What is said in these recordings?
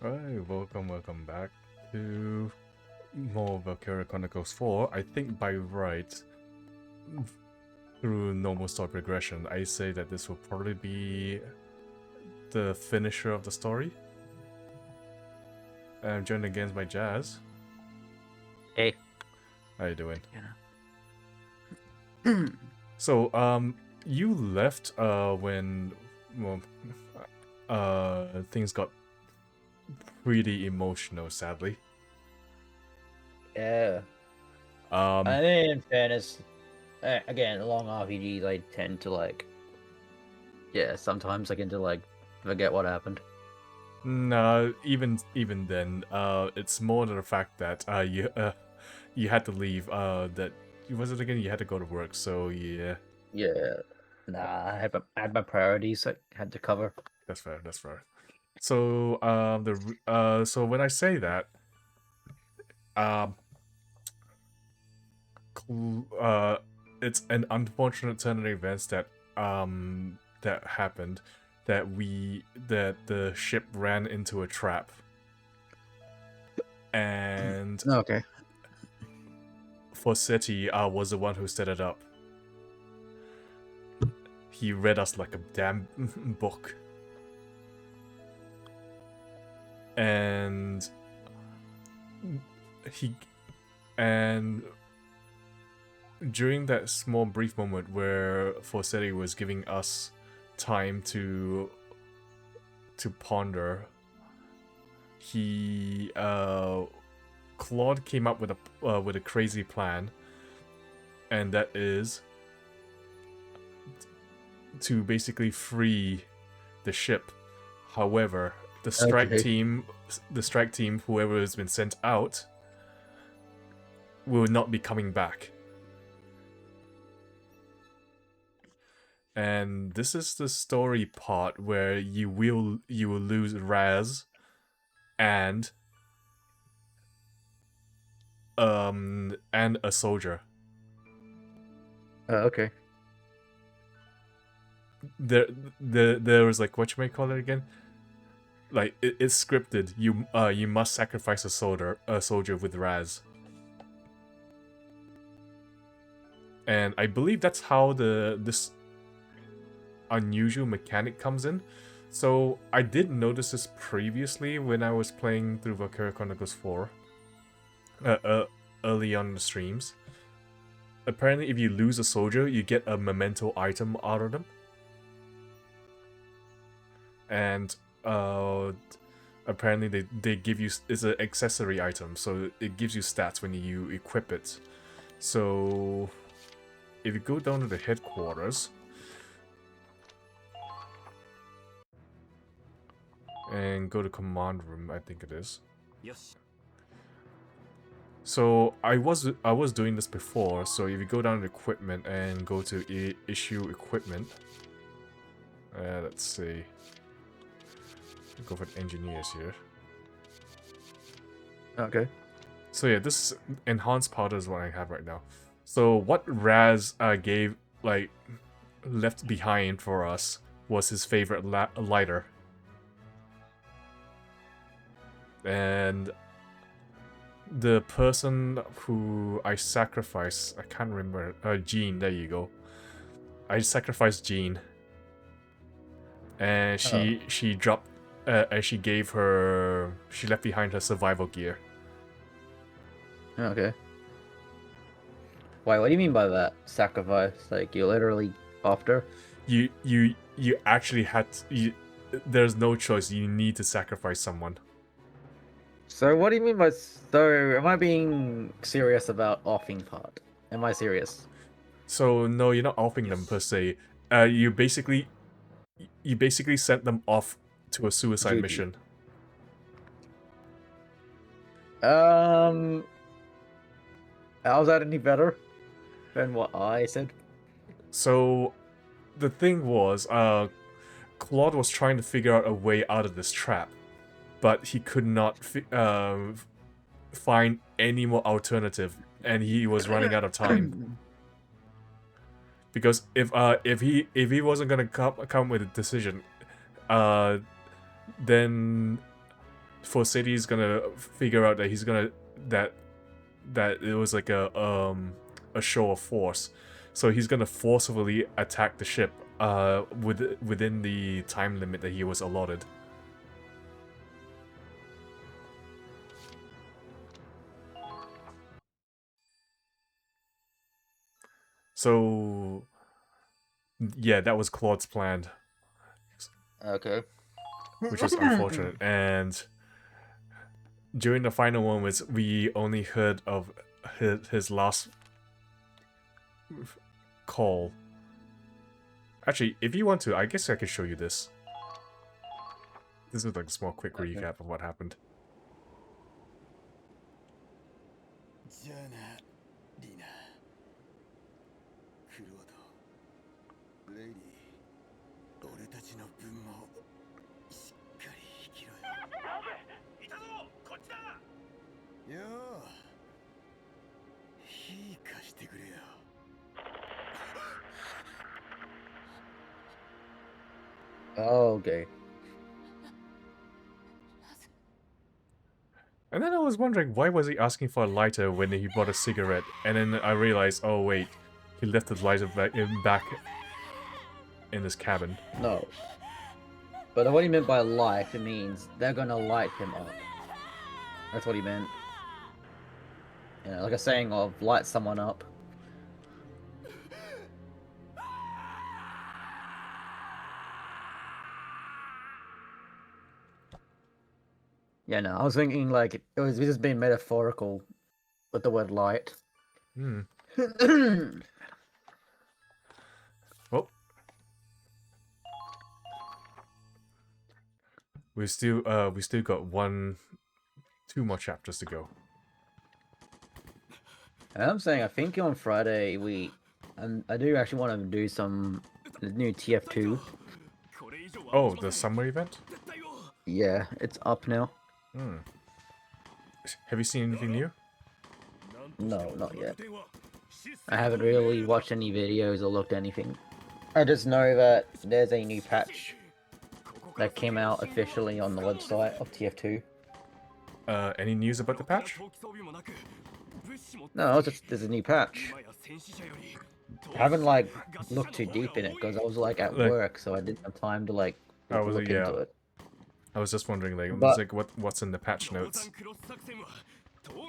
Alright, welcome back to more Valkyria Chronicles 4. I think by right, through normal story progression, I say that this will probably be the finisher of the story. I'm joined again by Jazz. Hey. How you doing? Yeah. So, you left when well, things got pretty emotional, sadly. Yeah. Um, I mean, in fairness, again, long RPGs, I tend to sometimes I tend to forget what happened. No, even then, it's more the fact that you had to leave. That was it again? You had to go to work. So yeah. Yeah. Nah, I had my priorities I had to cover. That's fair. That's fair. So so when I say that, um, it's an unfortunate turn of events that happened, that the ship ran into a trap, and Okay. Forseti was the one who set it up. He read us like a damn book. And he and during that small brief moment where Forseti was giving us time to ponder, he Claude came up with a crazy plan, and that is to basically free the ship. However, the strike team, whoever has been sent out, will not be coming back. And this is the story part where you will lose Raz and a soldier. Okay. There was like, what you may call it again? Like it's scripted. You must sacrifice a soldier with Raz. And I believe that's how this unusual mechanic comes in. So I did notice this previously when I was playing through Valkyria Chronicles 4. Early on the streams. Apparently, if you lose a soldier, you get a memento item out of them. And apparently they give you, it's an accessory item, so it gives you stats when you equip it. So if you go down to the headquarters and go to command room, I think it is. Yes. So I was doing this before. So if you go down to equipment and go to issue equipment, let's see. Go for the engineers here. Okay. So yeah, this enhanced powder is what I have right now. So what Raz gave, like, left behind for us was his favorite lighter. And the person who I sacrificed, I can't remember, Jean, there you go. I sacrificed Jean. And she dropped, and she left behind her survival gear. Okay. Why? What do you mean by that? Sacrifice? Like you literally after? You actually had there's no choice. You need to sacrifice someone. So what do you mean by am I being serious about offing part? Am I serious? So no, you're not offing them per se. You basically sent them off to a suicide Duty. mission. How's that any better than what I said? So the thing was, Claude was trying to figure out a way out of this trap, but he could not find any more alternative, and he was running out of time. Because if he wasn't gonna come with a decision, then for City's gonna figure out that that it was like a show of force, so he's gonna forcefully attack the ship within the time limit that he was allotted. So yeah, that was Claude's plan, Okay. which was unfortunate. And during the final moments, we only heard of his last call. Actually, if you want to, I guess I could show you this. This is like a small, quick recap of what happened. Oh, okay. And then I was wondering, why was he asking for a lighter when he bought a cigarette? And then I realized, oh wait, he left the lighter back in his cabin. No. But what he meant by light, it means they're gonna light him up. That's what he meant. You know, like a saying of light someone up. Yeah, no, I was thinking like it was just being metaphorical with the word light. Hmm. Well, we still got two more chapters to go. And I'm saying I think on Friday I do actually want to do some new TF2. Oh, the summer event? Yeah, it's up now. Hmm. Have you seen anything new? No, not yet. I haven't really watched any videos or looked at anything. I just know that there's a new patch that came out officially on the website of TF2. Any news about the patch? No, it's just there's a new patch. I haven't like looked too deep in it because I was like at work, so I didn't have time to like look into it. I was just wondering, like, But, like what's in the patch notes?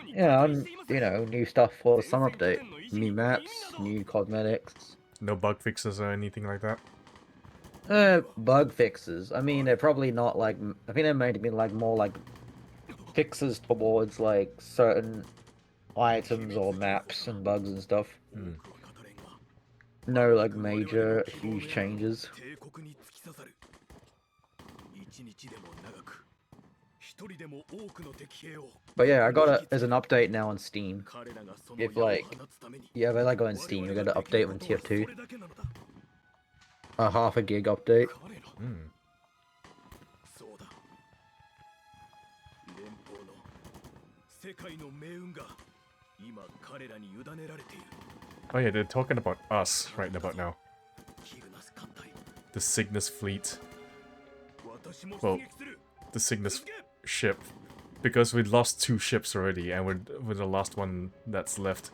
yeah, you know, new stuff for the summer update, new maps, new cosmetics. No bug fixes or anything like that? Bug fixes. I mean, they're probably not like. I think they're made to be like more like fixes towards like certain items or maps and bugs and stuff. Hmm. No like major huge changes. But yeah, I got it as an update now on Steam. If like, yeah, if I like go on Steam, you get an update on TF2. A half a gig update. Hmm. Oh yeah, they're talking about us right about now. The Cygnus fleet. Well, the Cygnus ship. Because we lost 2 ships already, and we're the last one that's left.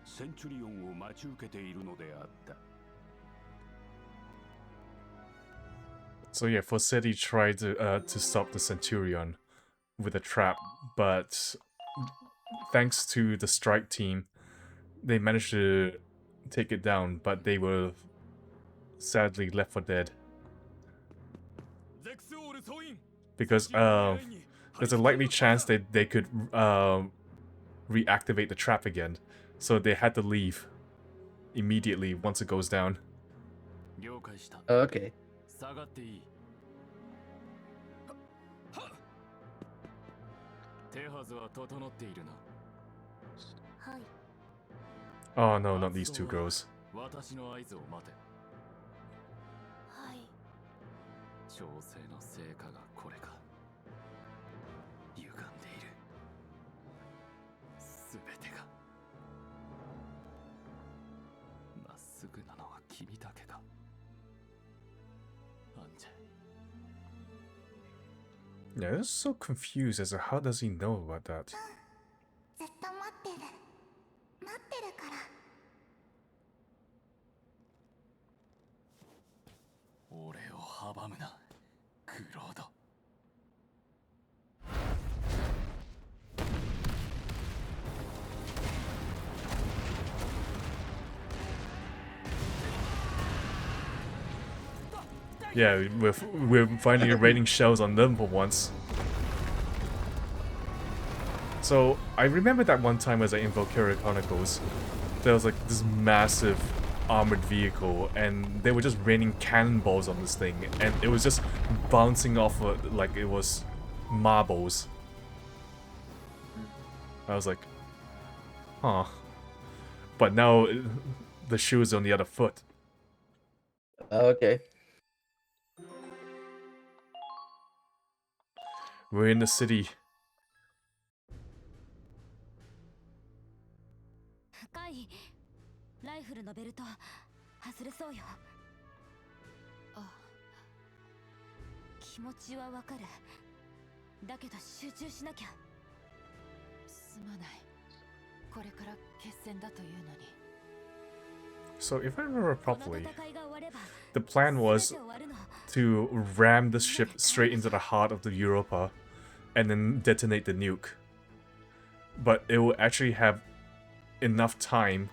センチュリオンを待ち受けているのであった。 So yeah, Forseti tried to stop the Centurion with a trap, but thanks to the strike team, they managed to take it down, but they were sadly left for dead. Because there's a likely chance that they could reactivate the trap again, so they had to leave immediately once it goes down. Oh, okay. Oh no, not these two girls. Yeah, I'm so confused as to how does he know about that? Yeah, we're finally raining shells on them for once. So, I remember that one time as in Valkyria Chronicles, there was like this massive armored vehicle, and they were just raining cannonballs on this thing, and it was just bouncing off like it was marbles. I was like, huh. But now, the shoe is on the other foot. Oh, okay. We're in the city. So if I remember properly, the plan was to ram the ship straight into the heart of the Europa and then detonate the nuke. But it will actually have enough time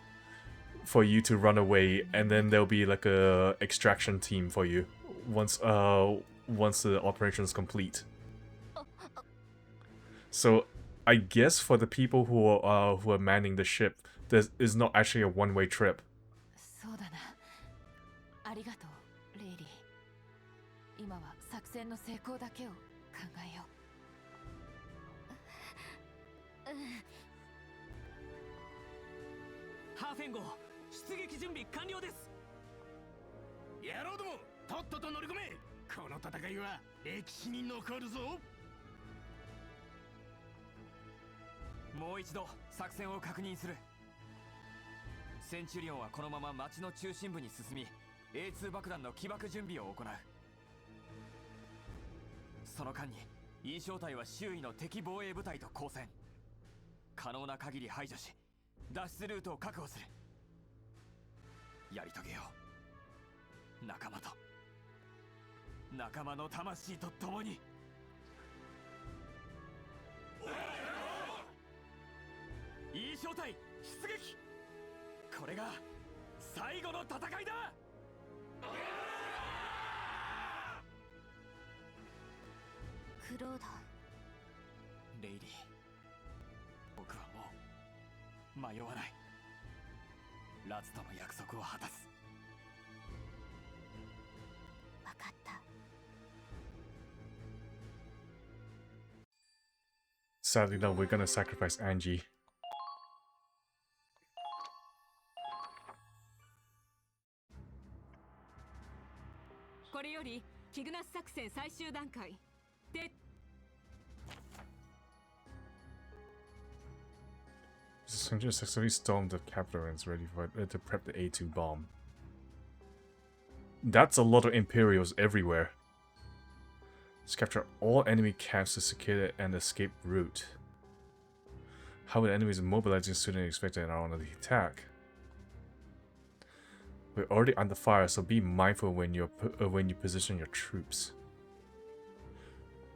for you to run away, and then there'll be like a extraction team for you once the operation is complete. So I guess for the people who are manning the ship, this is not actually a one-way trip. Sadly, no, we're gonna sacrifice Angie. Essentially successfully stormed the capital and is ready for to prep the A2 bomb. That's a lot of Imperials everywhere. Just capture all enemy camps to secure an escape route. How would enemies mobilizing sooner than expected are on the attack? We're already under fire, so be mindful when you position your troops.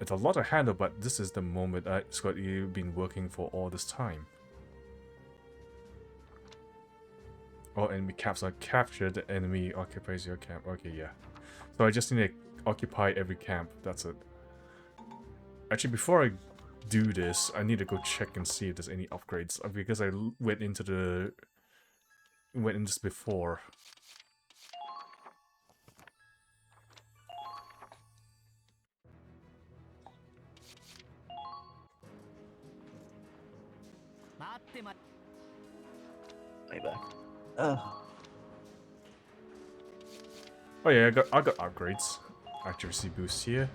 It's a lot to handle, but this is the moment, Scott, you've been working for all this time. All enemy camps are captured, the enemy occupies your camp. Okay, yeah. So I just need to occupy every camp, that's it. Actually, before I do this, I need to go check and see if there's any upgrades, because I went into this before. Way back. Ugh. Oh yeah, I got upgrades. Accuracy boost here.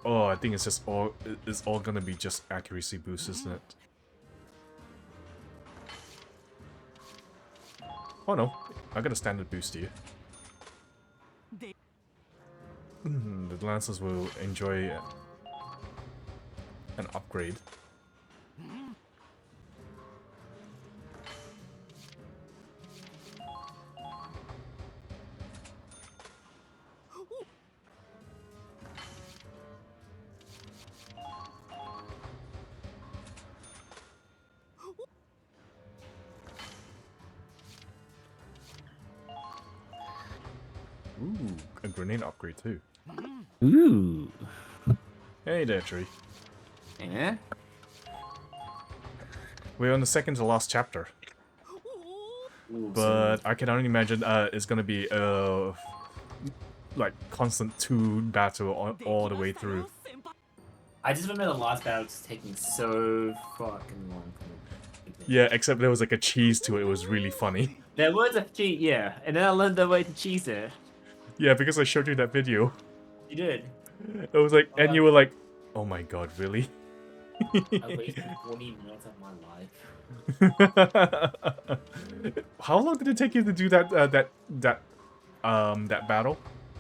Oh, I think it's all gonna be just accuracy boost, isn't it? Oh no, I got a standard boost here. The Lancers will enjoy an upgrade. Ooh, a grenade upgrade too. Ooh. Hey there, Tree. Yeah? We're on the second to last chapter. Ooh, But I can only imagine it's gonna be like constant 2 battle all the way through. I just remember the last battle just taking so fucking long. Yeah, except there was like a cheese to it. It was really funny. There was a cheat, yeah, and then I learned the way to cheese it. Yeah, because I showed you that video. You did. It was like, and you were like, "Oh my god, really?" I wasted 40 minutes of my life. How long did it take you to do that that battle?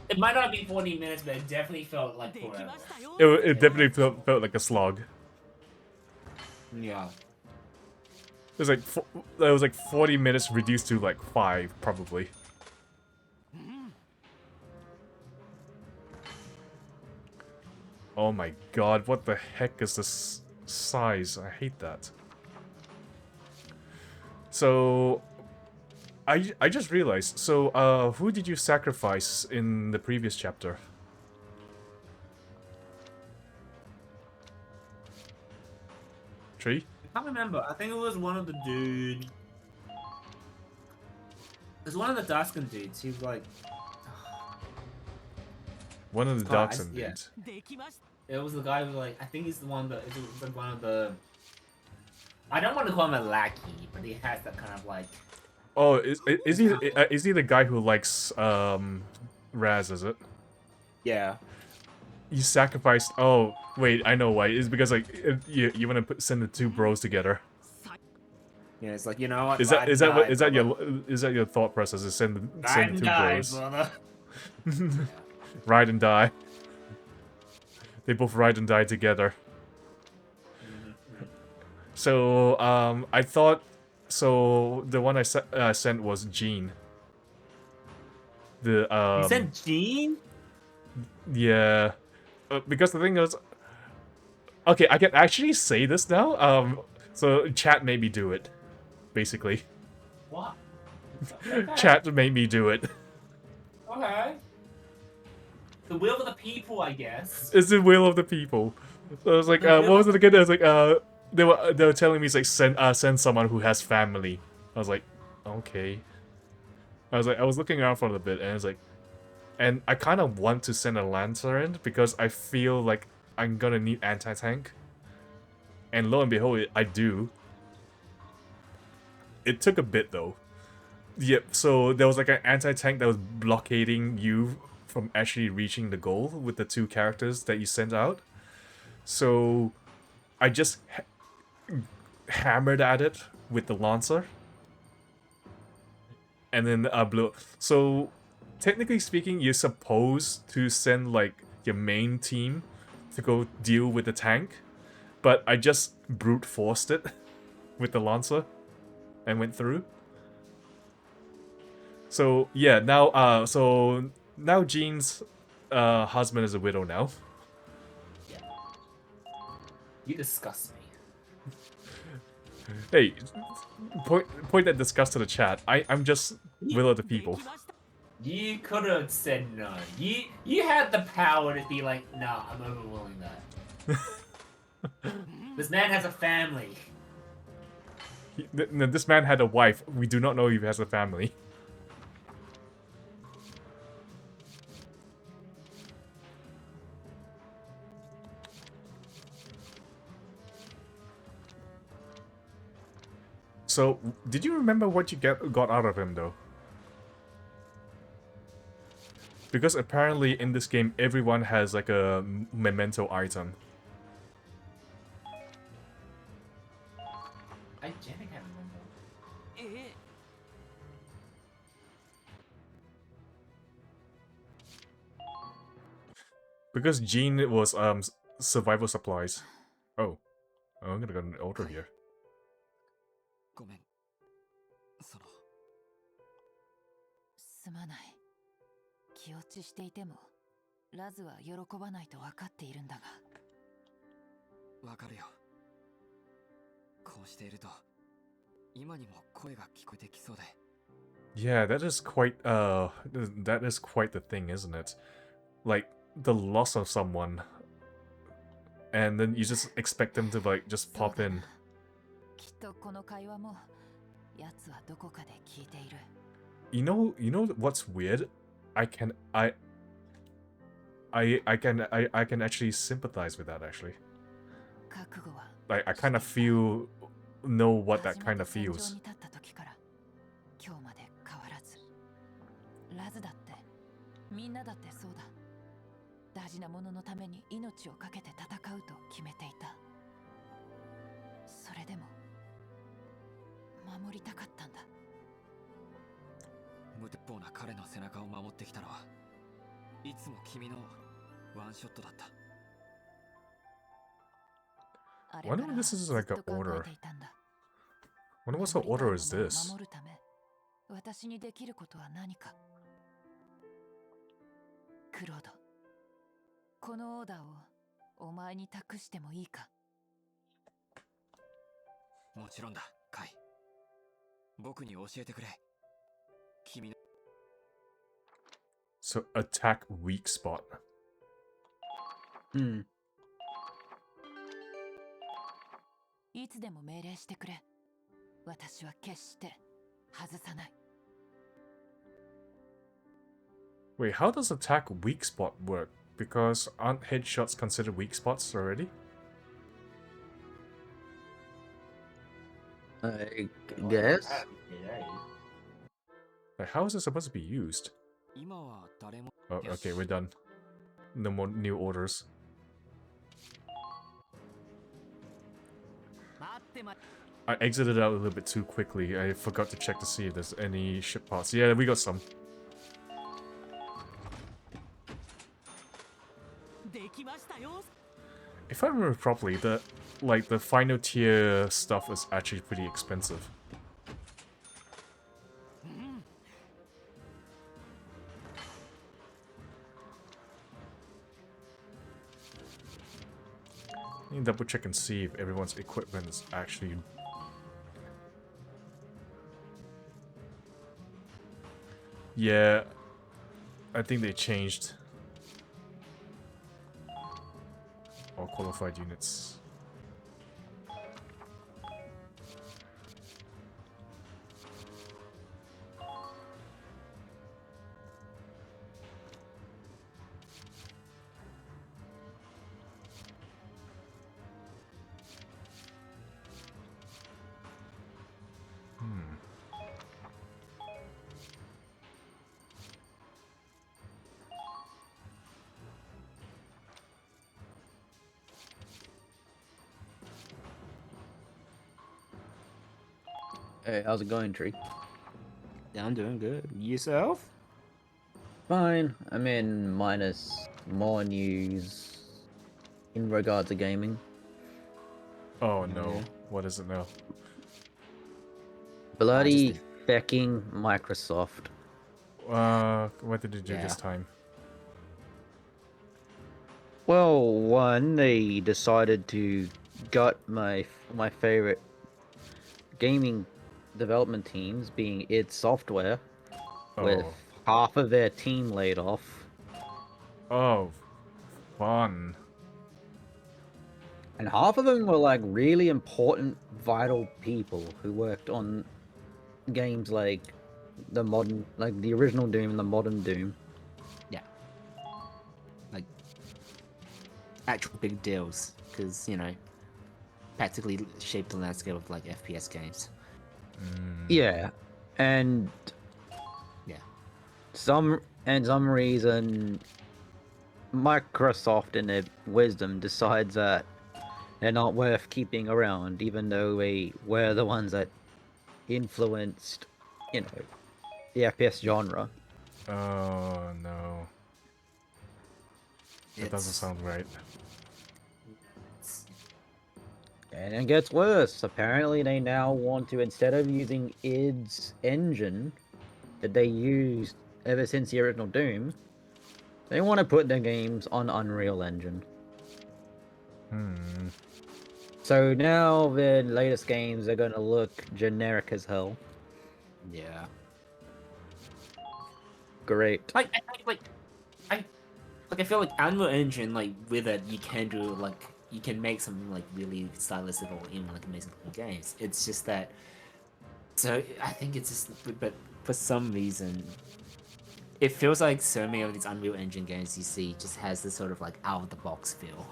It might not be 40 minutes, but it definitely felt like forever. It definitely felt like a slog. Yeah. It was like 40 minutes reduced to like 5 probably. Oh my god, what the heck is this size? I hate that. So I just realized, so who did you sacrifice in the previous chapter? Tree? I can't remember. I think it was one of the dude. It was one of the Daskin dudes. He was like. One of the Oh, Dachshund yeah. dudes. It was the guy who was like. I think he's the one that. It was like one of the. I don't want to call him a lackey, but he has that kind of like. Oh, is he the guy who likes Raz, is it? Yeah. You sacrificed. Oh, wait, I know why. It's because like you want to send the 2 bros together. Yeah, it's like, you know what? Is that your thought process? Is send the 2 bros. Brother. Ride and die. They both ride and die together. So I thought. So the one I sent was Jean. The You sent Jean? Yeah. Because the thing is, okay, I can actually say this now. So chat made me do it, basically. What? Chat made me do it. Okay. The will of the people, I guess. It's the will of the people. So I was like, what was it again? I was like, they were telling me it's like send someone who has family. I was like, okay. I was looking around for a bit, and it's like, and I kind of want to send a Lancer in because I feel like I'm gonna need anti-tank. And lo and behold, I do. It took a bit though. Yep, so there was like an anti-tank that was blockading you from actually reaching the goal with the 2 characters that you sent out. So I just hammered at it with the Lancer. And then blew. So technically speaking, you're supposed to send like your main team to go deal with the tank, but I just brute forced it with the Lancer and went through. So yeah, now Jean's husband is a widow now. Yeah. You disgust me. Hey, point that disgust to the chat. I'm just will of the people. You could have said no. You had the power to be like, nah, I'm overruling that. This man has a family. This man had a wife. We do not know if he has a family. So, did you remember what you got out of him, though? Because apparently in this game, everyone has like a memento item. I genuinely can't remember. Because Jean was survival supplies. Oh, I'm gonna get an order here. ごめん。その。すまない。気落ちしていても、ラズは喜ばないと分かっているんだが。わかるよ。こうしていると、今にも声が聞こえてきそうで。Yeah, that is quite the thing, isn't it? Like the loss of someone, and then you just expect them to like just pop in. きっとこの会話も、奴はどこかで聞いている。You know what's weird? I can actually sympathize with that actually. 覚悟は。Like I kind of know what that kind of feels. 今日まで変わらず。ラズだって、みんなだってそうだ。大事なもののために命を懸けて戦うと決めていた。それでも守りたかったんだ。無鉄砲な彼の背中を守ってきたのはいつも君のワンショットだった。Wonder if this is like an order. Wonder what sort of order is this? 守るため、私にできることは何か。クロード、このオーダーをお前に託してもいいか。もちろんだ、カイ。僕に教えてくれ。君の。So attack weak spot. いつでも命令してくれ。私は決して外さない。Wait, how does attack weak spot work? Because aren't headshots considered weak spots already? I guess. Like, how is it supposed to be used? 今は誰も。 Oh, okay, we're done. No more new orders. I exited out a little bit too quickly. I forgot to check to see if there's any ship parts. Yeah, we got some. If I remember properly, the final tier stuff is actually pretty expensive. Let me double check and see if everyone's equipment is actually... Yeah, I think they changed. All qualified units. Hey, how's it going, Tree? Yeah, I'm doing good. Yourself? Fine. I mean, minus more news in regard to gaming. Oh no. Yeah. What is it now? Bloody Just fecking Microsoft. What did you do Yeah. this time? Well, one, they decided to gut my favorite gaming development teams, being id Software, with Oh. half of their team laid off. Oh. Fun. And half of them were like really important, vital people who worked on games like the original Doom and the modern Doom. actual big deals, because practically shaped the landscape of like FPS games. Yeah, and Yeah. some reason, Microsoft, in their wisdom, decides that they're not worth keeping around, even though they were the ones that influenced, the FPS genre. Oh no. That doesn't sound right. And it gets worse. Apparently, they now want to, instead of using id's engine that they used ever since the original Doom, they want to put their games on Unreal Engine. So now their latest games are going to look generic as hell. Yeah. Great. I feel like Unreal Engine, like with it, you can do you can make some like really stylistic or even like amazing games. It's just that. So I think it's just, but for some reason, it feels like so many of these Unreal Engine games you see just has this sort of like out of the box feel.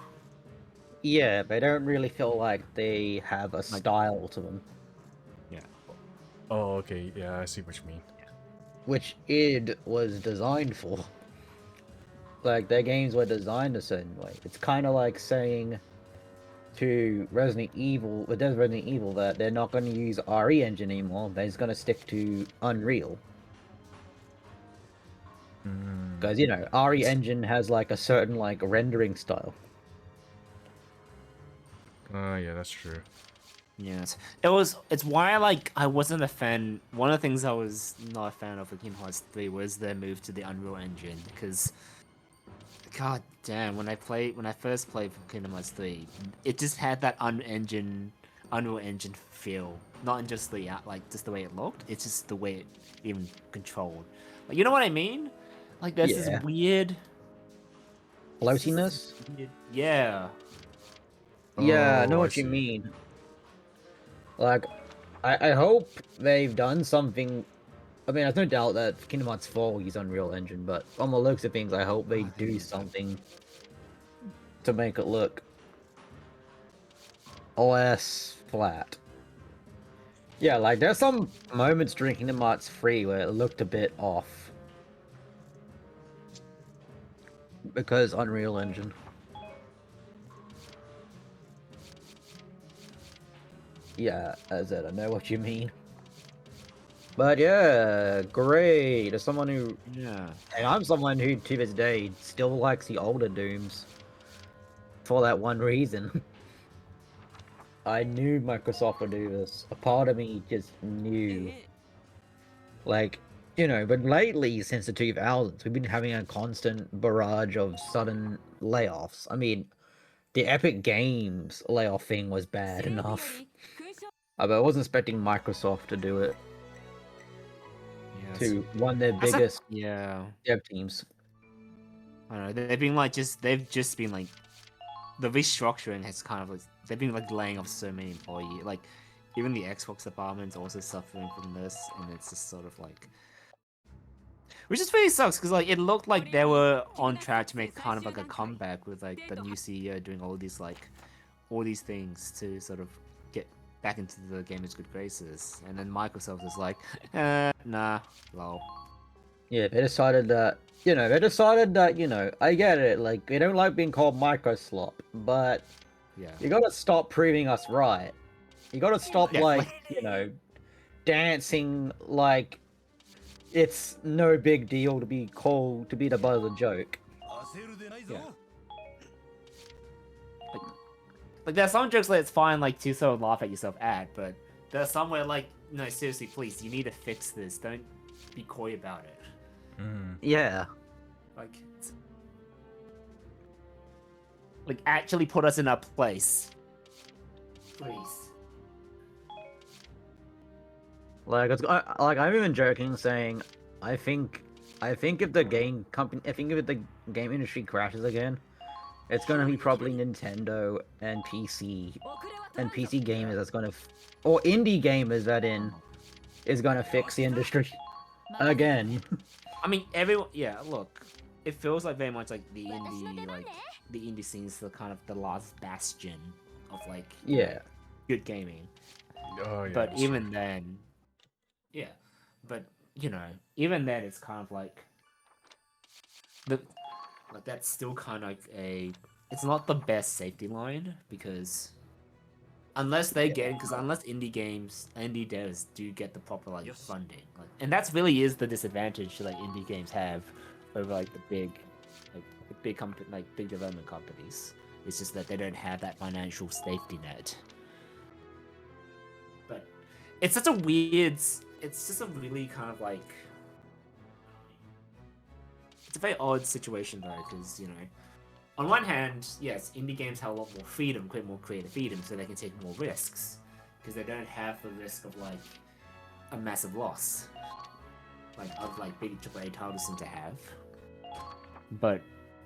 Yeah, they don't really feel like they have a style to them, Oh, okay. Yeah, I see what you mean. which id was designed for. Like, their games were designed a certain way. It's kind of like saying to Resident Evil, with Resident Evil, that they're not going to use RE Engine anymore. They're just going to stick to Unreal. Because, RE Engine has like a certain like rendering style. Yeah, that's true. Yes, it's why I wasn't a fan. One of the things I was not a fan of with Kingdom Hearts 3 was their move to the Unreal Engine, because god damn, when I first played Kingdom Hearts 3, it just had that Unreal Engine feel. Not in just the just the way it looked, it's just the way it even controlled. Like, you know what I mean? Like, there's Yeah. this weird Floatiness? Yeah. Yeah, I know Oh, what you see. mean. Like, I hope they've done something. I mean, there's no doubt that Kingdom Hearts 4 will use Unreal Engine, but on the looks of things, I hope they do something to make it look less flat. Yeah, like, there's some moments during Kingdom Hearts 3 where it looked a bit off. Because Unreal Engine. Yeah, as I said, I know what you mean. But yeah, great. As someone who, Yeah. and I'm someone who to this day still likes the older Dooms. For that one reason. I knew Microsoft would do this. A part of me just knew. Like, but lately, since the 2000s, we've been having a constant barrage of sudden layoffs. I mean, the Epic Games layoff thing was bad enough. But I wasn't expecting Microsoft to do it to one of their biggest Yeah. dev teams. I don't know. They've just been like, the restructuring has kind of like, they've been like laying off so many employees. Like, even the Xbox department's also suffering from this, and it's just sort of like, which just really sucks, because like it looked like they were on track to make kind of like a comeback with like the new CEO doing all these things to sort of get back into the gamers' good graces, and then Microsoft is like, nah, lol. Yeah, they decided that, I get it, like, they don't like being called Microslop, but Yeah. you gotta stop proving us right. You gotta stop, Yeah, dancing like, it's no big deal to be called to be the butt of the joke. Yeah. Like there are some jokes that it's fine like to sort of laugh at yourself at, but there's some where like, no, seriously, please, you need to fix this. Don't be coy about it. Yeah. Like actually put us in our place. Please. Like I'm even joking, saying, I think if the game company, I think if the game industry crashes again, it's gonna be probably Nintendo and PC gamers that's gonna, or indie gamers that is gonna fix the industry again. I mean, everyone. Yeah, look, it feels like very much like the indie scene's the kind of the last bastion of like Yeah. good gaming. Oh, yeah, But that's even true. then, yeah, but you know, even then, it's kind of like that's still kind of like it's not the best safety line because unless they get unless indie devs do get the proper like funding, like, and that's really is the disadvantage like indie games have over like the big company like big development companies. It's just that they don't have that financial safety net. But it's such a weird. It's just a really kind of like. It's a very odd situation though, because you know, on one hand, yes, indie games have a lot more freedom, more creative freedom, so they can take more risks, because they don't have the risk of like a massive loss, like big AAA titles seem to have. But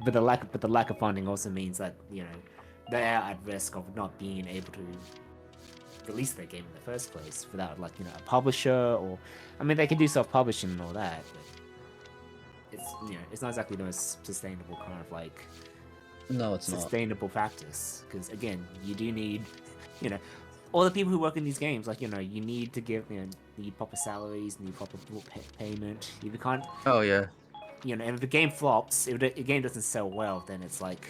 the lack of funding also means that you know they are at risk of not being able to release their game in the first place without like a publisher or, I mean they can do self-publishing and all that, but it's not exactly the most sustainable kind of like sustainable practice, because again you do need all the people who work in these games, like you need to give need proper salaries, need proper payment. If you can't, Oh yeah. and if the game flops, if the game doesn't sell well, then it's like,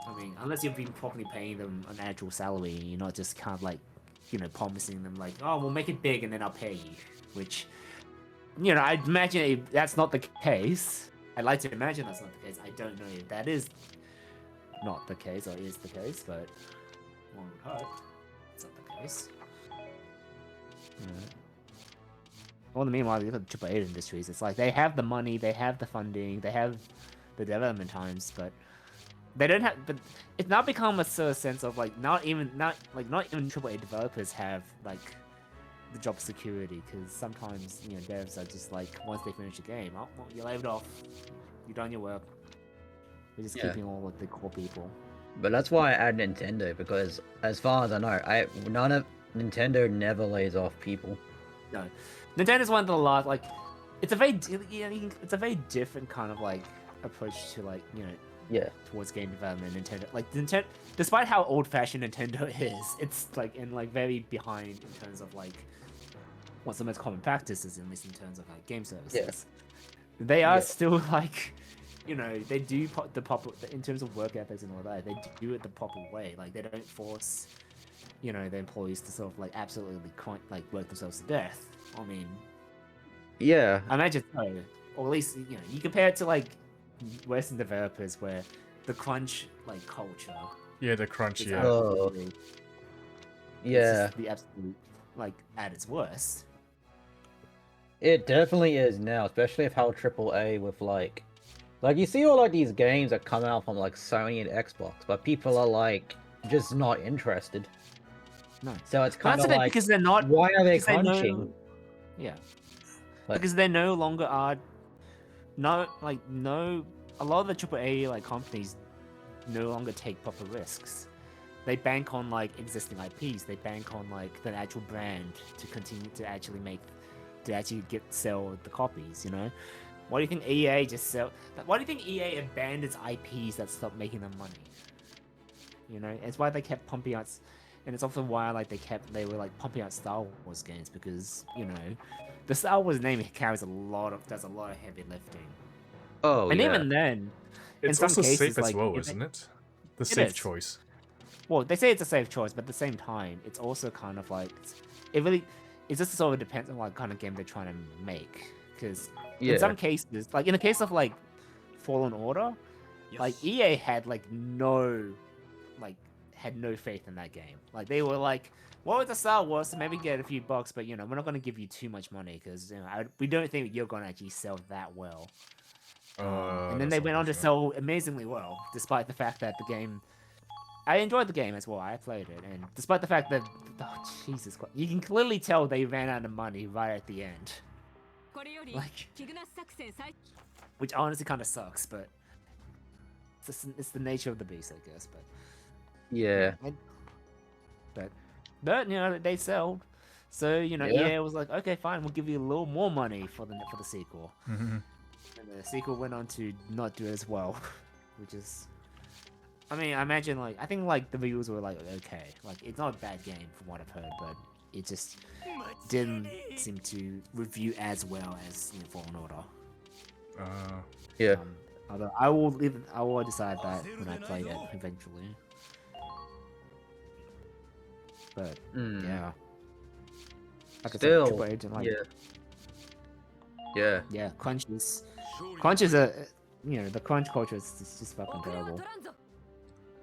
I mean, unless you've been properly paying them an actual salary, you're not just kind of like promising them like, oh, we'll make it big and then I'll pay you, which I imagine that's not the case. I'd like to imagine that's not the case. I don't know if that is not the case or is the case, but one would hope it's not the case. Well, meanwhile, the other AAA industries, it's like they have the money, they have the funding, they have the development times, but they don't have. But it's now become a sort of sense of like not even AAA developers have like the job security, because sometimes devs are just like, once they finish the game, oh, well, you're laid off, you've done your work. They're just keeping all of the core people. But that's why I add Nintendo, because as far as I know, Nintendo never lays off people. No, Nintendo's one of the last. Like, it's a very different kind of like approach to like towards game development. Nintendo, despite how old-fashioned Nintendo is, it's like very behind in terms of like what's the most common practices, at least in terms of like game services. Yes. They are still like, they do the proper, in terms of work ethics and all that, they do it the proper way. Like, they don't force, their employees to sort of like absolutely work themselves to death. I mean, yeah, I imagine so. Or at least, you compare it to like Western developers where the crunch like culture. Yeah, the crunch, is yeah. absolutely- yeah. It's just the absolute like at its worst. It definitely is now, especially with how AAA with like you see all like these games that come out from like Sony and Xbox, but people are like just not interested. No. So it's kind That's of it, like, because they're not. why are they because they know- crunching? Yeah. Like- Because they no longer are. A lot of the AAA like companies no longer take proper risks. They bank on like existing IPs. They bank on like the actual brand to continue to actually sell the copies. Why do you think EA just sell? Why do you think EA abandons IPs that stop making them money? It's why they kept pumping out, and it's also why like they were like pumping out Star Wars games, because the Star Wars name does a lot of heavy lifting. Oh, And yeah. even then, in It's some also cases, safe as like, well, if isn't it? The It safe is. choice. Well, they say it's a safe choice, but at the same time, it's also kind of like it it just sort of depends on what kind of game they're trying to make. Because Yeah. in some cases, like in the case of like Fallen Order, like EA had like no faith in that game. Like they were like, well, it's a Star Wars, so maybe get a few bucks, but you know, we're not going to give you too much money because we don't think you're going to actually sell that well. And then they went on to sell amazingly well, despite the fact that the game. I enjoyed the game as well. I played it, and despite the fact that, oh Jesus Christ, you can clearly tell they ran out of money right at the end. Like, which honestly kind of sucks, but it's the nature of the beast, I guess. But Yeah. But you know they sold, so you know Yeah. EA was like, okay, fine, we'll give you a little more money for the sequel. Mm-hmm. And the sequel went on to not do as well, which is, I mean, I imagine like I think like the reviews were like okay, like it's not a bad game from what I've heard, but it just didn't seem to review as well as Fallen Order. Yeah. Although I will decide that when I play it eventually. But yeah, like Still, Triple H and, like, yeah. Crunch is a the crunch culture is just fucking terrible.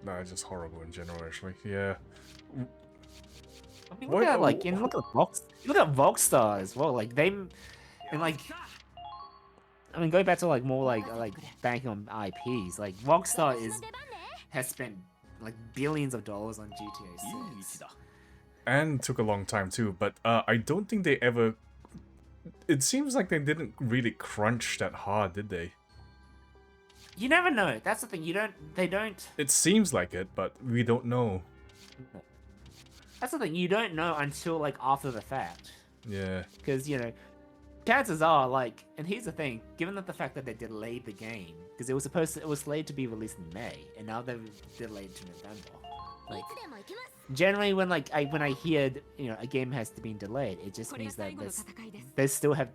No, it's just horrible in general, actually. Yeah. I mean, look at Rockstar as well. Like and like, I mean, going back to like more like banking on IPs. Like Rockstar has spent like billions of dollars on GTA 6. And took a long time too, but I don't think they ever... It seems like they didn't really crunch that hard, did they? You never know. That's the thing. They don't... It seems like it, but we don't know. That's the thing. You don't know until like after the fact. Yeah. Because, you know, chances are like... And here's the thing. Given that the fact that they delayed the game, because it was slated to be released in May, and now they've delayed to November. Like... Generally, when I hear a game has been delayed, it just means that they still have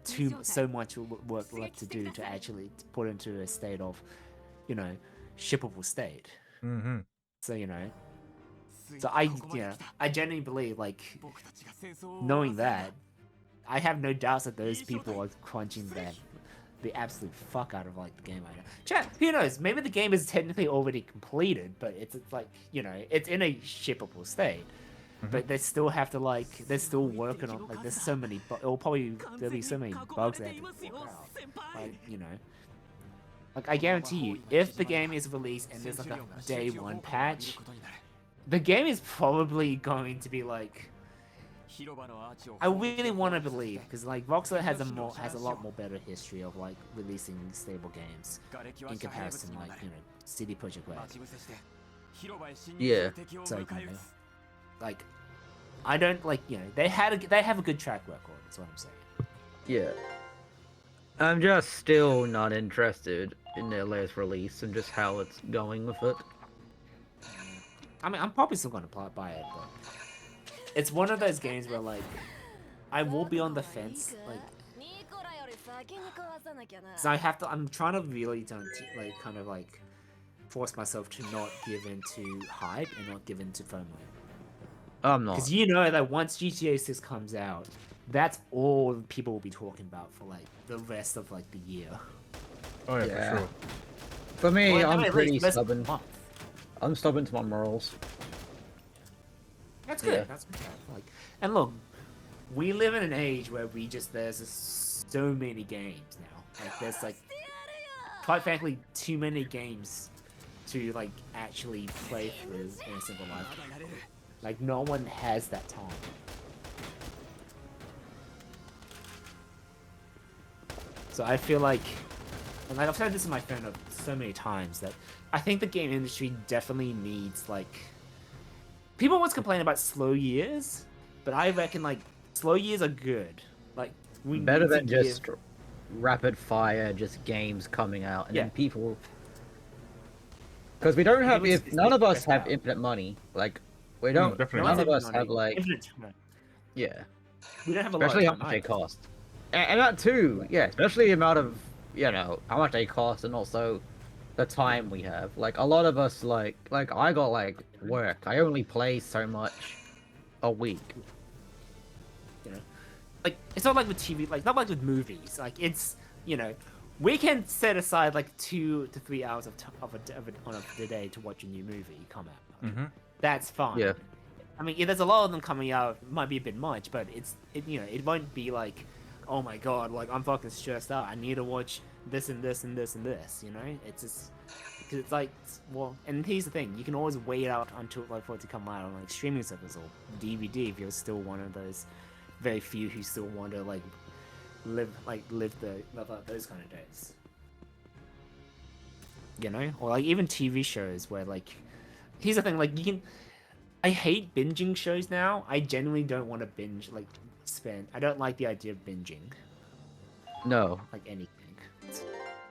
so much work left to do to actually put into a state of, shippable state. Mm-hmm. So so I genuinely believe knowing that, I have no doubts that those people are crunching the absolute fuck out of the game right now. Chat, who knows? Maybe the game is technically already completed, but it's it's in a shippable state. Mm-hmm. But they still have to they're still working on there's so many there'll be so many bugs that have to work out. I guarantee you, if the game is released and there's a day one patch, the game is probably going to be I really want to believe, because Rockstar has a lot more better history of releasing stable games in comparison CD Projekt Red. Yeah. So I don't they have a good track record. That's what I'm saying. Yeah. I'm just still not interested in their latest release and just how it's going with it. I mean, I'm probably still gonna buy it, but it's one of those games where I will be on the fence, so I'm trying to really force myself to not give in to hype and not give in to FOMO. I'm not. Because that once GTA 6 comes out, that's all people will be talking about for the rest of the year. Oh yeah, for sure. For me, Well, I'm pretty less stubborn. month. I'm stubborn to my morals. That's good. Yeah. That's good. And look, we live in an age where there's so many games now. There's quite frankly, too many games to actually play through in a single life. No one has that time. So I feel and I've said this in my friend so many times, that I think the game industry definitely needs people always complain about slow years, but I reckon slow years are good. We Better need to than just rapid fire, just games coming out and then people. Because we don't have, if none of us have infinite money, we don't. definitely None not. of us have infinite. yeah. We don't have a lot Especially how of much time they either. cost. And that too, yeah. Especially the amount of how much they cost and also the time we have. A lot of us I got work. I only play so much a week. like it's not like with TV, like not like with movies. Like it's we can set aside like 2 to 3 hours of a day to watch a new movie come out. Mm-hmm. That's fine. Yeah. I mean, there's a lot of them coming out. It might be a bit much, but it won't be like, oh my god, like I'm fucking stressed out. I need to watch this and this and this and this. It's just because it's like, well, and here's the thing: you can always wait out until like for it to come out on like streaming service or DVD if you're still one of those very few who still want to like live those kind of days. Or like even TV shows where like, here's the thing: like you can. I hate binging shows now. I genuinely don't want to binge, like, I don't like the idea of binging. No. Like, anything.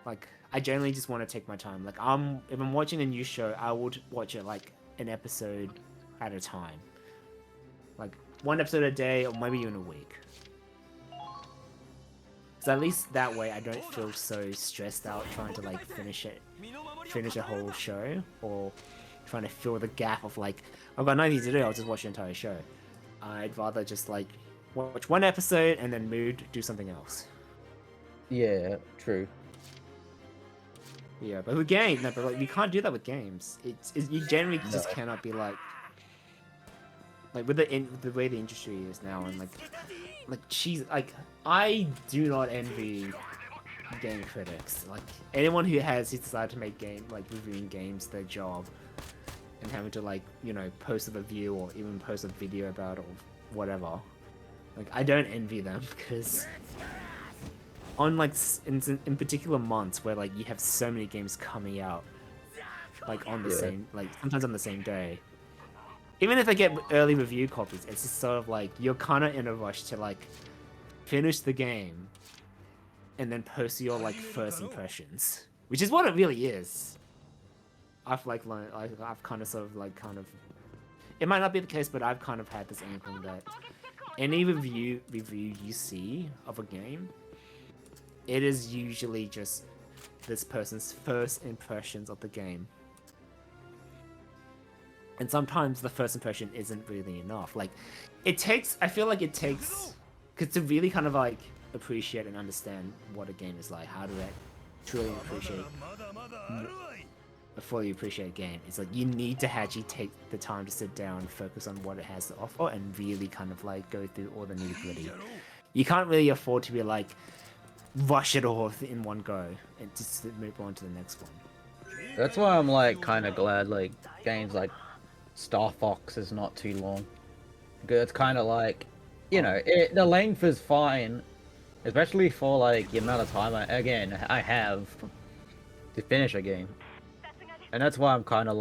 Like, I generally just want to take my time. Like, if I'm watching a new show, I would watch it, like, an episode at a time. Like, one episode a day, or maybe even a week. Because at least that way, I don't feel so stressed out trying to, like, finish a whole show, or trying to fill the gap of, like, I've got nothing to do, I'll just watch the entire show. I'd rather just, like, watch one episode and then do something else. Yeah, true. Yeah, but with games, no, but like, you can't do that with games. You generally just cannot be like with the way the industry is now, and I do not envy game critics. Like anyone who has decided to make reviewing games their job, and having to post a review or even post a video about it or whatever. Like I don't envy them because on in particular months where you have so many games coming out on the same sometimes on the same day. Even if they get early review copies, it's just sort of you're kind of in a rush to finish the game and then post your first impressions, which is what it really is. I've learned, I've kind of it might not be the case, but I've kind of had this inkling that any review you see of a game, it is usually just this person's first impressions of the game. And sometimes the first impression isn't really enough. I feel like it takes, because to really kind of appreciate and understand what a game is like, how to truly appreciate, fully appreciate a game, it's you need to actually take the time to sit down, focus on what it has to offer, and really kind of go through all the nitty-gritty. You can't really afford to be rush it all in one go and just move on to the next one. That's why I'm kind of glad games like Star Fox is not too long. Because it's kind of the length is fine, especially for the amount of time I have to finish a game. And that's why I'm kind of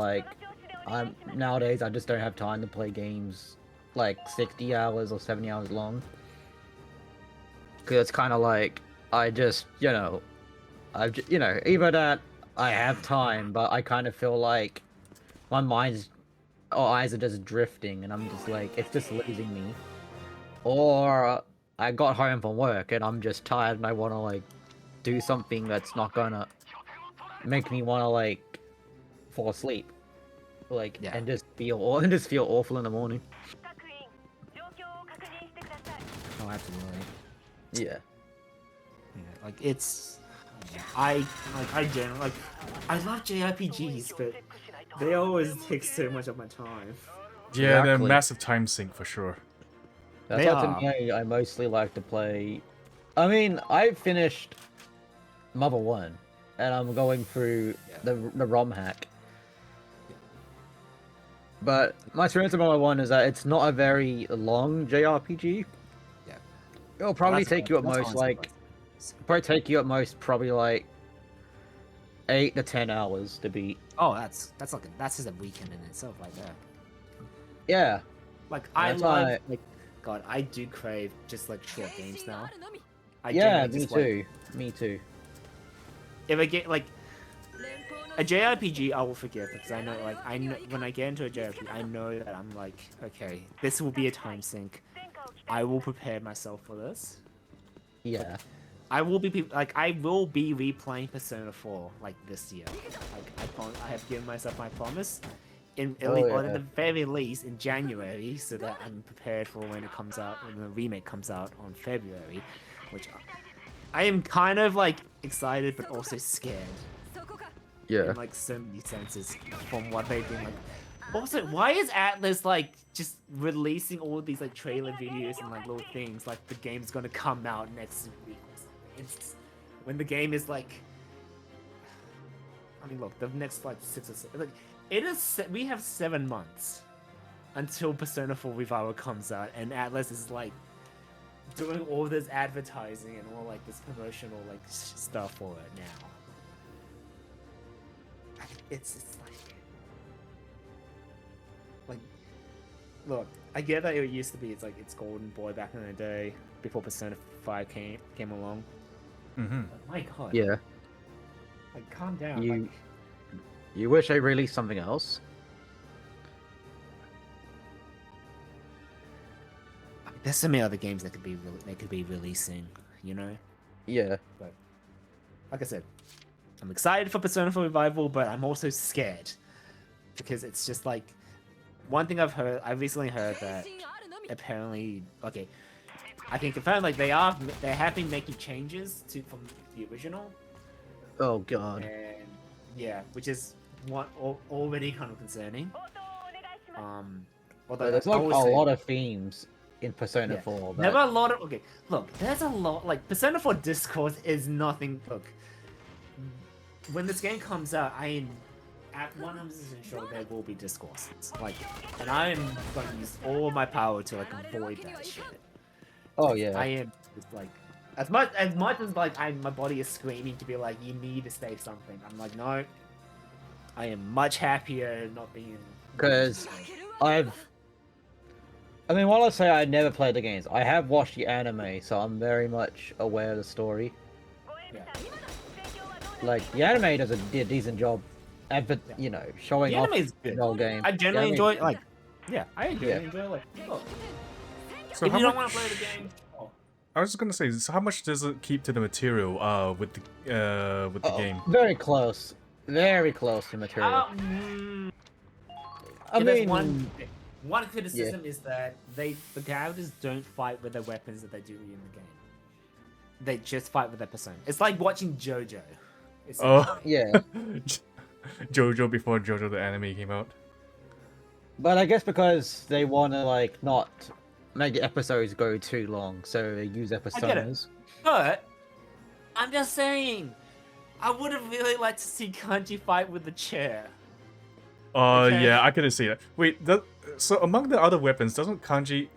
nowadays I just don't have time to play games 60 hours or 70 hours long. Because it's kind of I just, either that I have time, but I kind of feel my mind's eyes are just drifting, and I'm just it's just losing me. Or I got home from work and I'm just tired and I want to do something that's not gonna make me want to fall asleep, and just feel awful in the morning. Oh, absolutely. Yeah. It's I generally I love JRPGs, but they always take so much of my time. Yeah, they're a Exactly. massive time sink for sure. That's They what are. to me I mostly like to play. I mean, I finished Mother 1, and I'm going through the ROM hack. But my experience with Mother 1 is that it's not a very long JRPG. Yeah. It'll probably take you at most probably 8 to 10 hours to beat. Oh, that's just a weekend in itself right there. Yeah. I That's love why- God, I do crave just short games now. I Yeah, genuinely me just, too. Me too. If I get a JRPG, I will forgive because I know when I get into a JRPG, I know that I'm okay, this will be a time sink. I will prepare myself for this. Yeah. I will be replaying Persona 4 this year. I have given myself my promise. in Oh, or in yeah. the very least in January, so that I'm prepared for when it comes out, when the remake comes out on February, which I am kind of like excited but also scared Yeah. in like so many senses from what they've been like. Also, why is Atlas like just releasing all these like trailer videos and like little things like the game's gonna come out next week or something? It's when the game is like, I mean, look, the next like 6 or 7, like it is. We have 7 months until Persona 4 Revival comes out, and Atlas is like doing all this advertising and all like this promotional like stuff for it now. It's like, look, I get that it used to be, it's like it's Golden Boy back in the day before Persona 5 came along. Mm-hmm. But my God, Yeah. like calm down. You- Like, You wish they released something else? there's so many other games that they could be releasing, you know. Yeah. Like I said, I'm excited for Persona 4 Revival, but I'm also scared because it's just like one thing I've recently heard that apparently, okay, I think apparently like they have been making changes from the original, Oh god. and yeah, which is already kind of concerning. Although There's I like a will say- lot of themes in Persona Yeah. 4. There That... are a lot of look. There's a lot like Persona 4 Discourse is nothing. Look, when this game comes out, I am at 100% sure there will be discourses. Like, and I am going to use all my power to like avoid that shit. Oh yeah. I am just like as much as like my body is screaming to be like, you need to say something. I'm like, no. I am much happier not being. Because I mean, while I say I never played the games, I have watched the anime, so I'm very much aware of the story. Yeah. Like, the anime does a decent job, you know, showing The off anime is good. the whole game. I generally The anime- enjoy like. Yeah, I enjoy Yeah. it. Enjoy like. Oh, So if how you don't much? want to play the game, oh, I was just gonna say, so how much does it keep to the material with the game? Very close. Very close to material. I yeah, there's mean, one criticism is that the characters don't fight with the weapons that they do in the game. They just fight with their persona. It's like watching JoJo. Oh. yeah. JoJo before JoJo the anime came out. But I guess because they want to, like, not make the episodes go too long, so they use their get it. personas. But I'm just saying, I would have really liked to see Kanji fight with the chair. Okay. Yeah, I couldn't see that. Wait, so among the other weapons, did Kanji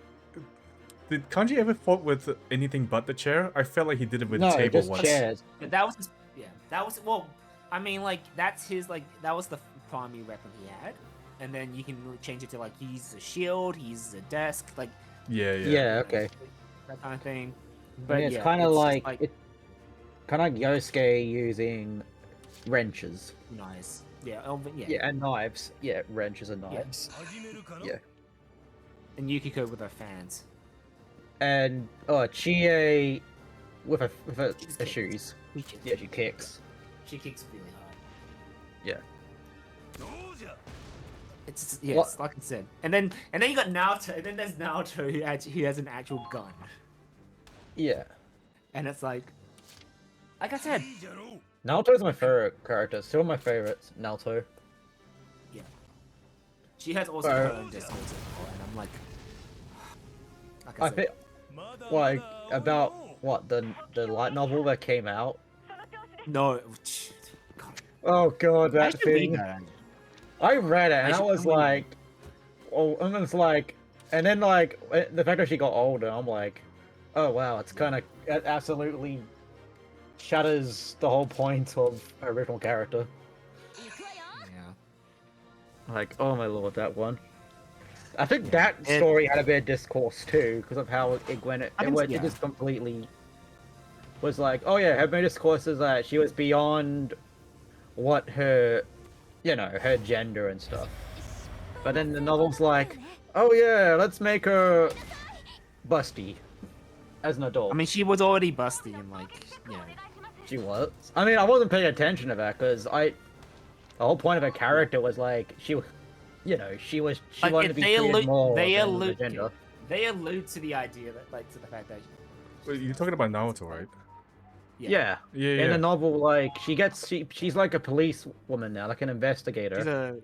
ever fought with anything but the chair? I felt like he did it with No, the table just once. chairs. But that was well. I mean, like that's his that was the primary weapon he had, and then you can change it to like he uses a shield, he uses a desk, like Yeah. Yeah, okay. that kind of thing. I But mean, it's yeah, kind of just like, kind of Yosuke using wrenches. nice. Yeah, but yeah. Yeah, and knives. Yeah, wrenches and knives. Yeah. And Yukiko with her fans. And Chie with her She's her kicked. shoes. She kicks. Yeah, she kicks. She kicks really hard. Yeah. It's yes, What- like I said. And then you got Naoto, and then there's Naoto who has an actual gun. Yeah. And it's like I said, Naoto's my favorite character. Still my favorites. Naoto. she has also her own Discord server, and I'm like I I said, think like about what the light novel that came out. no. God, Oh god, I that should read thing. that. I read it and I should was read it. like, oh, and it's like, and then like the fact that she got older, I'm like, oh wow, it's kind of it absolutely shatters the whole point of her original character. Yeah. Like, oh my lord, that one. I think that It- story had a bit of discourse too, because of how it went. I can- It yeah. just completely was like, oh yeah, her main discourse is that she was beyond what her, you know, her gender and stuff. But then the novel's like, oh yeah, let's make her busty as an adult. I mean, she was already busty and like, you know. She was. I mean, I wasn't paying attention to that because the whole point of her character was like she was you know, she wanted Like to be treated more than the gender. they allude to the idea that, like, to the fact that Wait, you're talking about Naruto, right? Yeah. Yeah, In the yeah. novel, like she's like a police woman now, like an investigator. she's a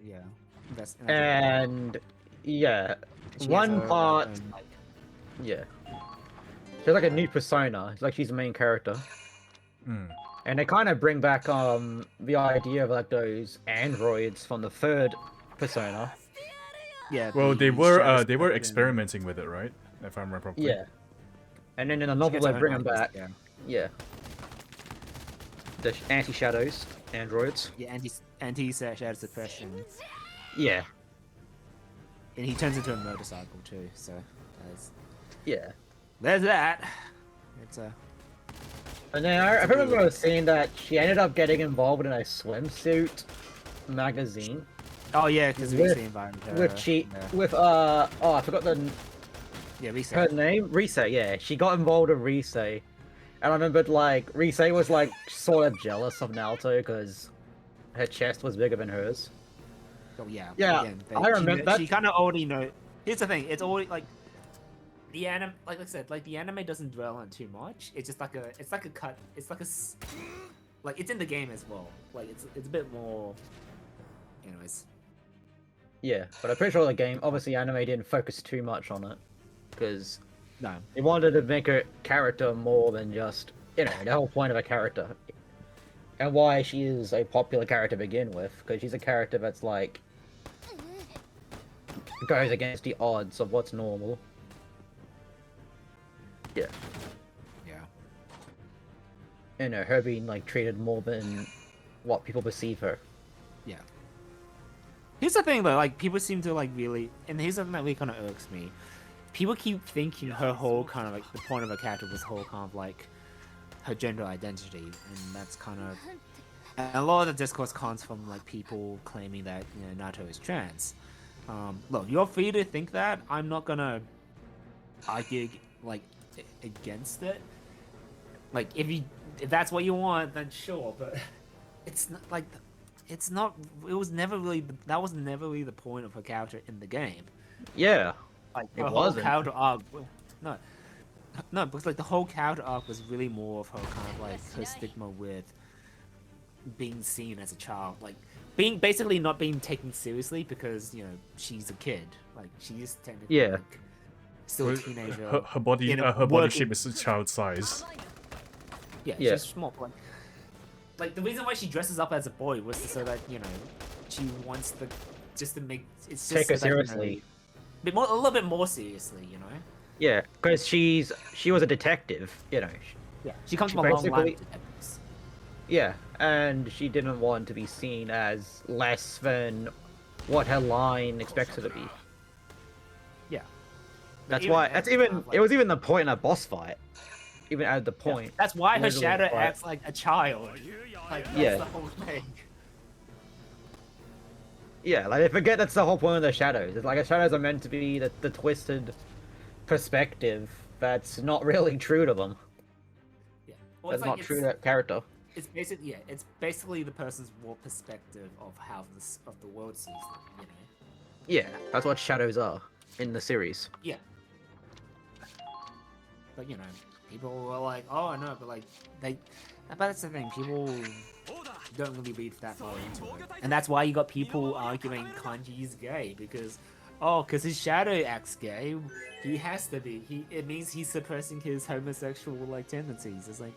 that's And yeah, she has one her, like, part, own, like, yeah, she's like a new persona. It's like she's the main character, Hmm. and they kind of bring back the idea of like those androids from the third persona. yeah. Well, the they were Shadow experimenting with it, right? If I remember properly. Yeah, and then in the She novel gets they her own bring them ideas, back. Yeah, Yeah, the anti-shadows androids. yeah anti shadow suppression, Yeah, and he turns into a motorcycle too. So yeah. there's that. It's a And then I remember seeing that she ended up getting involved in a swimsuit magazine oh yeah, because we With- see environment with I forgot yeah we her name, Rise. Yeah, she got involved in Rise, and I remembered like Rise was like sort of jealous of Naruto because her chest was bigger than hers. Oh yeah. Yeah, Again, I remember that. She kind of already know. Here's the thing. It's already like the anime. Like I said, like the anime doesn't dwell on too much. It's just like a. It's like a cut. It's like like it's in the game as well. Like it's a bit more. Anyways. Yeah, but I'm pretty sure the game, obviously, anime didn't focus too much on it because No. they wanted to make her character more than just the whole point of a character. And why she is a popular character to begin with, because she's a character that's like goes against the odds of what's normal. Yeah, Yeah. her being like treated more than what people perceive her. Yeah. Here's the thing though, like people seem to like really, and here's something that really kind of irks me. People keep thinking her whole kind of like the point of her character was whole kind of like her gender identity, and that's kind of, and a lot of the discourse comes from like people claiming that Naruto is trans. Look, you're free to think that. I'm not gonna argue like against it. Like if that's what you want, then sure, but it's not like. It's not. It was never really. That was never really the point of her character in the game. Yeah, Like It her whole wasn't. character arc. No, because like the whole character arc was really more of her kind of like her stigma with being seen as a child, like being basically not being taken seriously because she's a kid. Like she is technically Yeah. like, still a teenager. Her body, in a her body working- shape is a child size. Yeah, Yeah. she's small. Like the reason why she dresses up as a boy was so that she wants just to make it's just take her so that, seriously. a little bit more seriously, Yeah, because she was a detective. Yeah, she comes She from a long line basically- of detectives. Yeah, and she didn't want to be seen as less than what her line expects her to be. Yeah, That's even why. then, That's kind even. of like- It was even the point in a boss fight. Even at the point. That's why her literally shadow fight. acts like a child. Like that's Yeah. the whole thing. Yeah, like they forget that's the whole point of the shadows. It's like the shadows are meant to be the twisted perspective that's not really true to them. Yeah, well, That's it's not like, true to that character. It's basically the person's more perspective of how the world sees them. Yeah, that's what shadows are in the series. Yeah. But people were like, oh no, but like but that's the thing, people don't really read that far into it. And that's why you got people arguing Kanji's gay, because his shadow acts gay, he has to be. It means he's suppressing his homosexual like tendencies. It's like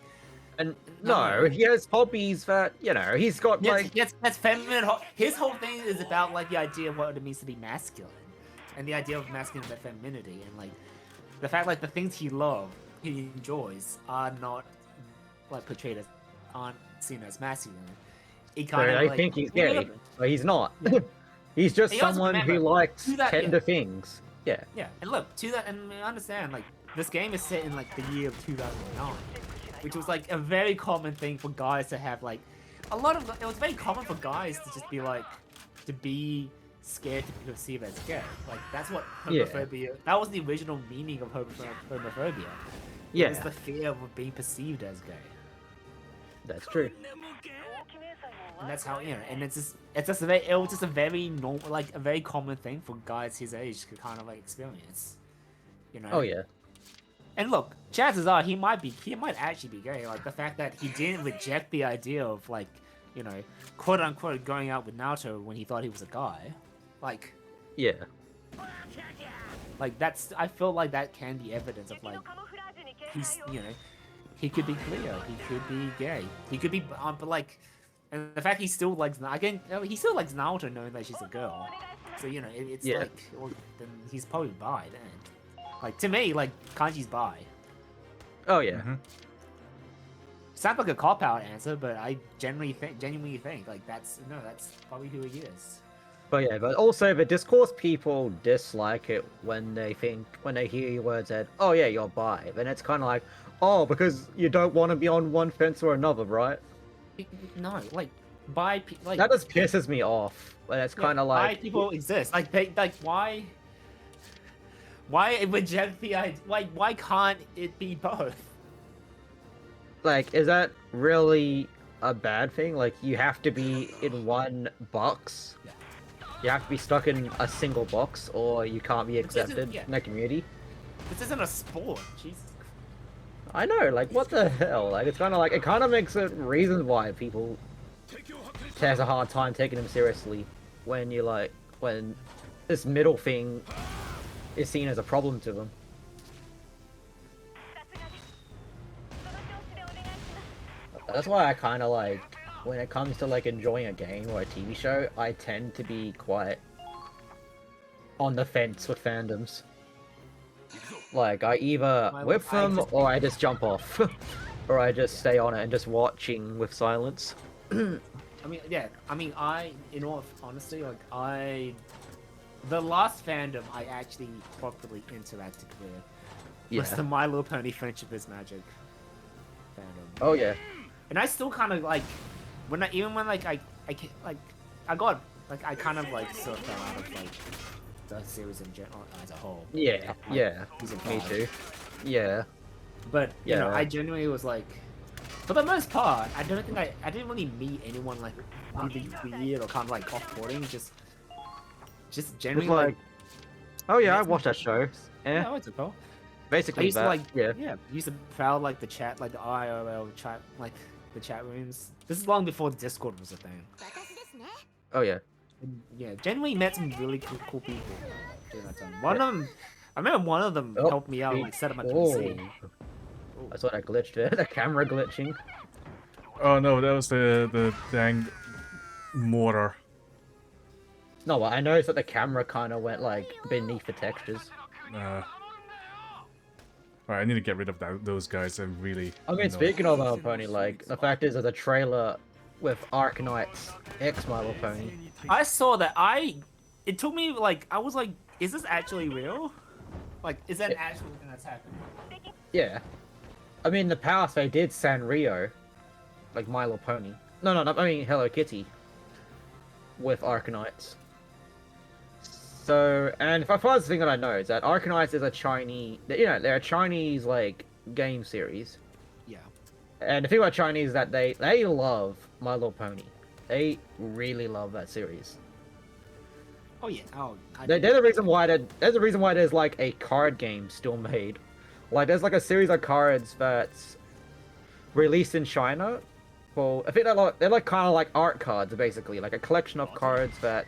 And no, he has hobbies that he's got like that's feminine. His whole thing is about like the idea of what it means to be masculine, and the idea of masculine and femininity, and like the fact like the things he enjoys are not like portrayed as aren't seen as masculine. He kind of I think he's gay, but he's not. He's just You also someone who remember, likes to that- tender things. Yeah. Yeah, and look to that, and I understand like this game is set in like the year of 2009, which was like a very common thing for guys to have like a lot of. It was very common for guys to just be like to be scared to be perceived as gay. Like that's what Yeah. homophobia. That was the original meaning of homophobia. It Yeah, was the fear of being perceived as gay. that's true. And that's how, you know, and it's just a very, it was just a very normal, like a very common thing for guys his age to kind of like experience, you know. Oh yeah. And look, chances are he might actually be gay. Like the fact that he didn't reject the idea of like, you know, quote unquote going out with Naruto when he thought he was a guy, like Yeah. that's, I feel like that can be evidence of like he's, you know, he could be queer, he could be gay, he could be, but like, and the fact he still likes, again, he still likes Naruto knowing that she's a girl. So you know, it's Yeah. like, well, then he's probably bi then. Like to me, like Kanji's bi. Oh yeah. Mhm. Sounds like a cop-out answer, but I genuinely think like that's probably who he is. But yeah, but also the discourse people dislike it when they hear your words that, oh yeah, you're bi. Then it's kind of like, oh, because you don't want to be on one fence or another, right? No, like bi, like That just pisses me off. When it's kind of bi like, people exist. Like they, like why reject the idea? Like why can't it be both? like, is that really a bad thing? Like, you have to be in one box. You have to be stuck in a single box, or you can't be accepted yeah. in the community. This isn't a sport. Jesus. I know, like, what the hell? Like, it's kind of like, it kind of makes it reasons why people has a hard time taking them seriously when you like, when this middle thing is seen as a problem to them. That's why I kind of like, when it comes to like enjoying a game or a TV show, I tend to be quite on the fence with fandoms. Like, I either whip them or I just jump off. Or I just stay on it and just watching with silence. I mean, yeah. I mean, in all honesty, like the last fandom I actually properly interacted with was Yeah. the My Little Pony Friendship is Magic fandom. Oh yeah. And I still kind of like, even when like I got like I kind of like sort of fell out of like the series in general as a whole. Yeah, Like, yeah. season Me 5. too. Yeah. But you know, Yeah. I genuinely was like, for the most part, I don't think I didn't really meet anyone like really weird or kind of like off-putting. Just genuinely It's like, oh yeah, I Yes. watched that show. yeah, Yeah, what's it called? I basically used that. to like, yeah. used to prowl like the chat, like the IRL chat, like the chat rooms. This is long before the Discord was a thing. Oh yeah. And, yeah, genuinely met some really cool people during that time. One of them, I remember one of them Oh, helped me out, like set up my oh. PC. I saw that glitch there. The camera glitching. Oh no, that was the dang mortar. No, but I noticed that the camera kind of went like beneath the textures. Alright, I need to get rid of those guys. I'm really. I mean, annoyed. speaking of My Little Pony, like the fact is, there's a trailer with Arknight's ex My Little Pony. I saw that. It took me like, I was like, is this actually real? Like, is that an actual thing that's happening? Yeah. I mean, in the past they did Sanrio, like My Little Pony. No, I mean Hello Kitty. With Arknights. So, and if I find the thing that I know is that Arknights is a Chinese, they're a Chinese like game series. Yeah. And the thing about Chinese is that they love My Little Pony. They really love that series. Oh yeah. Oh. There's a reason why there's like a card game still made. Like there's like a series of cards that's released in China. Well, I think they're like kind of like art cards basically, like a collection of cards that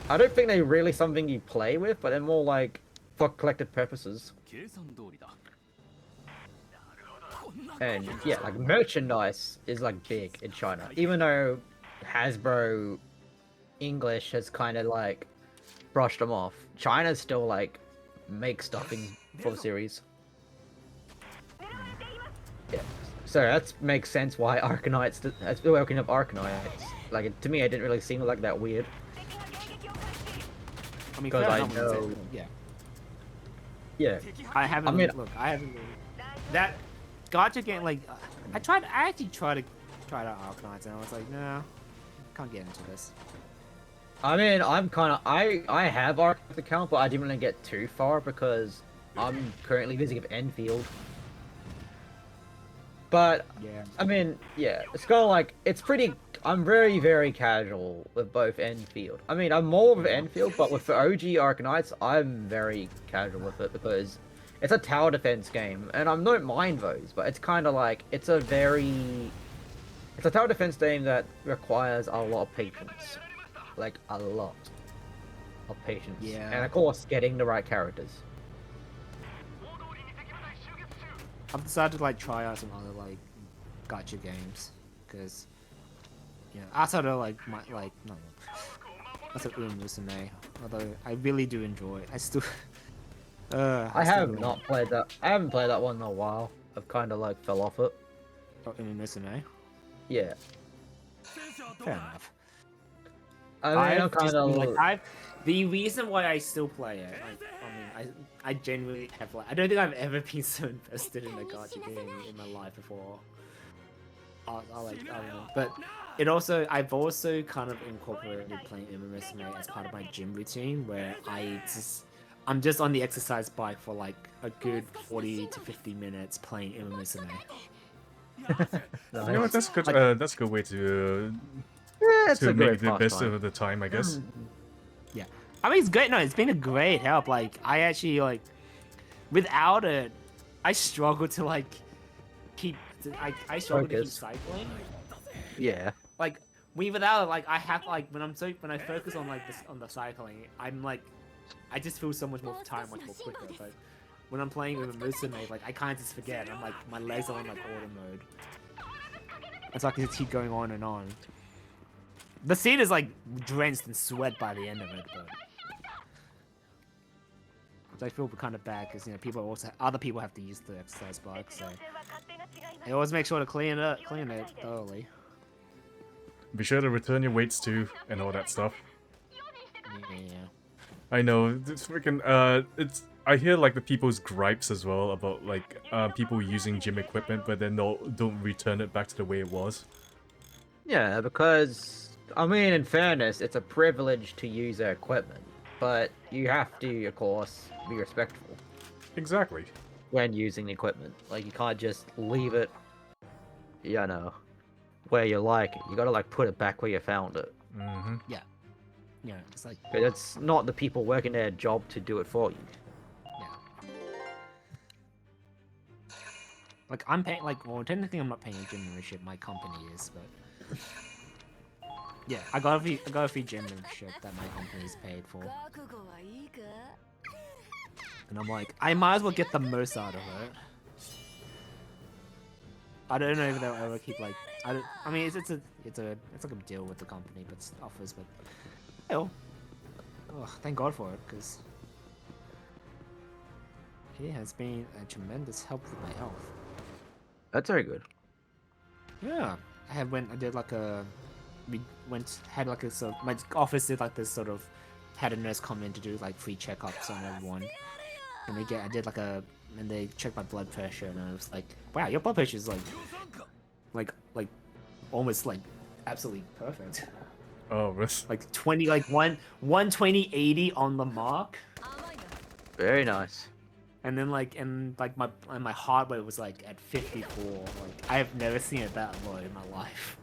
I don't think they're really something you play with, but they're more like for collective purposes. And yeah, like merchandise is like big in China, even though Hasbro English has kind of like brushed them off. China still like makes stuff for the series. Yeah, so that makes sense why Arknights. That's the working of Arknights. Like to me, it didn't really seem like that weird. I mean, 'Cause fair I enough, know- Yeah. Yeah, I haven't. I mean- look, I haven't. That gotcha game. Like, I actually tried to try out Arknights, and I was like, no, can't get into this. I mean, I'm kind of I have Arknights account, but I didn't really get too far because I'm currently busy with Enfield. But Yeah. I mean, yeah, it's kind of like it's pretty I'm very, very casual with both Enfield. I mean, I'm more of Enfield, but with the OG Arknights, I'm very casual with it because it's a tower defense game, and I don't mind those, but it's kind of like, it's a tower defense game that requires a lot of patience. Like, a lot of patience. Yeah. And of course, getting the right characters. I've decided to like try out some other like gacha games because outside of like outside of Musume, although I really do enjoy it, I still I have not played that. I haven't played that one in a while. I've kind of like fell off it. Musume. Yeah. Fair enough. I mean, I'm kind of the reason why I still play it, I genuinely have like I don't think I've ever been so invested in a gacha game in my life before. I don't know, but I've also kind of incorporated playing Musume as part of my gym routine where I'm just on the exercise bike for like a good 40 to 50 minutes playing Musume. You know what? That's good. That's a good way to it's a make great the best pastime. of the time, I guess. Yeah, I mean it's great. No, it's been a great help. Like I actually like without it, I struggle to like I struggle to keep cycling. Yeah. Like without it, like I have like when I focus on like this on the cycling, I'm like I just feel so much more time, much more quicker. But when I'm playing with a Musume, like I kind of just forget. I'm like my legs are on like auto mode. It's like I just keep going on and on. The scene is like drenched in sweat by the end of it, but so I feel kind of bad because other people have to use the exercise bike, so I always make sure to clean it thoroughly. Be sure to return your weights too, and all that stuff. Yeah. I know, it's freaking, it's, I hear like the people's gripes as well about like, people using gym equipment, but then don't return it back to the way it was. Yeah, because, I mean, in fairness, it's a privilege to use their equipment, but you have to, of course, be respectful Exactly. when using the equipment. Like, you can't just leave it, where you like it. You gotta, like, put it back where you found it. Mm-hmm. Yeah, it's like, But it's not the people working their job to do it for you. yeah. Like, I'm paying, like, well, technically I'm not paying a gym membership, my company is, but... Yeah, I got a free gym membership that my company's paid for. And I'm like, I might as well get the most out of it. I don't know if they'll ever keep, like... I mean, it's like a deal with the company, but offers, but... Hell. Oh, thank God for it, because... It has been a tremendous help with my health. That's very good. Yeah, I did like a, had like a sort of, my office did like this sort of, had a nurse come in to do like free checkups on everyone, and and they checked my blood pressure, and I was like, wow, your blood pressure is like almost like absolutely perfect. Oh, really? Like 120/80 on the mark. Very nice. And then my heart rate was like at 54. Like I have never seen it that low in my life.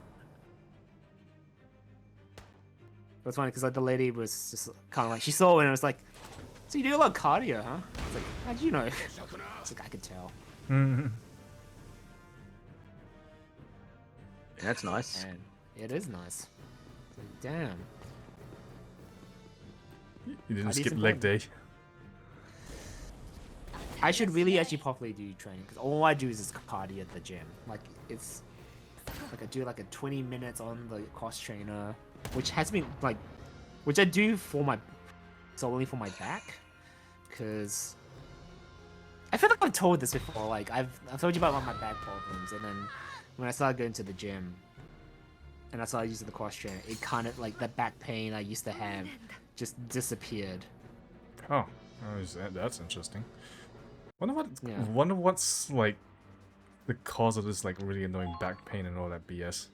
It was funny because like the lady was just kind of like she saw it and it was like, "So you do a lot of cardio, huh?" I was like, "How'd you know?" It's like I could tell. Mm-hmm. That's nice. And it is nice. It's like, damn. You didn't Cardio skip is leg important. day. I should really actually properly do training because all I do is just cardio at the gym. Like it's like I do like a 20 minutes on the cross trainer, which has been like, which I do solely for my back, because I feel like I've told this before. Like I've told you about my back problems, and then when I started going to the gym and I started using the cross trainer, it kind of like that back pain I used to have just disappeared. Oh, that's interesting. Wonder Yeah. what's like the cause of this like really annoying back pain and all that BS.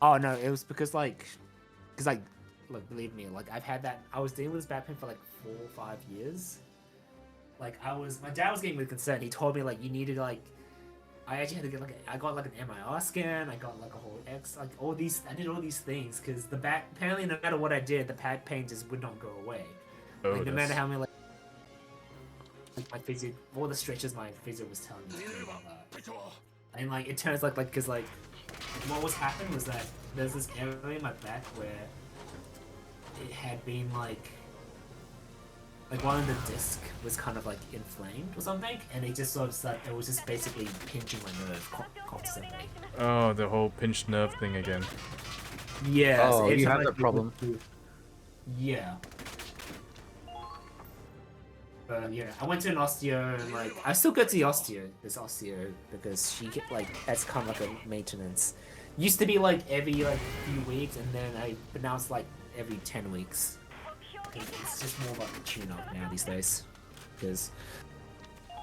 Oh no, it was because like, look, believe me, like I was dealing with this back pain for like 4 or 5 years. Like my dad was getting really concerned. He told me like you needed to like I actually had to get I got like an MIR scan. I got like a whole X, like all these. I did all these things because the back. Apparently, no matter what I did, the back pain just would not go away. Oh, Like no matter that's- how many like my physio, all the stretches my physio was telling me to do about that. And like it turns like because like what was happening was that there's this area in my back where it had been like one of the disc was kind of like inflamed or something, and it just sort of started, it was just basically pinching my nerve constantly. Oh, the whole pinched nerve thing again. Yeah. Oh, you it's have like that problem. Yeah. But yeah, I went to an osteo and like I still go to the osteo because she get like that's kind of like a maintenance. Used to be like every like few weeks, and then but now it's like every 10 weeks. It's just more like a tune-up now these days, because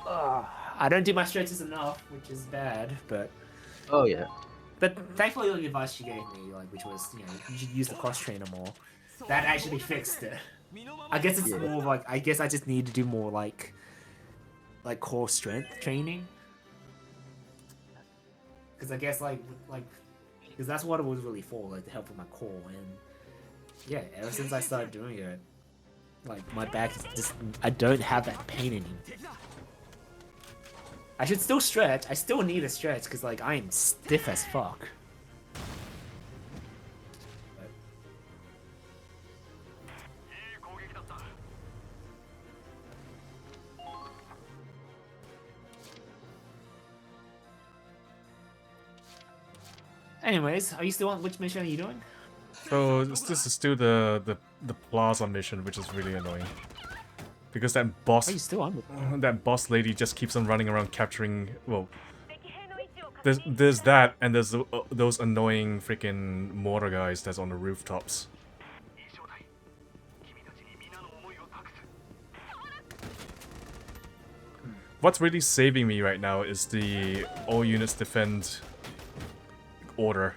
I don't do my stretches enough, which is bad. But Oh yeah. thankfully, the advice she gave me, like, which was you should use the cross trainer more, that actually fixed it. I guess it's more like I guess I just need to do more like core strength training, because I guess like because that's what it was really for, like to help with my core. And yeah, ever since I started doing it, like my back is just I don't have that pain anymore. I should still stretch. I still need a stretch because like I am stiff as fuck. Anyways, are you still on? Which mission are you doing? So this is still the plaza mission, which is really annoying. Because that boss, Are you still on? that boss lady just keeps on running around capturing. Well, there's that, and there's those annoying freaking mortar guys that's on the rooftops. What's really saving me right now is the all units defend order.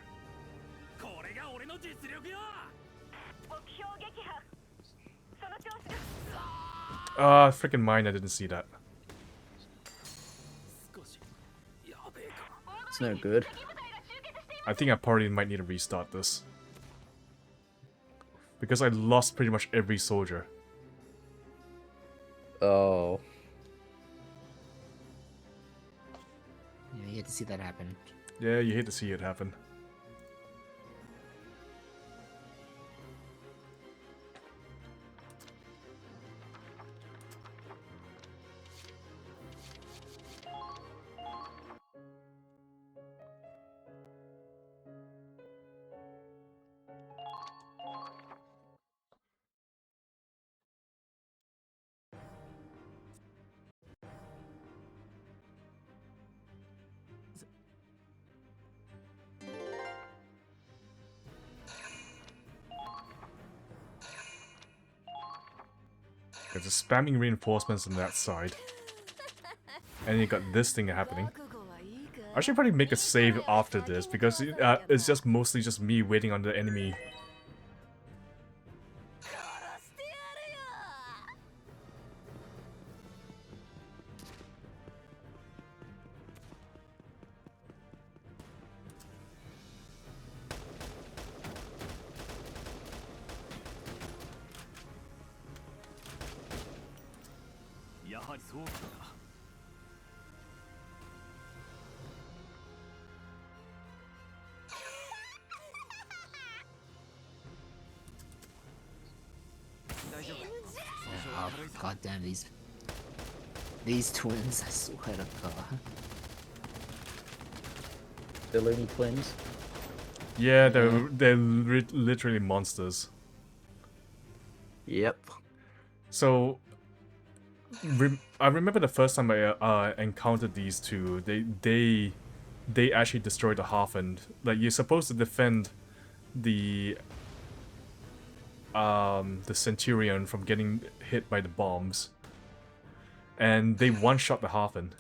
Freaking mine, I didn't see that. It's no good. I think I probably might need to restart this. Because I lost pretty much every soldier. Oh. Yeah, you had to see that happen. Yeah, you hate to see it happen. There's spamming reinforcements on that side. And you got this thing happening. I should probably make a save after this, because it's just mostly just me waiting on the enemy. Oh, god damn these twins, I swear to god. The Looney Twins. Yeah, they're literally monsters. Yep. So, I remember the first time I encountered these two. They actually destroyed the Halfend. Like, you're supposed to defend the Centurion from getting hit by the bombs, and they one-shot the Halfend.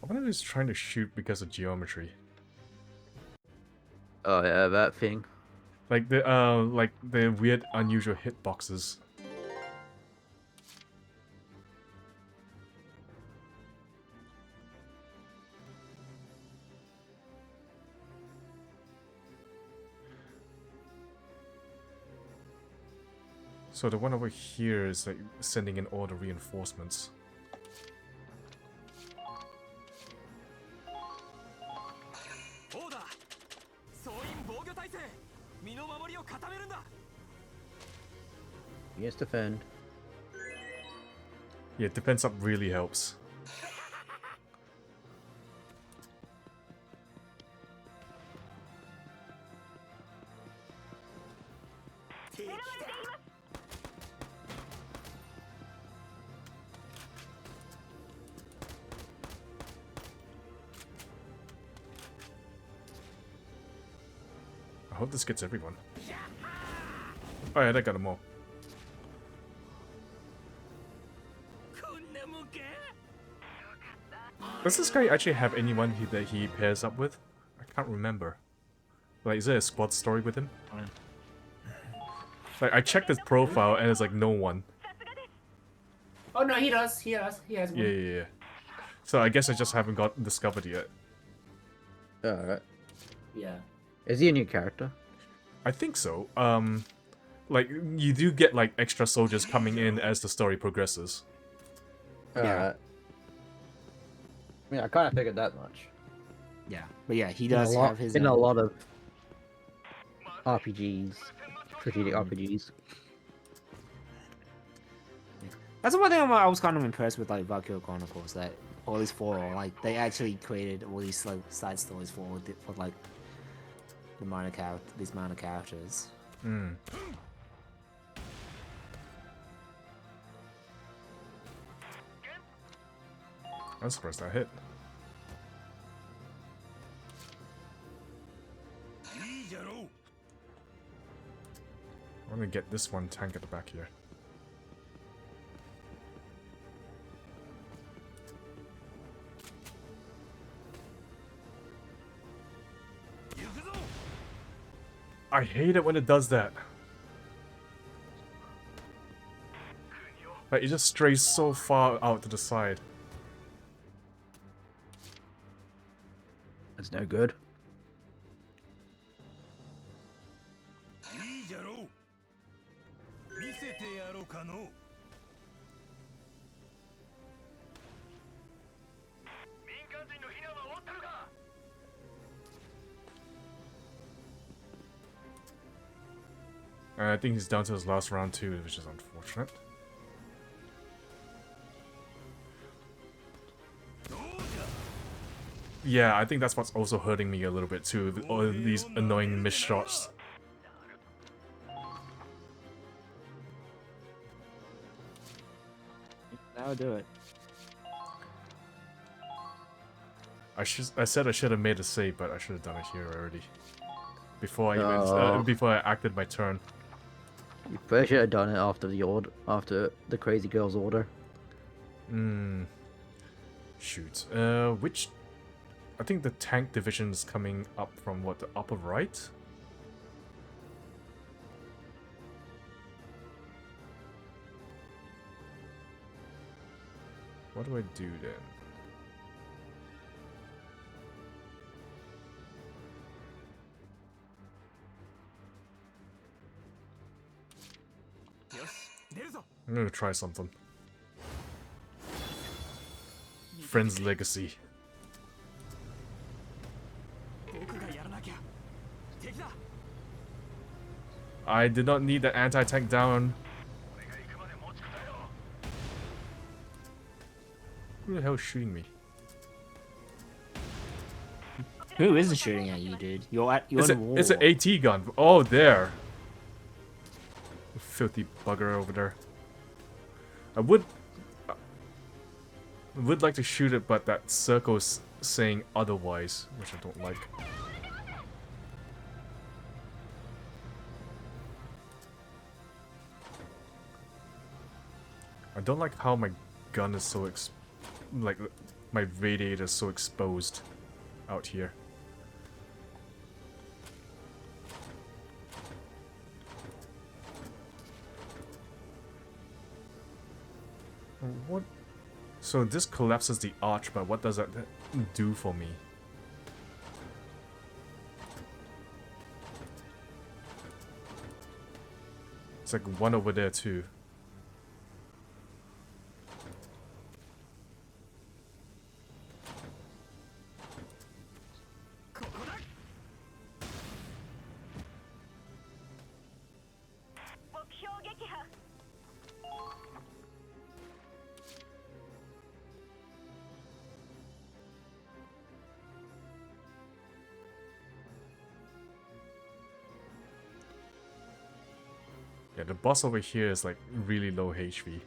wonder if he's trying to shoot because of geometry. Oh yeah, that thing. Like the weird, unusual hitboxes. So the one over here is like sending in all the reinforcements. オーダー総員防御体制身の守りを固めるんだ Yes, defend. Yeah, defense up really helps. I hope this gets everyone. Oh yeah, that got them all. Does this guy actually have anyone that he pairs up with? I can't remember. Like, is there a squad story with him? Like, I checked his profile and it's like no one. Oh no, he does. He has. He has one. Yeah. So I guess I just haven't got discovered yet. Alright. Yeah. Is he a new character? I think so. Like, you do get, like, extra soldiers coming in as the story progresses. Alright. I mean, I kind of figured that much. Yeah, but yeah, he In a does lot, have his. in a lot of RPGs, strategic RPGs. That's one thing I was kind of impressed with, like Valkyrie Chronicles, that all these four, like they actually created all these like side stories for like the these minor characters. Hmm. I'm surprised that hit. I'm gonna get this one tank at the back here. I hate it when it does that. Like, it just strays so far out to the side. That's no good. I think he's down to his last round too, which is unfortunate. Yeah, I think that's what's also hurting me a little bit too, all these annoying missed shots. That'll do it. I said I should have made a save, but I should have done it here already. Before I even Oh. before I acted my turn. You probably should have done it after after the crazy girl's order. Shoot. Which? I think the tank division is coming up from what, the upper right? What do I do then? I'm gonna try something. Friend's Legacy. I did not need that anti-tank down. Who the hell is shooting me? Who isn't shooting at you, dude? You're on the wall. It's an AT gun. Oh, there. Filthy bugger over there. I would like to shoot it, but that circle's saying otherwise, which I don't like. I don't like how my gun is so my radiator is so exposed out here. What? So this collapses the arch, but what does that do for me? It's like one over there too. Yeah, the boss over here is like really low HP.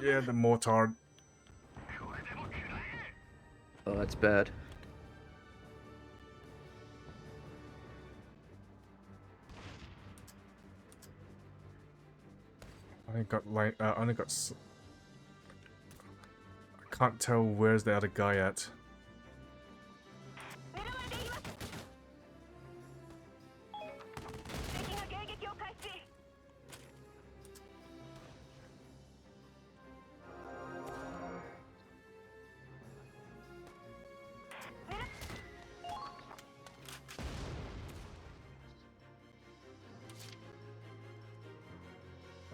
Yeah, the mortar. Oh, that's bad. I got like I only got. I can't tell where's the other guy at.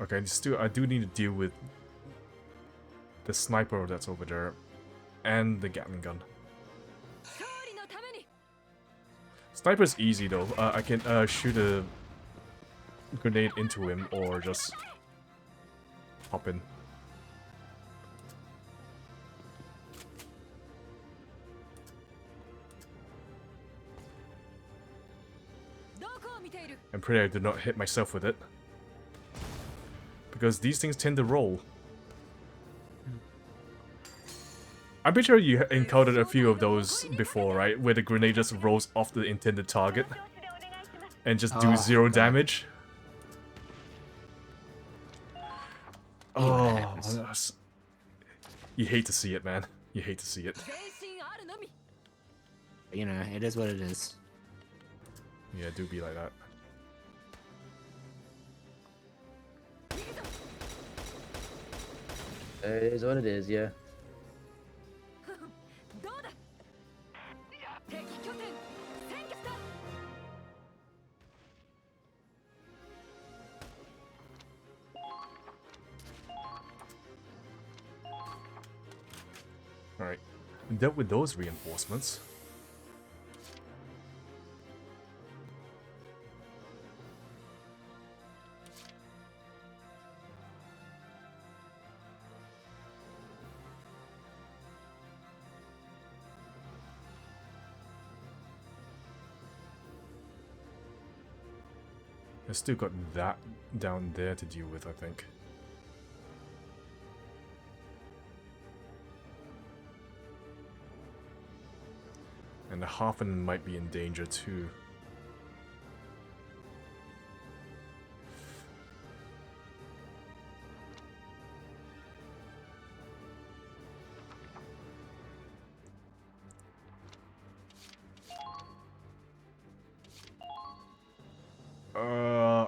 Okay, still, I do need to deal with the sniper that's over there and the Gatling gun. Sniper's easy though. I can shoot a grenade into him or just hop in. I'm pretty I did not hit myself with it. Because these things tend to roll. I'm pretty sure you encountered a few of those before, right? Where the grenade just rolls off the intended target and just do zero damage. Oh, you hate to see it, man. You hate to see it. You know, it is what it is. Yeah, do be like that. It is what it is, yeah. Alright. Dealt with those reinforcements. I still got that down there to deal with, I think. And the Hafen might be in danger too.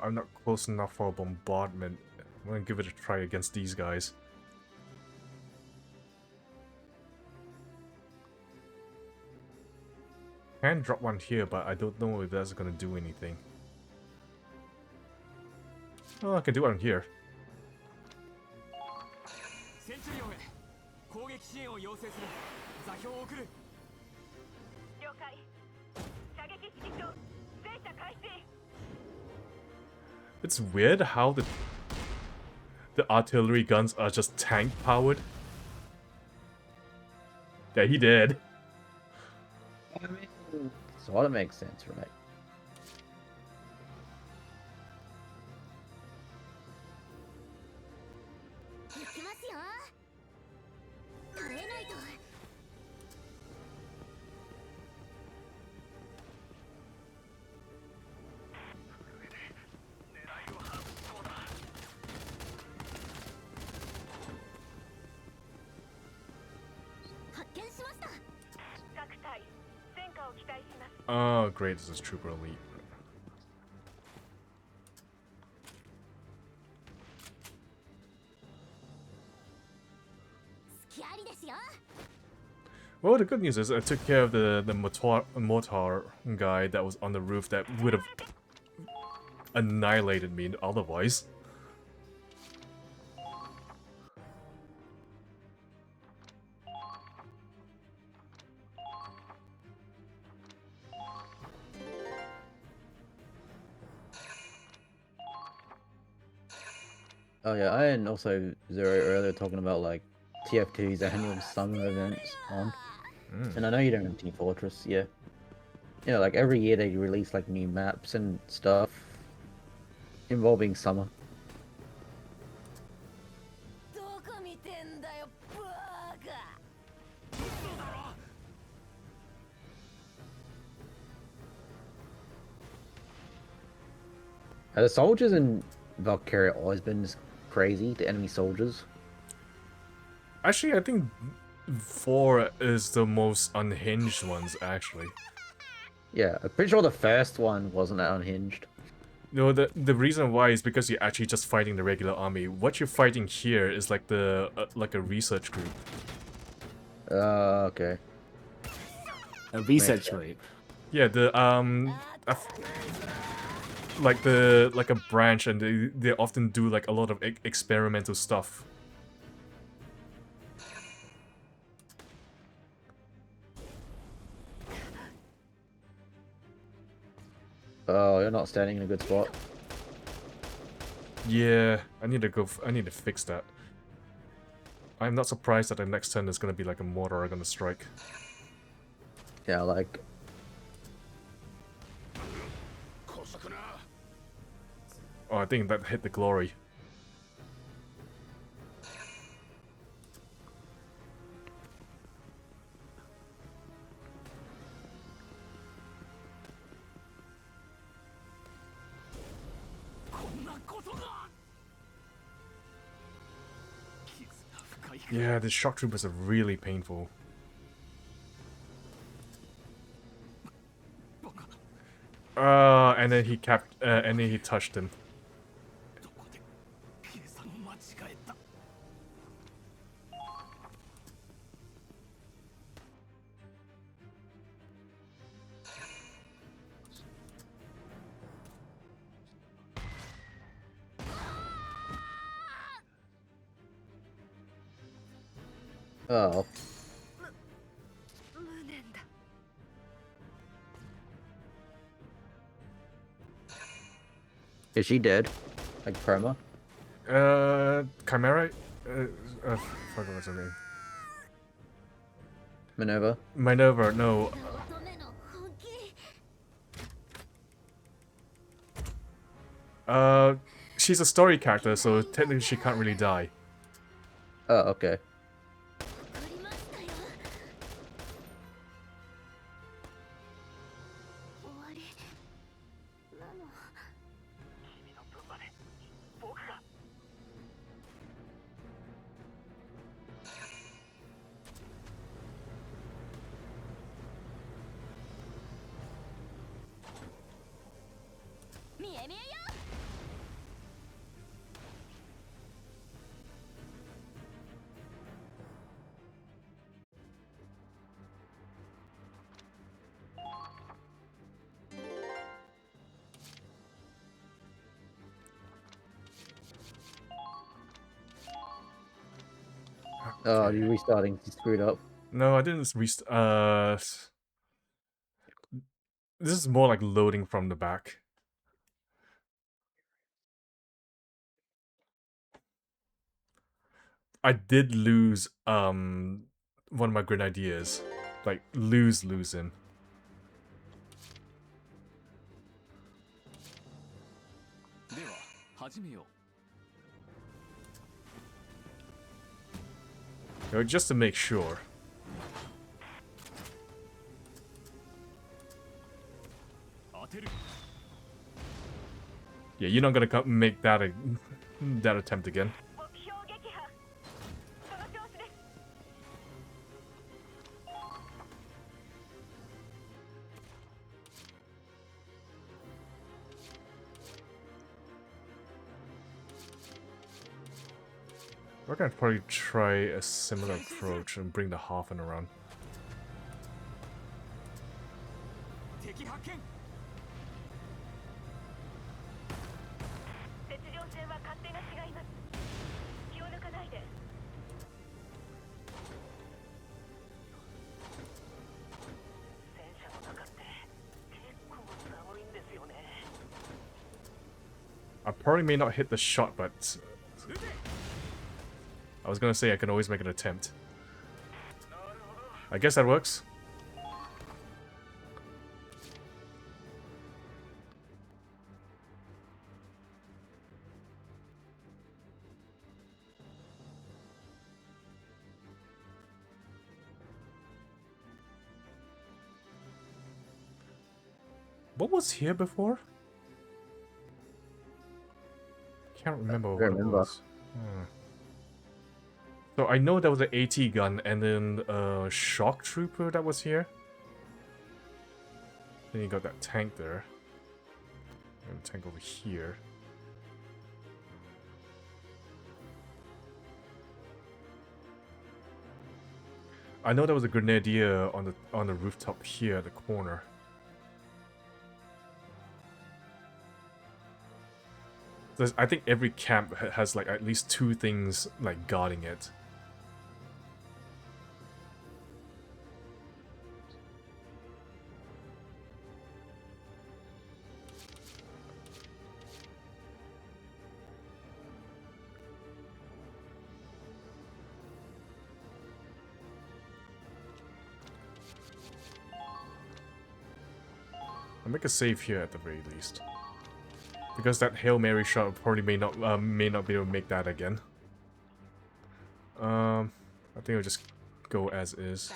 I'm not close enough for a bombardment. I'm gonna give it a try against these guys. Can drop one here, but I don't know if that's gonna do anything. Oh, I can do one here. It's weird how the artillery guns are just tank powered. Yeah, he did. I mean, sort of makes sense, right? Oh, great, this is Trooper Elite. Well, the good news is I took care of the mortar guy that was on the roof that would have annihilated me otherwise. Oh yeah, I and also Zero earlier talking about like TF2's annual summer events on. And I know you don't have Team Fortress, yeah. You know, like every year they release like new maps and stuff involving summer. The soldiers in Valkyria always been this crazy, the enemy soldiers. Actually, I think 4 is the most unhinged ones, actually. Yeah, I'm pretty sure the first one wasn't that unhinged. No, the reason why is because you're actually just fighting the regular army. What you're fighting here is like the like a research group. Okay. A research group. Yeah, like a branch, and they often do like a lot of experimental stuff. Oh, you're not standing in a good spot. Yeah, I need to fix that. I'm not surprised that the next turn is gonna be like a mortar gonna strike. Yeah, like... Oh, I think that hit the glory. Yeah, the shock troopers are really painful. And then and then he touched him. Oh. Is she dead? Like Chroma? Chimera? Fuck, what's her name? Minerva? Minerva, no. She's a story character, so technically she can't really die. Oh, okay. Oh, you're restarting. You screwed up. No, I didn't This is more like loading from the back. I did lose one of my grenadiers. Like losing. では始めよ You know, just to make sure. う 当てる Yeah, you're not gonna make that that attempt again. We're gonna probably try a similar approach and bring the Hoffen around. 敵発見 I probably may not hit the shot, but I was gonna say I can always make an attempt. I guess that works. What was here before? Can't remember what it was. So I know there was an AT gun and then a shock trooper that was here. Then you got that tank there. And a tank over here. I know there was a grenadier on the rooftop here at the corner. I think every camp has like at least 2 things like guarding it. I'll make a save here at the very least. Because that Hail Mary shot probably may not be able to make that again. I think I'll just go as is.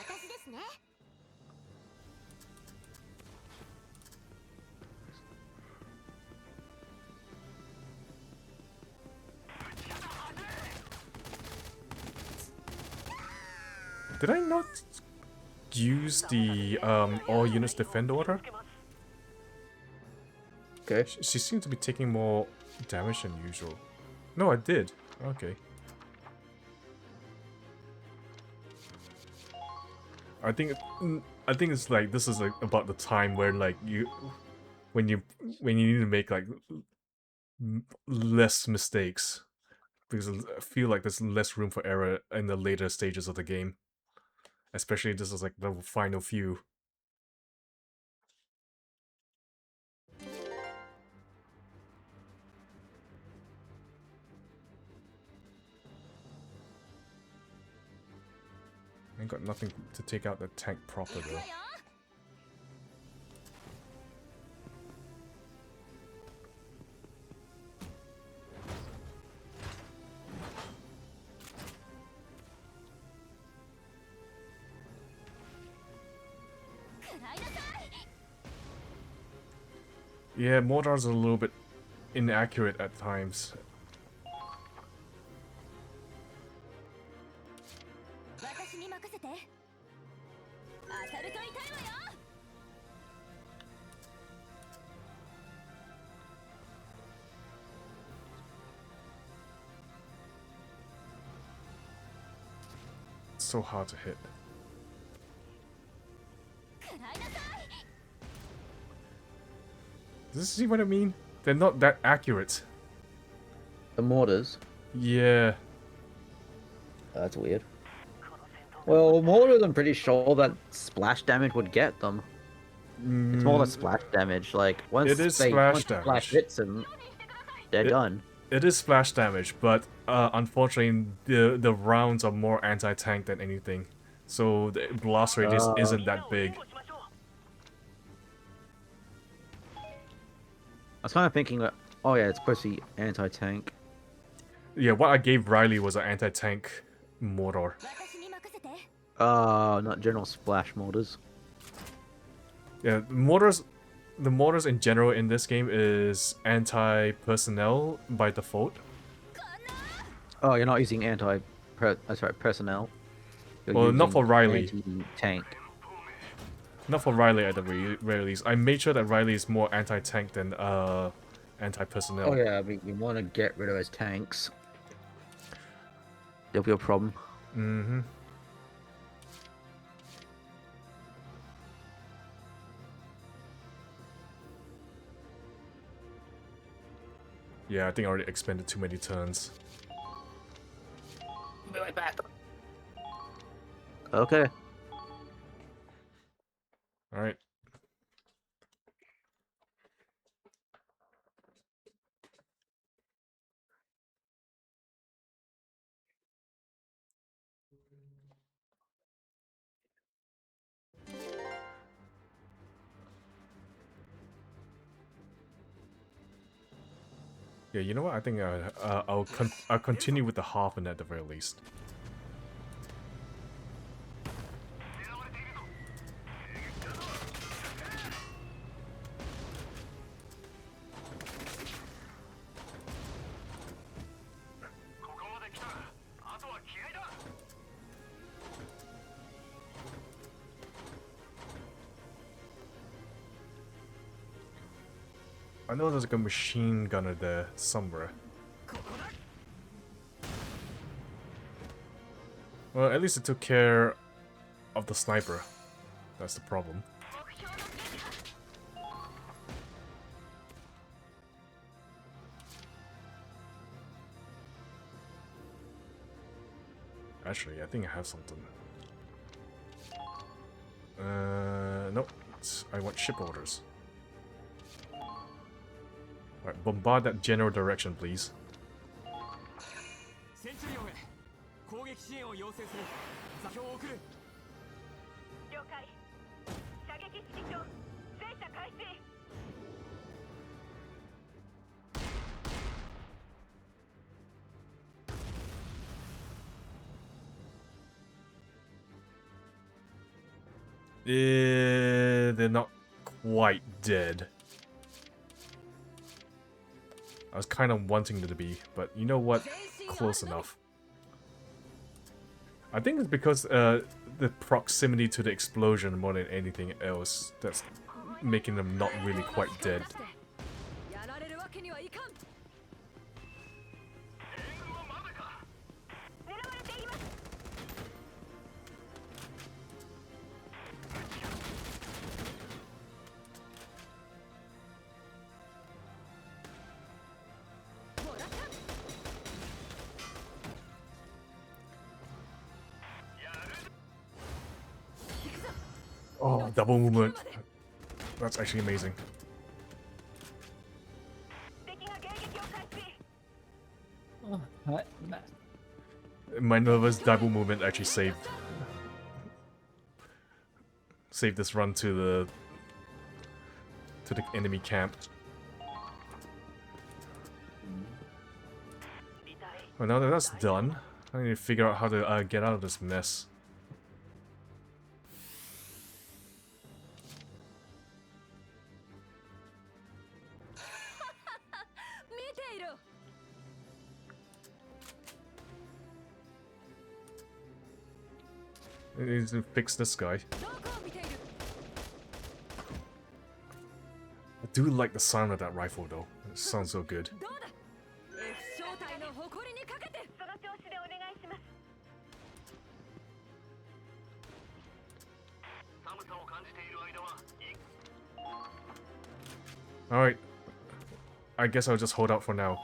Did I not use the all units defend order? Okay. She seemed to be taking more damage than usual. No, I did. Okay. I think it's like this is like about the time where like when you need to make like less mistakes, because I feel like there's less room for error in the later stages of the game. Especially this is like the final few. I ain't got nothing to take out the tank proper though. Yeah, mortars are a little bit inaccurate at times. It's so hard to hit. Does this see what I mean? They're not that accurate. The mortars. Yeah. That's weird. Well, mortars, I'm pretty sure that splash damage would get them. It's more the Mm, splash damage. Like once It is they splash once the splash damage. hits them, they're It- done. It is splash damage, but unfortunately, the rounds are more anti-tank than anything, so the blast radius isn't that big. I was kind of thinking that, oh yeah, it's supposed to be anti-tank. Yeah, what I gave Riley was an anti-tank mortar. Not general splash mortars. Yeah, the mortars in general in this game is anti-personnel by default. Oh, you're not using personnel. You're Well, not using for Riley. anti-tank. Not for Riley at the very least. I made sure that Riley is more anti-tank than anti-personnel. Oh yeah, I mean, you want to get rid of those tanks. There'll be a problem. Mm-hmm. Yeah, I think I already expended too many turns. Be right back. Okay. Alright. Yeah, you know what? I think I'll continue with the Harpin at the very least. I know there's like a machine gunner there somewhere. Well, at least it took care of the sniper. That's the problem. Actually, I think I have something. Nope. I want ship orders. Alright, bombard that general direction, please. センチュリオンへ攻撃支援を要請する座標を送る了解射撃指揮長戦車開始 They're not quite dead. I was kind of wanting them to be, but you know what? Close enough. I think it's because the proximity to the explosion more than anything else that's making them not really quite dead. Oh, double movement. That's actually amazing. 敵が迎撃を開始 My nervous double movement actually saved this run to the enemy camp. Well, now that that's done, I need to figure out how to get out of this mess. I need to fix this guy. I do like the sound of that rifle though. It sounds so good. その調子でお願いします Alright. I guess I'll just hold out for now.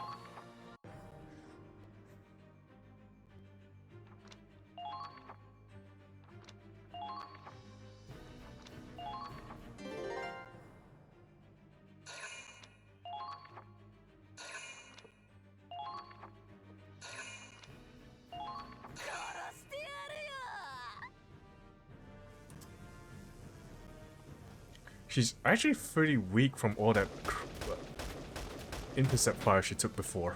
She's actually pretty weak from all that intercept fire she took before.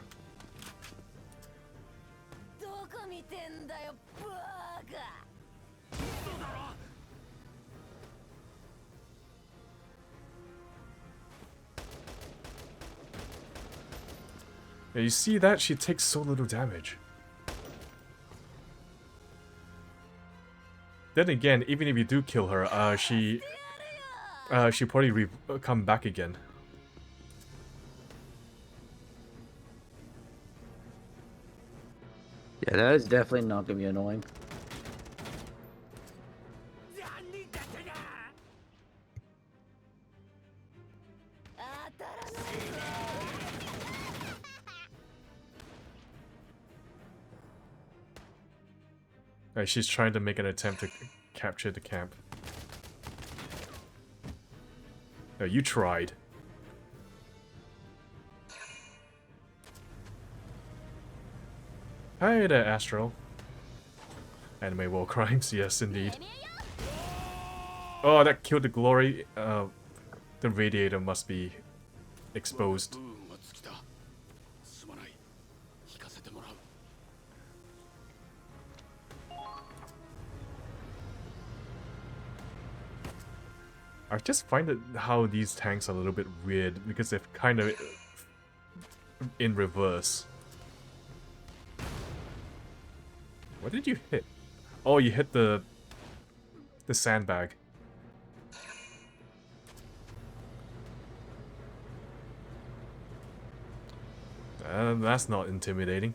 Yeah, you see that? She takes so little damage. Then again, even if you do kill her, she probably come back again. Yeah, that is definitely not gonna be annoying. She's trying to make an attempt to capture the camp. No, you tried. Hi there, Astral. Anime war crimes, yes indeed. Oh, that killed the glory. The radiator must be exposed. I just find it how these tanks are a little bit weird because they're kind of in reverse. What did you hit? Oh, you hit the sandbag. That's not intimidating.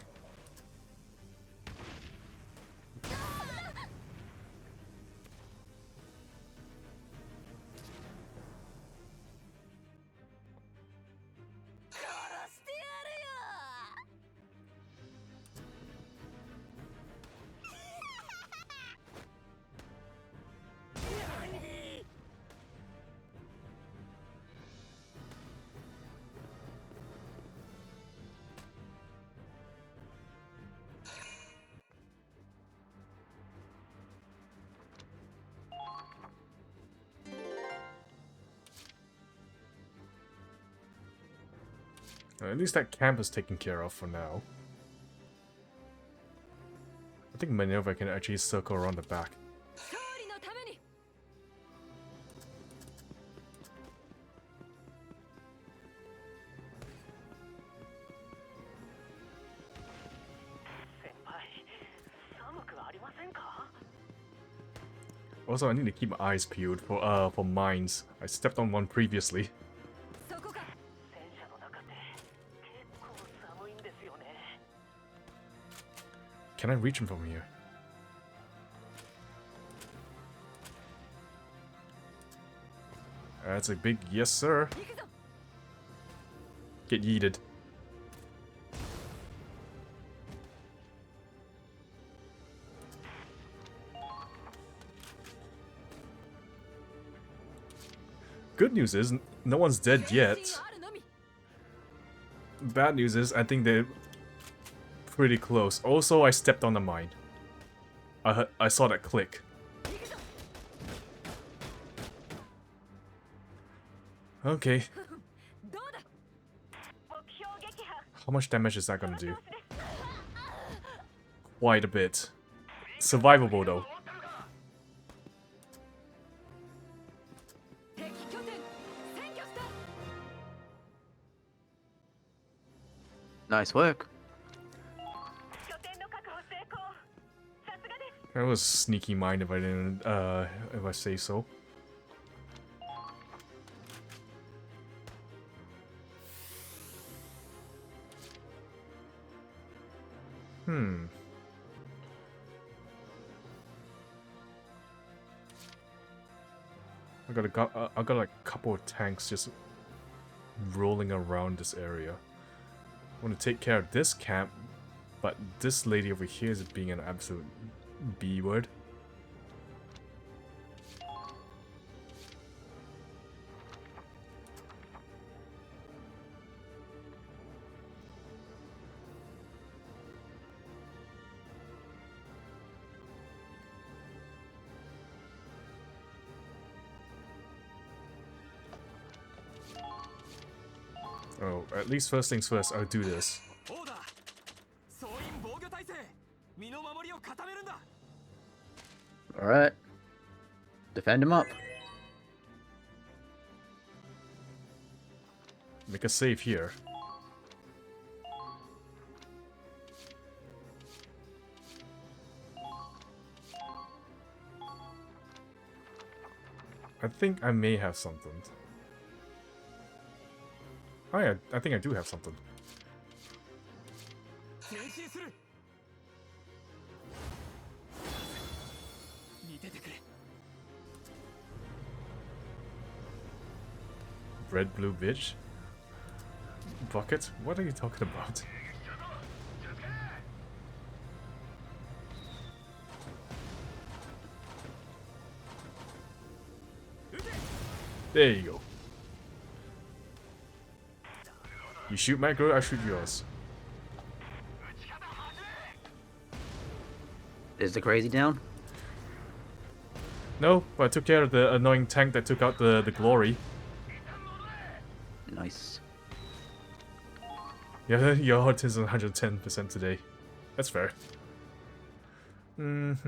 At least that camp is taken care of for now. I think Minerva can actually circle around the back. Also, I need to keep my eyes peeled for mines. I stepped on one previously. Can I reach him from here? That's a big yes, sir. Get yeeted. Good news is, no one's dead yet. Bad news is, I think they're pretty close. Also, I stepped on the mine. I saw that click. Okay. How much damage is that gonna do? Quite a bit. Survivable though. Nice work. That was sneaky mine if I didn't, if I say so. I got like a couple of tanks just rolling around this area. I want to take care of this camp, but this lady over here is being an absolute B-word. Oh, at least first things first, I'll do this. オーダー総員防御体制身の守りを固めるんだ Alright. Defend him up. Make a save here. I think I may have something. Oh yeah, I think I do have something. 前進する見ててくれ Red, blue, bitch? Bucket? What are you talking about? There you go. You shoot my girl, I shoot yours. Is the crazy down? No, but I took care of the annoying tank that took out the glory. Nice. Yeah, your heart is 110% today. That's fair. Ooh,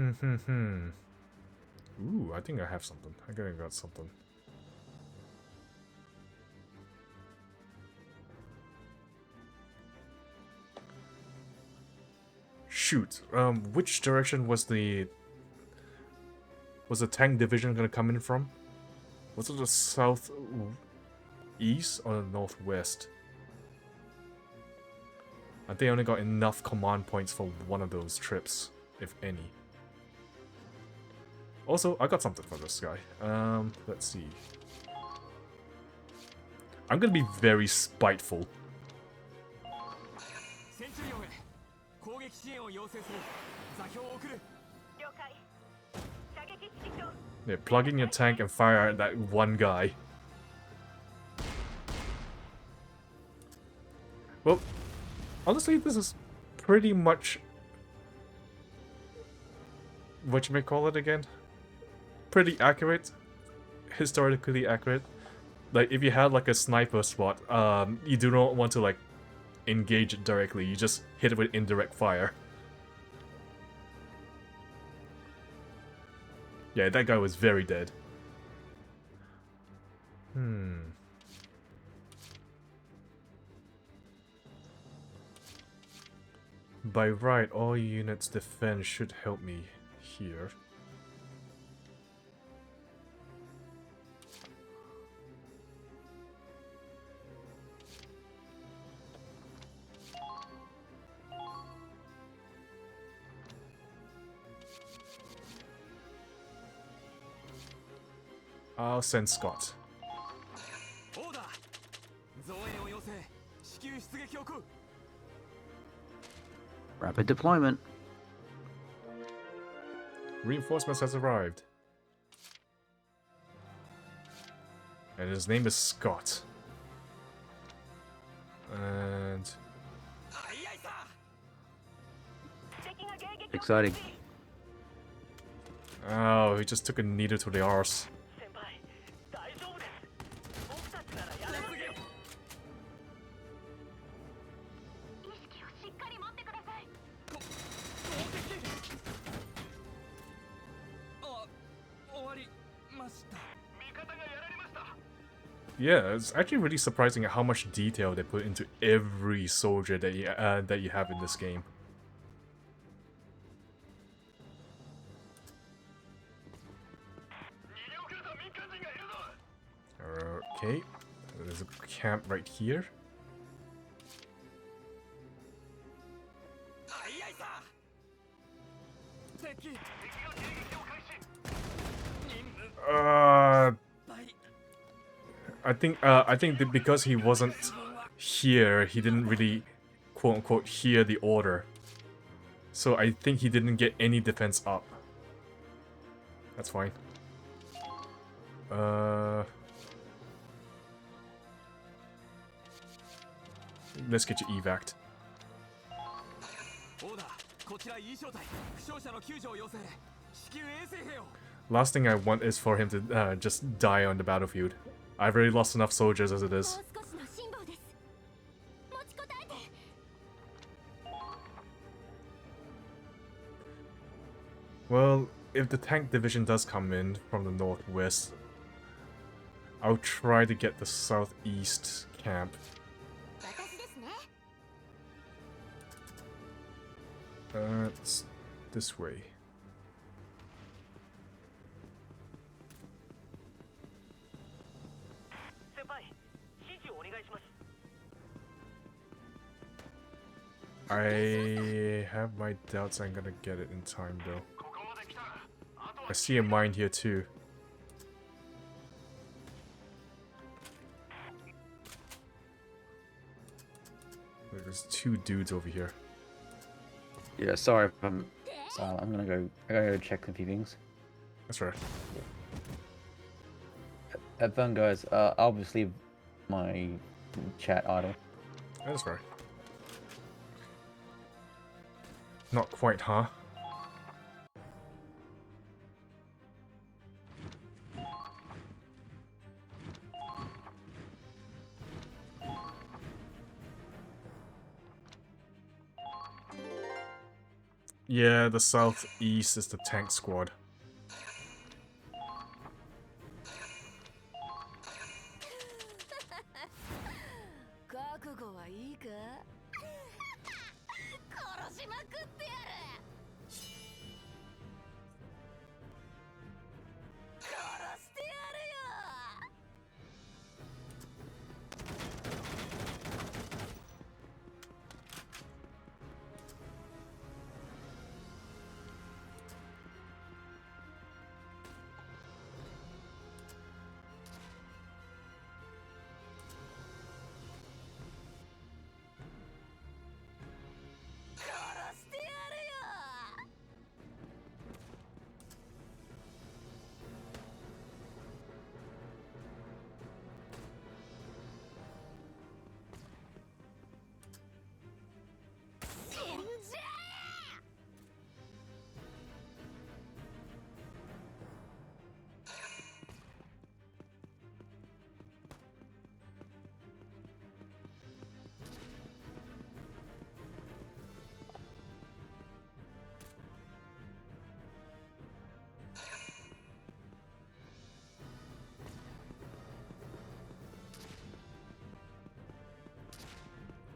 I think I have something. I think I got something. Shoot. Which direction was the tank division gonna come in from? Was it the south east or the northwest? I think I only got enough command points for one of those trips, if any. Also, I got something for this guy. Let's see. I'm gonna be very spiteful. センチュリオンへ攻撃支援を要請する座標を送る 了解射撃指揮長 Yeah, plug in your tank and fire at that one guy. Well, honestly, this is pretty much... whatchamacallit again? Pretty accurate. Historically accurate. Like, if you had like a sniper spot, you do not want to like engage it directly, you just hit it with indirect fire. Yeah, that guy was very dead. By right, all units defend should help me here. I'll send Scott. オーダー増援を要請至急出撃を行う Rapid deployment. Reinforcements has arrived. And his name is Scott. And... あいあいさ 敵が迎撃を Exciting. oh, he just took a needle to the arse. 先輩大丈夫です僕たちならやれますよ意識をしっかり持ってください攻撃あ終わりました 味方がやられました Yeah, it's actually really surprising how much detail they put into every soldier that you have in this game. Okay, there's a camp right here. あいあいさ敵 I think that because he wasn't here, he didn't really quote unquote hear the order. So I think he didn't get any defense up. That's fine. Let's get you evac'd. オーダーこちら E 小隊負傷者の救助を要請至急衛生兵を Last thing I want is for him to just die on the battlefield. I've already lost enough soldiers as it is. もう少しの辛抱です Well, if the tank division does come in from the northwest, I'll try to get the southeast camp. It's this way. I have my doubts I'm gonna get it in time though. I see a mine here too. There's 2 dudes over here. Yeah, sorry if I'm silent. I gotta go check a few things. That's right. Have fun, guys. I'll just leave my chat idle. That's right. Not quite, huh? Yeah, the southeast is the tank squad.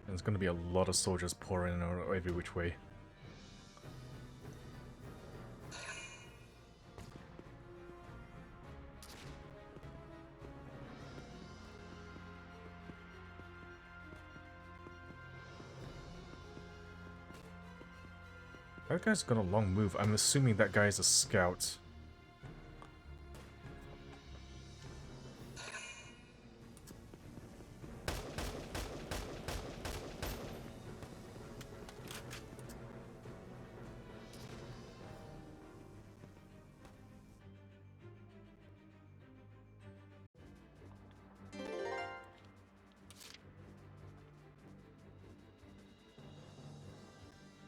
There's gonna be a lot of soldiers pouring in every which way. That guy's got a long move. I'm assuming that guy's a scout.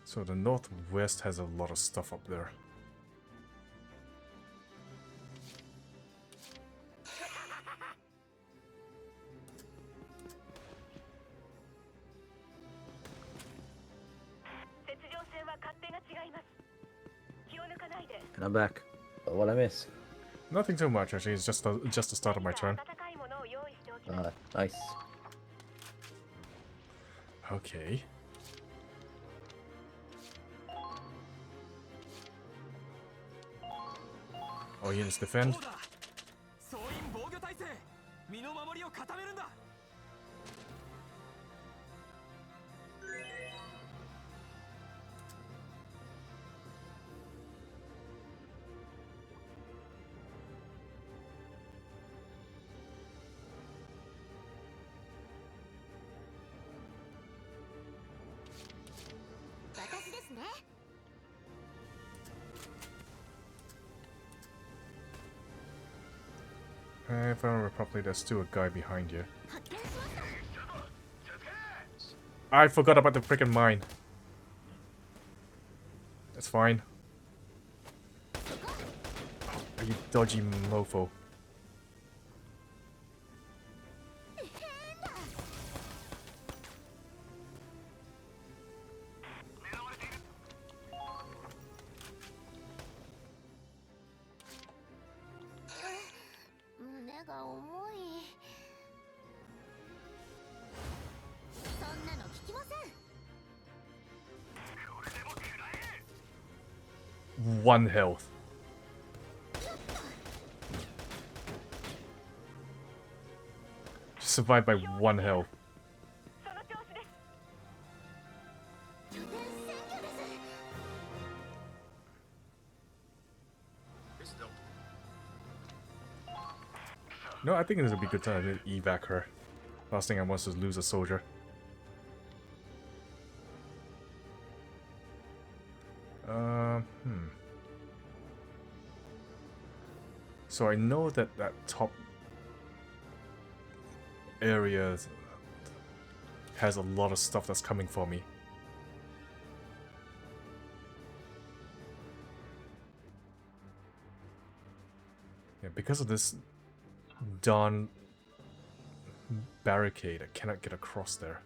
So the northwest has a lot of stuff up there. And I'm back. What I miss? Nothing too much actually. It's just the start of my turn. Nice. Okay. All units defend. If I remember properly, there's still a guy behind you. I forgot about the freaking mine. That's fine. Oh, you dodgy mofo. 1 health. Survived by 1 health. その調子です。 No, I think this would be a good time to evac her. Last thing I want is to lose a soldier. So I know that that top area has a lot of stuff that's coming for me. Yeah, because of this dawn barricade, I cannot get across there.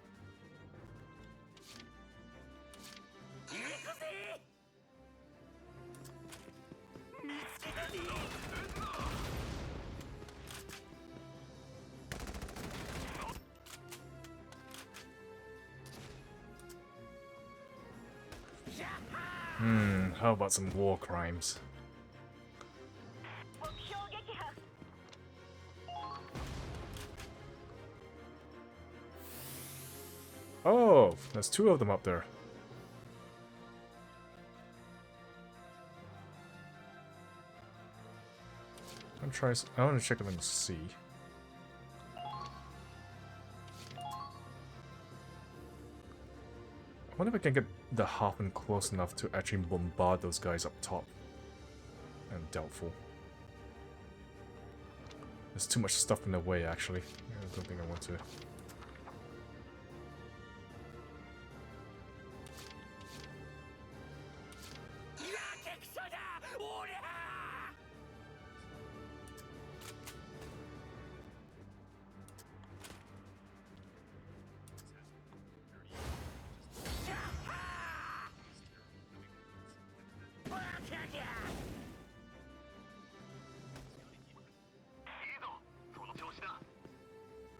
How about some war crimes? 目標撃破。 Oh, there's 2 of them up there. I want to check them and see. I wonder if I can get the Harpin close enough to actually bombard those guys up top. And doubtful. There's too much stuff in the way, actually. I don't think I want to.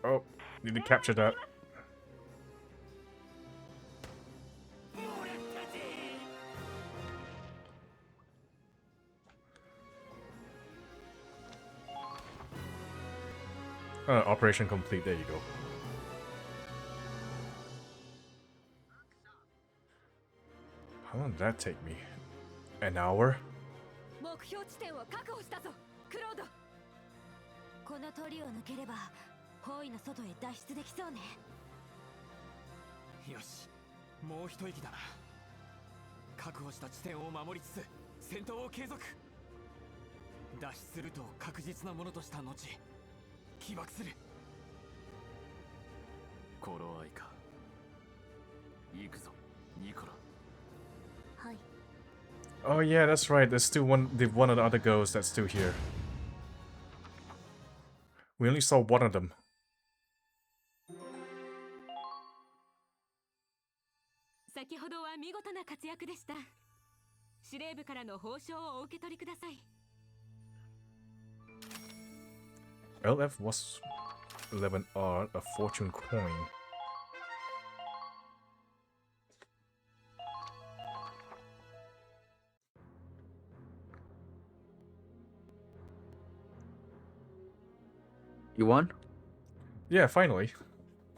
Oh, need to capture that. Operation complete, there you go. How long did that take me? An hour? 目標地点を確保したぞ、クロード。この鳥を抜ければ包囲の外へ脱出できそうね。よし、もう一息だな。確保した地点を守りつつ戦闘を継続。脱出すると確実なものとした後起爆する。頃合いか。行くぞ、ニコラ。はい。 Oh yeah, that's right. There's still one of the other girls that's still here. We only saw one of them. 先ほどは見事な活躍でした。司令部からの報奨をお受け取りください。LF was 11R, a fortune coin. You won? Yeah, finally.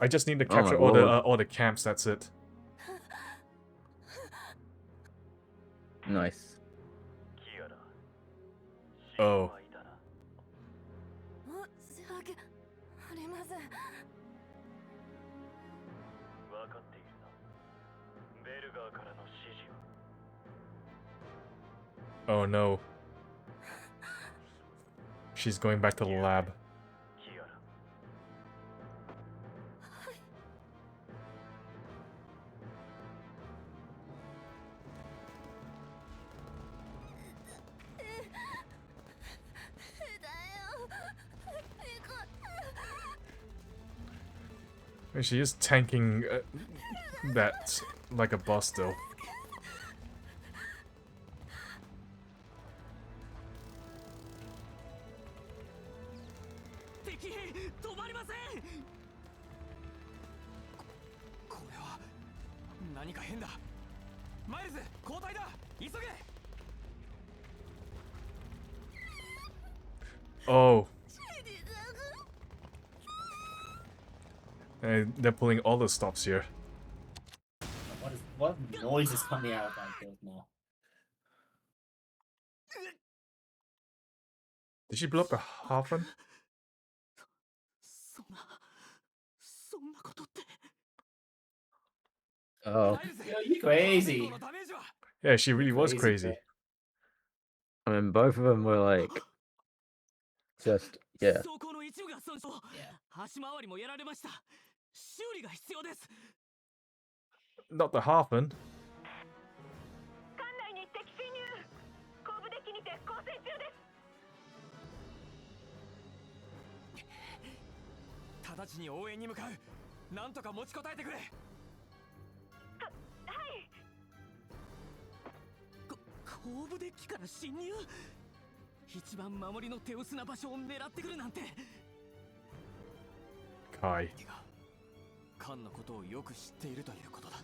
I just need to Oh, capture all the camps. That's it. Nice. Oh. 申し訳ありません。分かっているな。ベルガーからの指示は。 Oh no. She's going back to the lab. She is tanking that like a boss, though. Oh. And they're pulling all the stops here. What noise is coming out of my throat now? Did she blow up a half one? そんなことって Oh, Yo, you crazy. Yeah, she really was Crazy, crazy. I mean, both of them were like, just yeah. 走行の一部が損傷 橋回りもやられました修理が必要です Not the half one. 艦内に敵侵入後部デッキにて交戦中です直ちに応援に向かうなんとか持ちこたえてくれはい後部デッキから侵入一番守りの手薄な場所を狙ってくるなんて Kai. てかカンのことをよく知っているということだ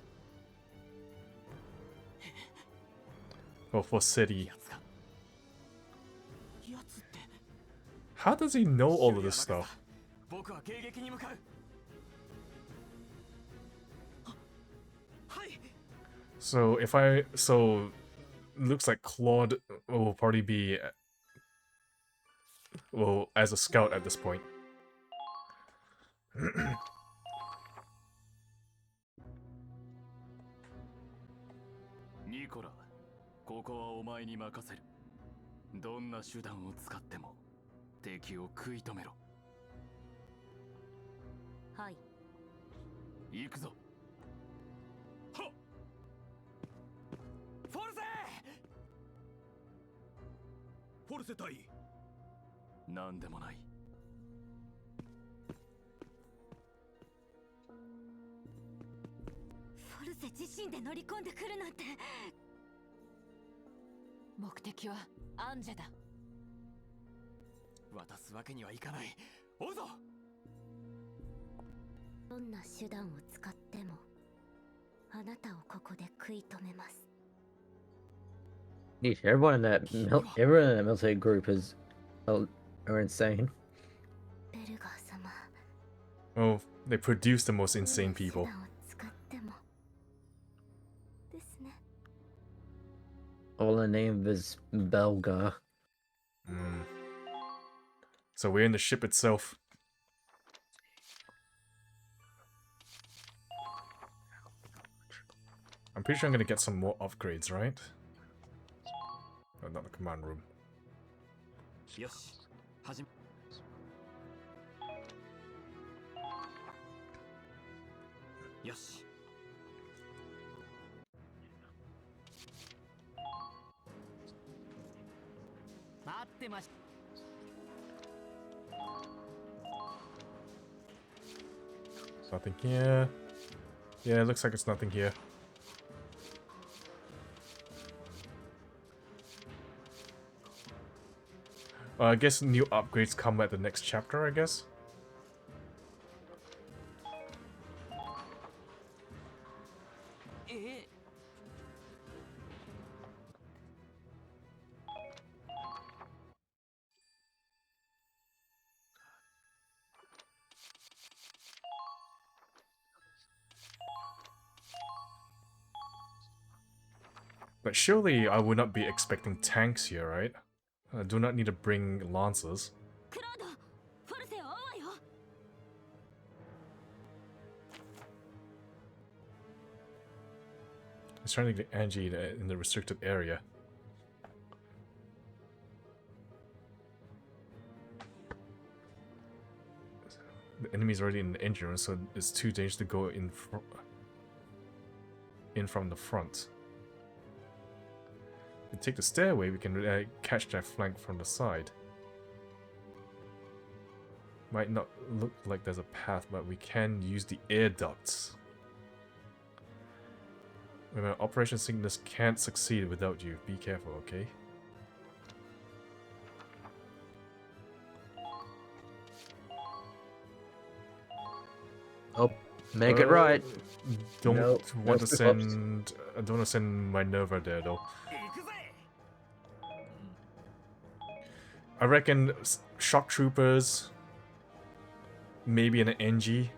Oh, for city. やつがやつって How does he know all of this stuff? 僕は迎撃に向かうはい So looks like Claude will probably be well as a scout at this point. ニコラここはお前に任せるどんな手段を使っても敵を食い止めろはい行くぞはっフォルセフォルセ隊なんでもないフォルセ自身で乗り込んでくるなんて目的はアンジェだ渡すわけにはいかないおるぞどんな手段を使ってもあなたをここで食い止めます Yeesh, everyone in that military group is are insane. ベルガー様 Oh, they produce the most insane どん people. な手段を使ってもですね All the name is Belga. So we're in the ship itself. I'm pretty sure I'm gonna get some more upgrades, right? Oh, not the command room. よし始めよし待ってまし Nothing here. Yeah, it looks like it's nothing here. I guess new upgrades come at the next chapter, I guess. But surely I would not be expecting tanks here, right? I do not need to bring lancers. クロードフォルセを追うわよ He's trying to get Angie in the restricted area. The enemy's already in the engine room, so it's too dangerous to go in from the front. If we take the stairway, we can catch that flank from the side. Might not look like there's a path, but we can use the air ducts. Remember, Operation Cygnus can't succeed without you. Be careful, okay? Oh, make it right. Don't No, want no to stops. send. I don't want to send Minerva there though. I reckon shock troopers, maybe an NG,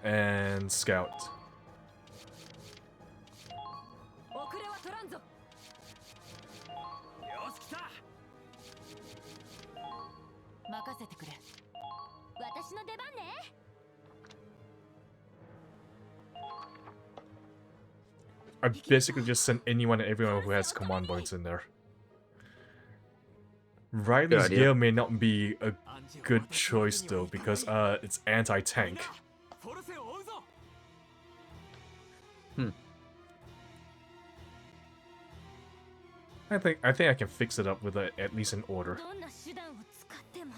and scout. 遅れは取らんぞ。よし来た。任せてくれ。私の出番ね。 I basically just sent anyone and everyone who has command points in there. Riley's idea. gear may not be a good choice though, because it's anti-tank. フォルセを追うぞ。 I think I can fix it up with at least an order. どんな手段を使っても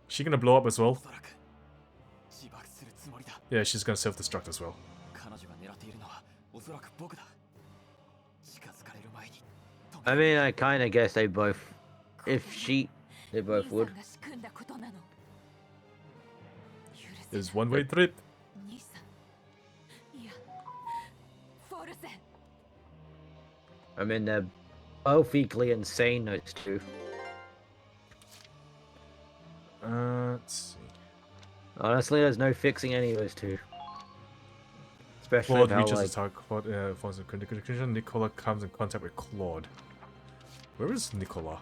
She gonna blow up as お well? そらく自爆するつもりだ。 Yeah, she's gonna self-destruct as well. 彼女が狙っているのはおそらく僕だ。近づかれる前に。 I mean, I kind of guess they both. If they both 兄さ would. んが仕組んだことなの。許せ It's one-way trip. 兄さん。いや、フォルセ。 I mean, they're both equally insane, those two. Let's see. Honestly, there's no fixing any of those two. Especially Claude how, reaches like, the target. Claude falls in critical condition. Nicola comes in contact with Claude. Where is Nicola?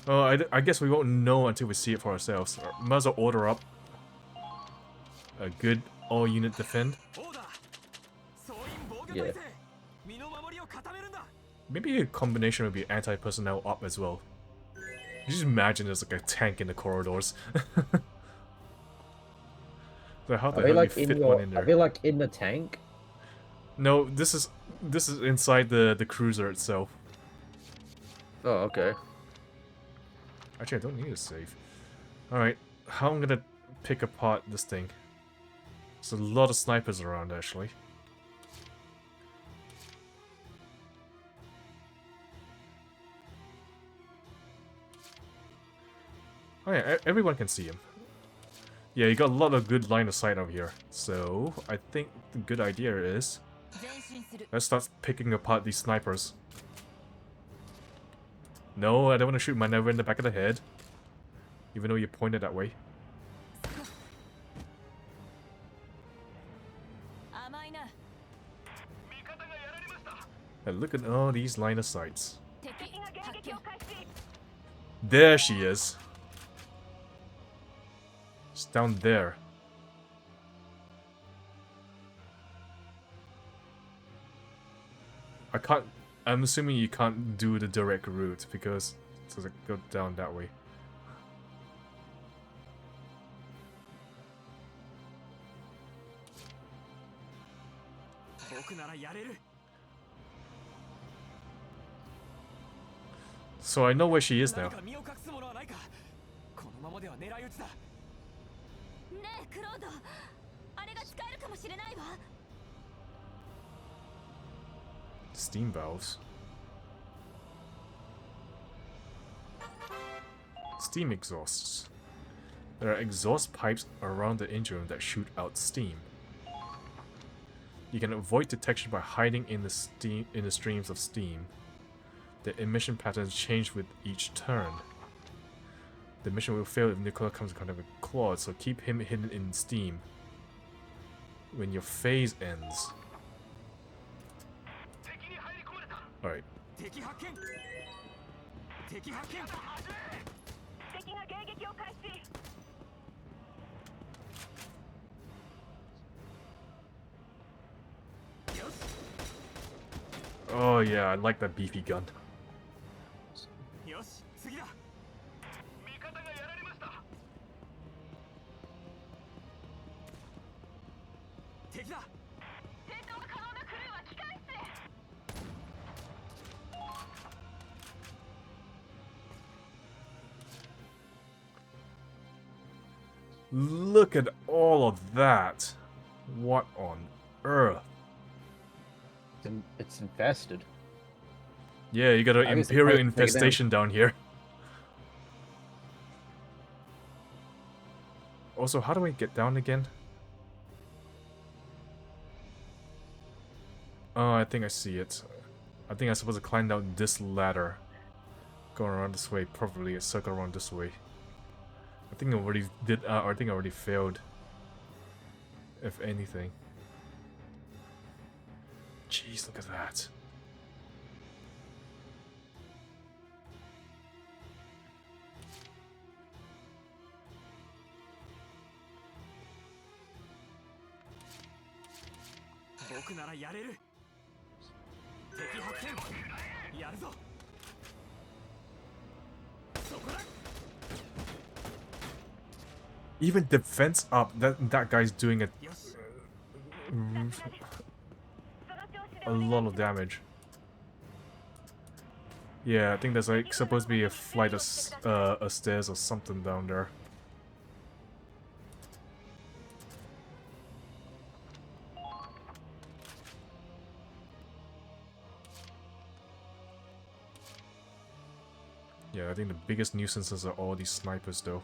Oh, I guess we won't know until we see it for ourselves. Might as well order up a good all-unit defend. オーダー。総員防御 Yeah. 体制。身の守りを固めるんだ。 Maybe a combination would be anti-personnel up as well. You just imagine there's like a tank in the corridors. So how the I feel hell like do you in fit your, one in I there? feel like in the tank. No, this is inside the cruiser itself. Oh, okay. Actually, I don't need a save. Alright, how I'm gonna pick apart this thing. There's a lot of snipers around, actually. Oh yeah, everyone can see him. Yeah, you got a lot of good line of sight over here. So, I think the good idea is... 前進する。 let's start picking apart these snipers. No, I don't want to shoot my never in the back of the head. Even though you pointed that way. 甘いな。 And look at all these line of sights. 敵敵が迎発見撃を。開始。 There she is. She's down there. I can't... I'm assuming you can't do the direct route because it doesn't go down that way. 僕ならやれる。 So I know where she is 何 now. か身を隠すものはないか。このままでは狙い撃ちだ。ねえクロード、あれが使えるかもしれないわ。 Steam valves. Steam exhausts. There are exhaust pipes around the engine room that shoot out steam. You can avoid detection by hiding in the streams of steam. The emission patterns change with each turn. The mission will fail if Nicola comes in contact with Claude, so keep him hidden in steam when your phase ends. Alright. 敵発見。敵発見。敵が迎撃を開始。 Oh yeah, I like that beefy gun. よし、次だ。敵だ。 戦闘が可能なクルーは機関室へ。 Look at all of that. What on earth? It's infested. Yeah, you got an I guess Imperial I can take it down. infestation down here. Also, how do I get down again? Oh, I think I see it. I think I'm supposed to climb down this ladder. Going around this way, probably a circle around this way. I think I already did, or I think I already failed. If anything. Jeez, look at that. Even defense up, that guy's doing a lot of damage. Yeah, I think there's like supposed to be a flight of stairs or something down there. Yeah, I think the biggest nuisances are all these snipers though.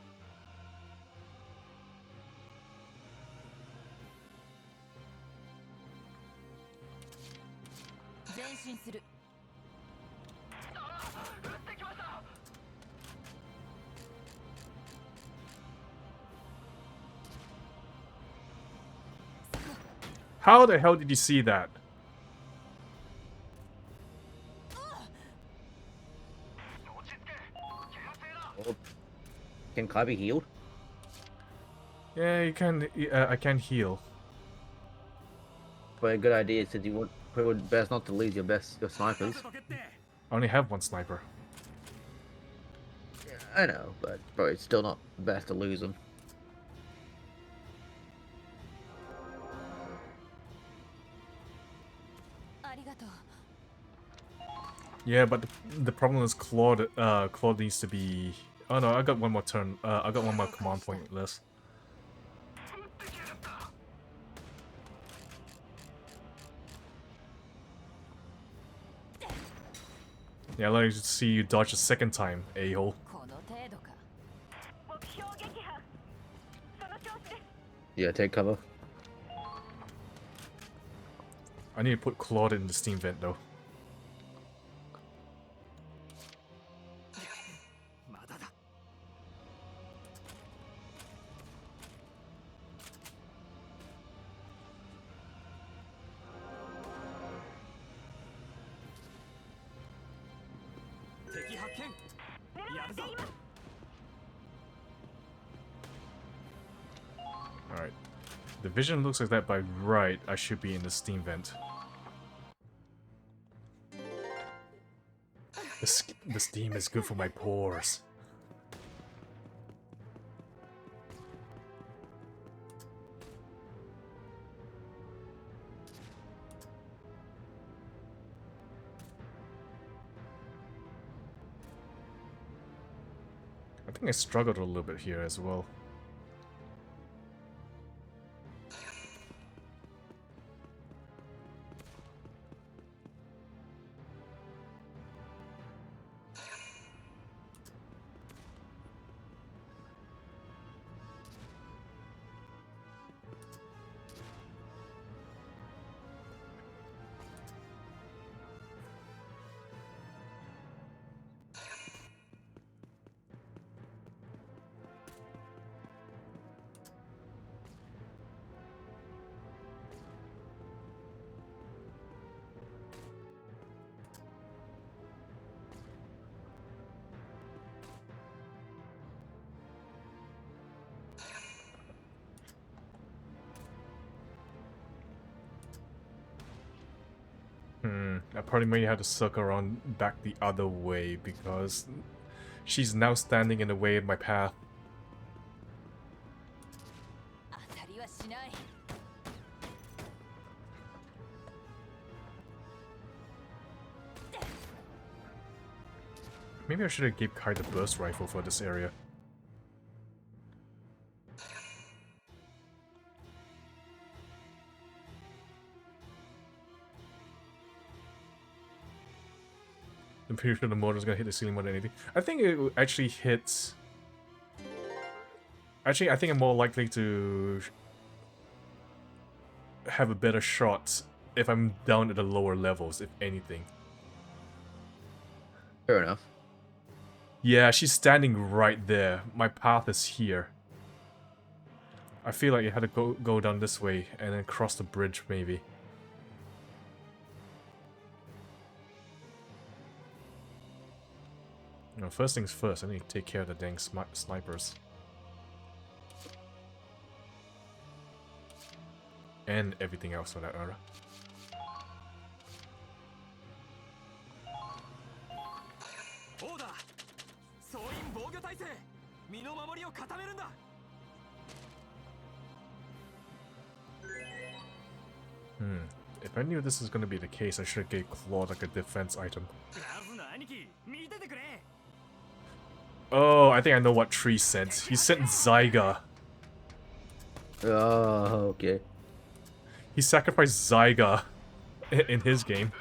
How the hell did you see that? Can Kai be healed? Yeah, you can. I can heal. But a good idea since you want. It would best not to lose your snipers. I only have one sniper. I know, but bro, it's still not best to lose them. Yeah, but the problem is Claude. Claude needs to be. Oh no, I got one more turn. I got one more command point list. Yeah, let me see you dodge a second time, a-hole. Yeah, take cover. I need to put Claude in the steam vent though. Alright. The vision looks like that by right. I should be in the steam vent. The steam is good for my pores. I think I struggled a little bit here as well. I probably may have to circle around back the other way because she's now standing in the way of my path. Maybe I should have gave Kai the burst rifle for this area. I'm pretty sure the motor's gonna hit the ceiling more than anything. I think it actually hits... Actually, I think I'm more likely to have a better shot if I'm down at the lower levels, if anything. Fair enough. Yeah, she's standing right there. My path is here. I feel like you had to go down this way and then cross the bridge, maybe. No, first things first, I need to take care of the dang snipers. And everything else for that matter. If I knew this was going to be the case, I should have gave Claw like a defense item. Oh, I think I know what Tree sent. He sent Zyga. Oh, okay. He sacrificed Zyga in his game.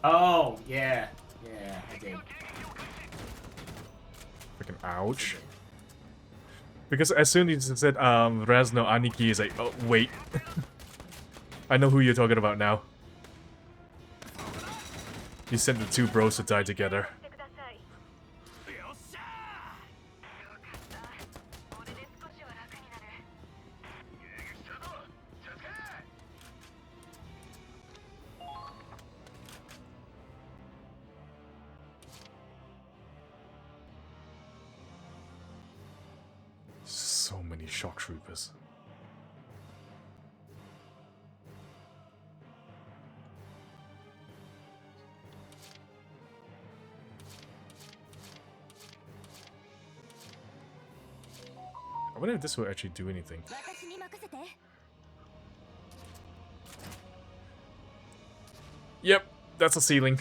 Oh, yeah. Yeah, I did. Freaking ouch. Because as soon as it said, Raz no Aniki, is like, oh, wait. I know who you're talking about now. You sent the two bros to die together. So many shock troopers. I wonder if this will actually do anything. Yep, that's a ceiling.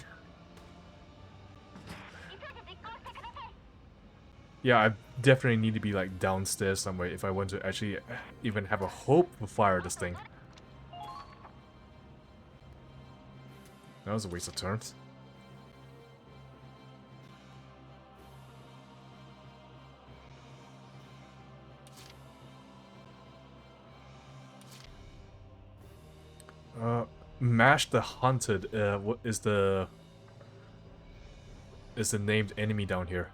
Yeah, I definitely need to be like downstairs somewhere if I want to actually even have a hope to fire this thing. That was a waste of turns. Mash the Hunted, what is the named enemy down here?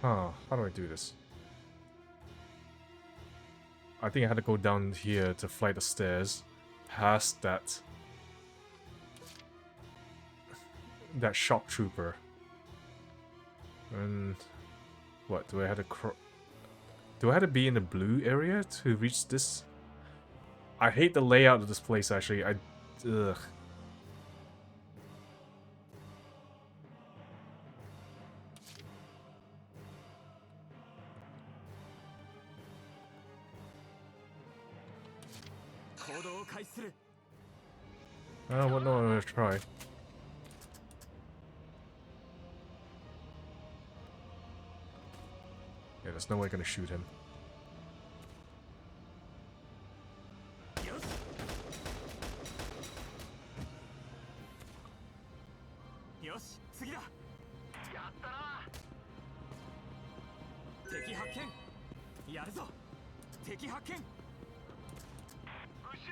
Huh, how do I do this? I think I had to go down here to flight of stairs, past that shock trooper. And what, do I have to be in the blue area to reach this? I hate the layout of this place actually. Ugh. Well, no, I'm gonna try. Yeah, there's no way I'm gonna shoot him.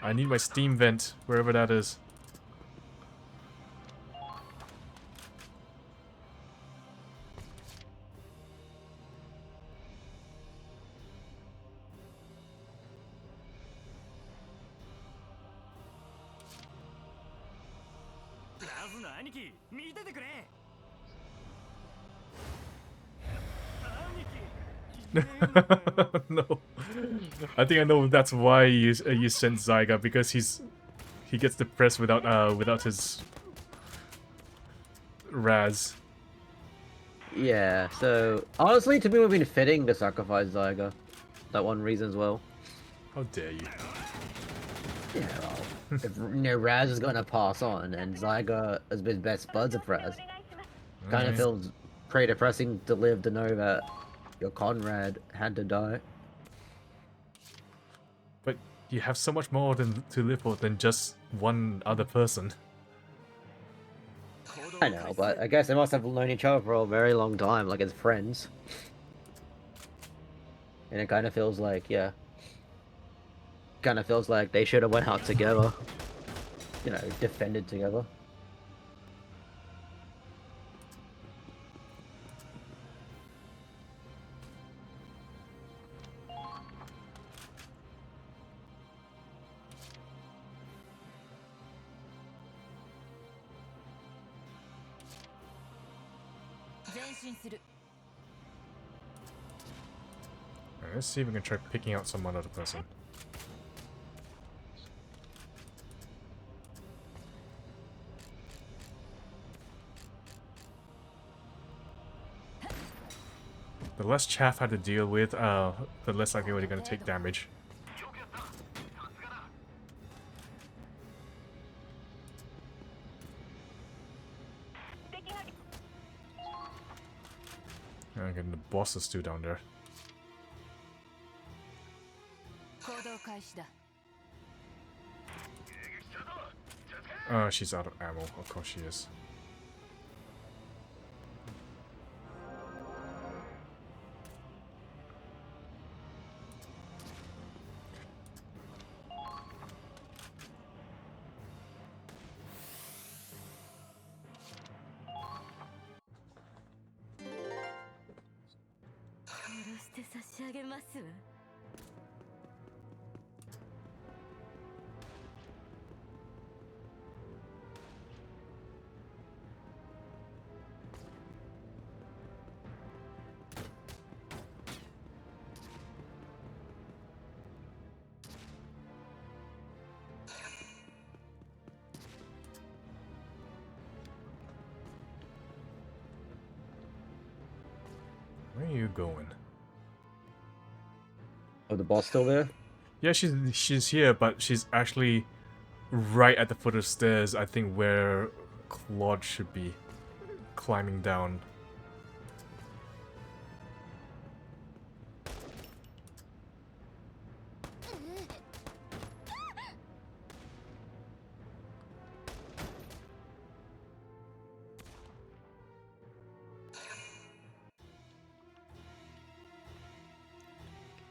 I need my steam vent, wherever that is. No, I think I know that's why you sent Zyga, because he gets depressed without his Raz. Yeah, so honestly, to me, it would have been fitting to sacrifice Zyga. That one reason as well. How dare you? Yeah, well, if Raz is gonna pass on, and Zyga has been best buds of Raz, kind of feels pretty depressing to live to know that your Conrad had to die. But you have so much more to live for than just one other person. I know, but I guess they must have known each other for a very long time, like as friends. And it kind of feels like, yeah, kind of feels like they should have went out together. You know, defended together. Alright, let's see if we can try picking out some other person. The less chaff I have to deal with, the less likely we're going to take damage. Okay, the boss is still down there. She's out of ammo. Of course she is. Where are you going? Oh, the boss still there? Yeah, she's here, but she's actually right at the foot of the stairs, I think, where Claude should be climbing down.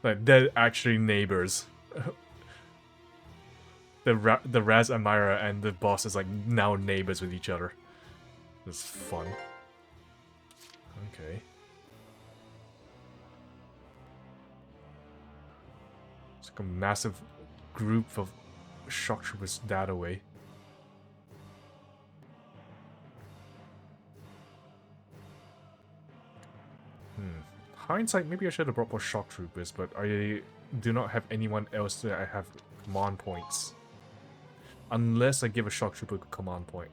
Like, they're actually neighbors. The Raz Amira and the boss is like now neighbors with each other. It's fun. Okay. It's like a massive group of shock troopers that away. Hindsight, maybe I should have brought more shock troopers, but I do not have anyone else that I have command points. Unless I give a shock trooper a command point.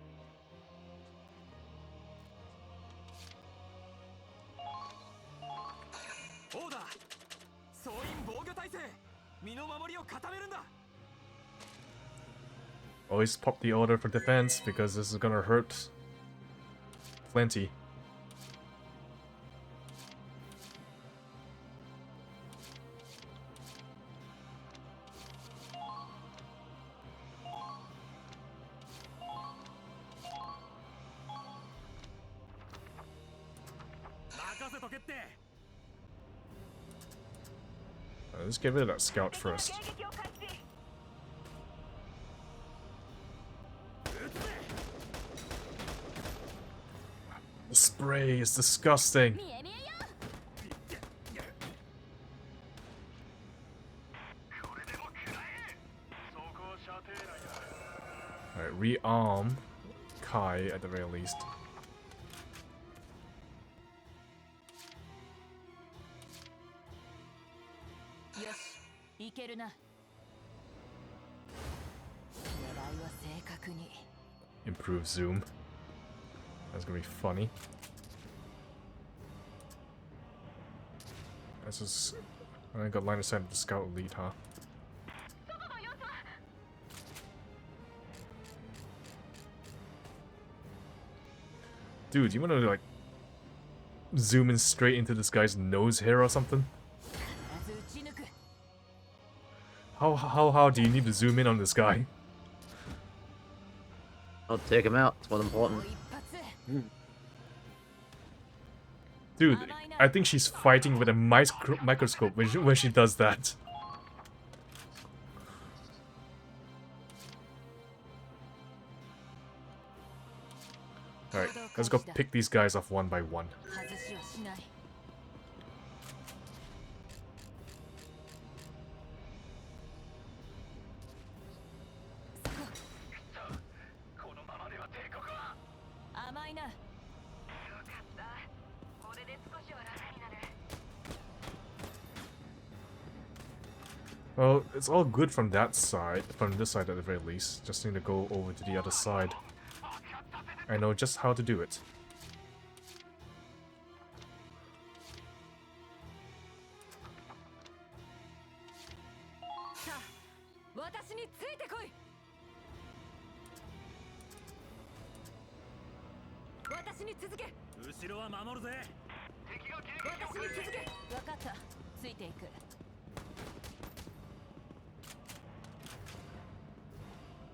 Always pop the order for defense because this is gonna hurt plenty. Let's get rid of that scout first. The spray is disgusting. Alright, rearm Kai at the very least. Improve zoom. That's gonna be funny. That's just... I got line of sight of the scout lead, huh? Dude, you wanna like zoom in straight into this guy's nose hair or something? How hard do you need to zoom in on this guy? I'll take him out. It's what's important. Dude, I think she's fighting with a microscope when she does that. Alright, let's go pick these guys off one by one. Well, it's all good from that side, from this side at the very least. Just need to go over to the other side. I know just how to do it.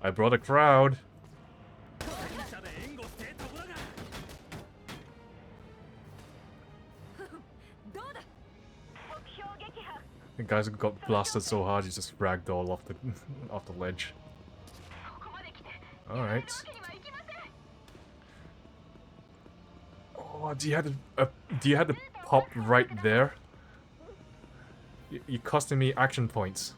I brought a crowd. The guys got blasted so hard, he just ragdoll off the off the ledge. All right. Oh, do you have to pop right there? You're costing me action points.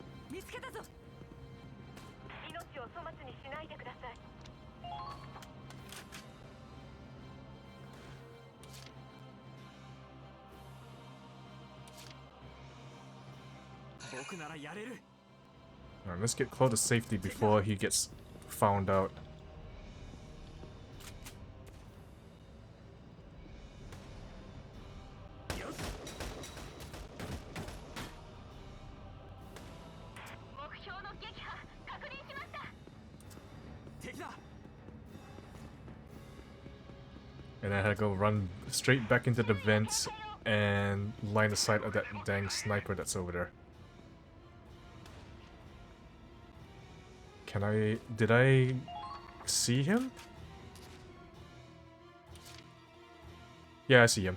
Alright, let's get close to safety before he gets found out. And I had to go run straight back into the vents and line the sight of that dang sniper that's over there. Did I see him? Yeah, I see him.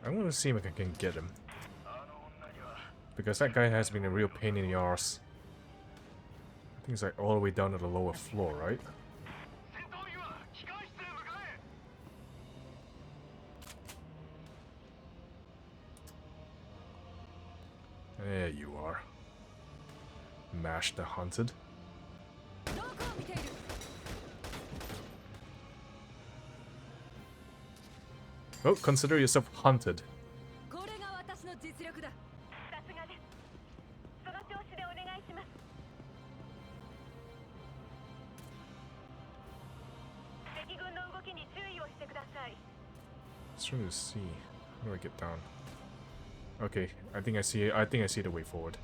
I'm gonna see if I can get him. Because that guy has been a real pain in the arse. I think it's like all the way down to the lower floor, right? There you are. Mash the hunted. Oh, consider yourself hunted. Just trying to see. How do I get down? Okay, I think I see the way forward.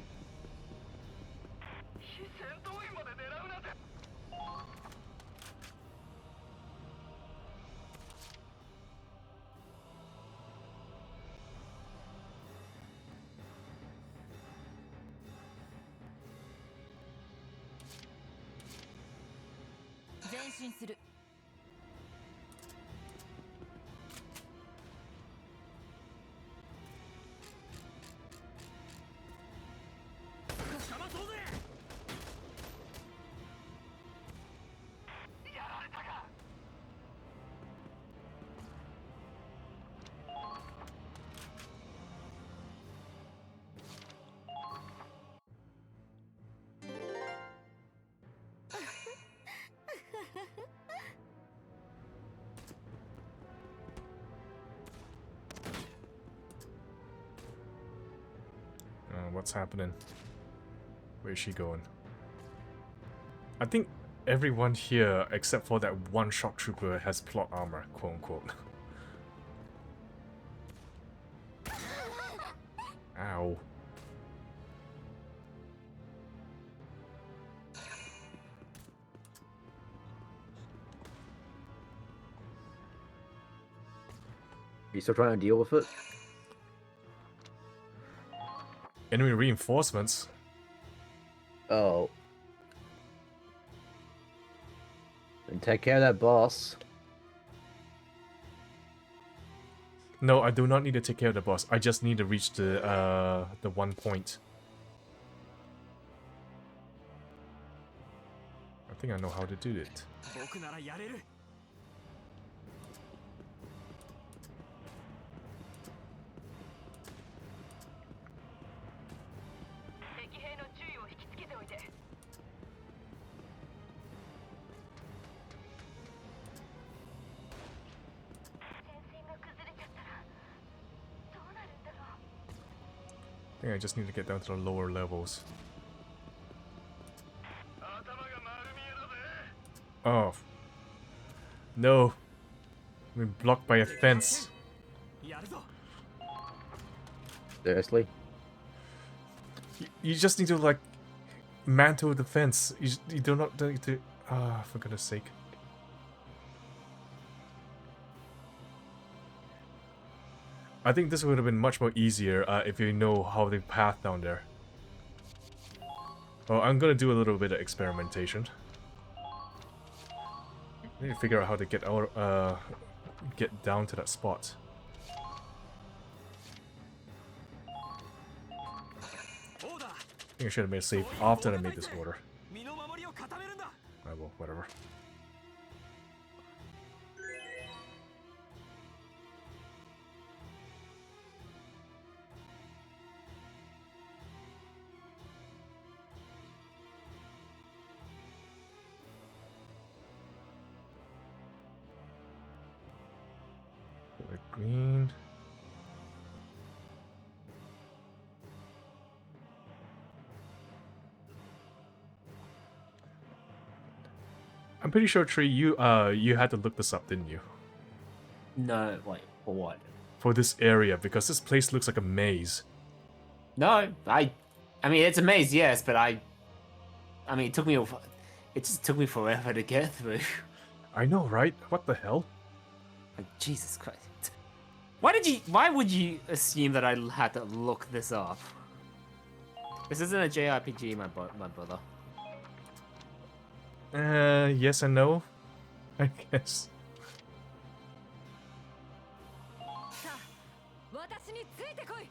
What's happening? Where's she going? I think everyone here, except for that one shock trooper, has plot armor, quote unquote. Ow. You still trying to deal with it? Enemy reinforcements. Oh. And take care of that boss. No, I do not need to take care of the boss. I just need to reach the 1 point. I think I know how to do it. 僕ならやれる。敵兵の注意を引きつけておいて。戦線が崩れちゃったらどうなるんだろう。 I think I just need to get down to the lower levels. Oh. No. I've been blocked by a fence. やるぞ。 Seriously? You just need to, like, mantle the fence. You do not need to... Ah, for goodness sake. I think this would have been much more easier if you know how the path down there. Well, I'm gonna do a little bit of experimentation. I need to figure out how to get out, get down to that spot. I think I should have made a save after I made this order. 身の守りを固めるんだ。 I will, whatever. Green. I'm pretty sure, Tree, you had to look this up, didn't you? No, wait, for what? For this area, because this place looks like a maze. No, I mean it's a maze, yes, but I mean it just took me forever to get through. I know, right? What the hell? Like, Jesus Christ. Why would you assume that I had to look this up? This isn't a JRPG, my brother. Yes and no, I guess. さあ、私についてこい。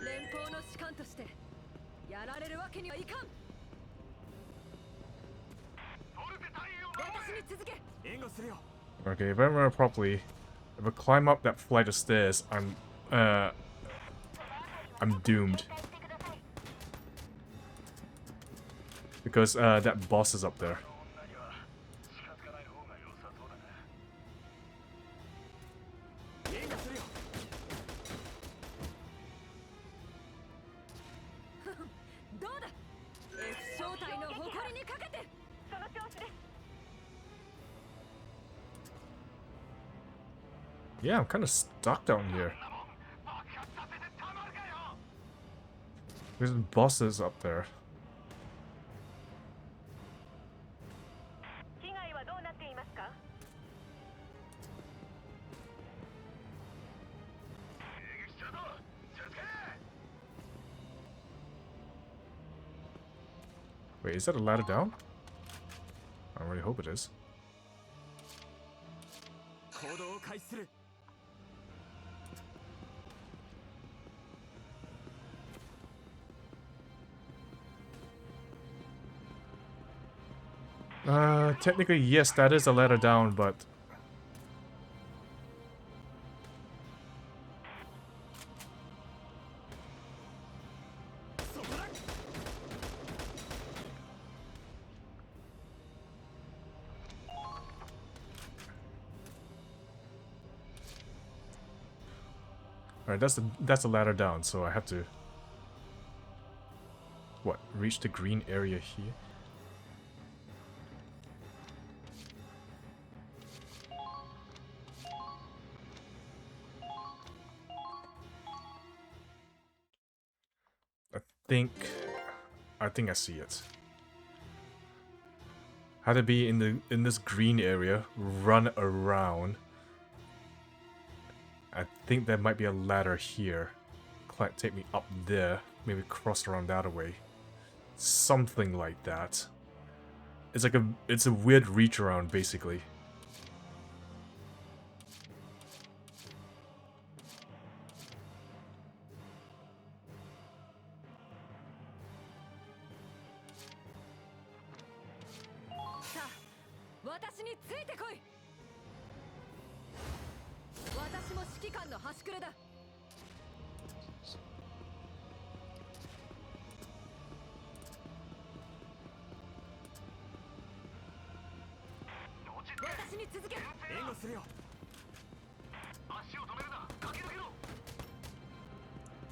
連邦の士官としてやられるわけにはいかん。私に続け。 援護するよ。 Okay, if I remember properly, if I climb up that flight of stairs, I'm doomed. Because that boss is up there. Yeah, I'm kind of stuck down here. There's bosses up there. Wait, is that a ladder down? I really hope it is. 行動を開始する。 Technically, yes, that is a ladder down, but... Alright, that's a ladder down, so I have to... What, reach the green area here? I think I see it. How to be in this green area, run around, I think there might be a ladder here. Can't take me up there. Maybe cross around that way. Something like that. It's a weird reach around basically.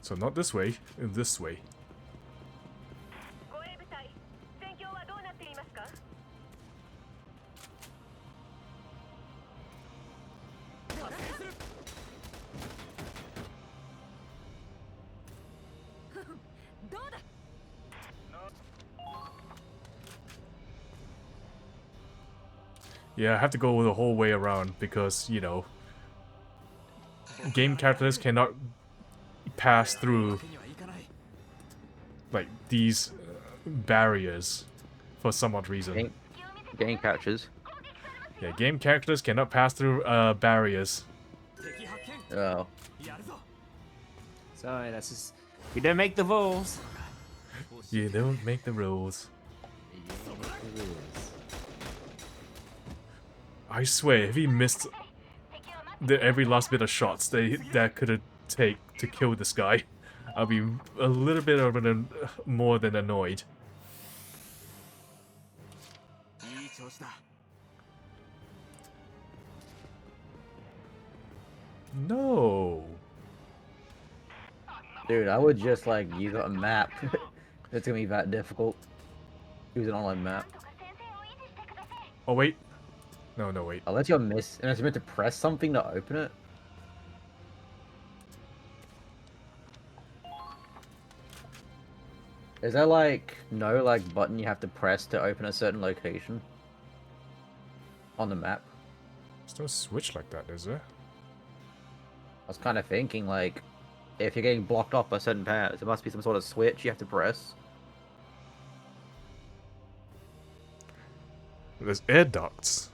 So not this way, this way. 護衛部隊戦況はどうなっていますか Yeah, I have to go the whole way around because, you know, game characters cannot pass through like these barriers for some odd reason. Game catches. Yeah, game characters cannot pass through barriers. Oh. Sorry, that's just we don't make the rules. You don't make the rules. I swear, if he missed every last bit of shots that could take to kill this guy, I'll be a little bit of more than annoyed. No. Dude, I would just like use a map. It's gonna be that difficult. Use an online map. Oh wait. No, wait. Unless you're unless you're meant to press something to open it. Is there like no like button you have to press to open a certain location on the map? There's no switch like that, is there? I was kind of thinking like if you're getting blocked off by certain paths, there must be some sort of switch you have to press. There's air ducts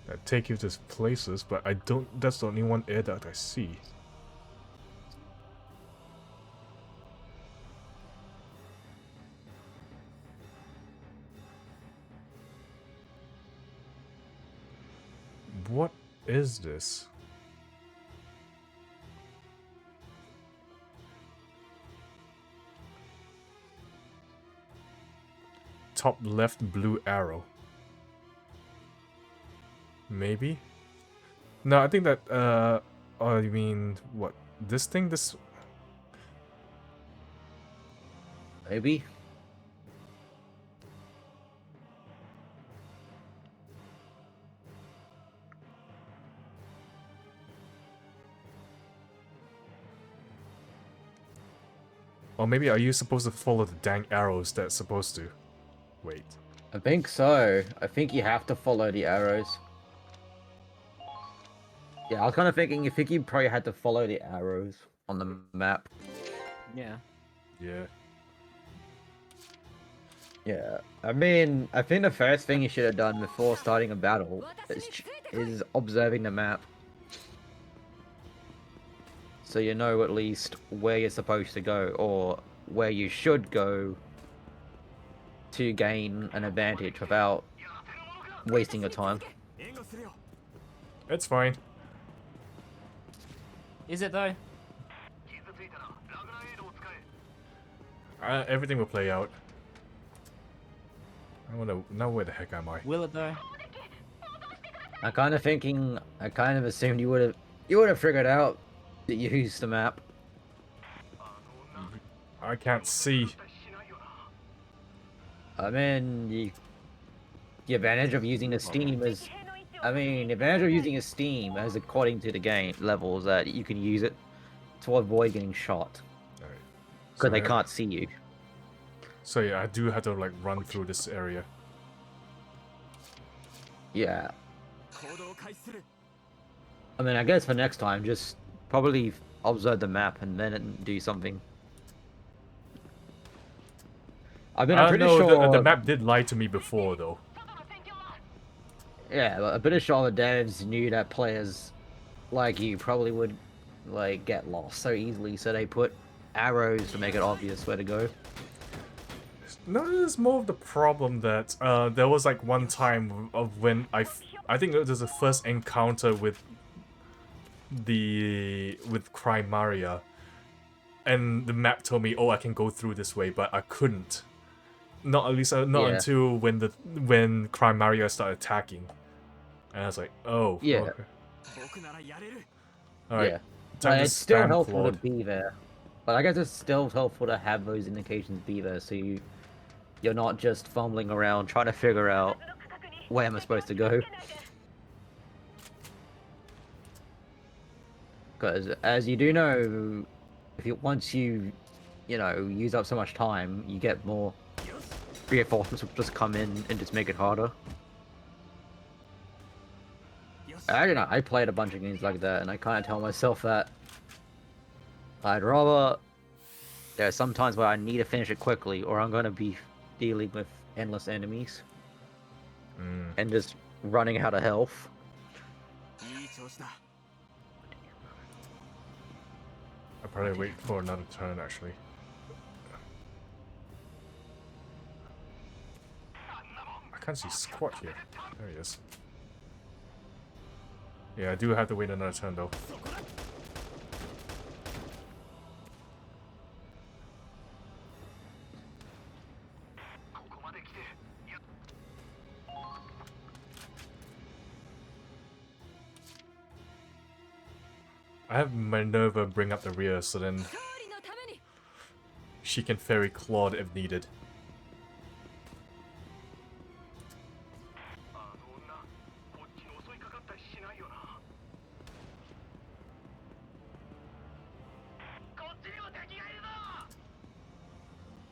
that take you to places, but I don't. That's the only one air duct I see. What is this? Top left blue arrow. Maybe? No, I think that, oh, you mean, what? This thing? This... Maybe? Or maybe are you supposed to follow the dang arrows that's supposed to? Wait. I think so. I think you have to follow the arrows. Yeah, I was kind of thinking, I think you probably had to follow the arrows on the map. Yeah. Yeah. Yeah, I mean, I think the first thing you should have done before starting a battle is observing the map. So you know at least where you're supposed to go, or where you should go to gain an advantage without wasting your time. It's fine. Is it though? Everything will play out. I wanna know where the heck am I? Will it though? I kind of assumed you would have figured out that you used the map. I can't see. I mean, the advantage of using the Steam is, the advantage of using a Steam as according to the game level is that you can use it to avoid getting shot. Alright. Because they can't see you. So yeah, I do have to like run through this area. Yeah. I mean, I guess for next time, just probably observe the map and then do something. I mean, I'm pretty no, sure the map did lie to me before, though. Yeah, but I'm pretty sure the devs knew that players like you probably would like get lost so easily, so they put arrows to make it obvious where to go. No, it's more of the problem that there was like one time of when I think it was the first encounter with Crime Maria, and the map told me, oh, I can go through this way, but I couldn't. Not at least not Yeah. until when Crime Maria started attacking, and I was like, oh, Yeah. okay. All right, Yeah. time Like, to it's still spam helpful Claude. to be there. But I guess it's still helpful to have those indications be there, so you're not just fumbling around trying to figure out where am I supposed to go. Because as you do know, once you use up so much time, you get more reinforcements will just come in and just make it harder. I don't know, I played a bunch of games like that, and I kind of tell myself that I'd rather... There are some times where I need to finish it quickly, or I'm going to be dealing with endless enemies. And just running out of health. I'll probably wait for another turn, actually. I can't see squat here. There he is. Yeah, I do have to wait another turn, though. I have Minerva bring up the rear, so then she can ferry Claude if needed.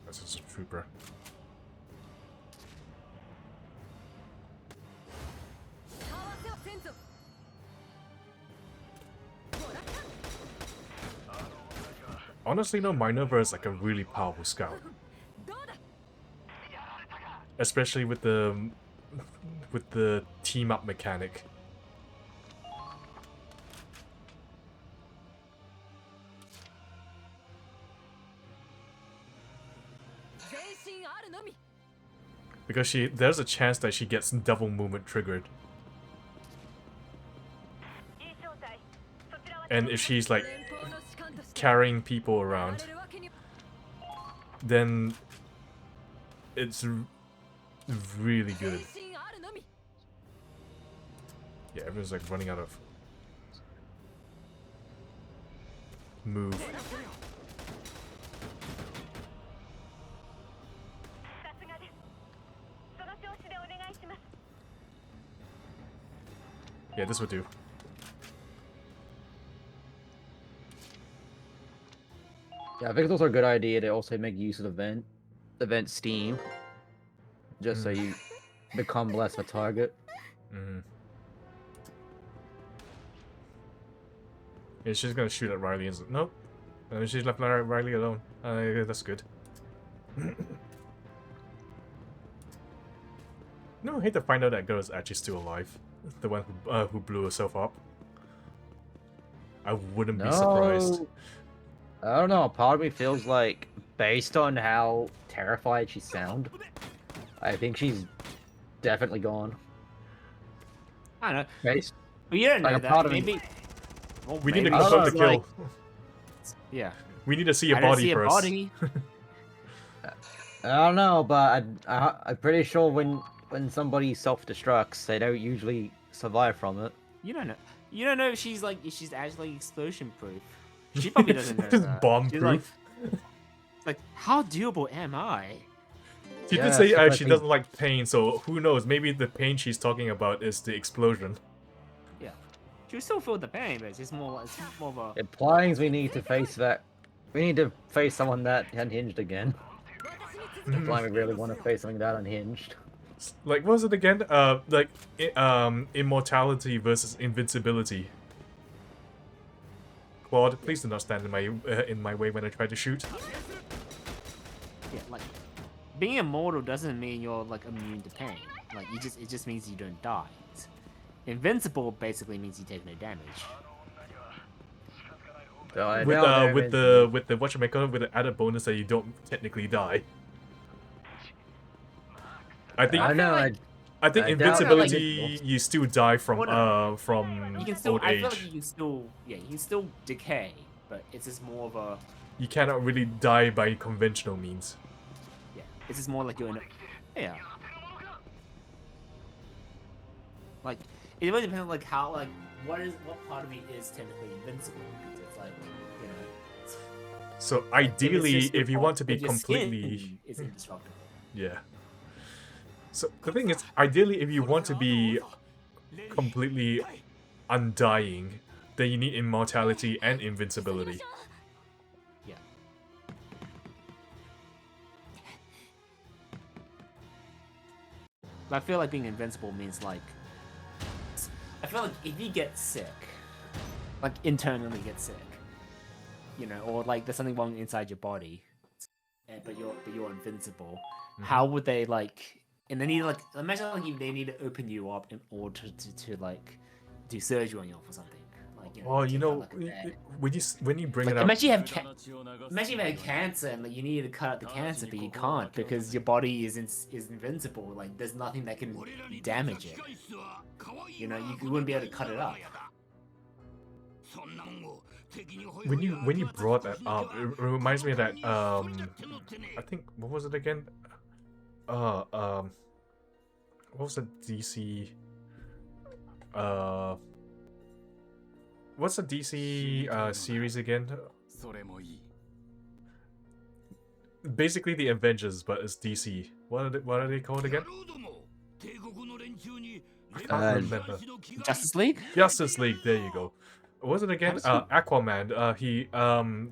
That's just a trooper. Honestly, no, Minerva is like a really powerful scout. Especially with the team up mechanic. Because there's a chance that she gets double movement triggered. And if she's like carrying people around, then it's really good. Yeah, everyone's like running out of move. Yeah, this would do. Yeah, I think it's also a good idea to also make use of event Steam, just so you become less of a target. Yeah, she's gonna shoot at Riley and nope. She's left Riley alone. That's good. No, I hate to find out that girl is actually still alive. The one who blew herself up. I wouldn't be surprised. I don't know, part of me feels like, based on how terrified she sound, I think she's definitely gone. I don't know. Based, Well, you don't know like, that. Maybe. Well, We need to maybe confirm the she's kill. like- Yeah. We need to see a I don't body see a first. body. I don't know, but I'm pretty sure when somebody self-destructs, they don't usually survive from it. You don't know. You don't know if she's actually explosion proof. She probably doesn't know Just that. bomb She's proof. Like, how durable am I? She Yeah, did say that's she the doesn't like pain, so who knows? Maybe the pain she's talking about is the explosion. Yeah. She'll still feel the pain, but it's more of a. Implying we need to face that. We need to face someone that unhinged again. Implying we really want to face something that unhinged. Like, what was it again? Immortality versus invincibility. Claude, please do not stand in my way when I try to shoot. Yeah, like being immortal doesn't mean you're like immune to pain. Like it just means you don't die. Invincible basically means you take no damage. With Now they're invincible. with the whatchamacallit, with the added bonus that you don't technically die. I think I know. I think I doubt they're invincibility invincible. you still die from Well, from You can still. old I feel like age. you can still. Yeah, you can still decay, but it's just more of a. You cannot really die by conventional means. Yeah, it's just more like you're in. Yeah. Like it really depends on like how like what part of me is technically invincible. Because it's like you know. So If it's ideally, just your if you body- want to be if your skin completely, is indestructible. yeah. So the thing is, ideally, if you want to be completely undying, then you need immortality and invincibility. Yeah. I feel like being invincible means like. I feel like if you get sick, like internally get sick, you know, or like there's something wrong inside your body, but you're invincible. How would they like? And they need to, like imagine like they need to open you up in order to like do surgery on you or something. Like you know. Well, you take out, know, like, a bag. when you bring Like, it up, imagine you have cancer and like you need to cut out the cancer, but you can't because your body is invincible. Like there's nothing that can damage it. You know, you wouldn't be able to cut it up. when you brought that up, it reminds me of that I think what was it again? What was the DC? What's the DC series again? Basically the Avengers, but it's DC. What are they called again? I can't remember. Justice League? Justice League. There you go. What was it again? Aquaman.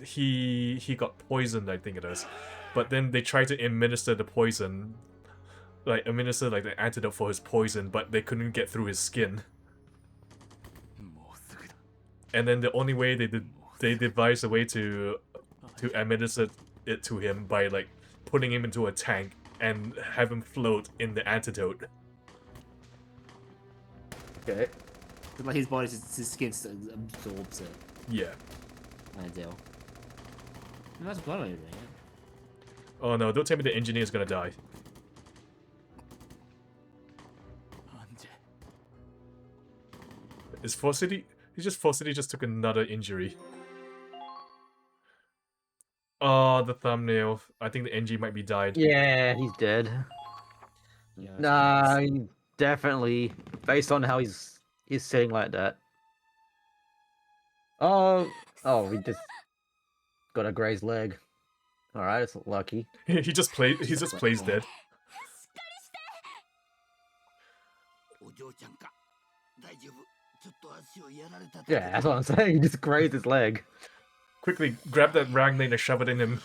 He got poisoned. I think it is, but then they tried to administer the poison, like administer like the antidote for his poison, but they couldn't get through his skin. And then the only way they devised a way to administer it to him by like putting him into a tank and have him float in the antidote. Okay. Like his body, his skin absorbs it. Yeah. Ideal. That's one way of doing it. Oh no! Don't tell me the engineer's gonna die. Is Force City? Force City just took another injury. Oh, the thumbnail. I think the NG might be died. Yeah, he's dead. Yeah, Nah, he definitely. Based on how he's sitting like that. Oh, we just got a grazed leg. All right, it's lucky. He just plays dead. Yeah, that's what I'm saying. He just grazed his leg. Quickly grab that ragnar and shove it in him.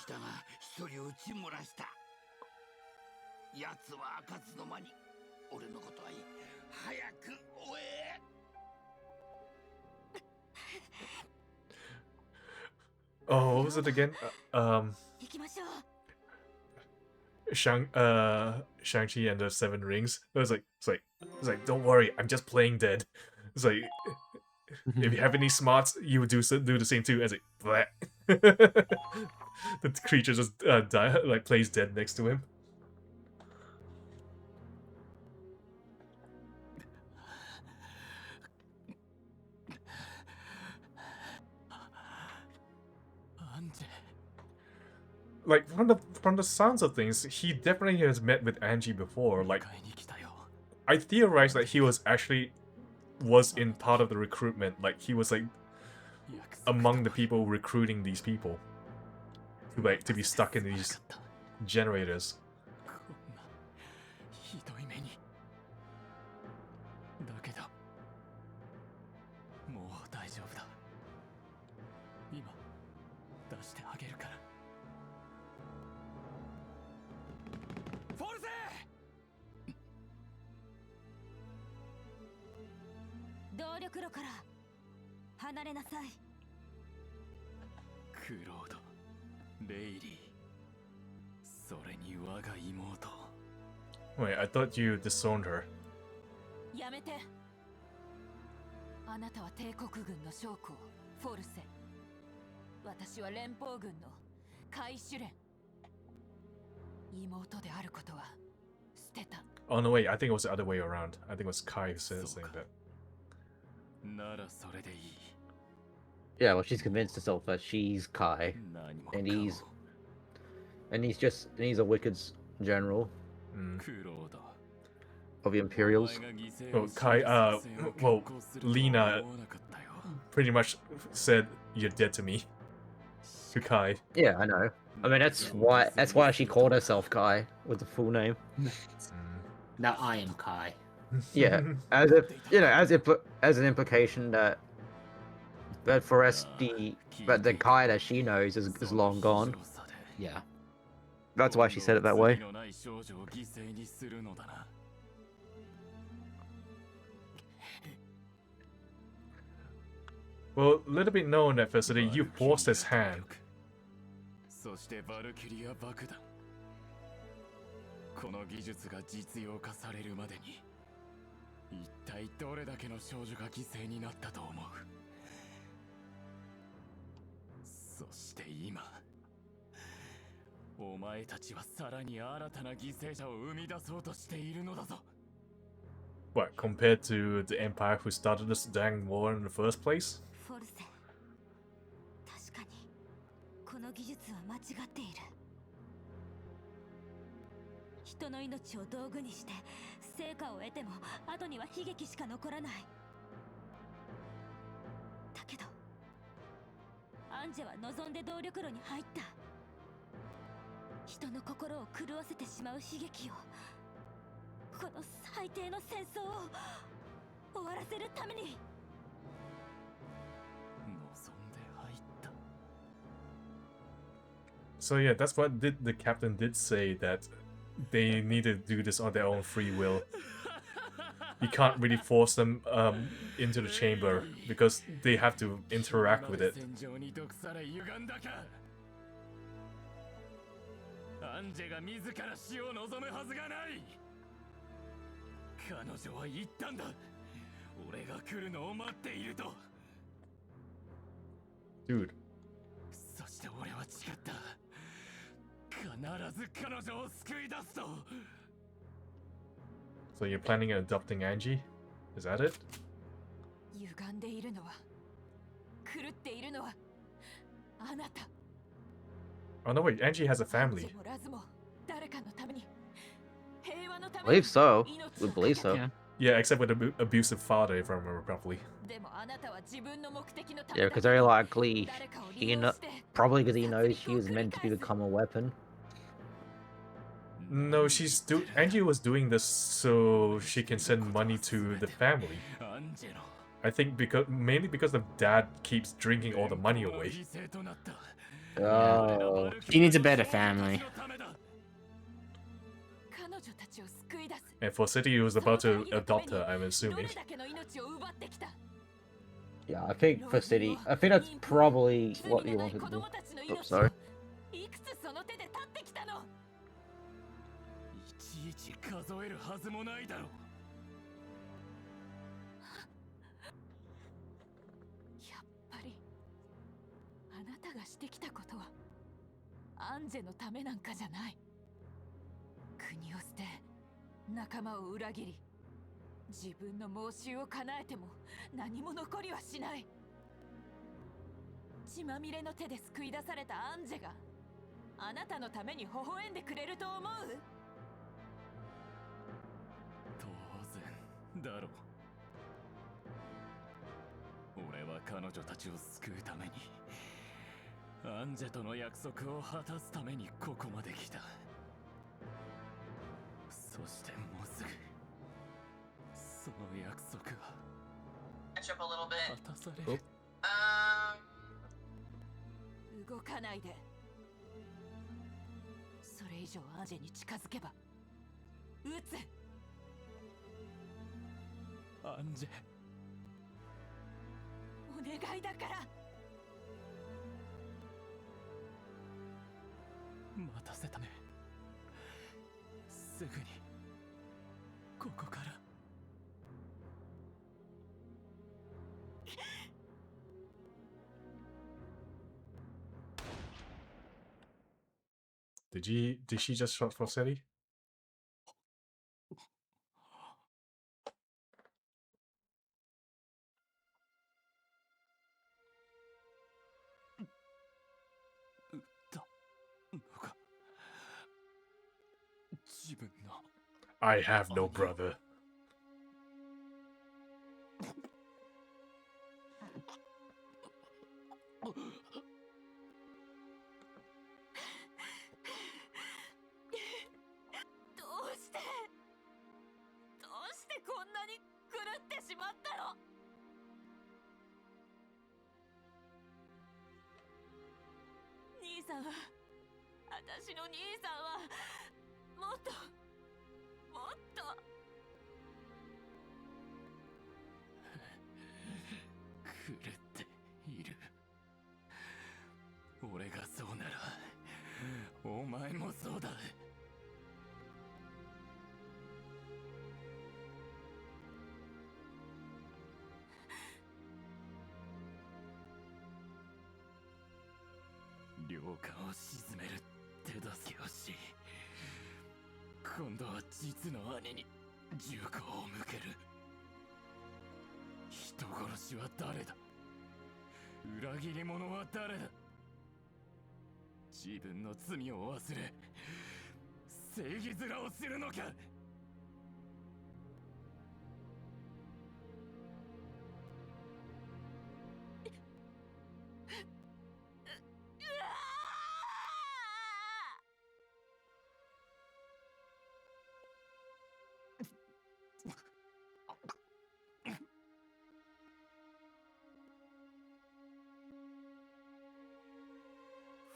Oh, what was it again? Shang-Chi and the Seven Rings. It's like, don't worry, I'm just playing dead. It's like, if you have any smarts, you would do the same too. As it, the creature just plays dead next to him. Like from the sounds of things, he definitely has met with Angie before. Like, I theorize that he was in part of the recruitment. Like he was like among the people recruiting these people to be stuck in these generators. クロード、レイリー、それに我が妹。 Wait, I thought you disowned her. やめて。あなたは帝国軍の将校フォルセ。私は連邦軍のカイ・シュレン。妹であることは捨てた。 Oh no, wait, I think it was the other way around. I think it was Kai who said saying that. ならそれでいい。 Yeah, well, she's convinced herself that she's Kai, 何も and かも he's a Wicked's general クロード。 of the Imperials. Oh, Kai, well, Lena pretty much said you're dead to me. To Kai. Yeah, I know. I mean, that's why she called herself Kai with the full name. Now I am Kai. Yeah, as if as an implication that the Kai that she knows is long gone. Yeah. That's why she said it that way. Well, little bit known that Felicity, you forced his hand. そしてバルキリア爆弾。この技術が実用化されるまでに、一体どれだけの少女が犠牲になったと思う。そして今、お前たちはさらに新たな犠牲者を生み出そうとしているのだぞ。What, compared to the Empire who started this dang war in the first place? フォルセ、確かにこの技術は間違っている。人の命を道具にして成果を得ても後には悲劇しか残らない。だけどアンジェは望んで動力炉に入った。人の心を狂わせてしまう悲劇を、この最低の戦争を終わらせるために。 So yeah, that's what the captain did say, that they need to do this on their own free will. You can't really force them into the chamber because they have to interact with it. アンジェが自ら死を望むはずがない。彼女は言ったんだ。俺が来るのを待っていると。 Dude. そして俺は誓った。必ず彼女を救い出すと。 So you're planning on adopting Angie? Is that it? 歪んでいるのは、狂っているのはあなた。 Oh no, wait, Angie has a family. I believe so. We believe so. Yeah. Yeah, except with an abusive father, if I remember properly. Yeah, because very likely probably because he knows she was meant to become a weapon. No, Angie was doing this so she can send money to the family. I think mainly because the dad keeps drinking all the money away. Oh. She needs a better family. And for City, he was about to adopt her, I'm assuming. Yeah, I think for City, I think that's probably what he wanted to do. Oops, sorry. いちいち数えるはずもないだろう。やっぱりあなたがしてきたことはアンジェのためなんかじゃない。国を捨て仲間を裏切り、自分の妄執を叶えても何も残りはしない。血まみれの手で救い出されたアンジェがあなたのために微笑んでくれると思う？当然だろう。俺は彼女たちを救うためにアンジェとの約束を果たすためにここまで来た。そしてもうすぐその約束は果たされる。動かないで。それ以上アンジェに近づけば撃つ。アンジェ、お願いだから。待たせたね。すぐにここから。Did she just shot Rossetti? I have no brother. どうしてこんなに狂ってしまったの。兄さんは、私の兄さんはもっともっと狂っている。俺がそうならお前もそうだ。領下を沈める手助けをし、今度は実の兄に銃口を向ける。人殺しは誰だ。裏切り者は誰だ。自分の罪を忘れ正義面をするのか。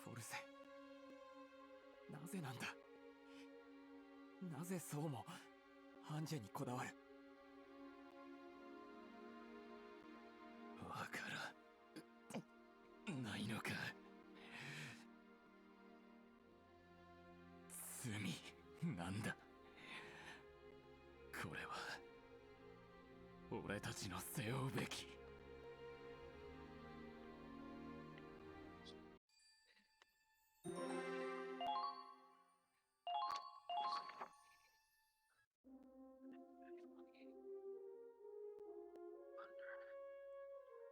フォルセ、なぜなんだ。なぜそうもアンジェにこだわる。わからないのか。罪なんだ。これは俺たちの背負うべき。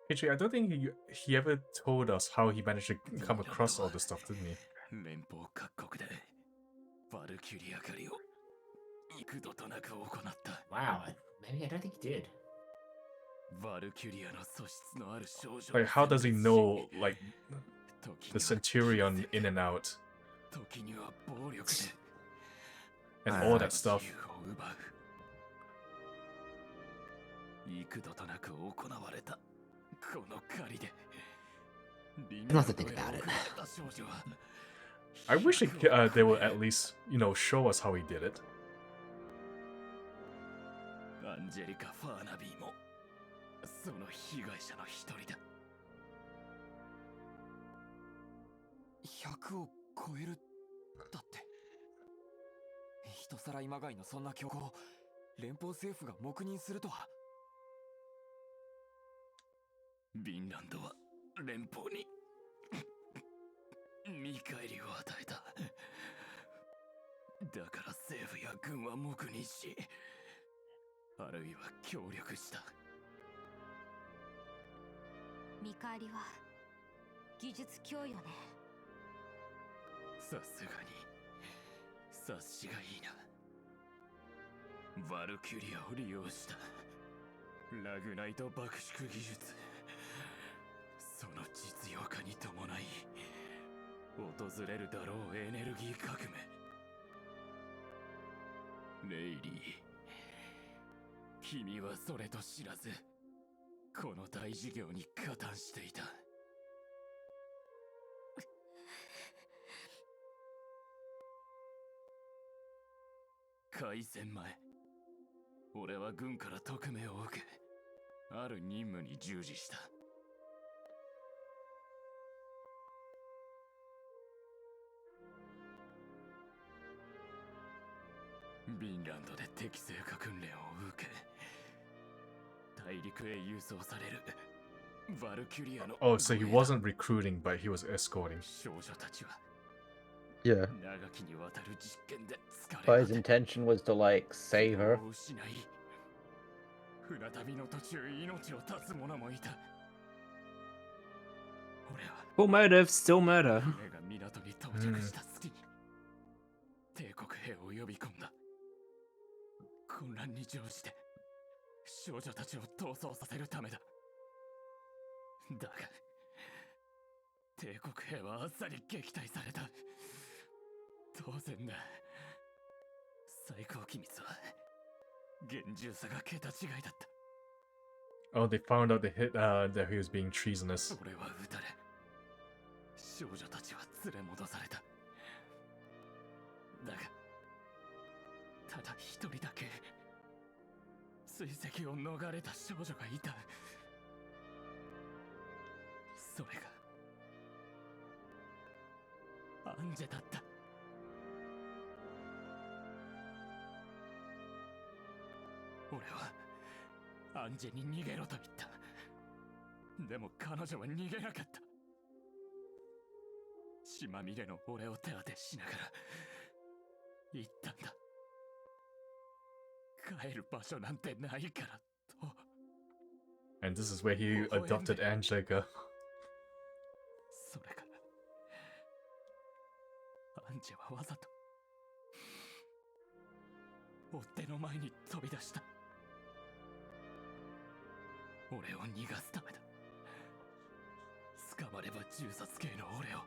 Actually, I don't think he ever told us how he managed to come across all this stuff, didn't he? 連邦各国でバルキュリア狩りを幾度となく行った。 Wow, maybe I don't think he did. バルキュリアの素質のある少女。 Like, how does he know, like, the Centurion in and out? 時には暴力で And all that stuff. 自由を奪う。幾度となく行われたこの狩りで。 Not to think about it. I wish they would at least, you know, show us how he did it. アンジェリカ・ファーナビーもその被害者の一人だ。100を超えるだって。人さらいまがいのそんな強行を連邦政府が黙認するとは。ヴィンランドは連邦に見返りを与えた。だから政府や軍は黙認し、あるいは協力した。見返りは技術供与ね。さすがに察しがいいな。バルキュリアを利用したラグナイト爆縮技術、その実用化に伴い訪れるだろうエネルギー革命。レイリー、君はそれと知らずこの大事業に加担していた。開戦前、俺は軍から特命を受け、ある任務に従事した。ビンランドで適正化訓練を受け大陸へ輸送されるバルキュリアの Oh, so he wasn't recruiting, but he was escorting. 少女たちは Yeah. 長きにわたる実験で疲 But れ his intention was to, like, save her. を失い船旅の途中命を絶つ者もいた俺は Full motive, still murder. 船が港に到着した隙に帝国兵を呼び込んだ混乱に乗じて少女たちを逃走させるためだだが帝国兵はあっさり撃退された当然だ最高機密は厳重さが桁違いだった Oh, they found out that he was being treasonous. 俺は撃たれ少女たちは連れ戻されただがただ一人だけ追跡を逃れた少女がいたそれがアンジェだった俺はアンジェに逃げろと言ったでも彼女は逃げなかった血まみれの俺を手当てしながら言ったんだ帰る場所なんてないからと And this is where he adopted Angelica. それからアンジェはわざと追っ手の前に飛び出した俺を逃がすためだ捕まれば銃殺系の俺を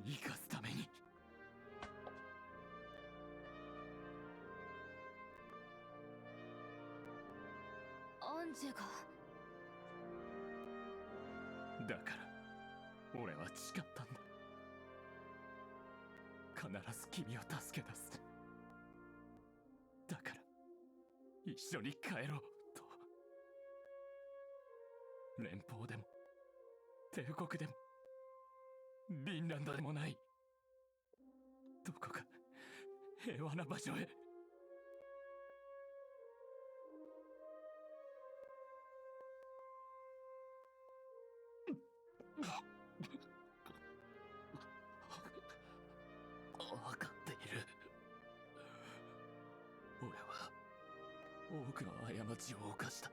生かすためにアンジェがだから俺は誓ったんだ必ず君を助け出すだから一緒に帰ろうと連邦でも帝国でもフィンランドでもないどこか平和な場所へ分かっている俺は多くの過ちを犯した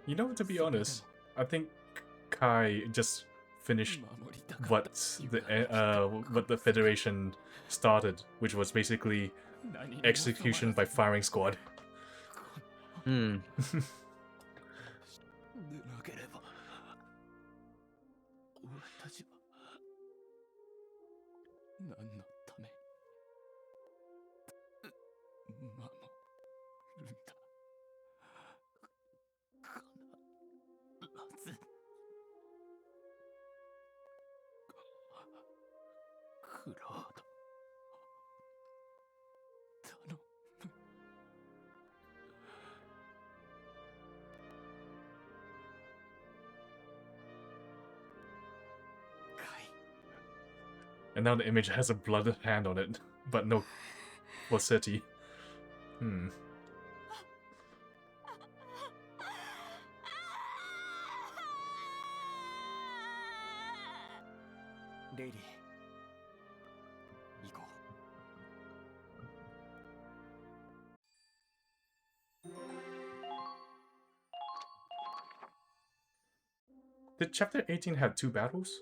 You know, to be honest, I think Kai just finished what the Federation started, which was basically execution by firing squad. Hmm. でなければ俺たちは何のために守るんだ必ずクロード頼む And now the image has a blooded hand on it, but no Vaseti. Hmm. レイリー行こう Did Chapter 18 have 2 battles?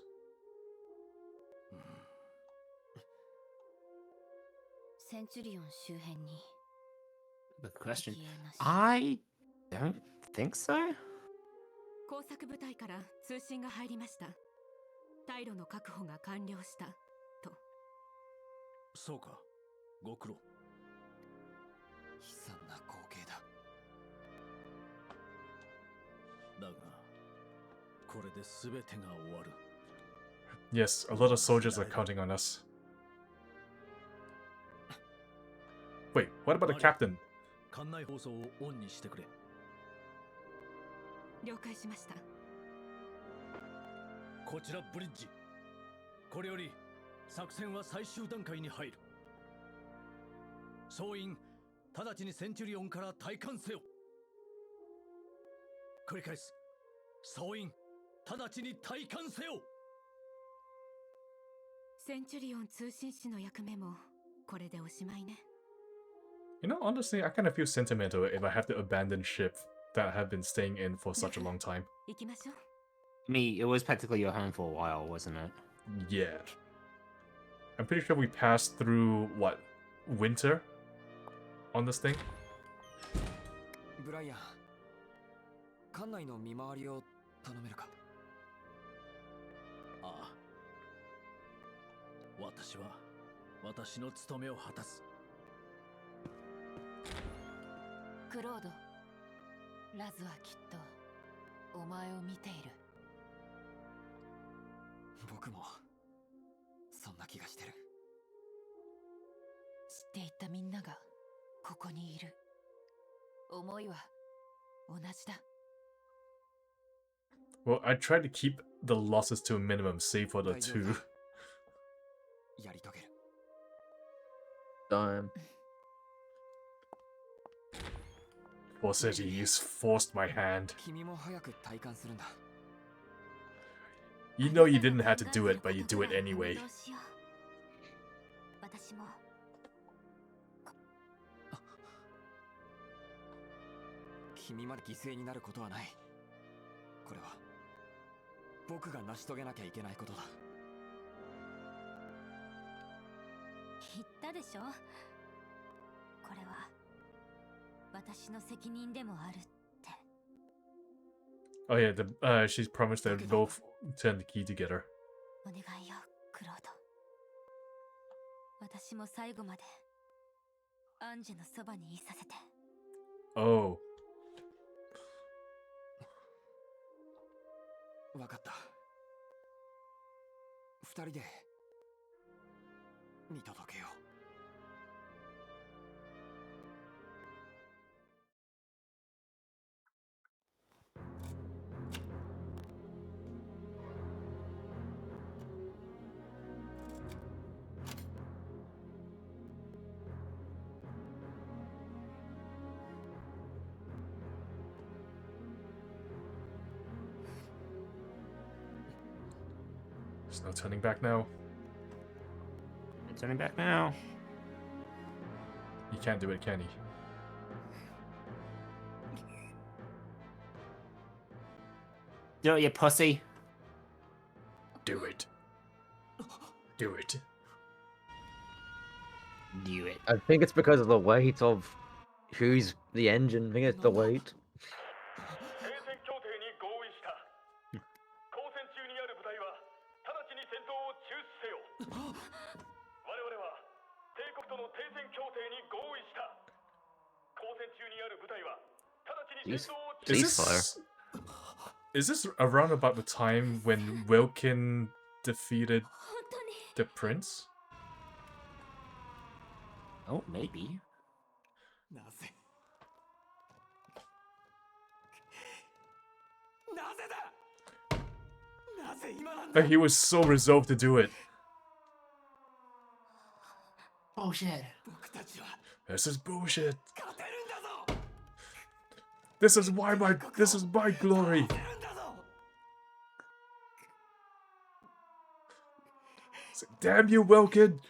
センチュリオン周辺に Good question. 敵影なし I don't think so. 工作部隊から通信が入りました退路の確保が完了したとそうかご苦労悲惨な光景だだがこれで全てが終わる Yes, a lot of soldiers are counting on us. Wait, what about the captain? 館内放送をオンにしてくれ了解しましたこちらブリッジこれより作戦は最終段階に入る総員直ちにセンチュリオンから退官せよ。繰り返す。総員直ちに退官せよ。センチュリオン通信士の役目もこれでおしまいね。You know, honestly, I kind of feel sentimental if I have to abandon ship that I have been staying in for such a long time. 行きましょう。Me, it was practically your home for a while, wasn't it? Yeah. I'm pretty sure we passed through, what, winter on this thing? ブライアン、館内の見回りを頼めるか。ああ。私の務めを果たす。クロード、ラズはきっとお前を見ている。僕もそんな気がしてる。知っていたみんながここにいる。思いは同じだ。Well, I tried to keep the losses to a minimum, save for the two. やり遂げる。Time. Poor city, you forced my hand. 君も早く体感するんだ。You know you didn't have to do it, but you do it anyway. 私も君まで犠牲になることはない。これは僕が成し遂げなきゃいけないことだ。言ったでしょ。これは私の責任でもあるって。Oh yeah, she's promised that both turn the key together. お願いよ、クロード。私も最後までアンジェのそばにいさせて。Oh. わかった。二人で見届けよう。There's no turning back now. Turning back now. He can't do it, can he? Do it, you pussy. Do it. Do it. Do it. I think it's because of the weight of who's the engine. I think it's the weight. 停戦協定に合意した。交戦中にある部隊は直ちに戦闘を中止せよ。我々は帝国との停戦協定に合意した。交戦中にある部隊は直ちに戦闘を中止。 Is this around about the time when Wilkin defeated the prince? Oh, maybe. なぜだ。なぜ今なんだ。 He was so resolved to do it. Bullshit. 僕たちは This is bullshit. 勝てるんだぞ。 This is my glory. 勝てるんだぞ。 Damn you, Wilkin.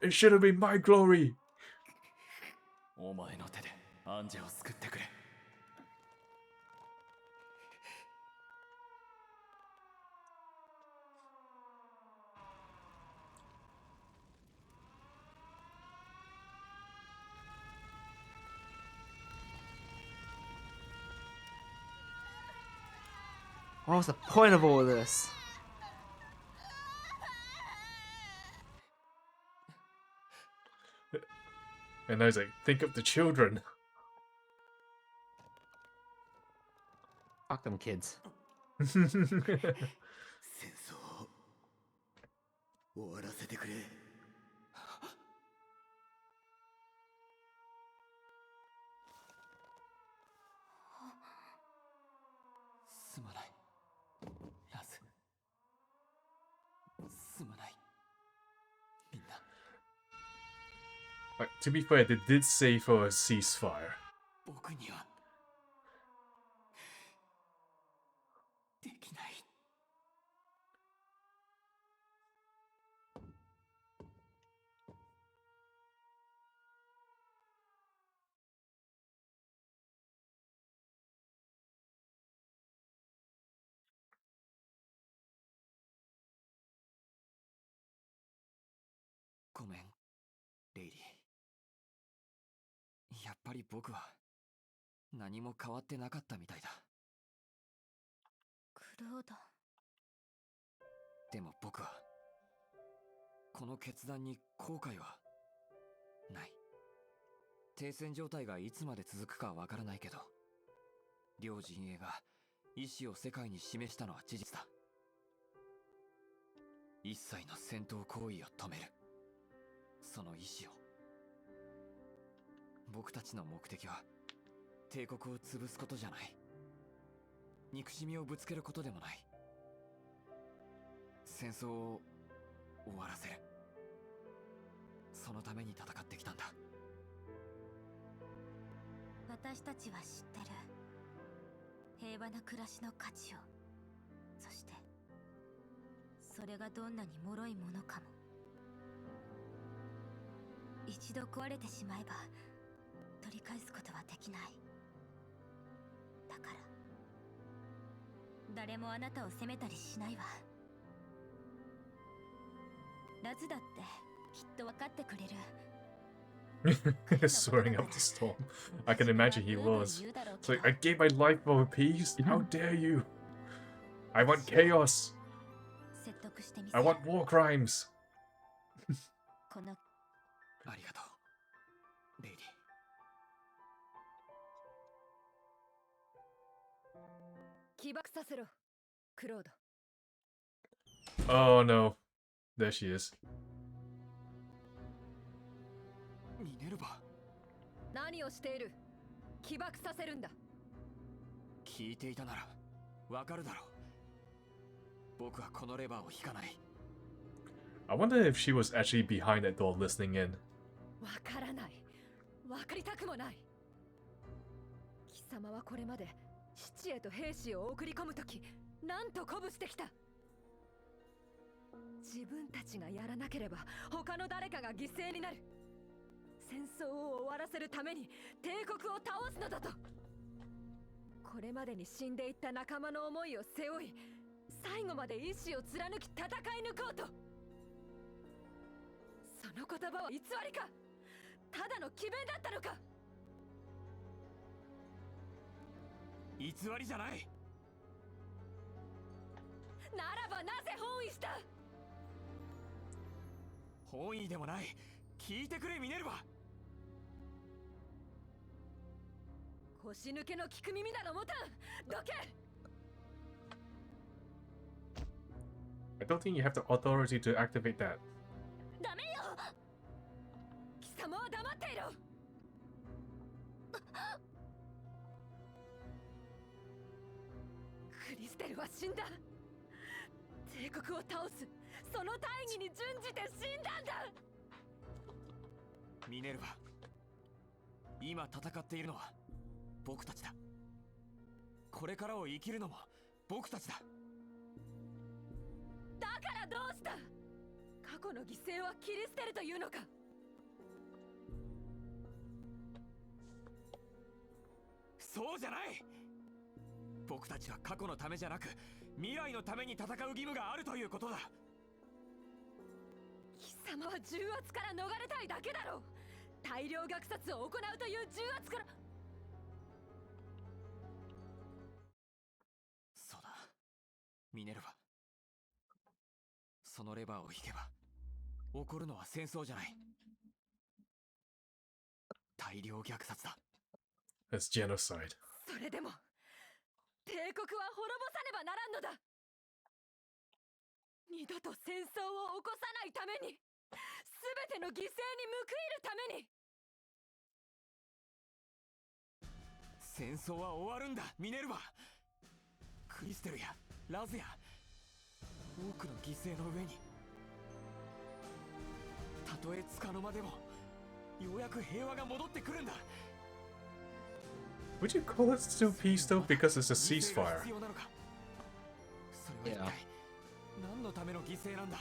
It should have been my glory. お前の手でアンジェを救ってくれ。 What was the point of all of this? And I was like, think of the children. Fuck them kids. 戦争を終わらせてくれ。すまない。ラズ。すまない。みんな。To be fair, they did say for a ceasefire. 僕にはできない。ごめん、レイリー。やっぱり僕は何も変わってなかったみたいだ。クロード。でも僕はこの決断に後悔はない。停戦状態がいつまで続くかはわからないけど、両陣営が意志を世界に示したのは事実だ。一切の戦闘行為を止める、その意志を。僕たちの目的は帝国を潰すことじゃない。憎しみをぶつけることでもない。戦争を終わらせる、そのために戦ってきたんだ。私たちは知ってる。平和な暮らしの価値を。そしてそれがどんなに脆いものかも。一度壊れてしまえば取り返すことはできない。だから誰もあなたを責めたりしないわ。ラズだってきっと分かってくれる。Soaring up the storm. I can imagine he was. It's like, I gave my life for peace? How dare you? I want chaos. I want war crimes. このありがとう、レイリー。起爆させろ、クロード。Oh no. There she is. ミネルヴァ。何をしている？起爆させるんだ。聞いていたならわかるだろう。僕はこのレバーを引かない。I wonder if she was actually behind that door listening in. わからない。わかりたくもない。貴様はこれまで父へと兵士を送り込むとき、なんと鼓舞してきた。自分たちがやらなければ他の誰かが犠牲になる。戦争を終わらせるために帝国を倒すのだと。これまでに死んでいった仲間の思いを背負い、最後まで意志を貫き戦い抜こうと。その言葉は偽りか、ただの詭弁だったのか。偽りじゃない。ならばなぜ本意した？本意でもない。聞いてくれ、ミネルヴァ。腰抜けの聞く耳なの持たん。どけ。 I don't think you have the authority to activate that. ダメよ。貴様は黙っていろ。クリステルは死んだ。帝国を倒す、その大義に準じて死んだんだ。ミネルヴァ、今戦っているのは僕たちだ。これからを生きるのも僕たちだ。だからどうした？過去の犠牲は切り捨てるというのか。そうじゃない。僕たちは過去のためじゃなく未来のために戦う義務があるということだ。貴様は重圧から逃れたいだけだろう。大量虐殺を行うという重圧から。そうだ、ミネルヴァ。そのレバーを引けば起こるのは戦争じゃない、大量虐殺だ。 That's genocide. それでも帝国は滅ぼさねばならんのだ。二度と戦争を起こさないために、全ての犠牲に報いるために。戦争は終わるんだ、ミネルヴァ。クリステルやラズや多くの犠牲の上に、たとえ束の間でもようやく平和が戻ってくるんだ。 Would you call it still peace though? Because it's a ceasefire. それは一体何のための犠牲なんだ。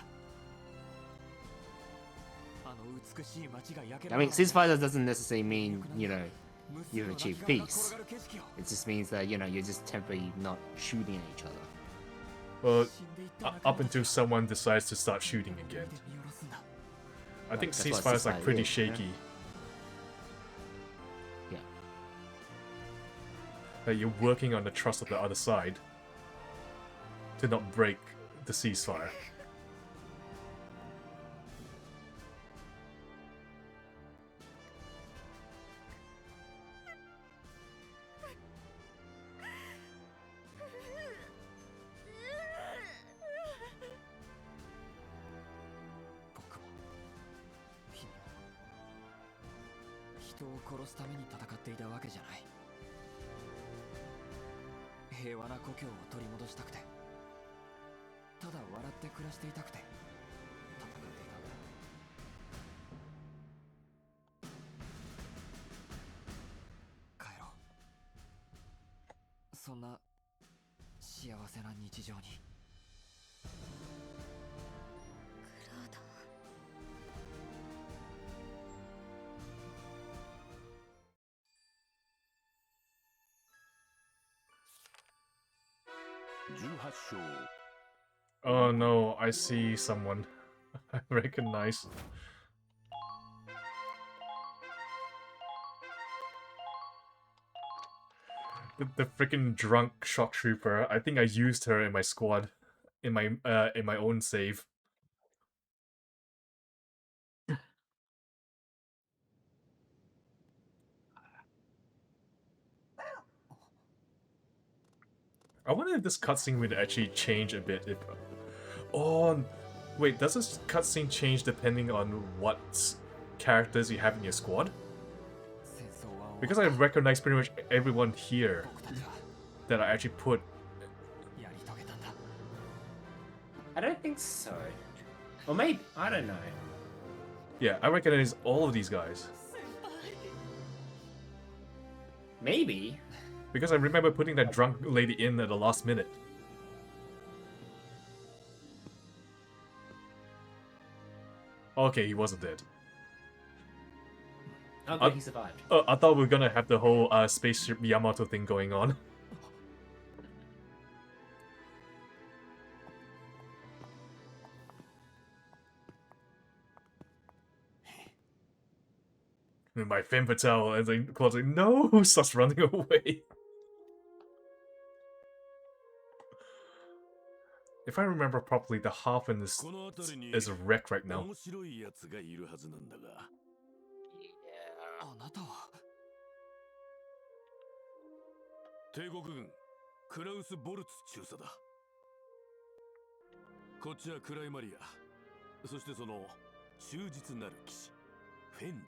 あの美しい街が焼け I mean, ceasefire doesn't necessarily mean, you know, you've achieved peace. It just means that, you know, you're just temporarily not shooting at each other. Well, up until someone decides to start shooting again. I think That's what ceasefire's like ceasefire pretty is, yeah. shaky. Yeah. That you're working on the trust of the other side to not break the ceasefire. Oh no, I see someone I recognize. The freaking drunk shock trooper. I think I used her in my squad, in my own save. I wonder if this cutscene would actually change a bit. If oh, wait, does this cutscene change depending on what characters you have in your squad? Because I recognize pretty much everyone here that I actually put. I don't think so. Or maybe, I don't know. Yeah, I recognize all of these guys. Maybe. Because I remember putting that drunk lady in at the last minute. Okay, he wasn't dead. Oh, good, he survived. I thought we were gonna have the whole spaceship Yamato thing going on. And my femme fatale, and then Claude's like, no, starts running away. If I remember properly, the Harpin is a wreck right now. あなたは帝国軍クラウス・ボルツ中佐だ。こっちはクライマリア、そしてその忠実なる騎士フェンリル。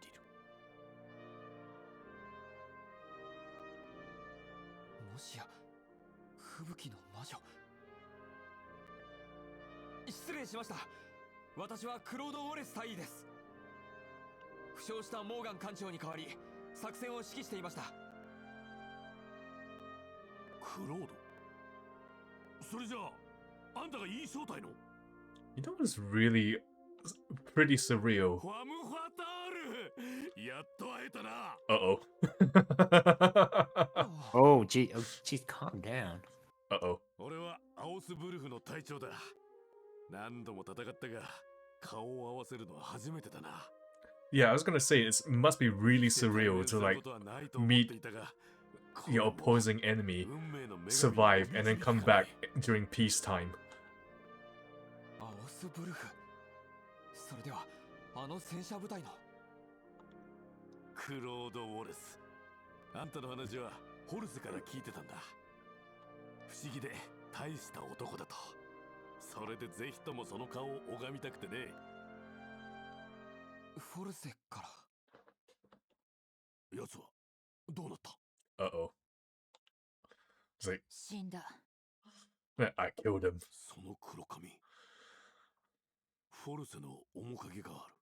もしや吹雪の魔女。失礼しました。私はクロード・ウォレス大尉です。負傷したモーガン艦長に代わり作戦を指揮していました。クロード、それじゃああんたがいい正体の You know what's really pretty surreal? ファム・ファタール、やっと会えたな。Uh-oh. Oh, geez, calm down. Uh-oh. 俺はアオスブルフの隊長だ。何度も戦ったが顔を合わせるのは初めてだな。Yeah, I was gonna say, it must be really surreal to like meet your opposing enemy, survive, and then come back during peacetime. アオスブルフ。それではあの戦車部隊のクロード・ウォレス。あんたの話はホルスから聞いてたんだ。不思議で大した男だと。それでぜひともその顔を拝みたくてね。フォルセから。奴はどうなった？ Uh-oh. It's like, 死んだ。I killed him. その黒髪。フォルセの面影がある。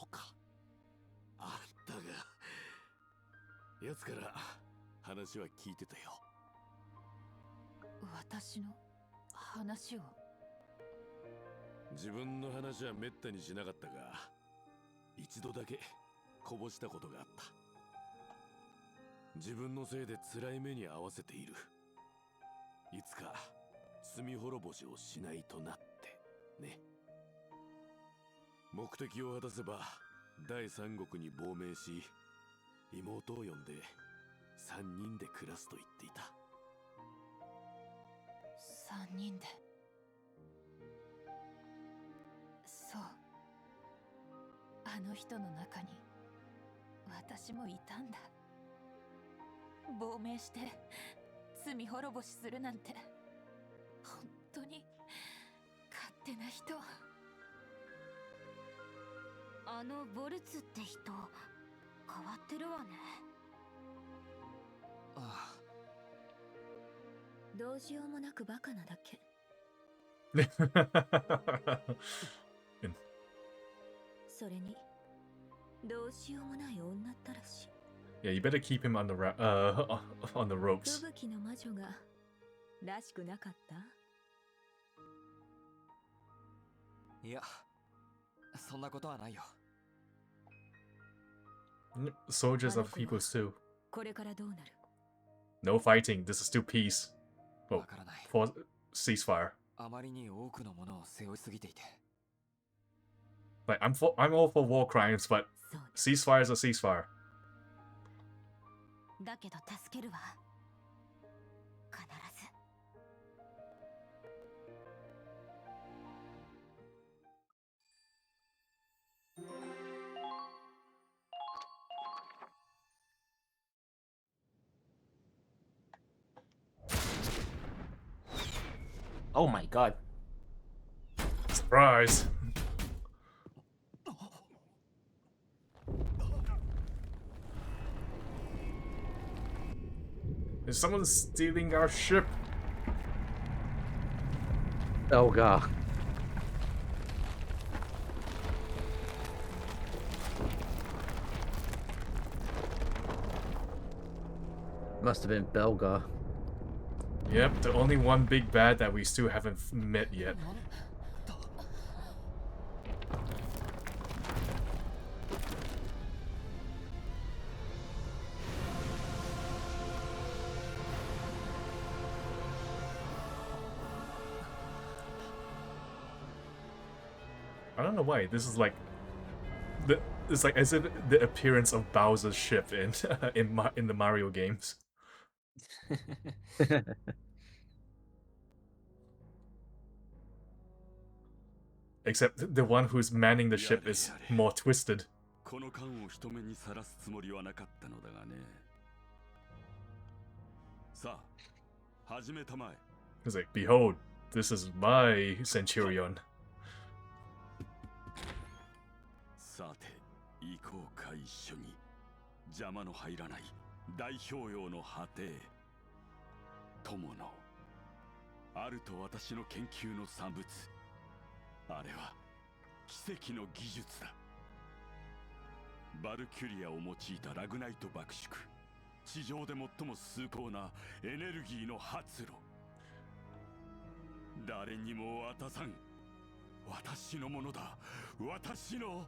か。あんたが奴から話は聞いてたよ。私の話を。自分の話はめったにしなかったが、一度だけこぼしたことがあった。自分のせいで辛い目に遭わせている。いつか罪滅ぼしをしないとなってね。目的を果たせば第三国に亡命し、妹を呼んで3人で暮らすと言っていた。3人で。そう、あの人の中に私もいたんだ。亡命して罪滅ぼしするなんて本当に勝手な人。あのボルツって人変わってるわね。ああ、どうしようもなくバカなだけ。それにどうしようもない女ったらしい。 Yeah, you better keep him on the on the ropes. 吹雪の魔女がらしくなかった？いや、そんなことはないよ。Soldiers of peoples too. これからどうなる？ No fighting. This is still peace. わからない。 For ceasefire. あまりに多くのものを背負いすぎていて。Like I'm all for war crimes, but ceasefire is a ceasefire. だけど助けるわ。必ず。Oh my god. Surprise. Is someone stealing our ship? Belgar. Must have been Belgar. Yep, the only one big bad that we still haven't met yet. I don't know why. This is like it's like as if the appearance of Bowser's ship in in the Mario games. Except the one who's manning the ship is more twisted. この間を人目にさらすつもりはなかったのだがね。さあ、始めたまえ。 He's like, behold, this is my Centurion. さて、行こうか一緒に。邪魔の入らない大氷洋の果て。友のあると私の研究の産物。あれは奇跡の技術だ。バルキュリアを用いたラグナイト爆縮。地上で最も崇高なエネルギーの発露。誰にも渡さん。私のものだ。私の。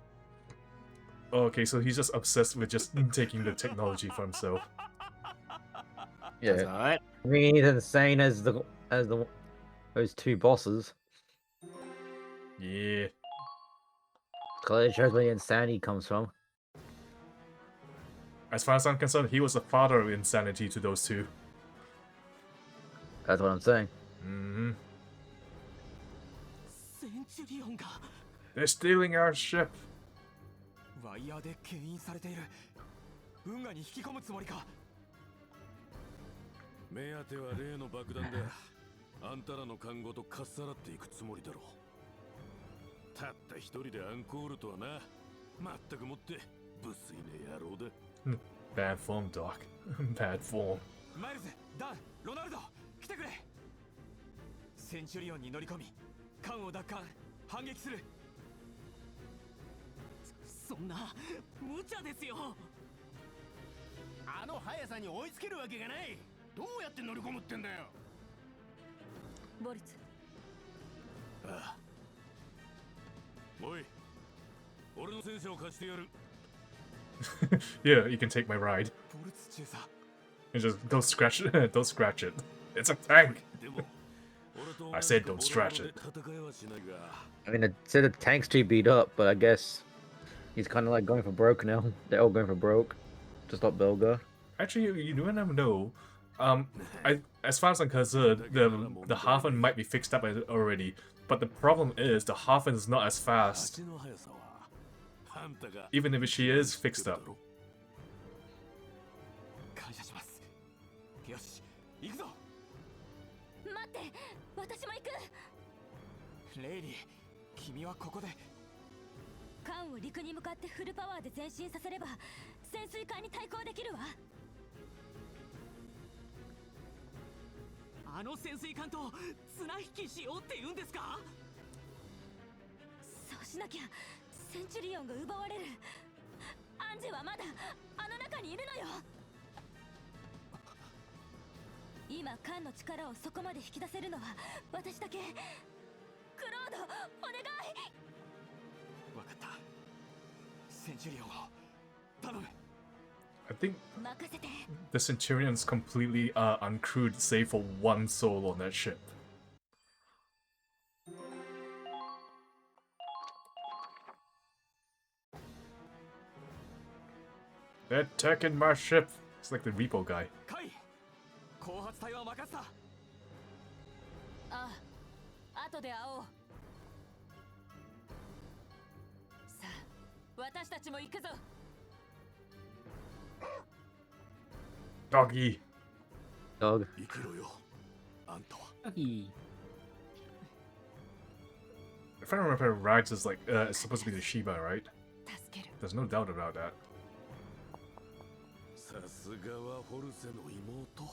Oh, okay, so he's just obsessed with just taking the technology for himself. Yeah. Alright. I mean, he's insane as those two bosses. Yeah. Clearly shows where the insanity comes from. As far as I'm concerned, he was the father of insanity to those two. That's what I'm saying. Mm-hmm. センチュリオンが They're stealing our ship. ワイヤーで牽引されている。運河に引き込むつもりか。目当ては例の爆弾だ。あんたらの看護とかっさらっていくつもりだろう。たった一人でアンコールとはな。まったくもって無粋な野郎だ。Bad form, Doc. Bad form. マイルズ、ダン、ロナルド、来てくれ。センチュリオンに乗り込み、艦を奪還、反撃する。そそんな無茶ですよ。あの速さに追いつけるわけがない。どうやって乗り込むってんだよ。ボルツ、ああ、おい、俺の戦車を貸してやる。 Yeah, you can take my ride. ボルツ中佐。 And just don't scratch it. Don't scratch it. It's a tank. でも俺と I 同じ said か don't ボロボロ scratch で it. 戦いはしないが、 I mean, it said the tank's too beat up, but I guess he's kind of like going for broke now. They're all going for broke. Just like Belga. Actually, you do never know. As far as I'm concerned, the Hafen might be fixed up already, but the problem is the Hafen is not as fast, 足の速さはあんたが even if she is fixed up. 感謝します。よし、行くぞ。待って、私も行く。レイリー、君はここで。艦を陸に向かってフルパワーで前進させれば潜水艦に対抗できるわ。あの潜水艦と綱引きしようって言うんですか？そうしなきゃセンチュリオンが奪われる。アンジェはまだあの中にいるのよ。今艦の力をそこまで引き出せるのは私だけ。クロード、お願い。わかった。センチュリオンを頼む。I think 任せて。 the Centurion's completely uncrewed save for one soul on that ship. They're attacking my ship. It's like the repo guy. カイ、後発隊は任せた。ああ、後で会おう。さあ、私たちも行くぞ。 Doggy. Dog. 生きろよ、あんたは。 Doggy. If I remember right, it's like it's supposed to be the Shiba, right? 助ける。 There's no doubt about that. さすがはフォルセの妹。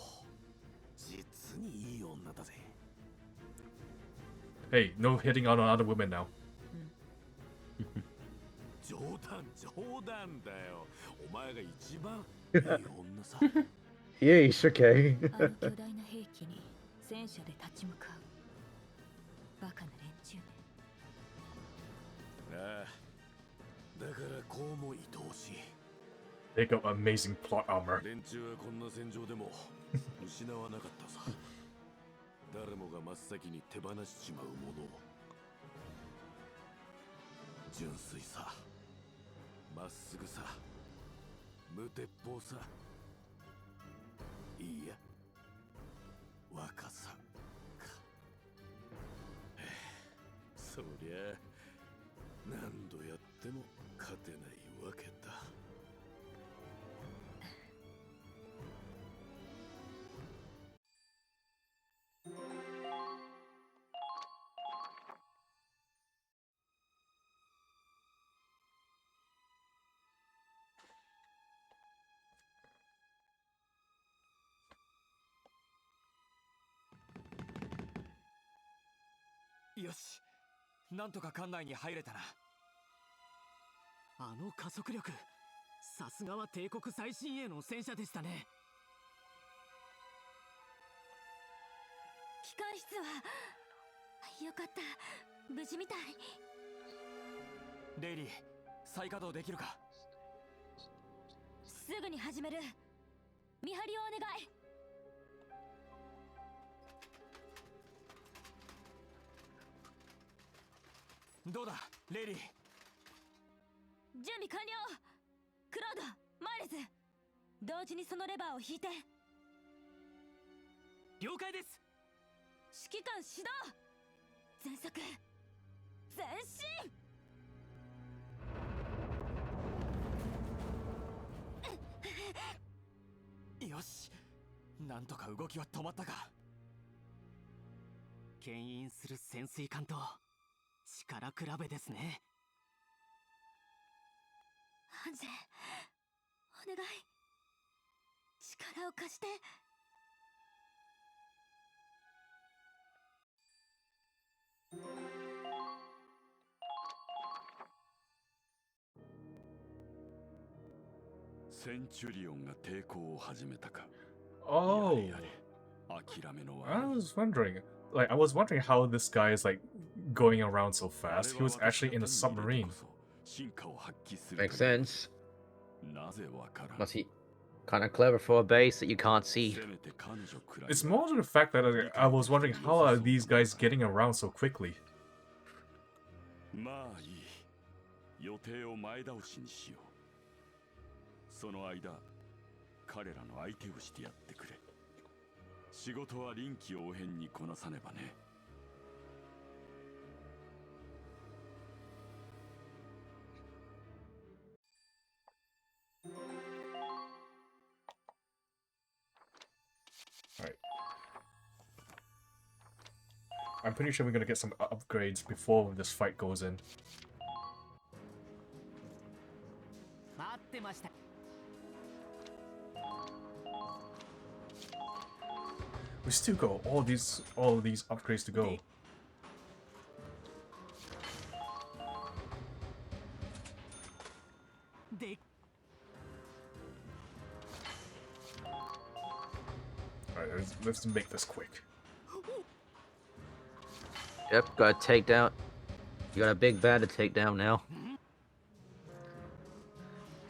実にいい女だぜ。 Hey, no hitting on other women now. 冗談だよ。お前が一番いい女さ。 Yeesh, okay. あの巨大な兵器に戦車で立ち向かう。バカな連中ね。ああ、だからこうも愛おしい。 They got amazing plot armor. 連中はこんな戦場でも失わなかったさ。誰もが真っ先に手放しちまうものを。純粋さ、まっすぐさ、無鉄砲さ、いいや、若さか。そりゃ何度やっても勝てないわけだ。 よし、なんとか艦内に入れたな。あの加速力、さすがは帝国最新鋭の戦車でしたね。機関室はよかった。無事みたい。レイリー、再稼働できるか？すぐに始める。見張りをお願い。どうだ、レイリー。準備完了。クロード、マイルズ、同時にそのレバーを引いて。了解です。指揮官始動。全速前進。よし、なんとか動きは止まったか。牽引する潜水艦と力比べですね。アンジェ、お願い、力を貸して。Oh, I was wondering. Like, I was wondering how this guy is like going around so fast. He was actually in a submarine. Makes sense. Must he kind of clever for a base that you can't see? It's more to the fact that I was wondering how are these guys getting around so quickly. まあいい。予定を前倒しにしよう。その間、彼らの相手をしてやってくれ。仕事は臨機応変にこなさねばね。Alright. I'm pretty sure we're gonna get some upgrades before this fight goes in. We still got all these upgrades to go. Alright, let's make this quick. Yep, got to take down. You got a big bad to take down now.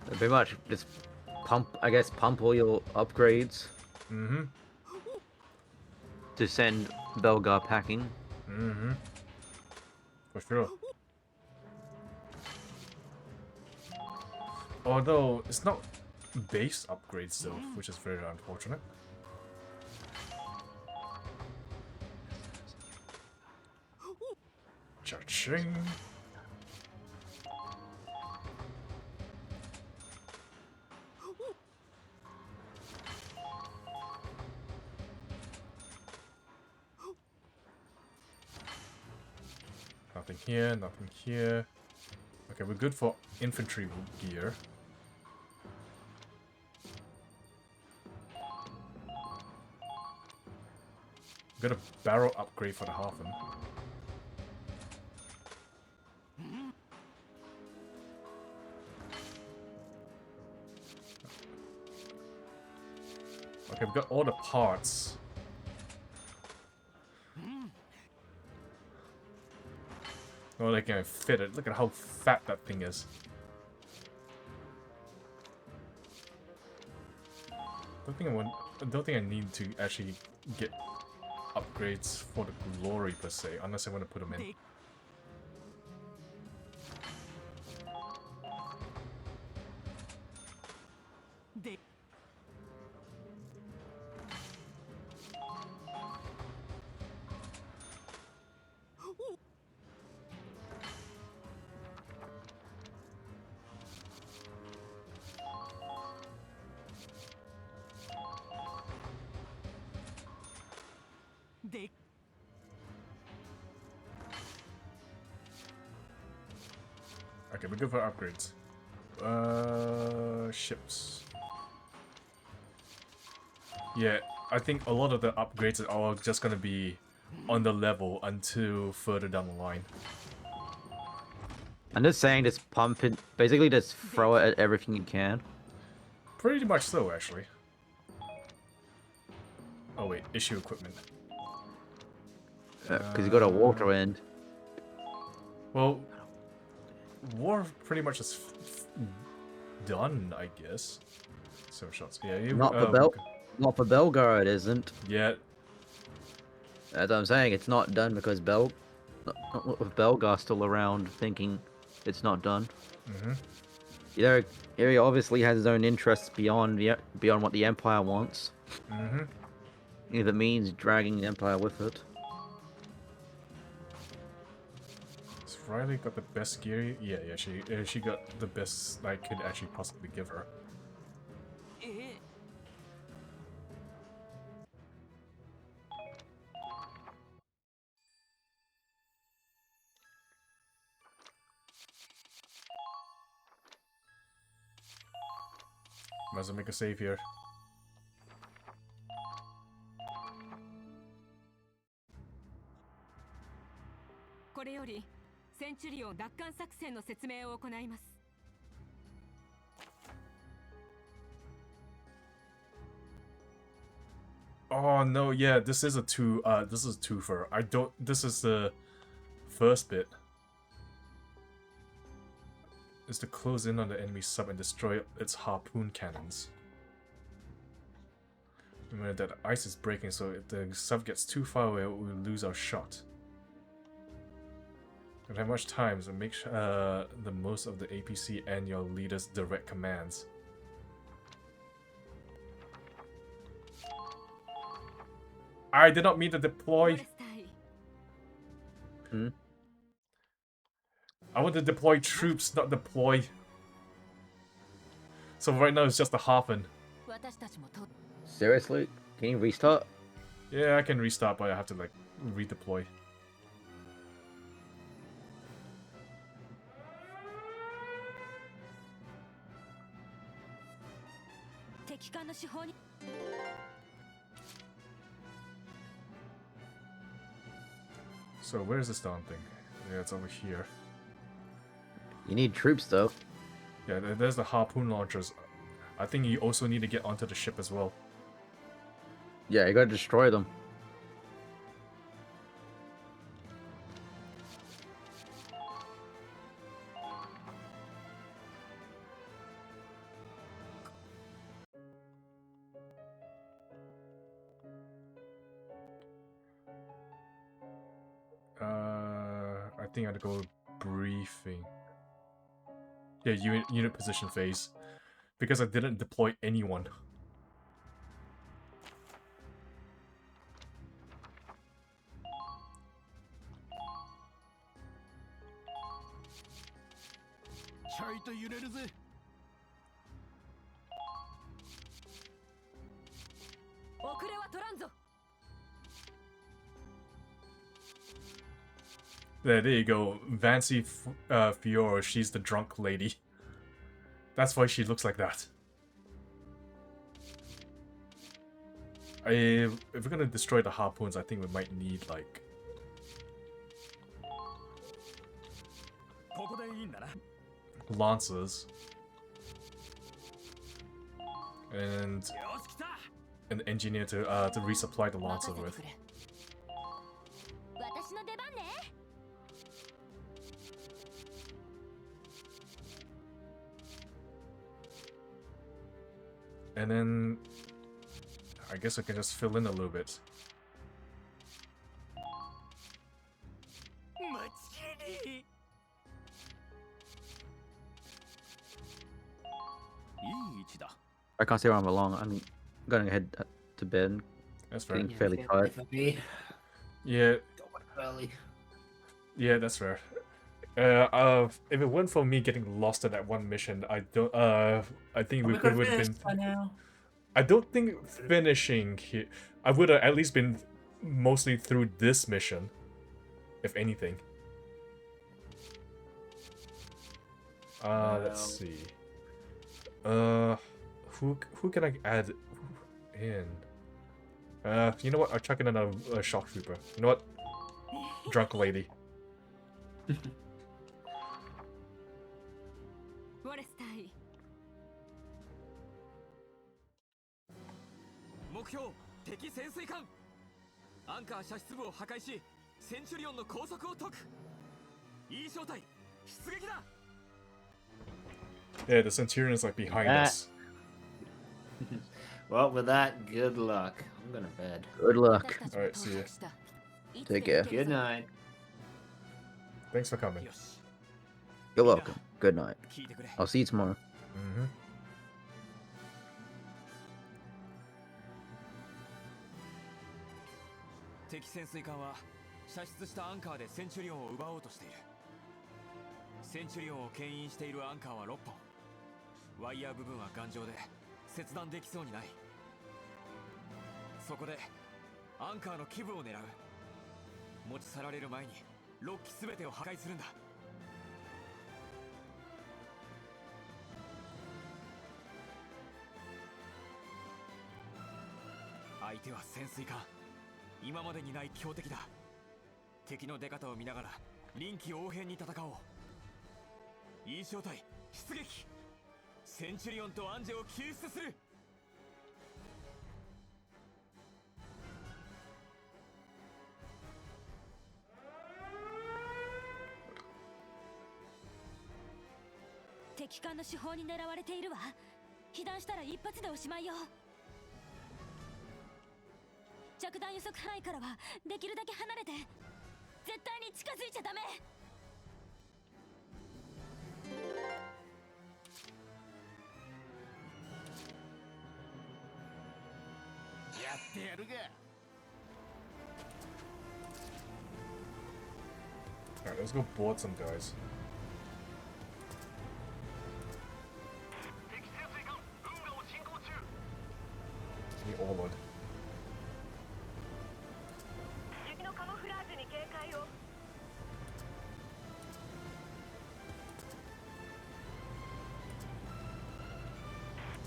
Pretty much just pump, I guess, pump all your upgrades. Mm-hmm. To send Belgar packing. Mm-hmm. For sure. Although, it's not base upgrades though, which is very unfortunate. Cha-ching! Nothing here, nothing here. Okay, we're good for infantry gear. Got a barrel upgrade for the Hafen. Okay, we've got all the parts. Oh, they can fit it. Look at how fat that thing is. I don't think I need to actually get upgrades for the glory per se, unless I want to put them in. Okay, we're good for upgrades. Ships. Yeah, I think a lot of the upgrades are just gonna be on the level until further down the line. I'm just saying, just pump it. Basically, just throw it at everything you can. Pretty much so, actually. Oh wait, issue equipment. Because you got a water end. Well, war pretty much is done, I guess. So shots. Yeah, you, Not for Belgar, it isn't. Yeah. As I'm saying, it's not done because not with Belgar still around, thinking it's not done. Mm-hmm. You know, he obviously has his own interests beyond what the Empire wants. Mm-hmm. If it means dragging the Empire with it. Has Riley got the best gear? Yeah, she got the best I could actually possibly give her. Might as well make a save here. Oh no, yeah, this is a twofer. This is the first bit. Is to close in on the enemy sub and destroy its harpoon cannons. Remember that the ice is breaking, so if the sub gets too far away, we'll lose our shot. Don't have much time, so make the most of the APC and your leader's direct commands. I did not mean to deploy. I want to deploy troops, not deploy. So right now it's just a Harpen. Seriously? Can you restart? Yeah, I can restart, but I have to like redeploy. So where's this darn thing? Yeah, it's over here. You need troops though. Yeah, there's the harpoon launchers. I think you also need to get onto the ship as well. Yeah, you gotta destroy them. I think I'd go briefing. Yeah, unit position phase. Because I didn't deploy anyone. There you go. Vancy Fiora, she's the drunk lady. That's why she looks like that. If we're gonna destroy the harpoons, I think we might need, like... lancers. And an engineer to resupply the lancer with. And then I guess I can just fill in a little bit. I can't see where I'm along. I'm going to head to bed. That's fair. Getting fairly tired. Yeah. Early. Yeah, that's fair. If it weren't for me getting lost in that one mission, I don't. I think we would have been. By now. I don't think finishing here. I would have at least been mostly through this mission, if anything. Let's see. Who can I add in? You know what? I'll chuck in another shock trooper. You know what? Drunk lady. 目標敵潜水艦アンカー射出部を破壊しセンチュリオンの拘束を解くいい正体出撃だ Yeah, the Centurion is like behind us. Well, with that, good luck. I'm going to bed. Good luck. Alright, see ya. Take care. Good night. Thanks for coming. You're welcome. Good night. 聞いてくれ I'll see you tomorrow. Mm-hmm. 敵潜水艦は射出したアンカーでセンチュリオンを奪おうとしているセンチュリオンを牽引しているアンカーは6本ワイヤー部分は頑丈で切断できそうにないそこでアンカーの基部を狙う持ち去られる前に6機全てを破壊するんだ相手は潜水艦今までにない強敵だ敵の出方を見ながら臨機応変に戦おういい正体出撃センチュリオンとアンジェを救出する機関の手法に狙われているわ。被弾したら一発でおしまいよ。着弾予測範囲からはできるだけ離れて。絶対に近づいちゃダメ。やってやるが。Alright, let's go board some guys. 敵潜水艦運河を進行中。 The Orlord. 敵のカモフラージュに警戒を。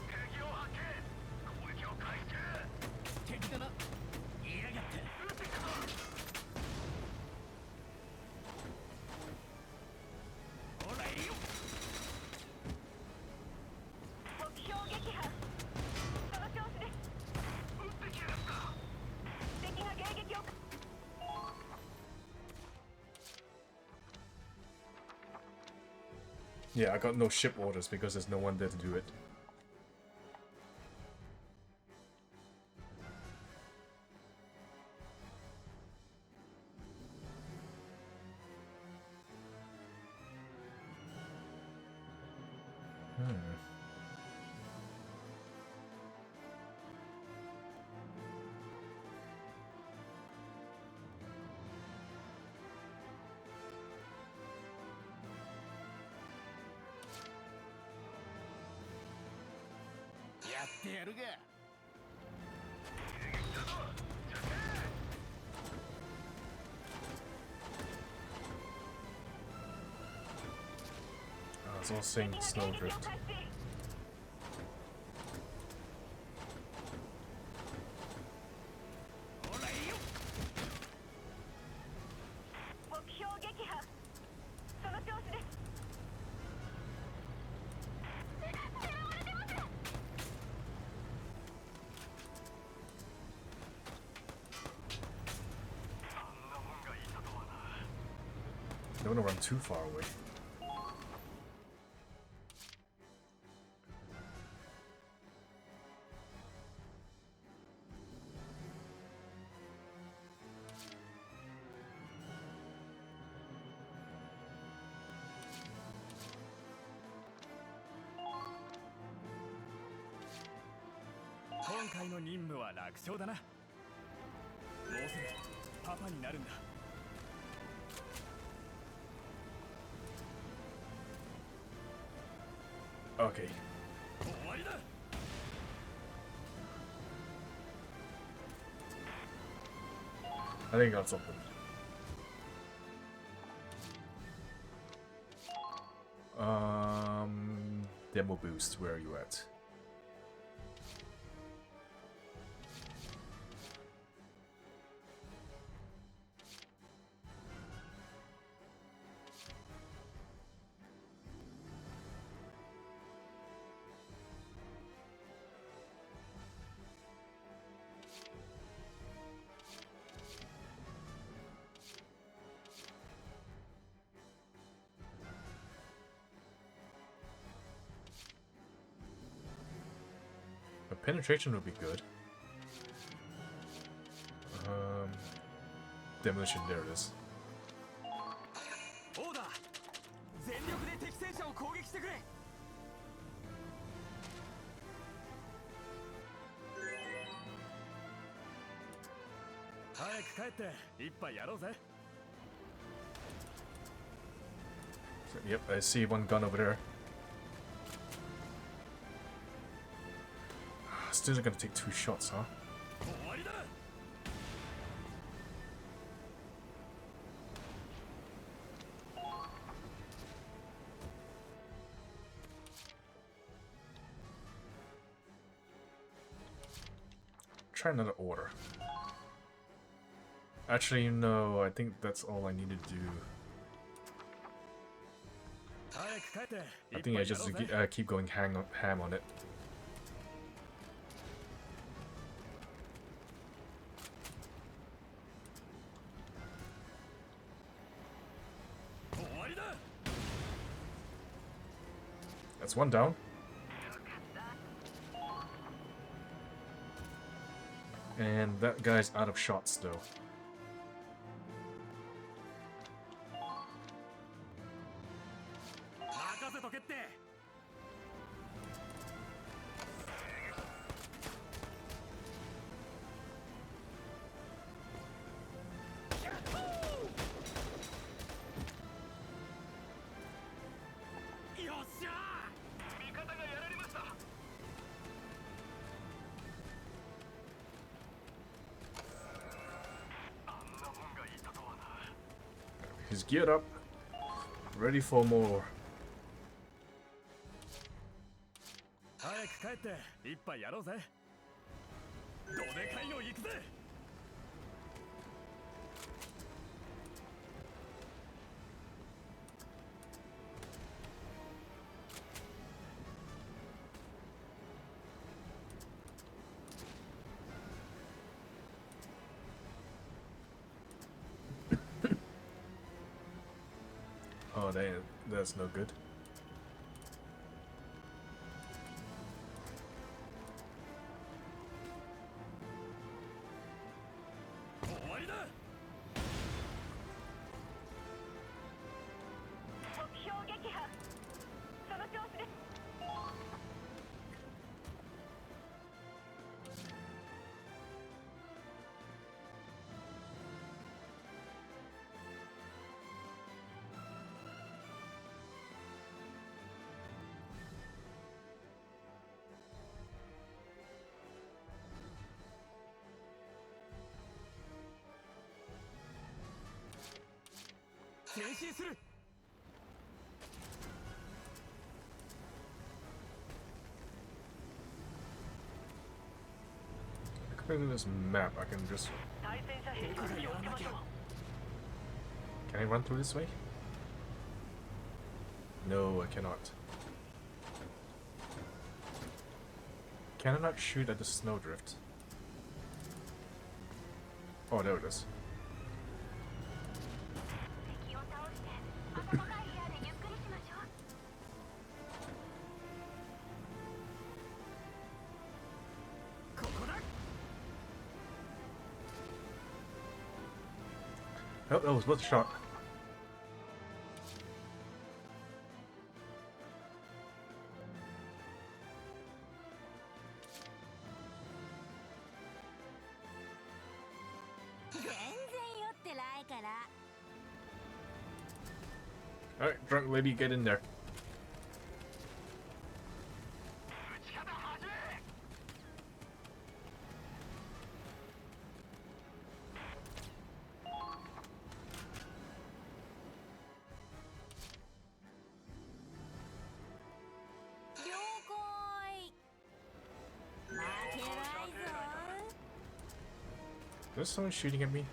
敵を発見。攻撃を開始中。敵だな。いやがって。撃ってきたぞ。ほらいるよ。目標撃破。その調子です。撃ってきやがった。敵が迎撃を。 Yeah, I got no ship orders because there's no one there to do it. Hmm. やってやるが。 I was all saying snowdrift. ほらいるよ。目標撃破。その調子です。 Don't want to run too far away.「今回の任務は楽勝だな。もうすぐパパになるんだ。 Okay. 終わりだ。 I think I got something. Demo boost, where are you at? A penetration would be good. Demolition, there it is. オーダー。全力で敵戦車を攻撃してくれ。早く帰って一杯やろうぜ。 So, yep, I see one gun over there. Still gonna take 2 shots, huh? 終わりだ。 Try another order. Actually, no, I think that's all I need to do. 早く帰って I 一 think 杯 I や just ろうぜ。 keep going ham on it. That's one down. And that guy's out of shots, though. He's geared up, ready for more. 早く帰って一杯やろうぜ。どでかいの行くぜ。Oh, that's no good. 終わりだ。目標撃破。その調子です。 前進する。 According to this map, I can just... 対戦車兵に気をつけましょう。 Can I run through this way? No, I cannot. Can I not shoot at the snowdrift? Oh, there it is. 敵を倒して暖かい部屋でゆっくりしましょう。 ここだ。 Oh, that was worth a shot. 全然酔ってないから。 Alright, drunk lady, get in there. 了解。負けないぞ。 Is someone shooting at me?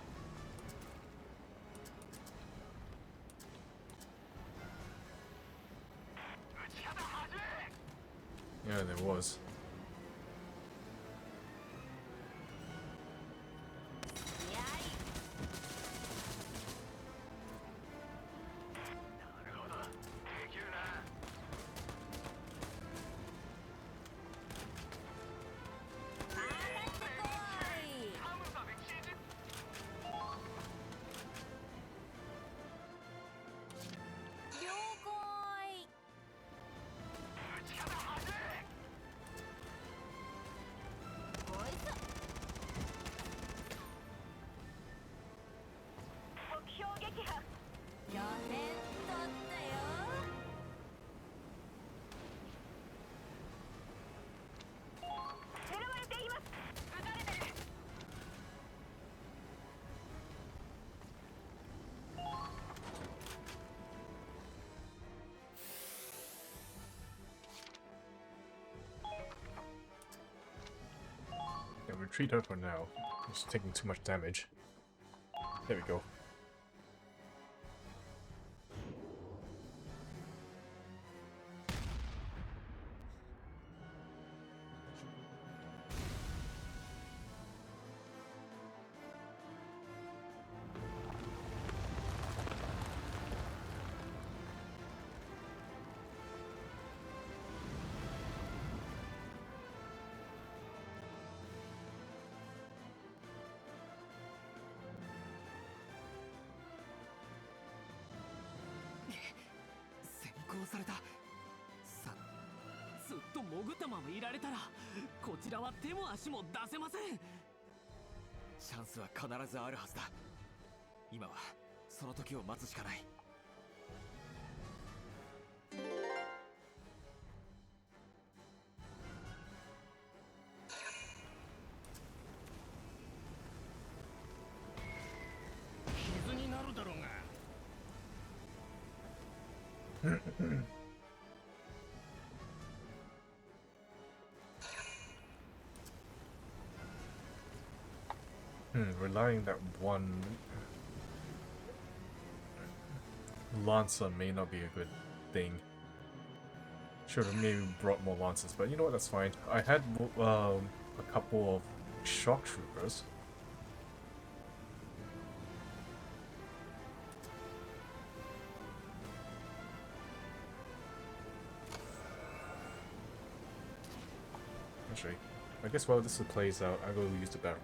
Yeah, there was. Yeah, retreat her for now. She's taking too much damage. There we go. 潜ったままいられたらこちらは手も足も出せません。チャンスは必ずあるはずだ。今はその時を待つしかない。傷になるだろうが。Relying that one Lancer may not be a good thing. Should have maybe brought more Lancers, but you know what, that's fine. I had a couple of Shock Troopers. Actually, I guess while this plays out, I'll go use the barrel.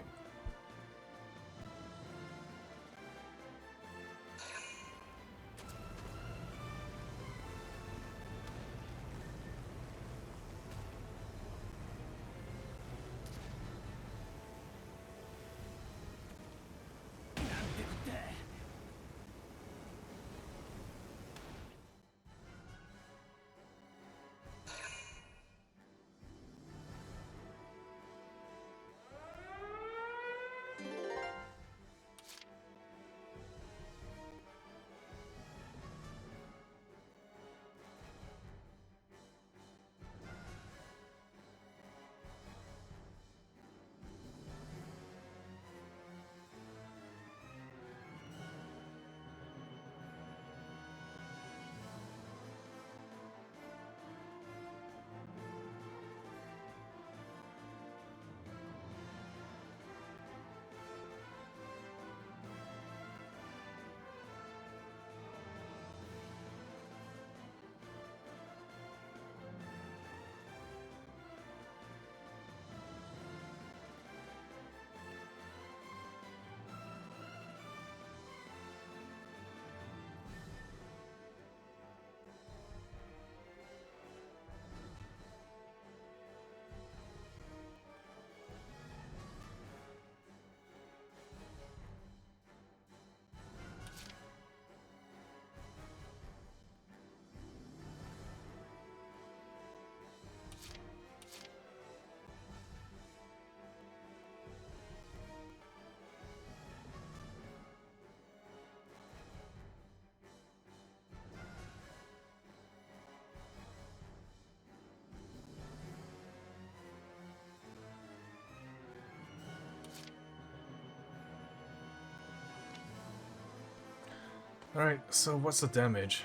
Alright, so what's the damage?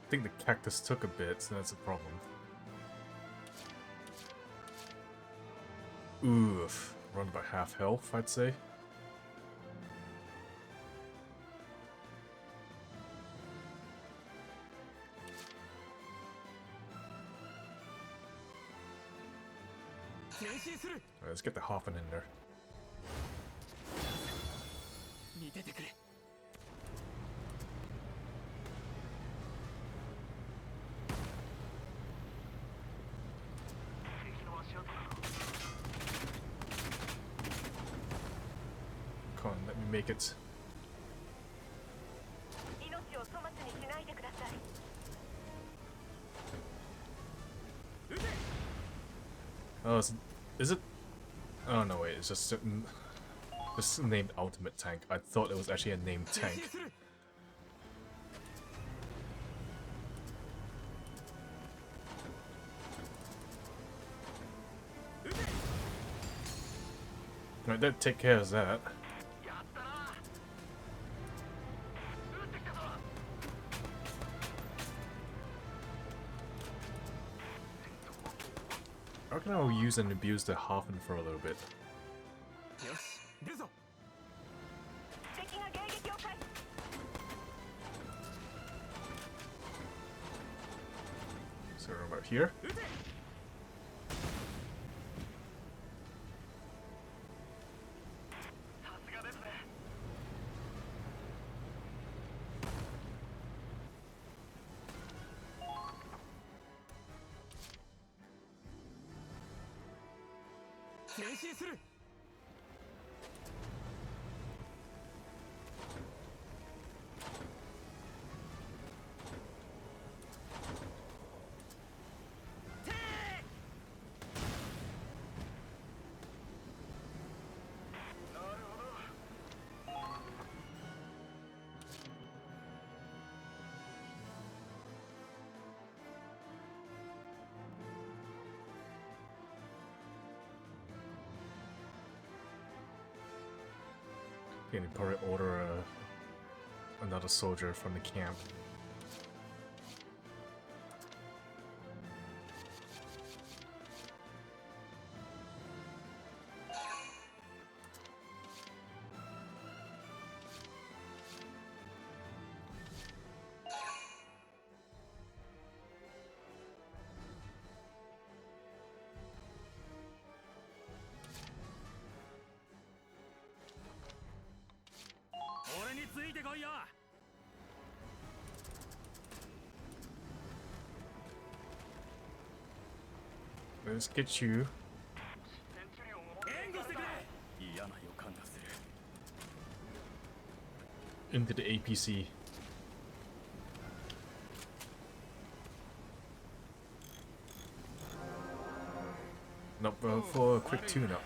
I think the cactus took a bit, so that's a problem. Oof. Run by half health, I'd say. Alright, let's get the Hoffman in there. Come on, let me make it. Oh, is it? Oh no, wait, it's just certain. It's named Ultimate Tank. I thought it was actually a named tank. Right, that take care of that. I reckon I'll use and abuse the Hoffman for a little bit. So we're about here. 前進する。Can you probably order another soldier from the camp? Let's get you. Into the APC. Nope, for a quick tune-up.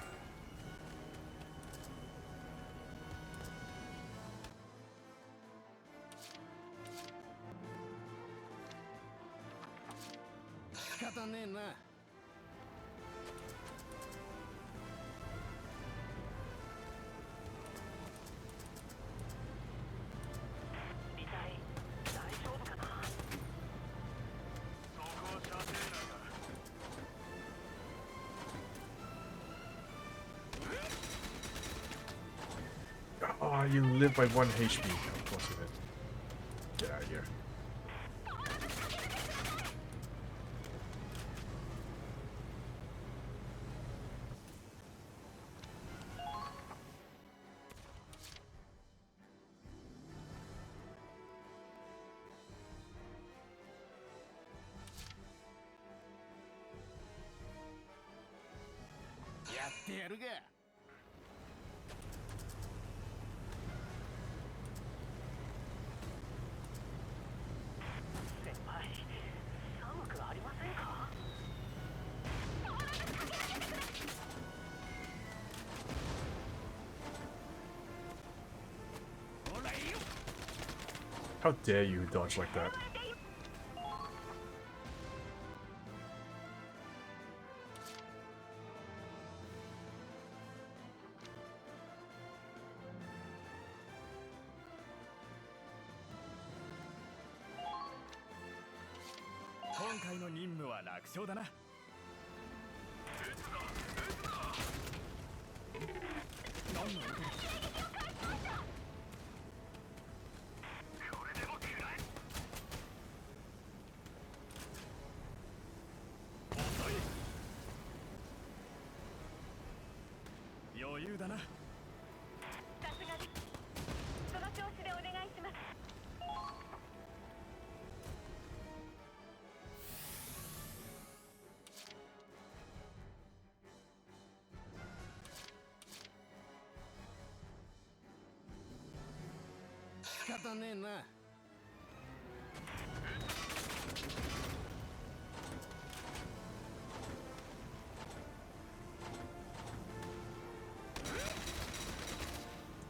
Oh, you live by 1 HP. Of course you did. Get out of here. How dare you dodge like that?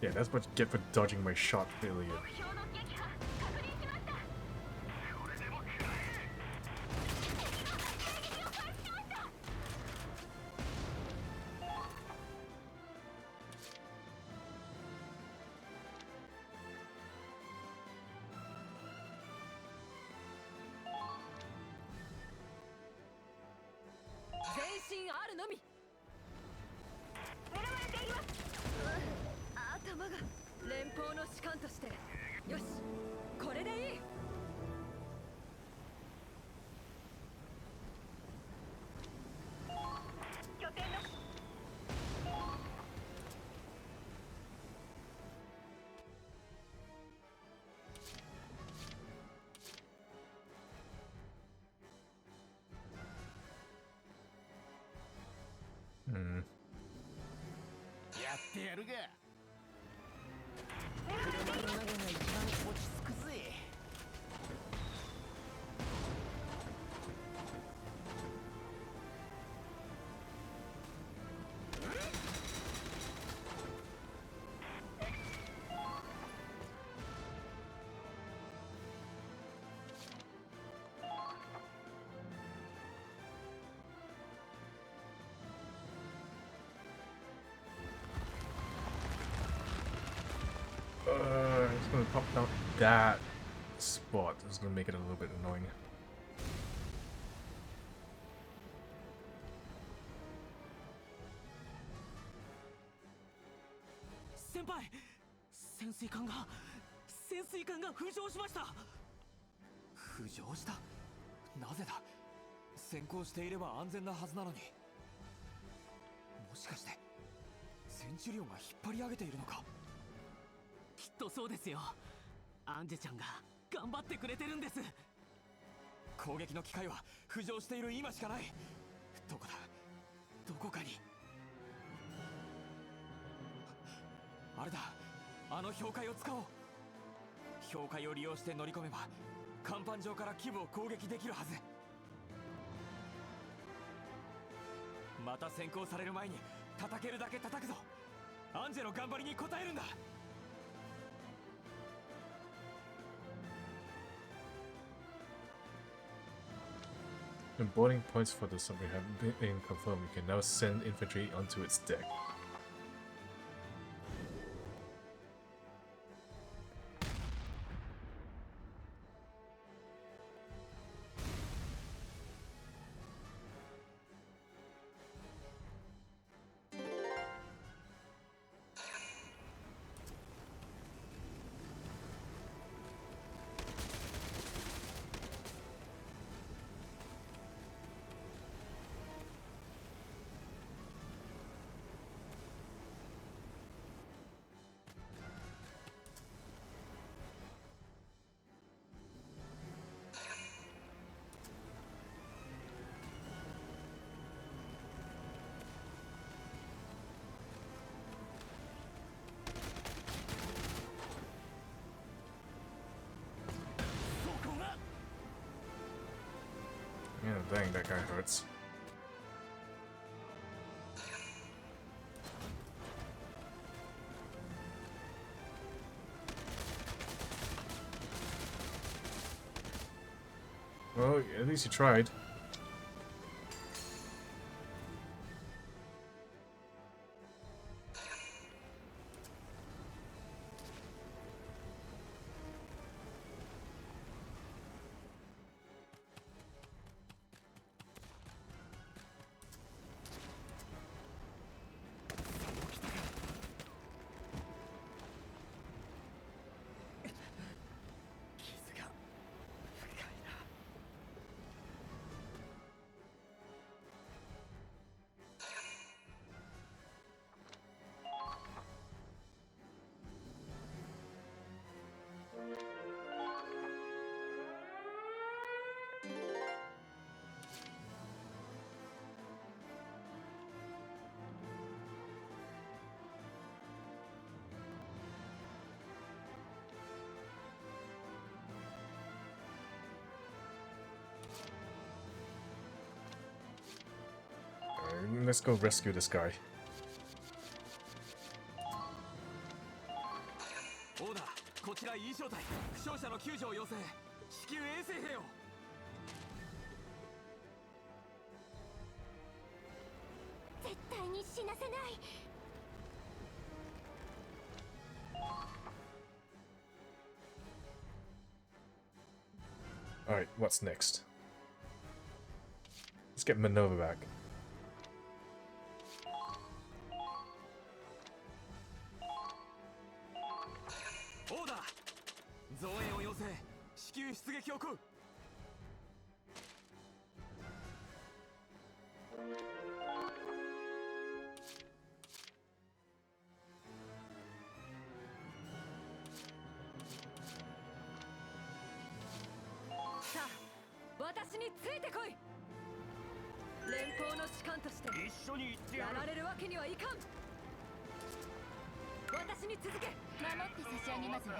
Yeah, that's what you get for dodging my shot, failure. ってやるが。車の中が一番落ち着くぜ。It's gonna pop down that spot. It's gonna make it a little bit annoying. 先輩、潜水艦が浮上しました。浮上した？なぜだ？先行していれば安全なはずなのに。もしかしてセンチュリオンが引っ張り上げているのか？きっとそうですよ。アンジェちゃんが頑張ってくれてるんです。攻撃の機会は浮上している今しかない。どこだ？どこかに。あれだ、あの氷塊を使おう。氷塊を利用して乗り込めば甲板上から基部を攻撃できるはず。また先行される前に叩けるだけ叩くぞ。アンジェの頑張りに応えるんだ。The boarding points for the submarine have been confirmed. You can now send infantry onto its deck. Yeah, dang, that guy hurts. Well, at least you tried. Let's go rescue this guy. オーダー、こちら E 小隊、負傷者の救助を要請。至急衛生兵を。絶対に死なせない。Alright, what's next? Let's get Minerva back. オーダー、増援を要請。至急出撃を請う。さあ、私についてこい。連邦の士官として一緒に行ってやる。やられるわけにはいかん。私に続け。守って差し上げますわ。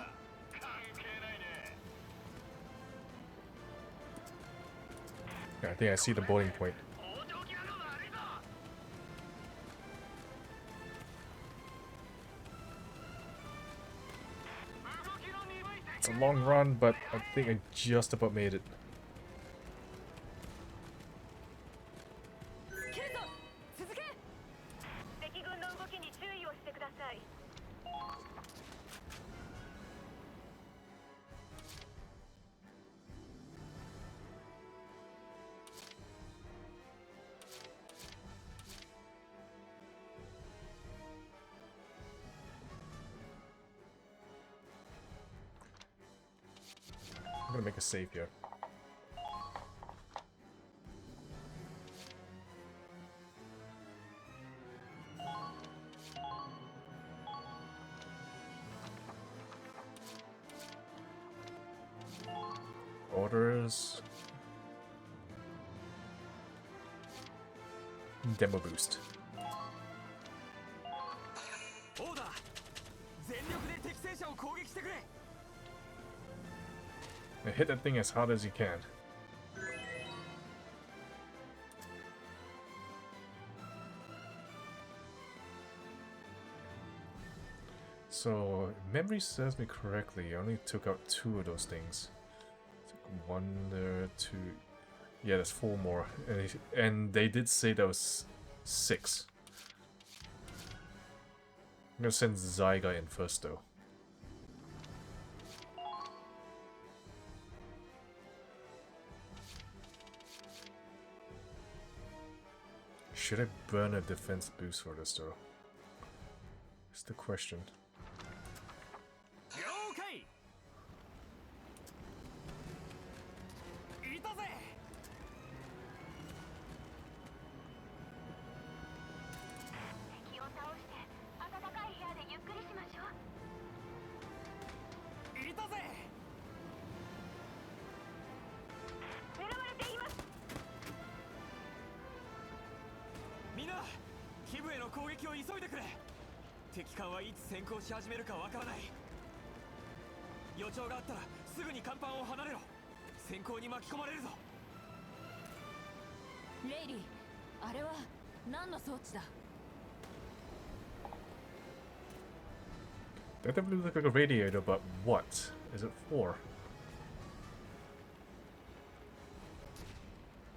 Yeah, I think I see the boiling point. It's a long run, but I think I just about made it. ケイゾ続け。敵軍の動きに注意をしてください。 I'm gonna make a save here. Orders. Demo boost. オーダー全力で適正者を攻撃してくれ。 And hit that thing as hard as you can. So, if memory serves me correctly, I only took out 2 of those things. Took 1 there, 2. Yeah, there's 4 more. And they did say there was 6. I'm gonna send Zyga in first though. Should I burn a defense boost for this though? That's the question. 了解。いたぜ。敵を倒して暖かい部屋でゆっくりしましょう。 いたぜ。 狙われています。 みんな基部への攻撃を急いでくれ。敵艦はいつ先行し始めるかわからない。予兆があったらすぐに甲板を離れろ。先行に巻き込まれるぞ。レイリー、あれは何の装置だ？ That definitely looks like a radiator, but what is it for?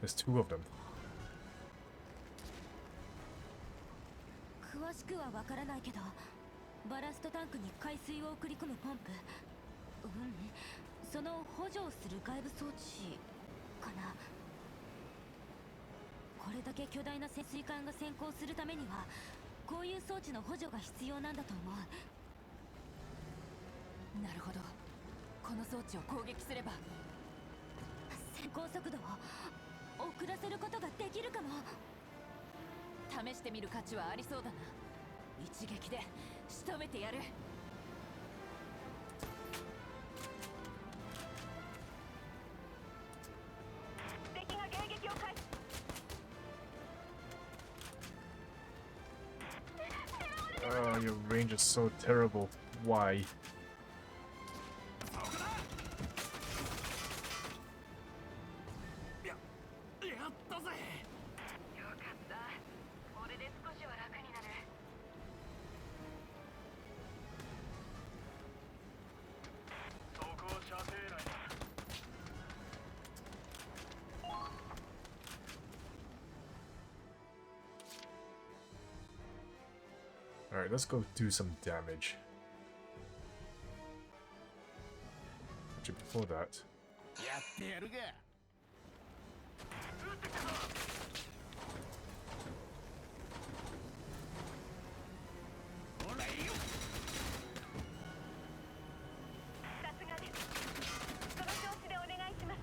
There's 2 of them. 詳しくはわからないけど、バラストタンクに海水を送り込むポンプ、その補助をする外部装置かな。これだけ巨大な潜水艦が先行するためには、こういう装置の補助が必要なんだと思う。なるほど。この装置を攻撃すれば先行速度を遅らせることができるかも。試してみる価値はありそうだな。一撃で仕留めてやる。敵が迎撃を開始。 Oh, your range is so terrible. Why? やったぜ。 よかった。これで少しは楽になる。 そこ射程内だ。 Alright, let's go do some damage. Actually, before that, やってやるが。 さすがです。その調子でお願いします。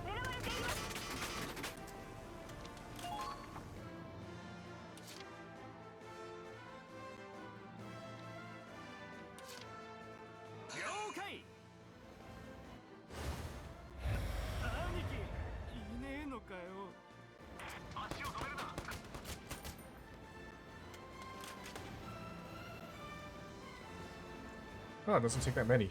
狙われています。 了解。兄貴いねえの Oh, it doesn't take that many.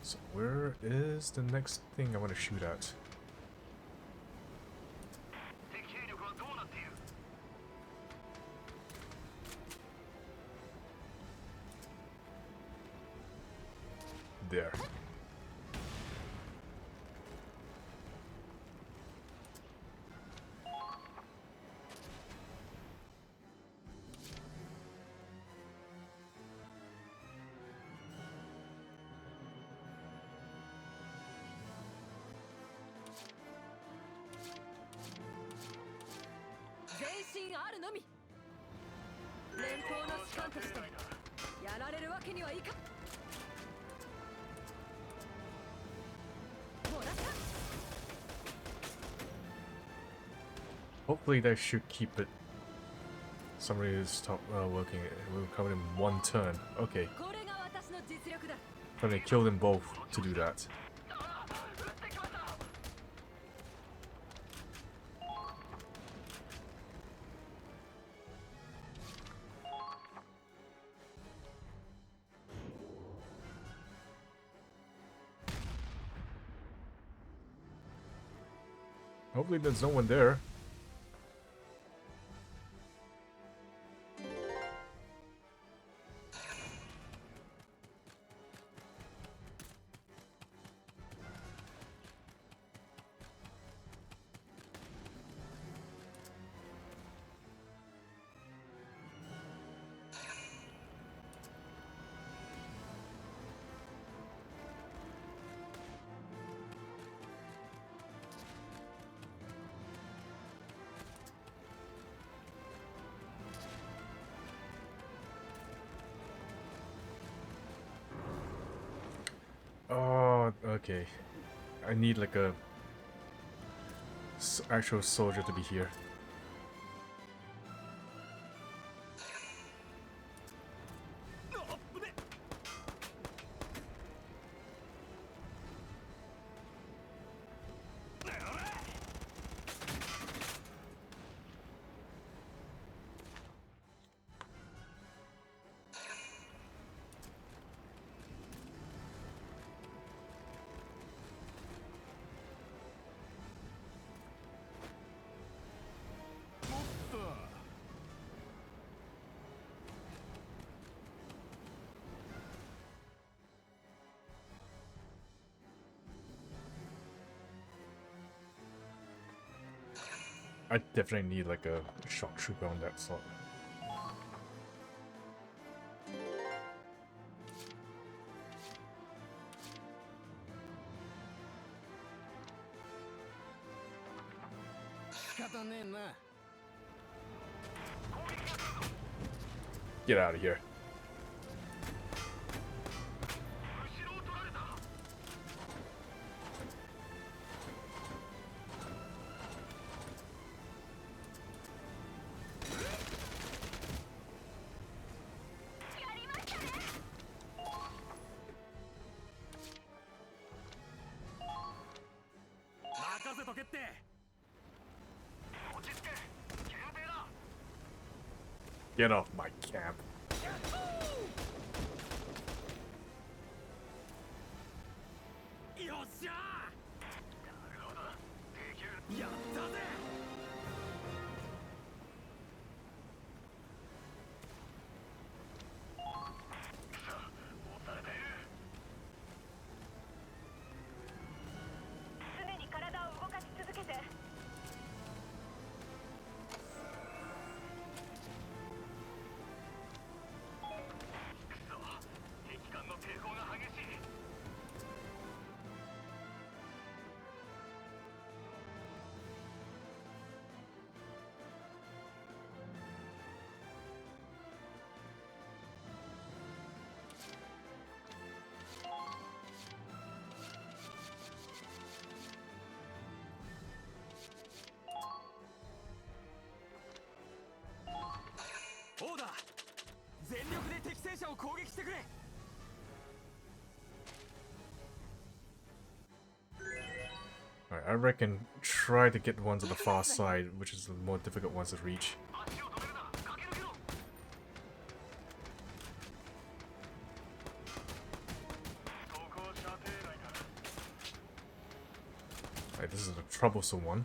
So where is the next thing I want to shoot at? There. Hopefully that should keep it. Somebody is stop working. We'll cover in one turn. Okay. I'm gonna kill them both to do that. Hopefully there's no one there. Oh, okay. I need like a actual soldier to be here. I definitely need like a shock trooper on that slot. Get out of here. Get off my camp. Alright, I reckon try to get one to the far side, which is the more difficult ones to reach. Alright, this is a troublesome one.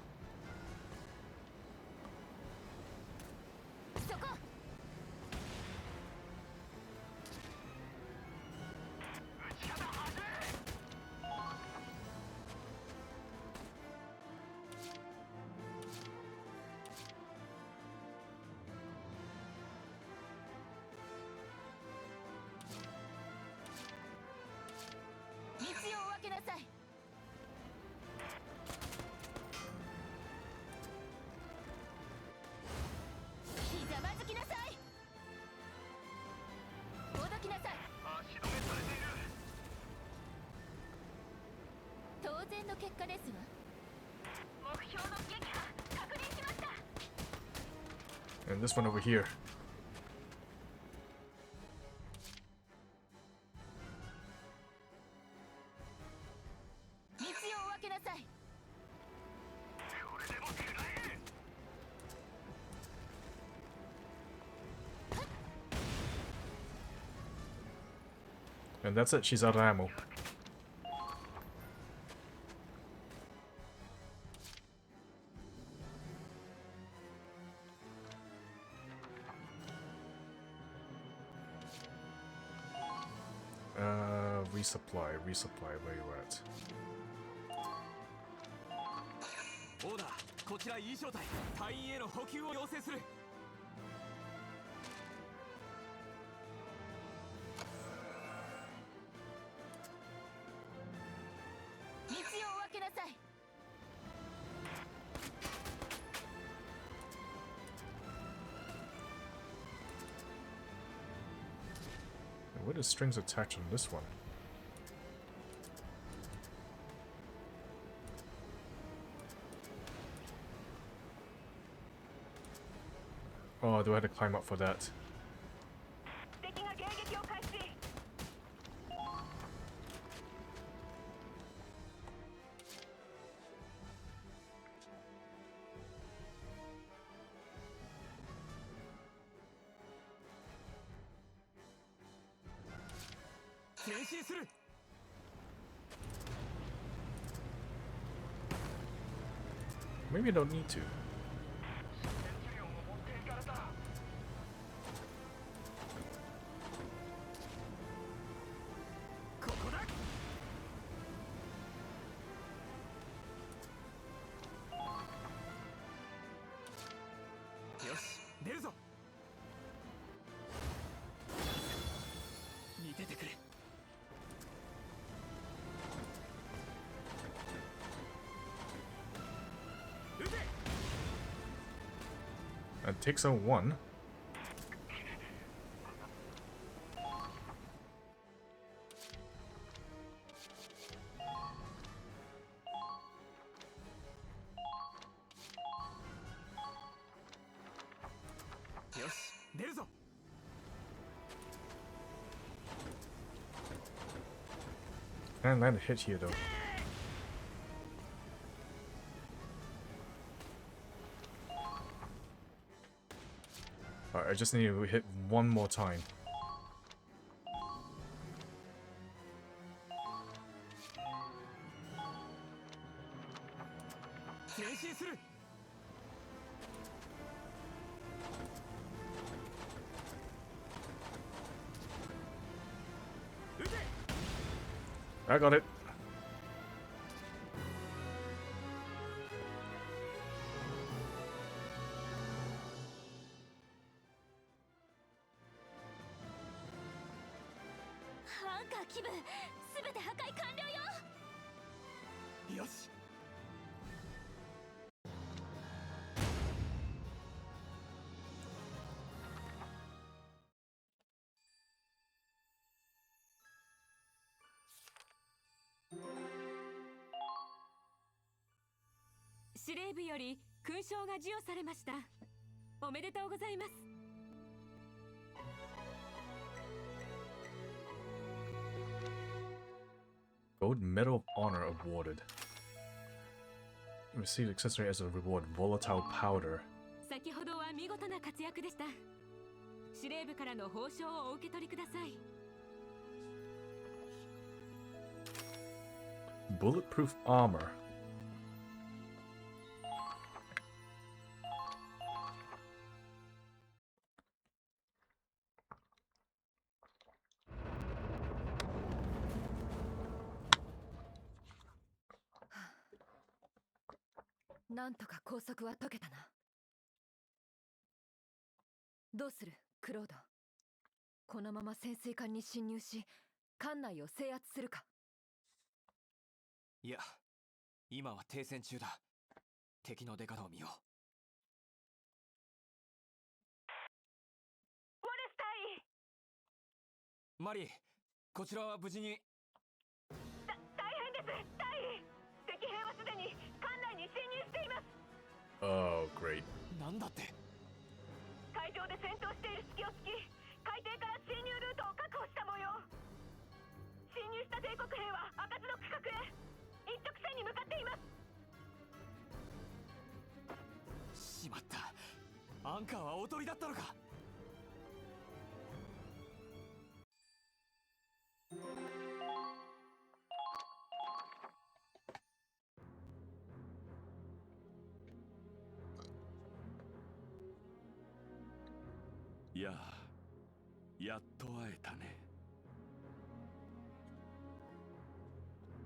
And this one over here. And that's it, she's out of ammo. Resupply, where you at? Order. こちら E 小隊隊員への補給を要請する。道を分けなさい。What is strings attached on this one? Oh, do I have to climb up for that? Maybe I don't need to. And takes out one. And land a hit here though. Alright, I just need to hit one more time. I got it. Yes. 司令部より勲章が授与されました。おめでとうございます。Gold Medal of Honor awarded. Received accessory as a reward, volatile powder. 先ほどは見事な活躍でした。司令部からの報奨をお受け取りください。Bulletproof armor. なんとか拘束は解けたな。どうする、クロード。このまま潜水艦に侵入し、艦内を制圧するか。いや、今は停戦中だ。敵の出方を見よう。ウォレス隊員。マリー、こちらは無事に。大変です、隊員。敵兵はすでに艦内に侵入しています。Oh, great. なんだって。海上で戦闘している隙を突き、海底から侵入ルートを確保した模様。侵入した帝国兵は開かずの区画へ一直線に向かっています。しまった。アンカーはおとりだったのか。いや、やっと会えたね。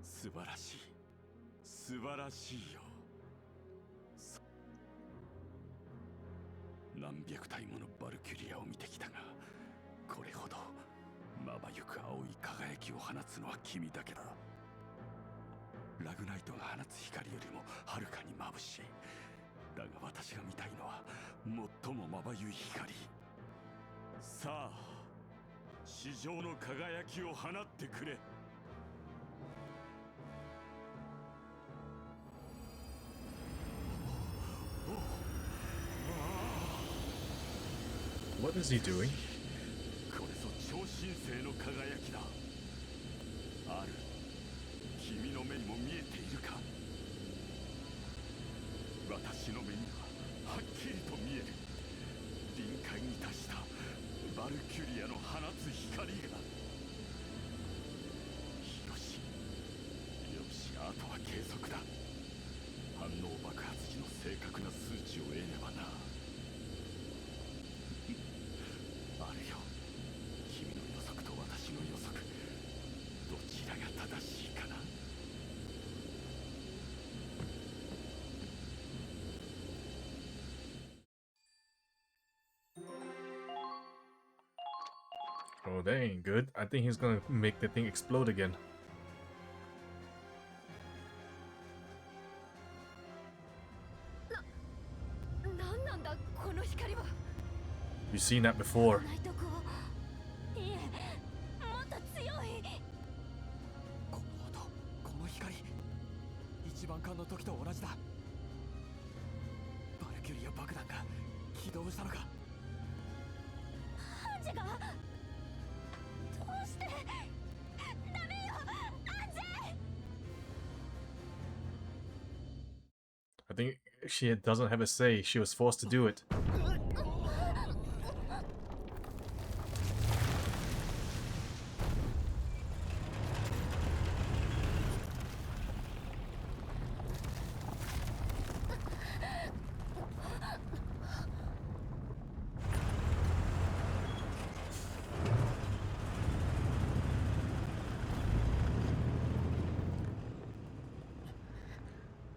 素晴らしい、素晴らしいよ。何百体ものバルキュリアを見てきたが、これほどまばゆく青い輝きを放つのは君だけだ。ラグナイトが放つ光よりもはるかに眩しい。だが私が見たいのは最もまばゆい光。さあ、地上の輝きを放ってくれ。What is he doing? これぞ超新星の輝きだ。ある。君の目にも見えているか。私の目にははっきりと見える。臨界に達したバルキュリアの放つ光が。よし、よし、あとは計測だ。反応爆発時の正確な数値を得ねばな。あるよ、君の予測と私の予測、どちらが正しいかな。Oh, that ain't good. I think he's gonna make the thing explode again. なんなんだこの光は。 You've seen that before. ないとこ。いえ、もっと強い。この音、この光、一番艦の時と同じだ。バルキュリア爆弾が起動したのか。アンジェが。どうして。ダメよ、アンジェ。 I think she doesn't have a say. She was forced to do it.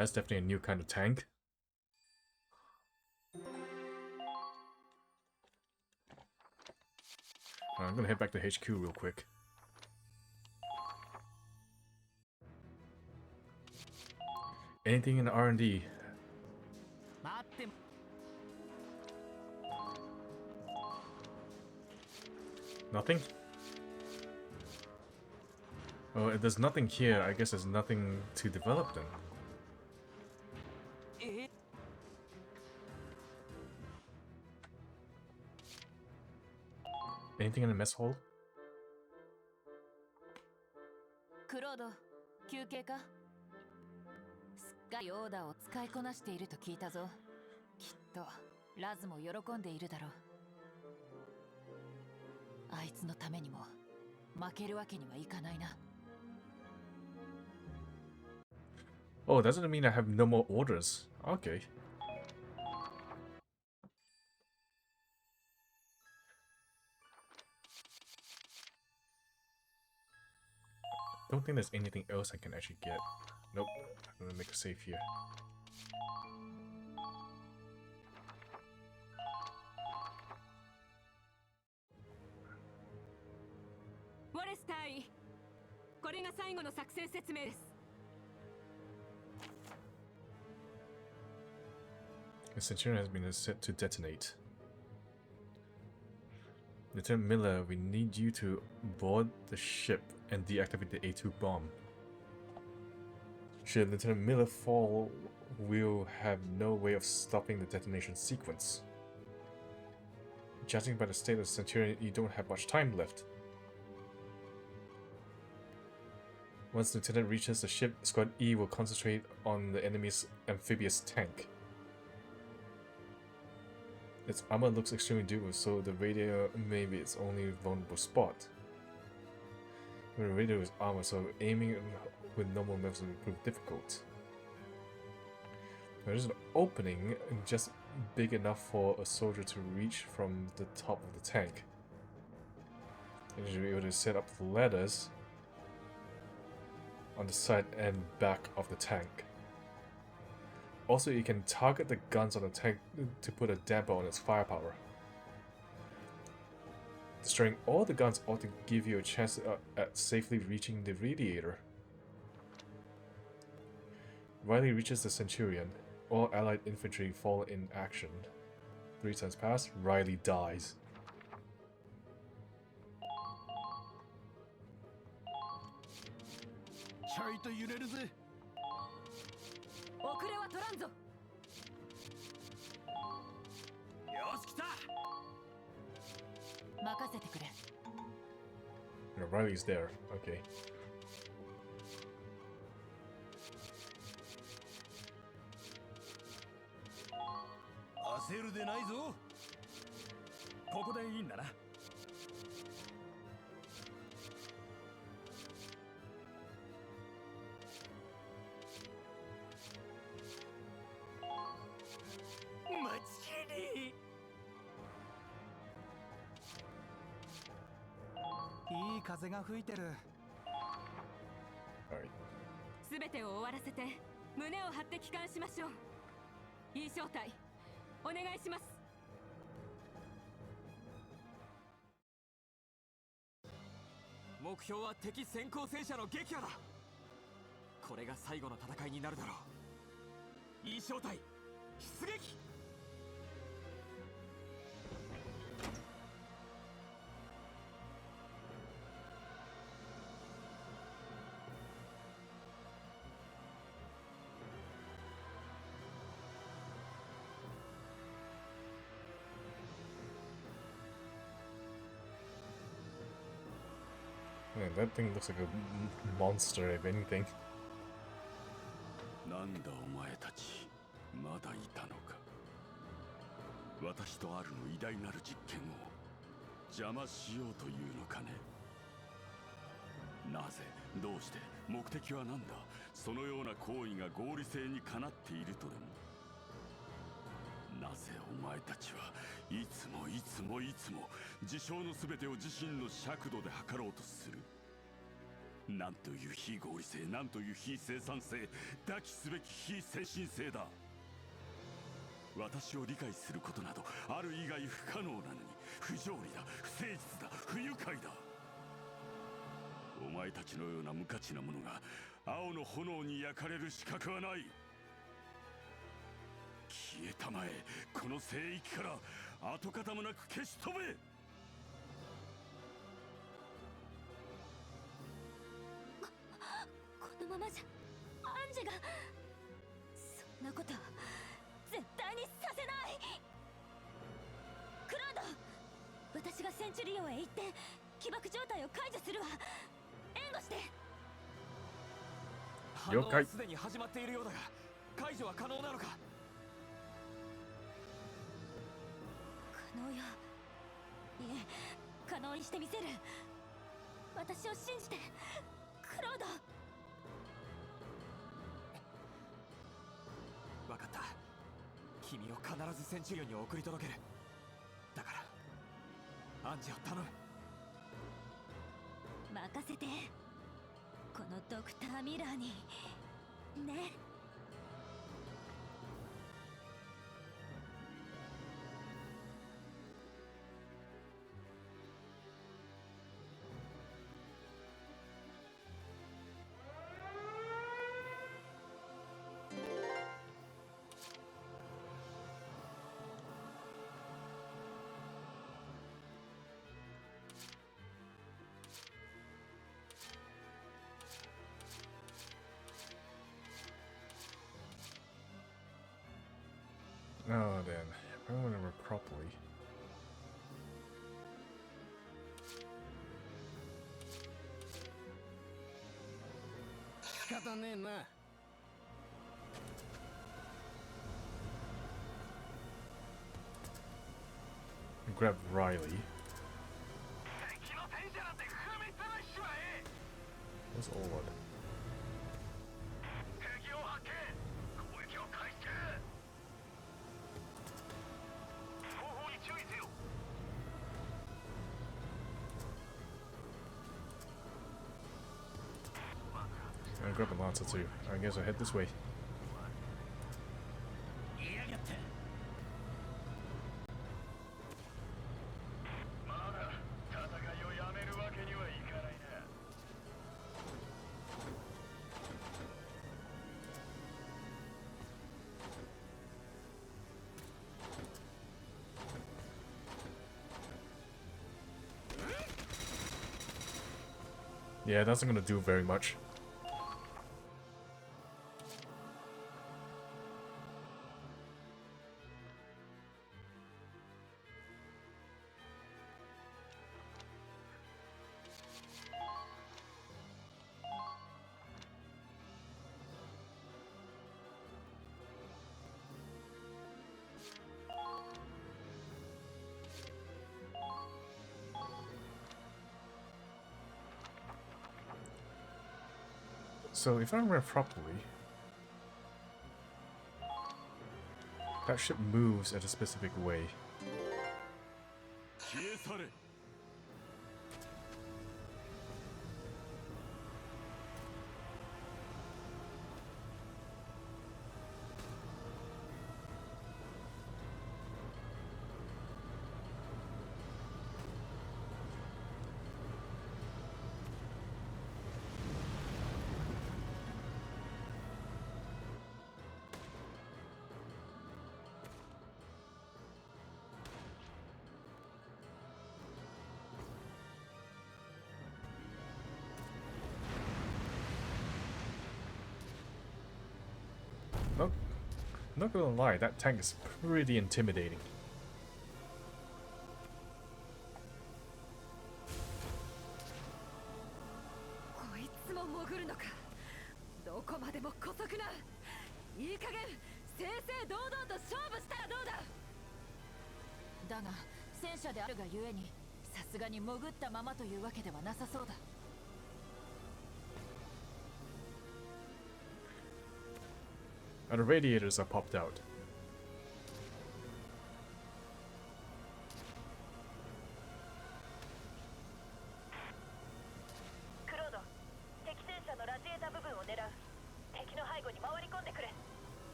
That's definitely a new kind of tank. I'm gonna head back to HQ real quick. Anything in R&D? Nothing? Oh, if there's nothing here, I guess there's nothing to develop then. Anything in the mess hall? クロード、休憩か？すっかりオーダーを使いこなしていると聞いたぞ。きっとラズも喜んでいるだろう。あいつのためにも負けるわけにはいかないな。Oh, doesn't it mean I have no more orders? Okay. Don't think there's anything else I can actually get. Nope. I'm gonna make a save here. The Centurion has been set to detonate. Lieutenant Miller, we need you to board the ship and deactivate the A2 bomb. Should Lieutenant Miller fall, we'll have no way of stopping the detonation sequence. Judging by the state of the Centurion, you don't have much time left. Once Lieutenant reaches the ship, Squad E will concentrate on the enemy's amphibious tank. Its armor looks extremely durable, so the radio may be its only vulnerable spot. The radio is armor, so aiming with normal weapons will prove difficult. There is an opening just big enough for a soldier to reach from the top of the tank. And you should be able to set up the ladders on the side and back of the tank. Also, you can target the guns on the tank to put a damper on its firepower. Destroying all the guns ought to give you a chance at safely reaching the radiator. Riley reaches the Centurion. All allied infantry fall in action. 3 turns pass, Riley dies. No, Riley's there. Okay. Alright. すべてを終わらせて胸を張って帰還しましょう。いい正体お願いします。目標は敵先行戦車の撃破だ。これが最後の戦いになるだろう。いい正体出撃。Man, that thing looks like a monster, if anything. なんだお前たち、まだいたのか。私とアルの偉大なる実験を邪魔しようというのかね。なぜ、どうして、目的は何だ。そのような行為が合理性にかなっているとでも。なぜお前たちはいつも事象の全てを自身の尺度で測ろうとする。なんという非合理性、なんという非生産性、抱きすべき非先進性だ。私を理解することなどある以外不可能なのに、不条理だ、不誠実だ、不愉快だ。お前たちのような無価値なものが青の炎に焼かれる資格はない。消えたまえ、この聖域から跡形もなく消し飛べ。このままじゃアンジェがそんなこと絶対にさせない。クロード、私がセンチュリオンへ行って起爆状態を解除するわ。援護して。反応はすでに始まっているようだが、解除は可能なのか？可能よ。いえ、可能にしてみせる。私を信じて、クロード。分かった。君を必ずセンチュリオンに送り届ける。だからアンジを頼む。任せて。このドクターミラーにね。Oh, then. If I remember properly. 仕方ねえな。Grab Riley. What's Olad? I'll grab a Lancer too. I guess I'll head this way. Yeah, that's not gonna do very much. So if I remember properly, that ship moves at a specific way. Not gonna lie, that tank is pretty intimidating. こいつも潜るのか。どこまでも姑息な。いい加減正々堂々と勝負したらどうだ。だが戦車であるがゆえにさすがに潜ったままというわけではなさそうだ。And the radiators are popped out. クロード、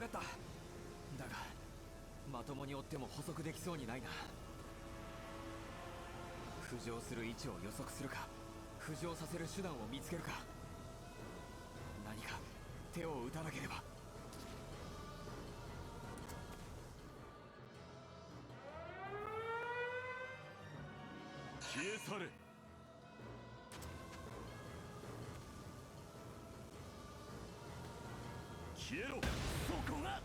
かった。だがまともに追っても捕捉できそうにないな。浮上する位置を予測するか、浮上させる手段を見つけるか、何か手を打たなければ。消え去れ。消えろ。そこが。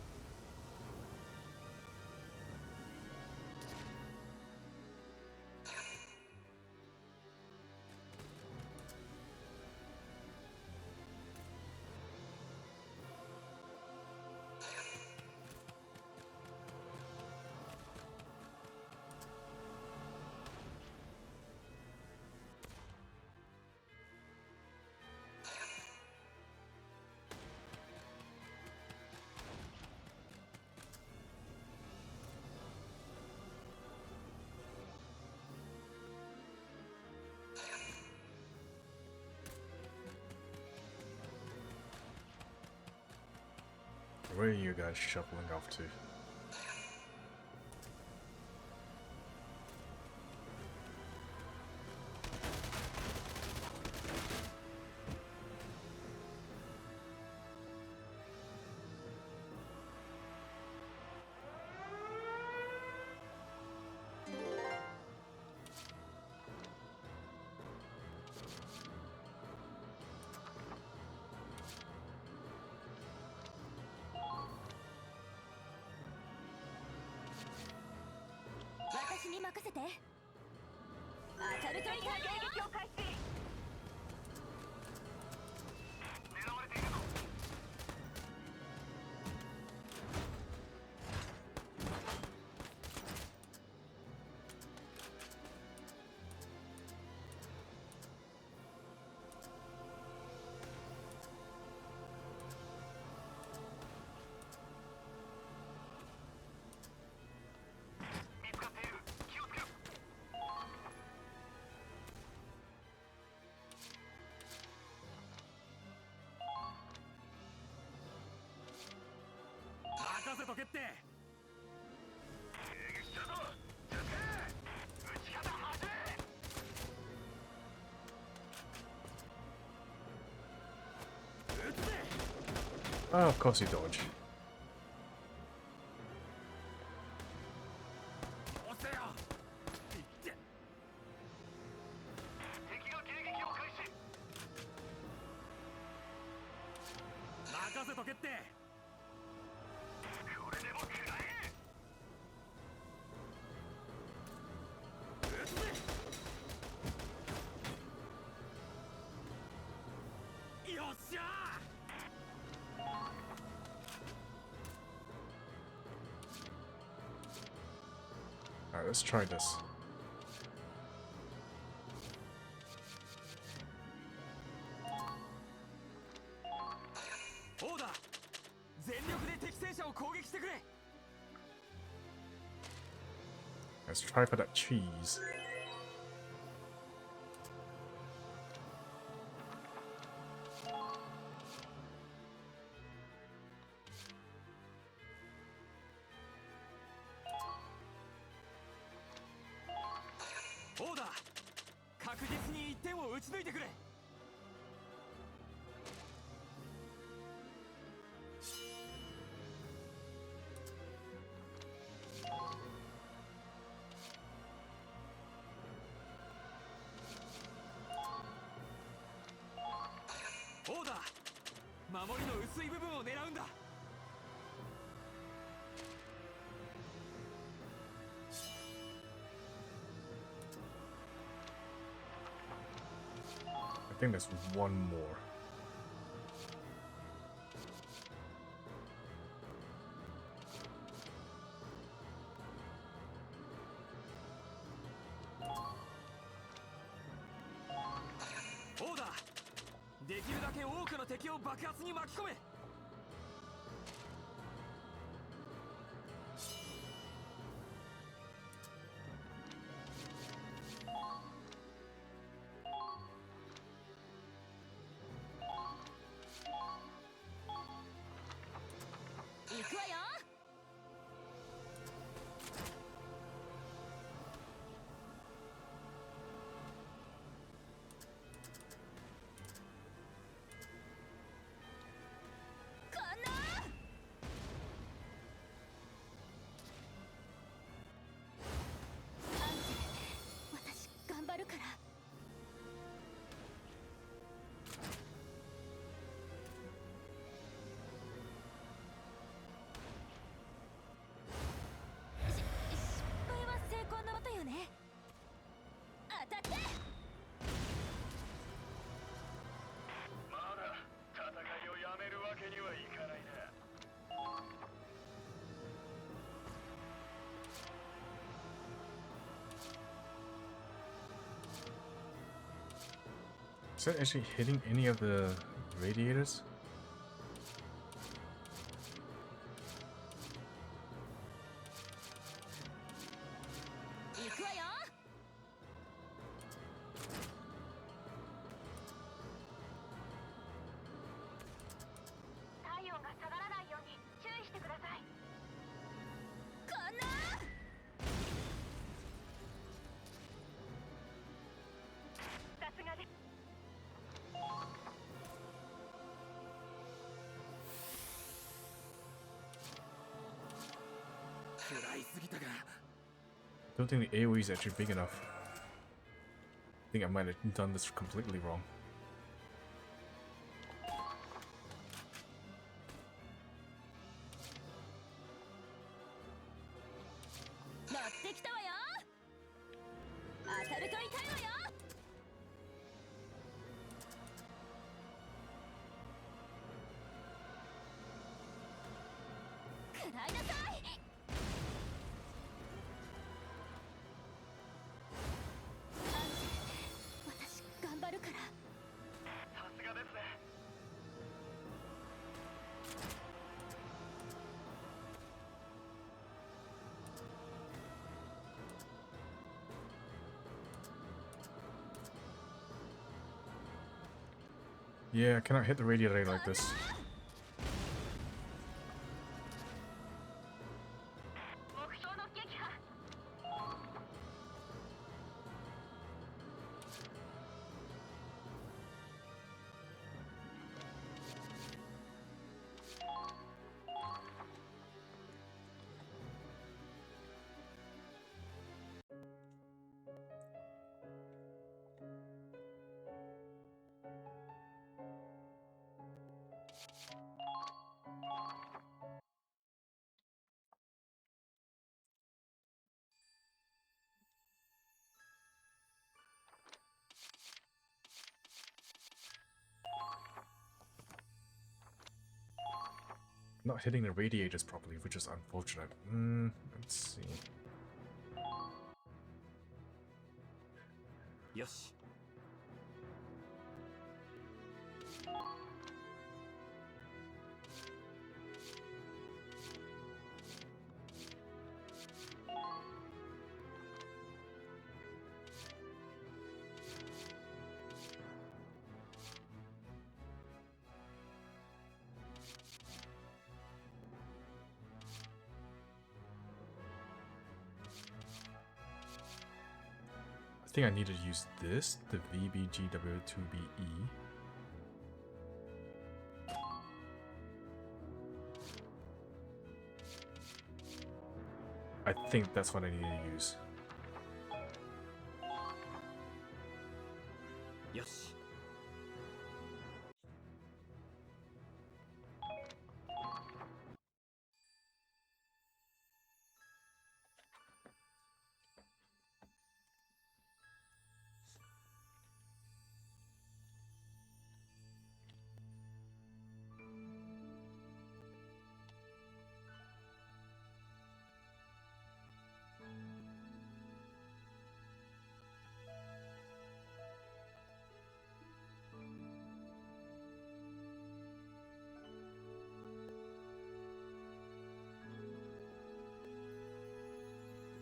Where are you guys shuffling off to? Oh, of course you dodge. Alright, let's try this. Let's try for that cheese. I think there's one more. 行くわよ。私頑張るから。失敗は成功のもとよね。当たって。まだ戦いをやめるわけにはいかないな。Is that actually hitting any of the radiators? I don't think the AoE is actually big enough. I think I might have done this completely wrong. Yeah, I cannot hit the radiator like this. Not hitting the radiators properly, which is unfortunate. Let's see. Yoshi. I think I need to use this, the VBGW2BE. I think that's what I need to use. Yoshi.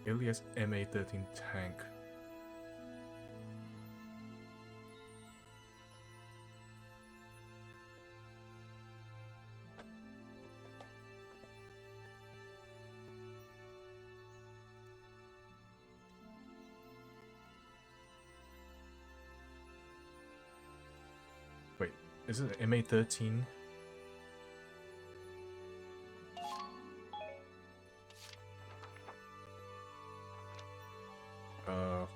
Ilias MA-13 tank. Is it MA13? Uh...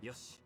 Yoshi.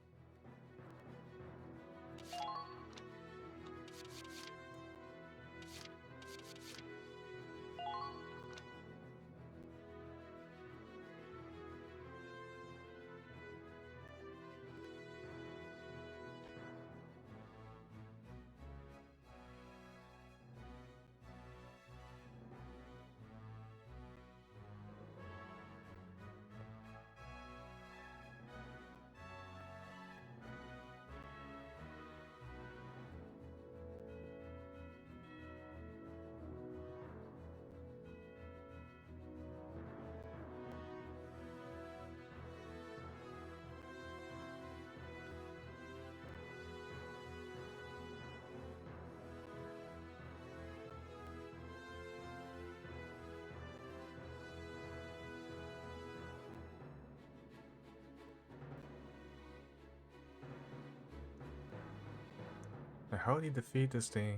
How do you defeat this thing?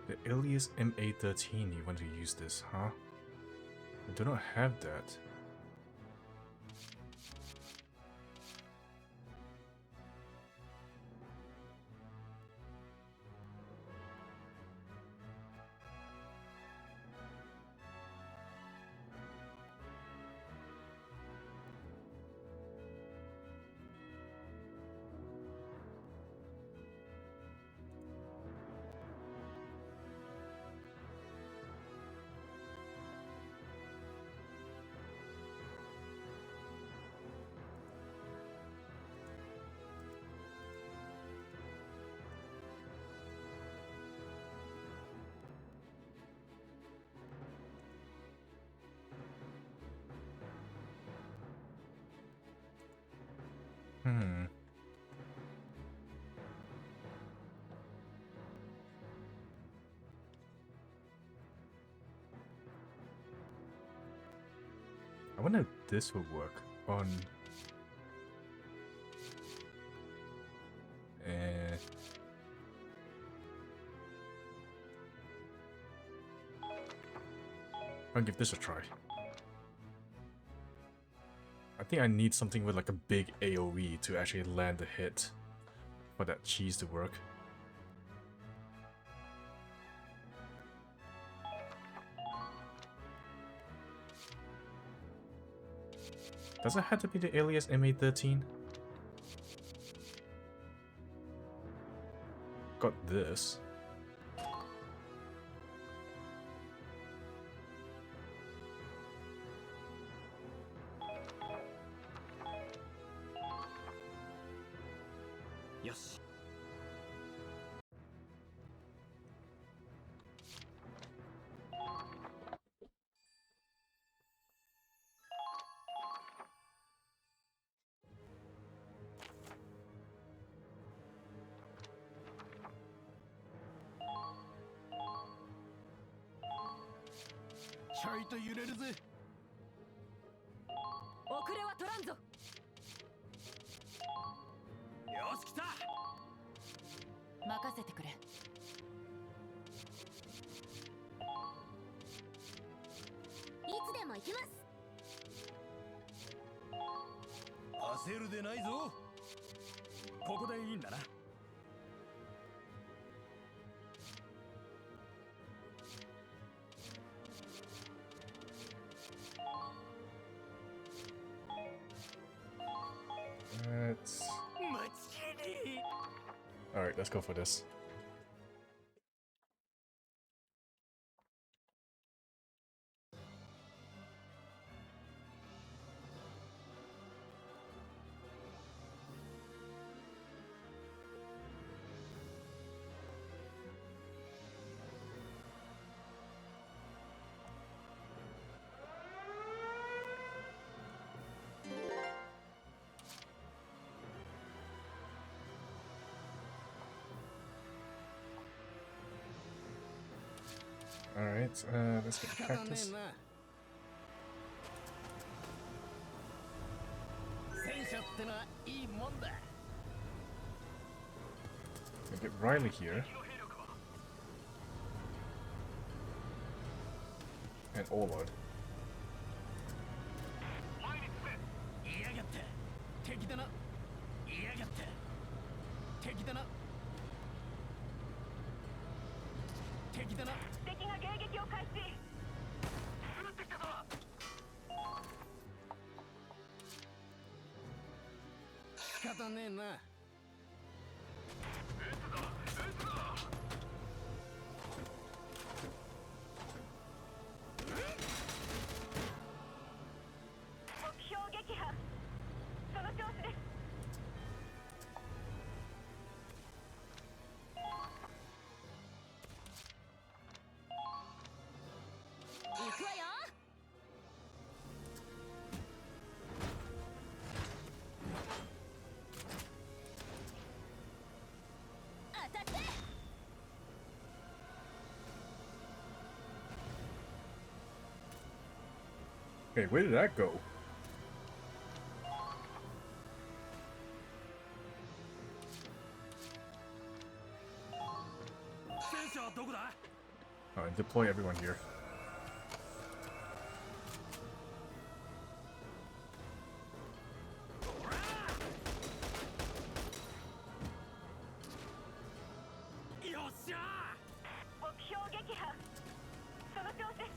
The Alias MA13, you want to use this, huh? I do not have that. I wonder if this would work on... I'll give this a try. I think I need something with like a big AoE to actually land a hit for that cheese to work. Does it have to be the Alias MA13? Got this. Yoshi.遅れは取らんぞ。よし来た。任せてくれ。いつでも行きます。焦るでないぞ。ここでいいんだな。Alright, let's go for this. Alright, let's get the cactus. 戦車ってのはいいもんだ。 We'll get Riley here. And Olod. いやがった敵だな。いやがった敵だな。敵だな。敵が迎撃を開始。仕方ねえな。目標撃破。その調子です。行くわよ。当たって。 Okay, where did that go? 戦車はどこだ？ Alright, deploy everyone here. よっしゃ目標撃破。その調子です。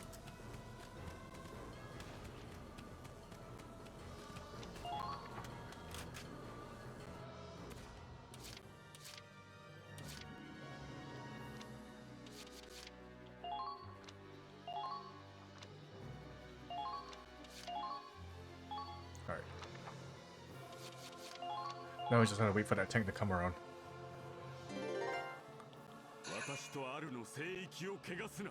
Alright. Now we just gotta wait for that tank to come around. 私とアルの聖域を汚すな。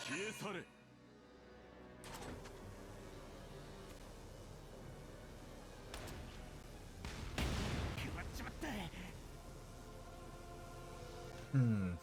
消え去れ。 食らっちまった。 Hmm.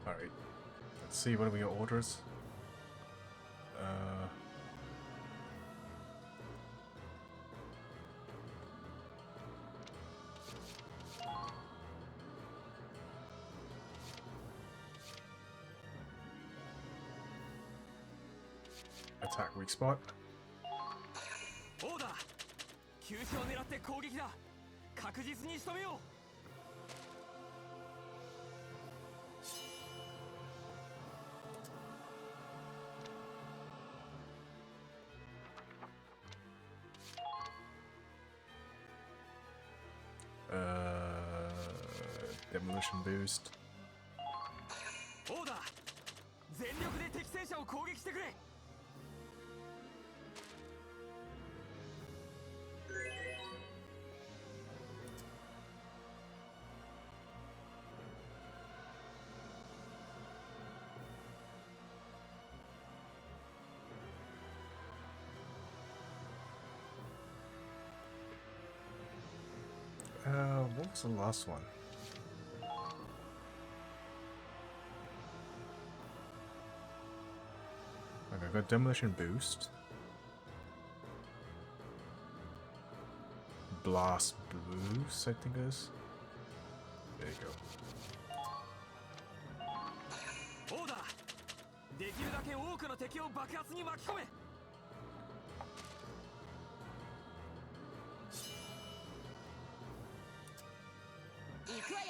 Alright. Let's see, what do we got orders? Attack weak spot. オーダー。急所を狙って攻撃だ。確実に仕留めよう。Demolition boost. オーダー全力で敵戦車を攻撃してくれ What was the last one? Okay, I got demolition boost. Blast boost, I think it is. There you go. オーダーできるだけ多くの敵を爆発に巻き込め 行くわよ。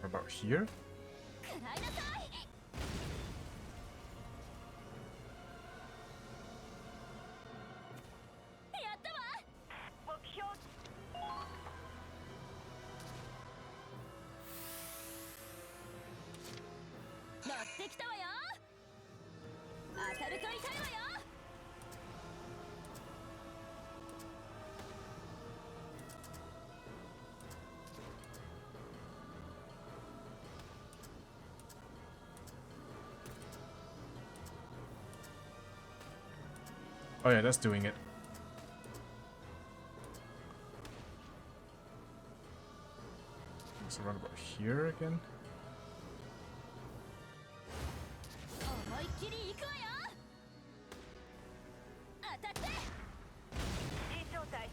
What about here? 食らいなさい。 やったわ。目標。 乗ってきたわよ。当たると痛いわよ。 Oh yeah, that's doing it. So right about here again? 思いっきり行くわよ。当たって。いい状態。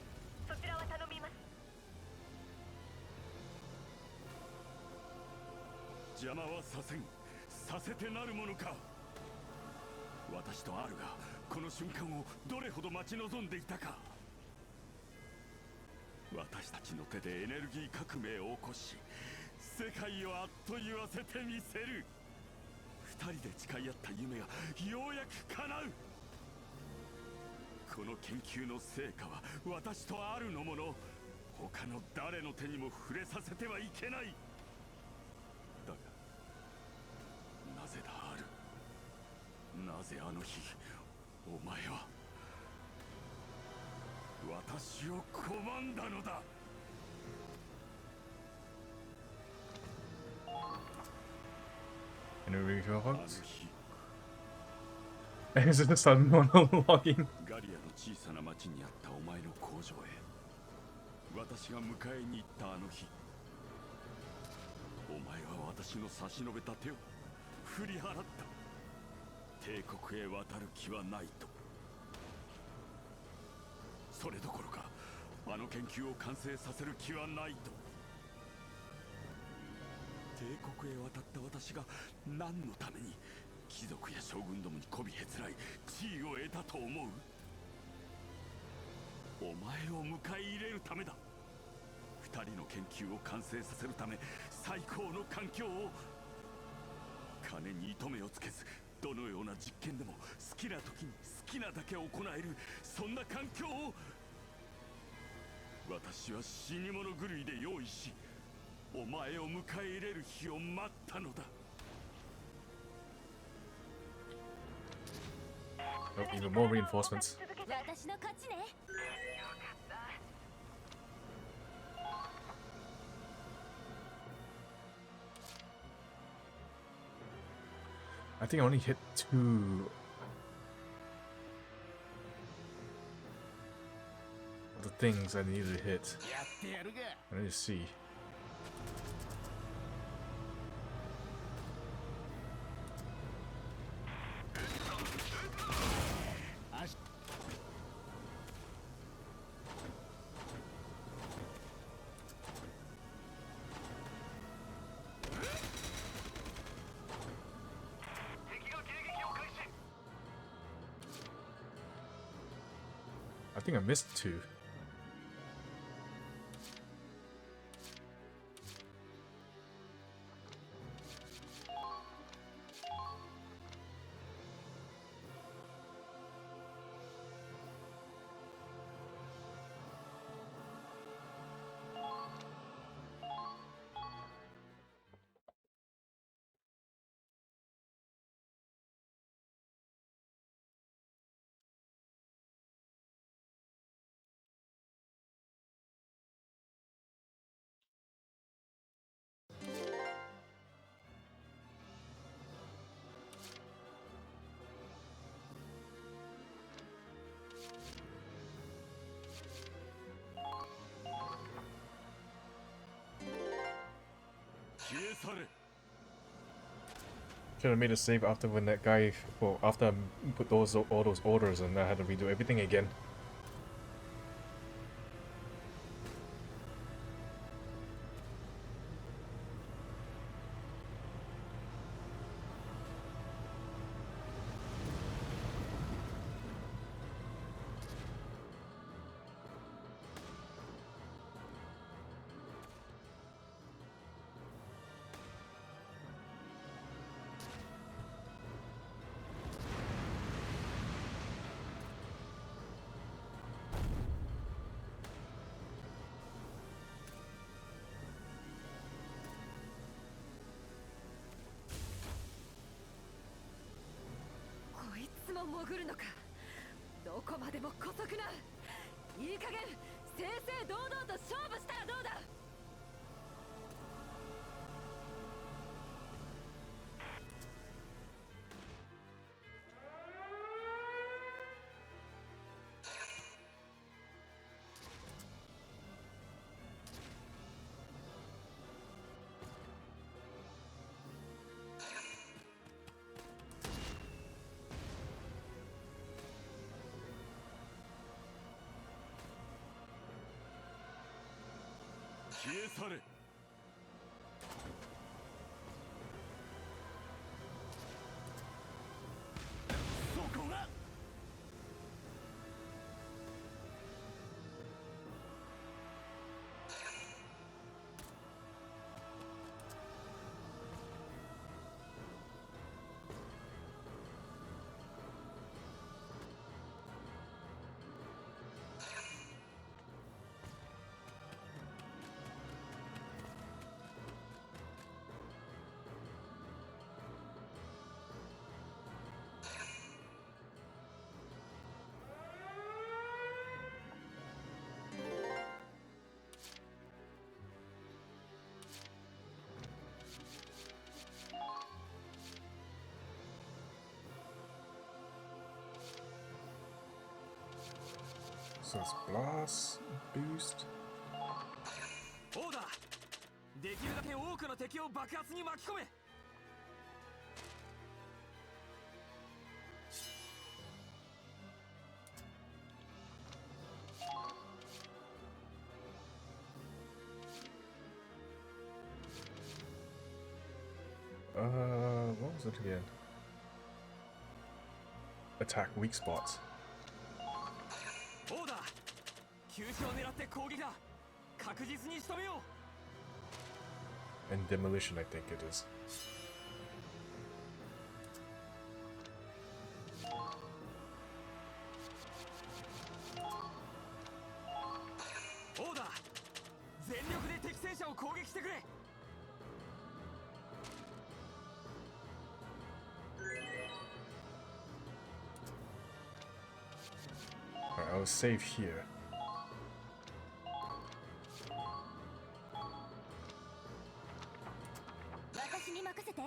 そちらは頼みます。 邪魔はさせん。させてなるものか。私とアルがこの瞬間をどれほど待ち望んでいたか。私たちの手でエネルギー革命を起こし、世界をあっと言わせてみせる。二人で誓い合った夢がようやく叶う。この研究の成果は私とアルのもの。他の誰の手にも触れさせてはいけない。だがなぜだアル、なぜあの日お前は私を拒んだのだ。 Any refill あの hooks? 日 Is it the sun monologuing? ガリアの小さな町にあったお前の工場へ私が迎えに行ったあの日、お前は私の差し伸べた手を振り払った。帝国へ渡る気はないと。それどころかあの研究を完成させる気はないと。帝国へ渡った私が何のために貴族や将軍どもに媚びへつらい地位を得たと思う。お前を迎え入れるためだ。二人の研究を完成させるため最高の環境を。金に糸目をつけずどのような実験でも好きな時に好きなだけ行える、そんな環境を私は死に物狂いで用意し、お前を迎え入れる日を待ったのだ。 Oh, even more reinforcements. 私の勝ちね。 I think I only hit 2 of the things I needed to hit. I need to see. think I missed 2. Should have made a save after when that guy, well, after I put all those orders and I had to redo everything again.潜るのか。どこまでも姑息な。いい加減正々堂々と勝負したらどうだ。消え去れ。そこがSo it's blast, boost. オーダー。できるだけ多くの敵を爆発に巻き込め。What was it again? Attack weak spots. オーダー。急所を狙って攻撃だ。確実に仕留めよう。 And demolition, I think it is. オーダー。全力で敵戦車を攻撃してくれ。Alright, I'll save here. 私に任せて。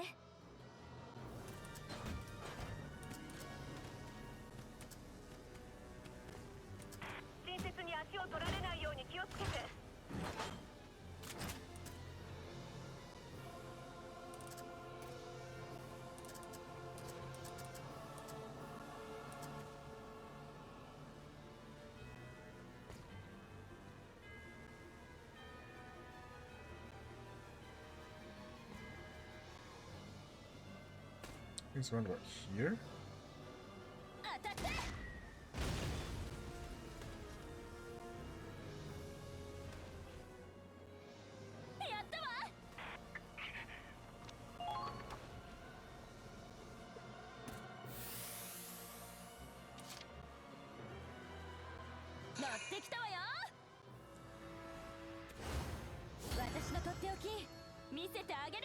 親切に足を取られないように気をつけて。It's around about here? 当たって。見せてあげる。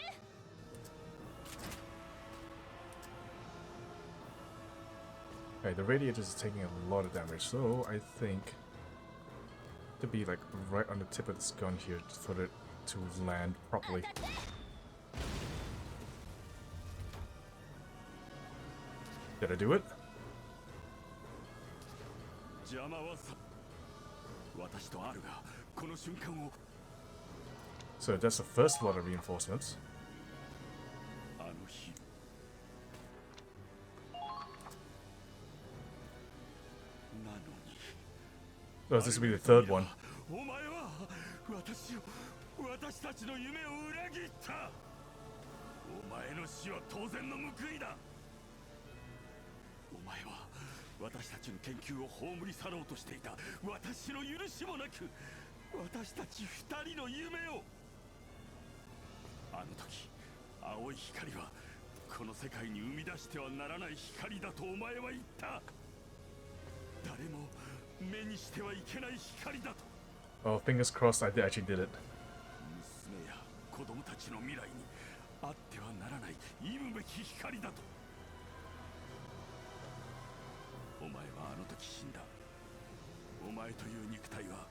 Okay, the radiators is taking a lot of damage, so I think to be like right on the tip of this gun here for it to land properly. Did I do it? 邪魔はさ私とアルがこの瞬間を So that's the first lot of reinforcements. あの日 なのに Oh, this will be the third one. お前は私たちの夢を裏切った。お前の死は当然の報いだ。お前は私たちの研究を葬り去ろうとしていた。私の許しもなく私たち二人の夢を。あの時青い光はこの世界に生み出してはならない光だとお前は言った。誰も目にしてはいけない光だと。 Oh, fingers crossed I actually did it. 娘や子供たちの未来にあってはならない忌むべき光だと。お前はあの時死んだ。お前という肉体は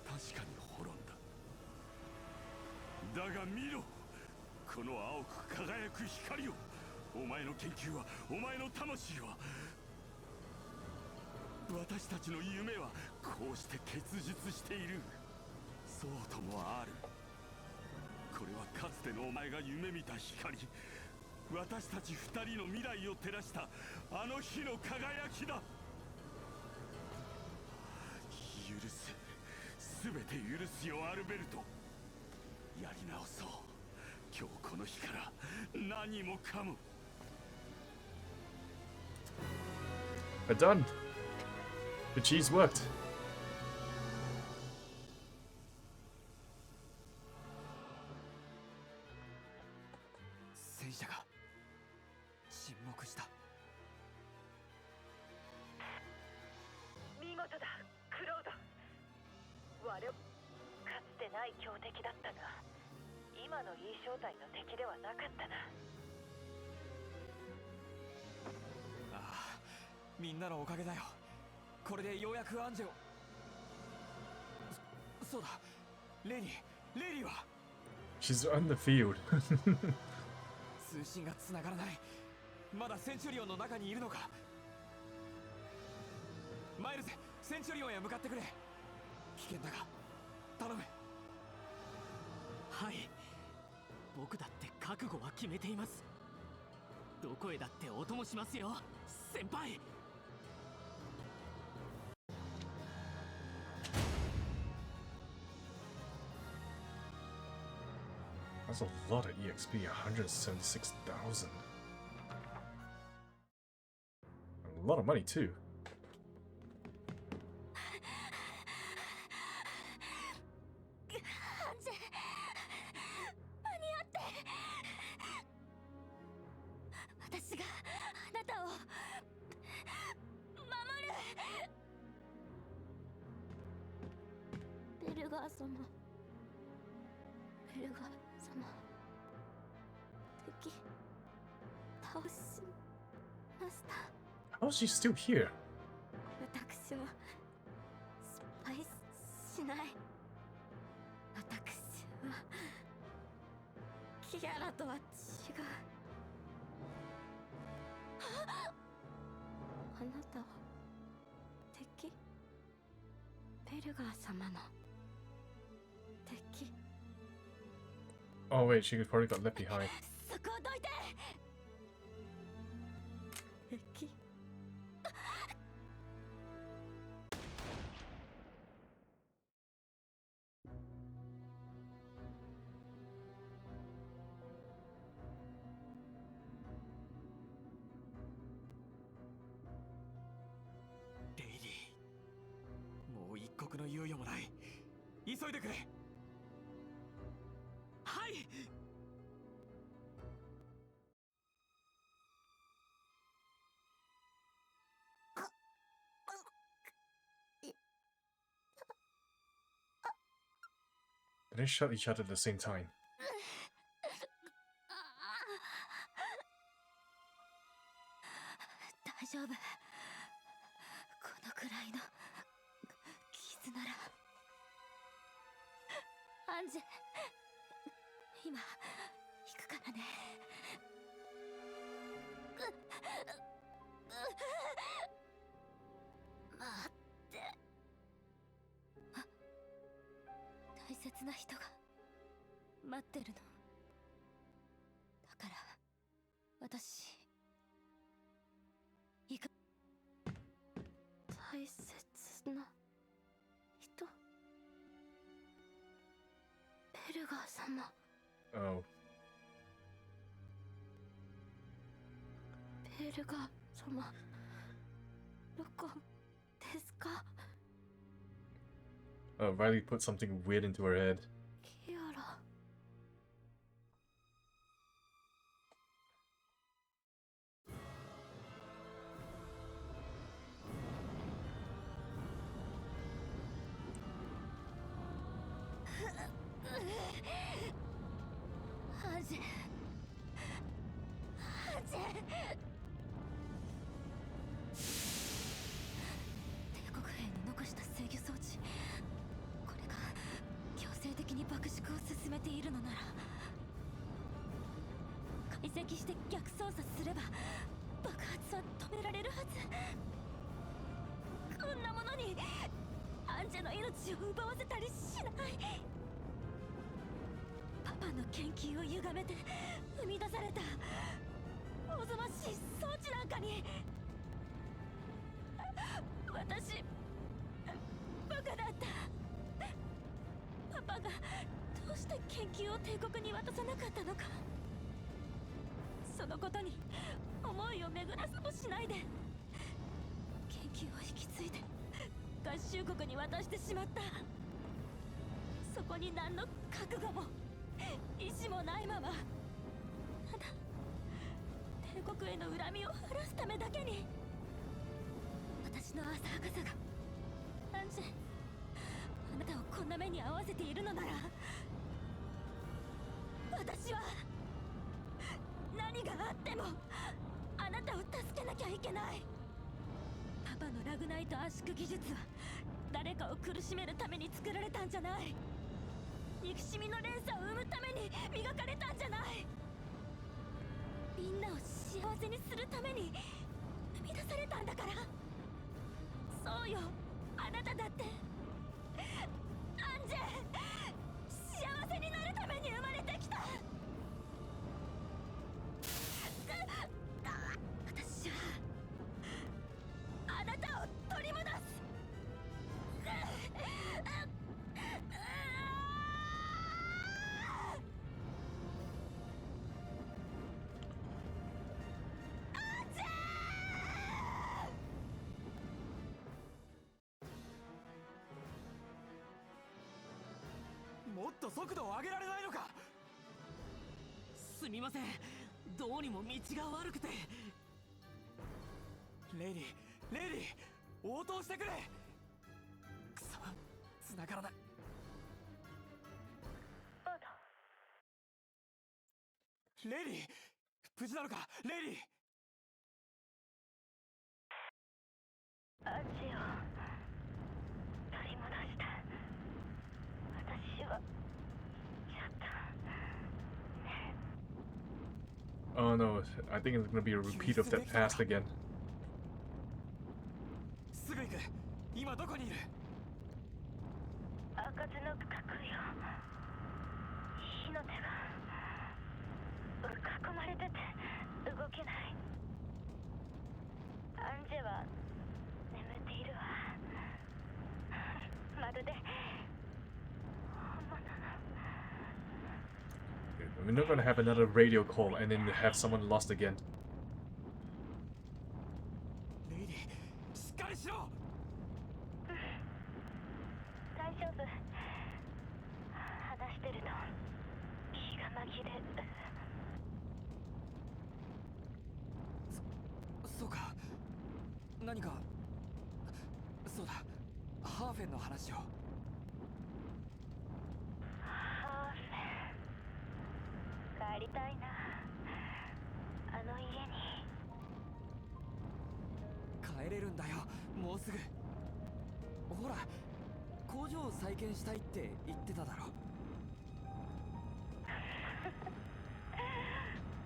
確かに滅んだ。だが見ろ、この青く輝く光を。お前の研究は、お前の魂は、私たちの夢はこうして結実している。そうともある。これはかつてのお前が夢見た光、私たち二人の未来を照らしたあの日の輝きだ。許せ、全て許すよアルベルト。やり直そう。今日この日から何もかも。 We're done. The cheese worked. 戦車が沈黙した。見事だ、クロード。我々かつてない強敵だったが、今のいい正体の敵ではなかったな。ああ、みんなのおかげだよ。これでようやくアンジェを。そうだ、レイリーは She's on the field. 通信が繋がらない。まだセンチュリオンの中にいるのか。マイルズ、センチュリオンへ向かってくれ。危険だが頼む。はい、僕だって覚悟は決めています。どこへだってお供しますよ、先輩。 That's a lot of EXP, 176,000. A lot of money too. アンジェ、間に合って。私があなたを守る。ベルガー様、ベルガー様、敵倒しました。 How is she still here? 私は失敗しない。私はキアラとは違う。あなたは敵？ベルガー様の敵。 Oh wait, she probably got left behind. そこをどいて。敵。レイリー、もう一刻の猶予もない。急いでくれ。はい。They didn't shot each other at the same time. 丈夫。このくらいの傷なら。アンジェ、今行くからね。待って。大切な人が待ってるの。だから私行く。大切な人。ベルガー様。Oh. ベルガー様、どこですか？ Riley put something weird into her head. キアラ。アンジェ。アンジェ。帝国兵に残した制御装置、これが強制的に爆縮を進めているのなら、解析して逆操作すれば爆発は止められるはず。こんなものにアンジェの命を奪わせたりしない。パパの研究を歪めて生み出されたおぞましい装置なんかに。私バカだった。パパがどうして研究を帝国に渡さなかったのか、そのことに思いを巡らせもしないで研究を引き継いで合衆国に渡してしまった。そこに何の覚悟も意志もないまま、ただ帝国への恨みを晴らすためだけに。私の浅はかさがアンジェ、あなたをこんな目に遭わせているのなら、私は何があってもあなたを助けなきゃいけない。パパのラグナイト圧縮技術は誰かを苦しめるために作られたんじゃない。憎しみの連鎖を生むために磨かれたんじゃない。みんなを幸せにするために生み出されたんだから。そうよ、あなただってアンジェ、幸せになるために生まれてきた。私はあなたを取り戻す。もっと速度を上げられないのか。すみません、どうにも道が悪くて。レイリー、レイリー、応答してくれ。くそ、繋がらない。レイリー、無事なのか。レイリー。アンジェを取り戻した。私はちょっと。Oh no, I think it's gonna be a repeat of that past again. すぐ行く。今どこにいる。開かずの区画よ。火の手が囲まれてて動けない。アンジェは眠っているわ。まるで本物の。We're not gonna have another radio call and then have someone lost again. レイリー、しっかりしろ。大丈夫。話してると気が紛れる。そうか。何か。そうだ、ハーフェンの話を。ハーフェン、帰りたいな、あの家に。帰れるんだよ、もうすぐ。ほら、工場を再建したいって言ってただろ。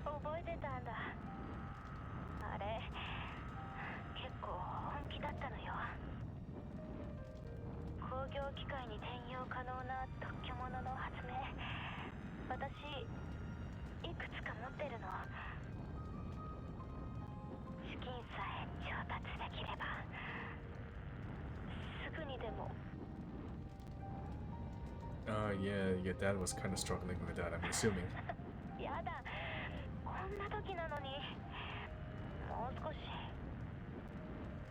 覚えてたんだ。あれ結構本気だったのよ。工業機械に転用可能な特許物の発明、私いくつか持ってるの。資金さえ調達できればすぐにでも。Yeah, your dad was kind of struggling with that, I'm assuming. やだ、こんな時なのに。もう少し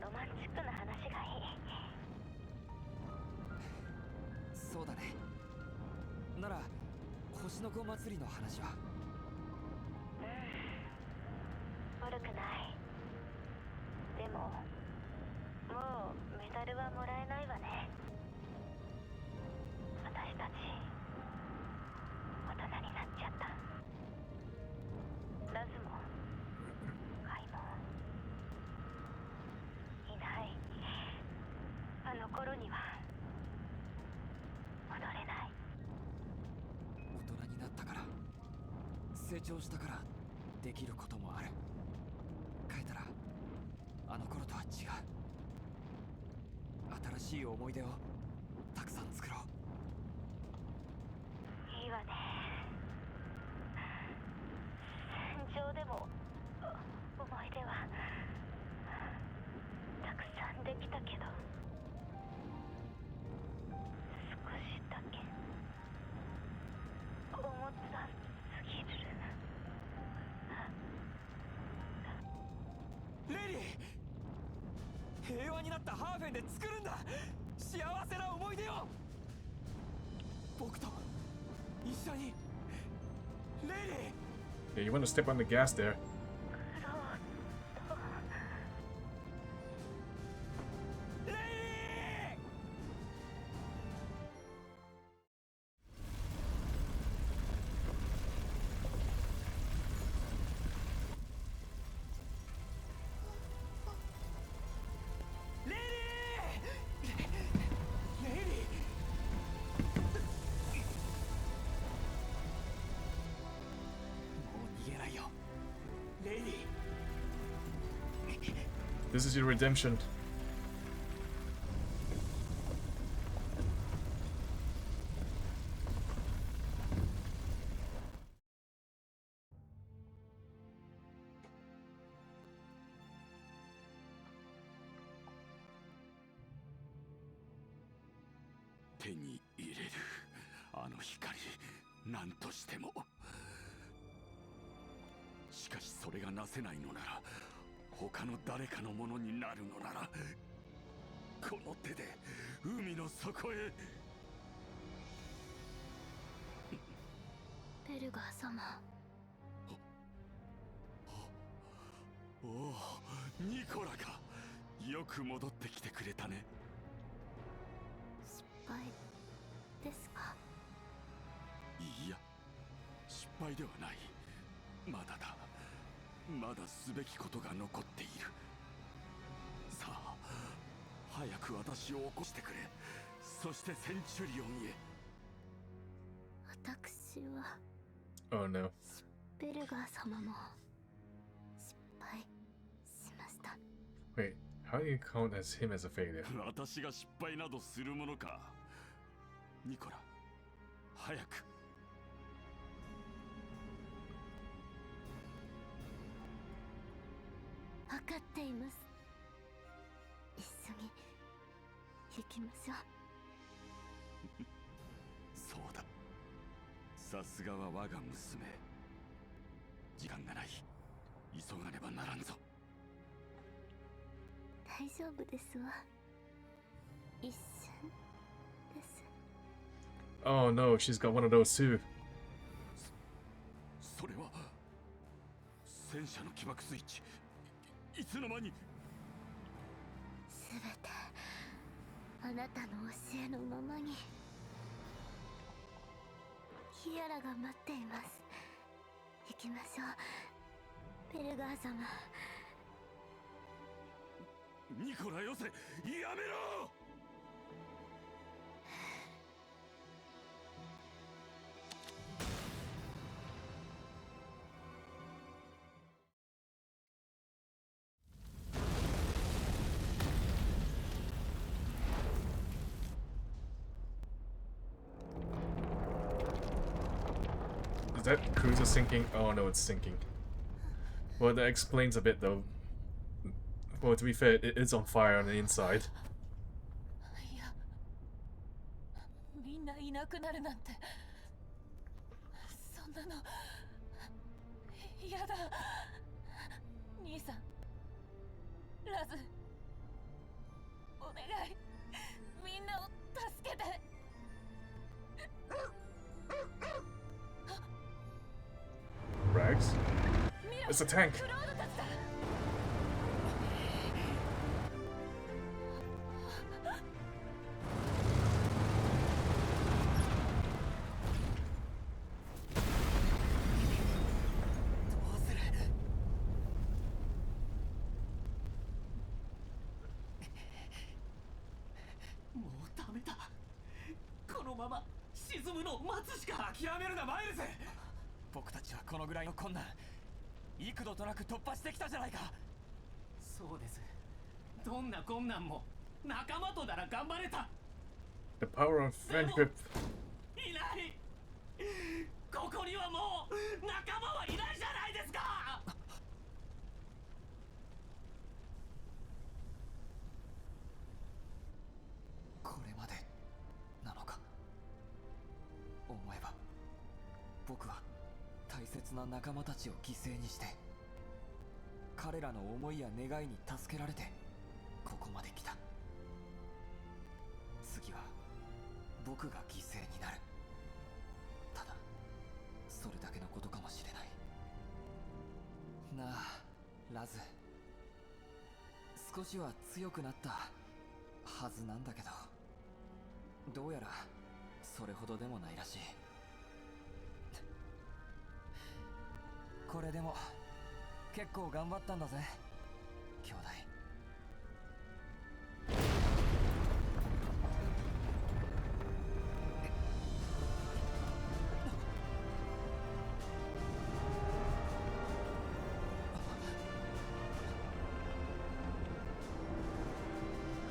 ロマンチックな話がいい。そうだね。なら星の子祭りの話は。悪くない。でももうメダルはもらえないわね。私たち大人になっちゃった。ラズもカイもいない。あの頃には戻れない。大人になったから、成長したからできることもある。変えたらあの頃とは違う。新しい思い出をたくさん作ろう。いいわね。戦場でも思い出はたくさんできたけど、少しだけ重たすぎる。レイリー、平和になったハーフェンで作るんだ、幸せな思い出を。僕と一緒に。レイリー。Yeah, you want to step on the gas there. レイリー。This is your redemption.「手に入れるあの光、何としても。しかしそれがなせないのなら、他の誰かのものになるのなら、この手で海の底へ。ベルガー様。おお、ニコラか。よく戻ってきてくれたね。失敗ですか？いや、失敗ではない。まだだ。まだすべきことが残っている。さあ、早く私を起こしてくれ。そしてセンチュリオンへ。私は Oh no. ベルガー様も失敗しました。 Wait, how do you count as him as a failure? 私が失敗などするものか。ニコラ、早く。分かっています。一緒に行きましょう。そうだ。さすがは我が娘。時間がない。急がねばならんぞ。大丈夫ですわ。一瞬です。 Oh no, she's got one of those too. それは戦車の起爆スイッチ。いつの間に。すべてあなたの教えのままに。キアラが待っています。行きましょう、ベルガー様。ニコラよせ、やめろ。 Is that cruiser sinking? Oh no, it's sinking. Well, that explains a bit though. Well, to be fair, it is on fire on the inside. いや、みんないなくなるなんて、そんなの嫌だ。兄さん、ラズ、お願い、みんなを助けて。 Rags? It's a tank! クロードたちだ。どうする。もうダメだ。このまま沈むのを待つしか。諦めるなマイルズ。僕たちはこのぐらいの困難幾度となく突破してきたじゃないか。そうです。どんな困難も仲間となら頑張れた。 The power of friendship. いない。ここにはもう仲間はいないじゃないですか。これまでなのか。思えば僕は大切な仲間たちを犠牲にして彼らの思いや願いに助けられてここまで来た。次は僕が犠牲になる。ただそれだけのことかもしれないなあラズ。少しは強くなったはずなんだけど、どうやらそれほどでもないらしい。これでも結構頑張ったんだぜ兄弟。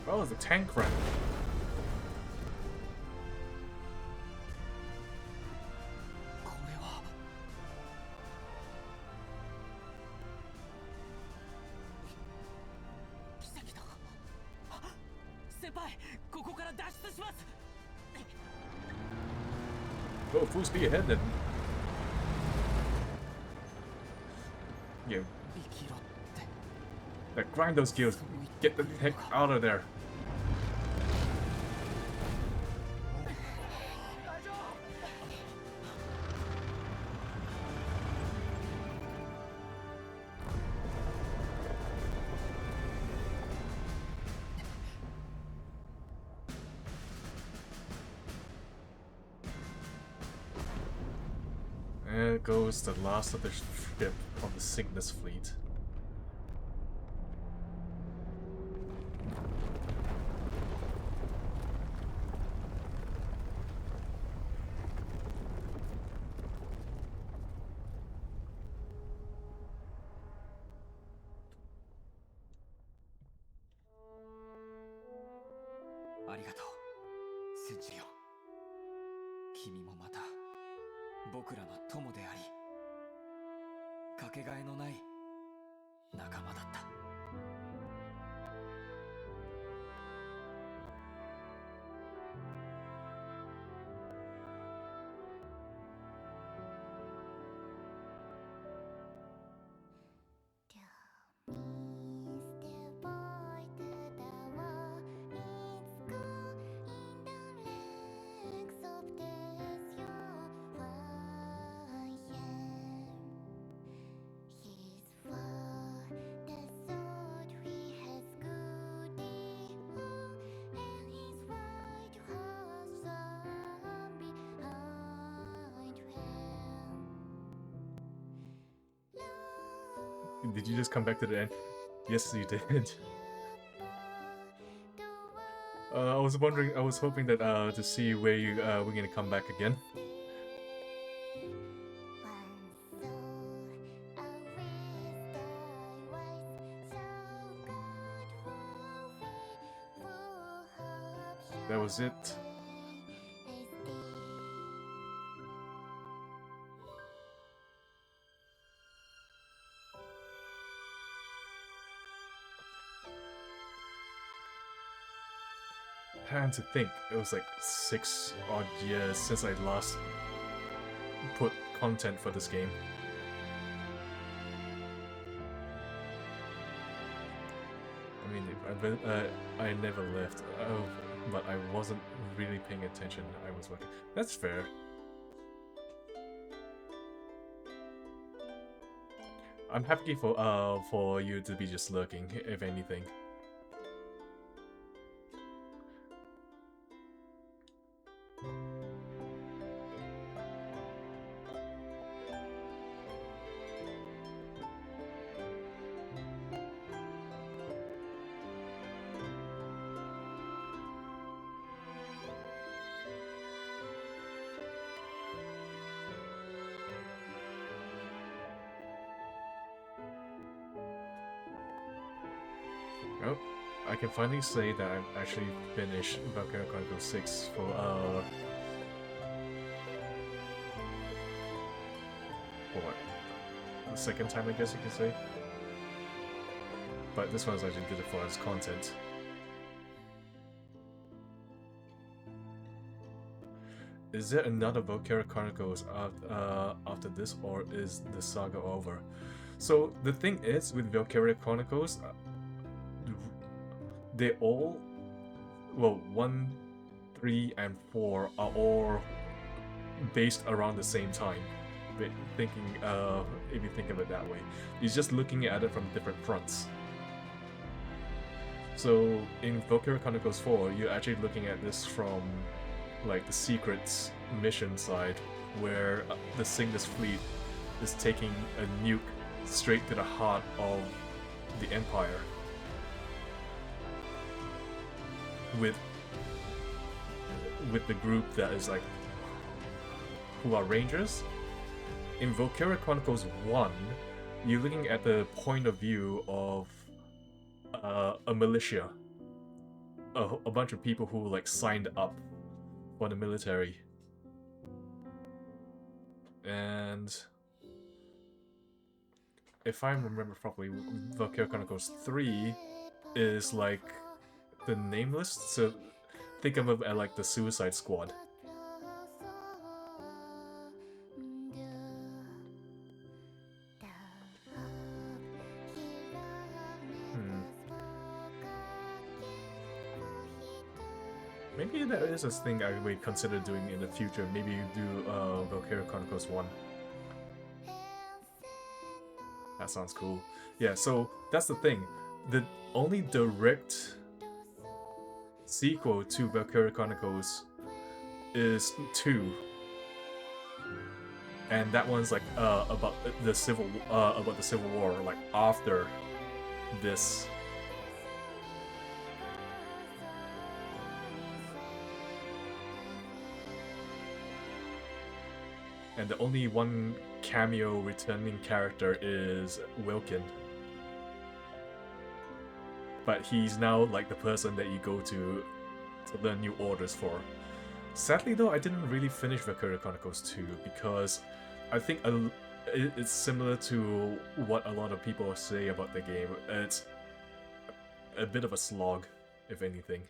Oh, the tank run. これは奇跡だ。先輩、ここから脱出します。 Oh, full speed ahead then. Yeah. 生きろって。 Like, grind those gears. Get the heck out of there. There goes the last of the ship of the Cygnus fleet. Did you just come back to the end? Yes, you did. I was wondering, I was hoping that to see where you we're gonna come back again. That was it. And to think, it was like 6 odd years since I last put content for this game. I mean, I never left, but I wasn't really paying attention. I was working. That's fair. I'm happy for you to be just lurking, if anything. Oh, I can finally say that I've actually finished Valkyria Chronicles 6 for what? The second time, I guess you can say. But this one's actually did it for its content. Is there another Valkyria Chronicles after this, or is the saga over? So the thing is, with Valkyria Chronicles, they all, well, 1, 3, and 4 are all based around the same time. Thinking, if you think of it that way, you're just looking at it from different fronts. So in Valkyria Chronicles 4, you're actually looking at this from like the secrets mission side, where the Cygnus fleet is taking a nuke straight to the heart of the Empire. With the group that is like, who are Rangers. In Valkyria Chronicles 1, you're looking at the point of view of a militia. A bunch of people who like signed up for the military. And if I remember properly, Valkyria Chronicles 3 is like the Nameless, so think of it as like the Suicide Squad. Maybe that is a thing I would consider doing in the future. Maybe you do Valkyria Chronicles 1. That sounds cool. Yeah, so that's the thing. The only direct sequel to Valkyria Chronicles is 2. And that one's like about the Civil War, like after this. And the only one cameo returning character is Wilkin. But he's now like the person that you go to learn new orders for. Sadly though, I didn't really finish Valkyria Chronicles 2 because I think it's similar to what a lot of people say about the game. It's a bit of a slog, if anything.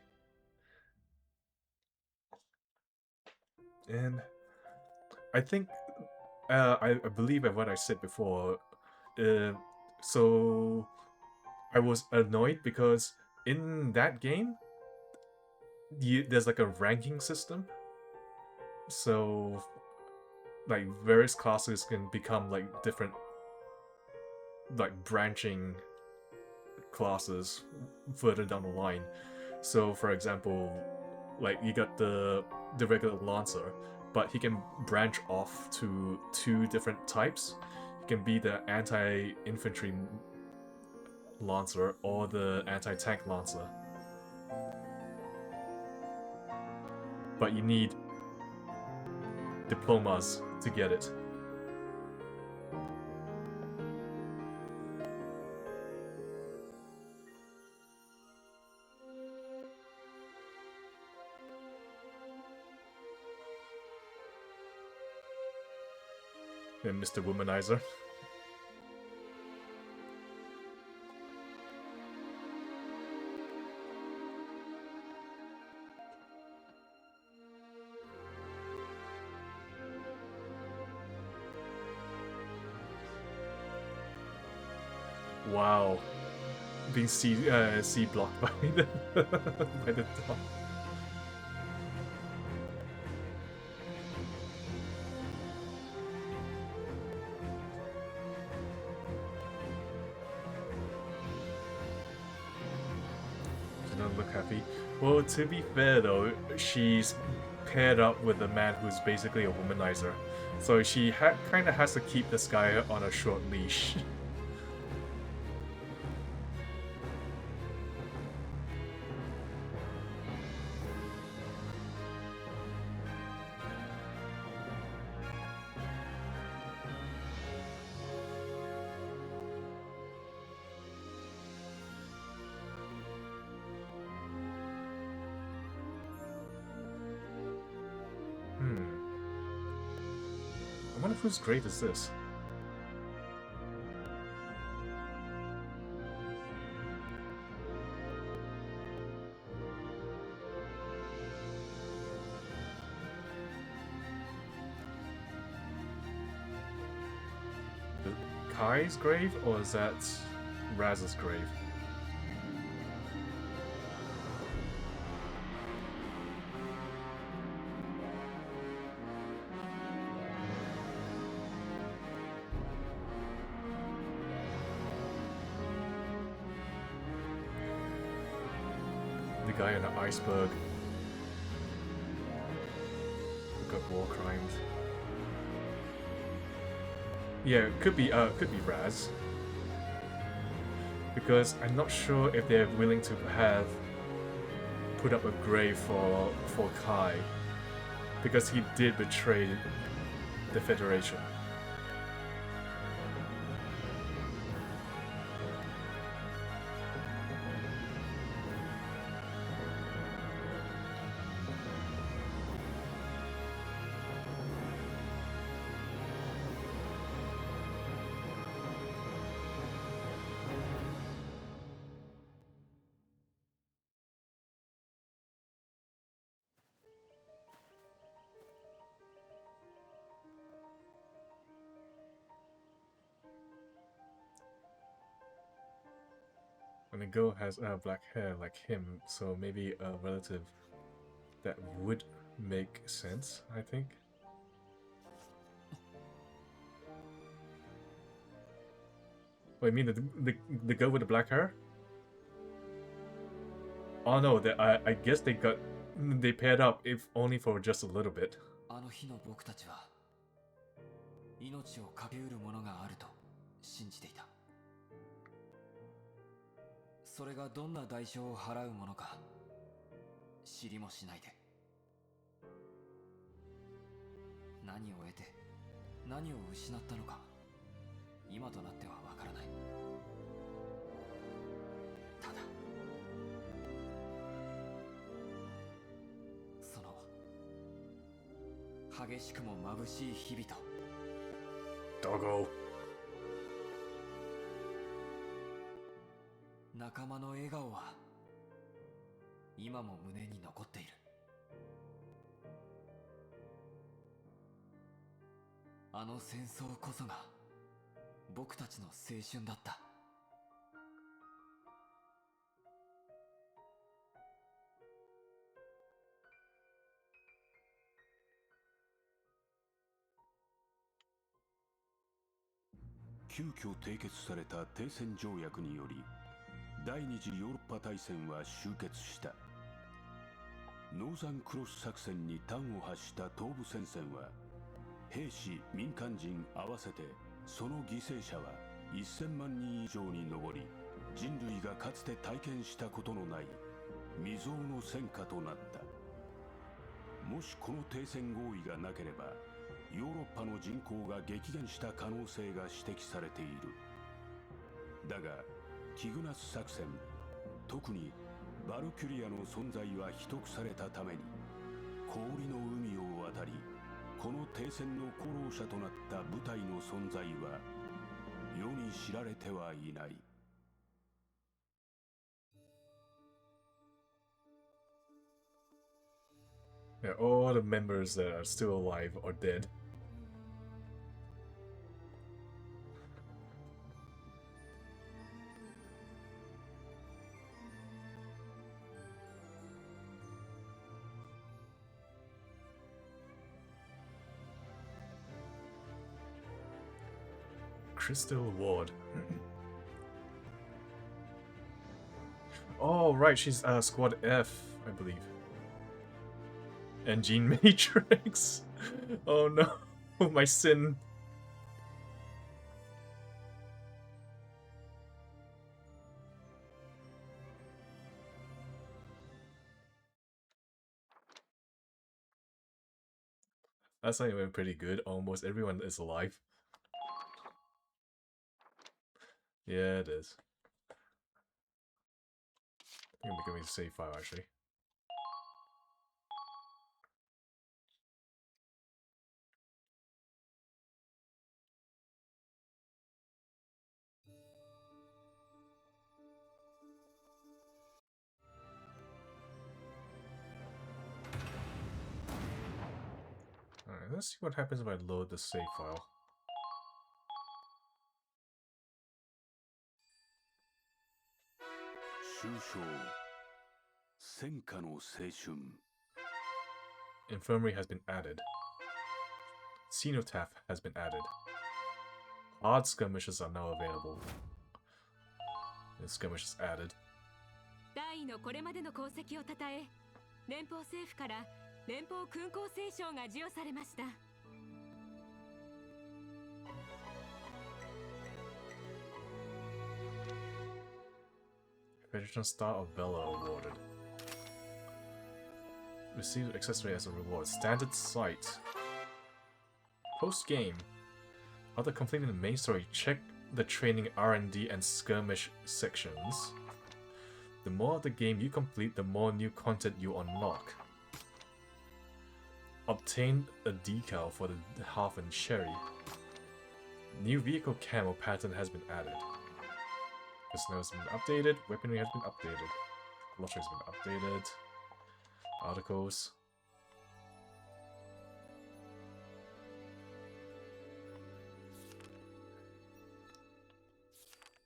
And I think, I believe what I said before, so I was annoyed because in that game, there's like a ranking system. So, like, various classes can become like different, like, branching classes further down the line. So, for example, like, you got the regular Lancer, but he can branch off to 2 different types. He can be the anti-infantry Lancer or the anti-tank Lancer. but you need diplomas to get it. And Mr. Womanizer. Wow. Being C blocked by the by the dog. She doesn't look happy. Well, to be fair though, she's paired up with a man who's basically a womanizer. So she kind of has to keep this guy on a short leash. I wonder whose grave is this? Kai's grave, or is that Raz's grave? The guy in an iceberg who got war crimes. Yeah, could be Raz. Because I'm not sure if they're willing to have put up a grave for Kai, because he did betray the Federation. And the girl has black hair like him, so maybe a relative that would make sense, I think. Oh, you mean the girl with the black hair? Oh no, I guess they paired up, if only for just a little bit. あの日の僕たちは命をかけうるものがあると信じていた。それがどんな代償を払うものか知りもしないで、何を得て何を失ったのか今となってはわからない。ただその激しくも眩しい日々と Doggo. 仲間の笑顔は今も胸に残っている。あの戦争こそが僕たちの青春だった。急遽締結された停戦条約により第二次ヨーロッパ大戦は終結した。ノーザンクロス作戦に端を発した東部戦線は兵士民間人合わせてその犠牲者は1000万人以上に上り、人類がかつて体験したことのない未曾有の戦果となった。もしこの停戦合意がなければヨーロッパの人口が激減した可能性が指摘されている。だがキグナス作戦、特にバルキュリアの存在は秘匿されたために、氷の海を渡りこの停戦の功労者となった部隊の存在は世に知られてはいない。Yeah, all the members that are still alive are dead. Crystal Ward. Oh, right, she's Squad F, I believe. And Gene Matrix. Oh no, my sin. That's not even pretty good. Almost everyone is alive. Yeah, it is. I'm gonna give me a save file actually. Alright, let's see what happens if I load the save file. Infirmary has been added. Cenotaph has been added. Hard skirmishes are now available. And skirmishes added. 大尉のこれまでの功績をたたえ、連邦政府から連邦勲功勲章が授与されました。Veteran Star of Bella awarded. Receive accessory as a reward. Standard Sight. Post-game. After completing the main story, check the training R&D and skirmish sections. The more of the game you complete, the more new content you unlock. Obtain a decal for the Half and Sherry. New vehicle camo pattern has been added. Personnel has been updated. Weaponry has been updated. Glossary has been updated. Articles.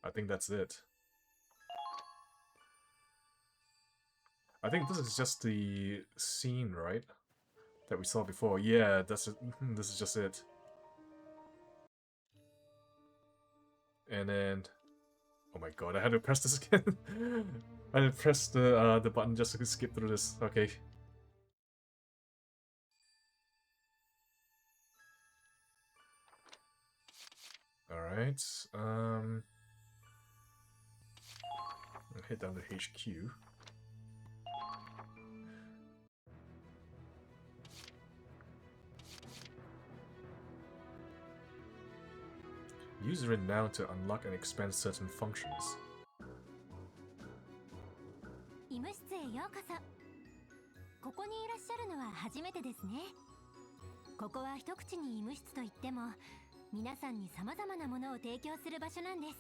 I think that's it. I think this is just the scene, right? That we saw before. Yeah, that's it. This is just it. And then... Oh my god, I had to press this again. I had to press the button just to skip through this. Okay. Alright, I'll head down to HQ. Use Renown to unlock and expand certain functions. 医務室へようこそ。ここにいらっしゃるのは初めてですね。ここは一口に医務室といっても、皆さんに様々なものを提供する場所なんです。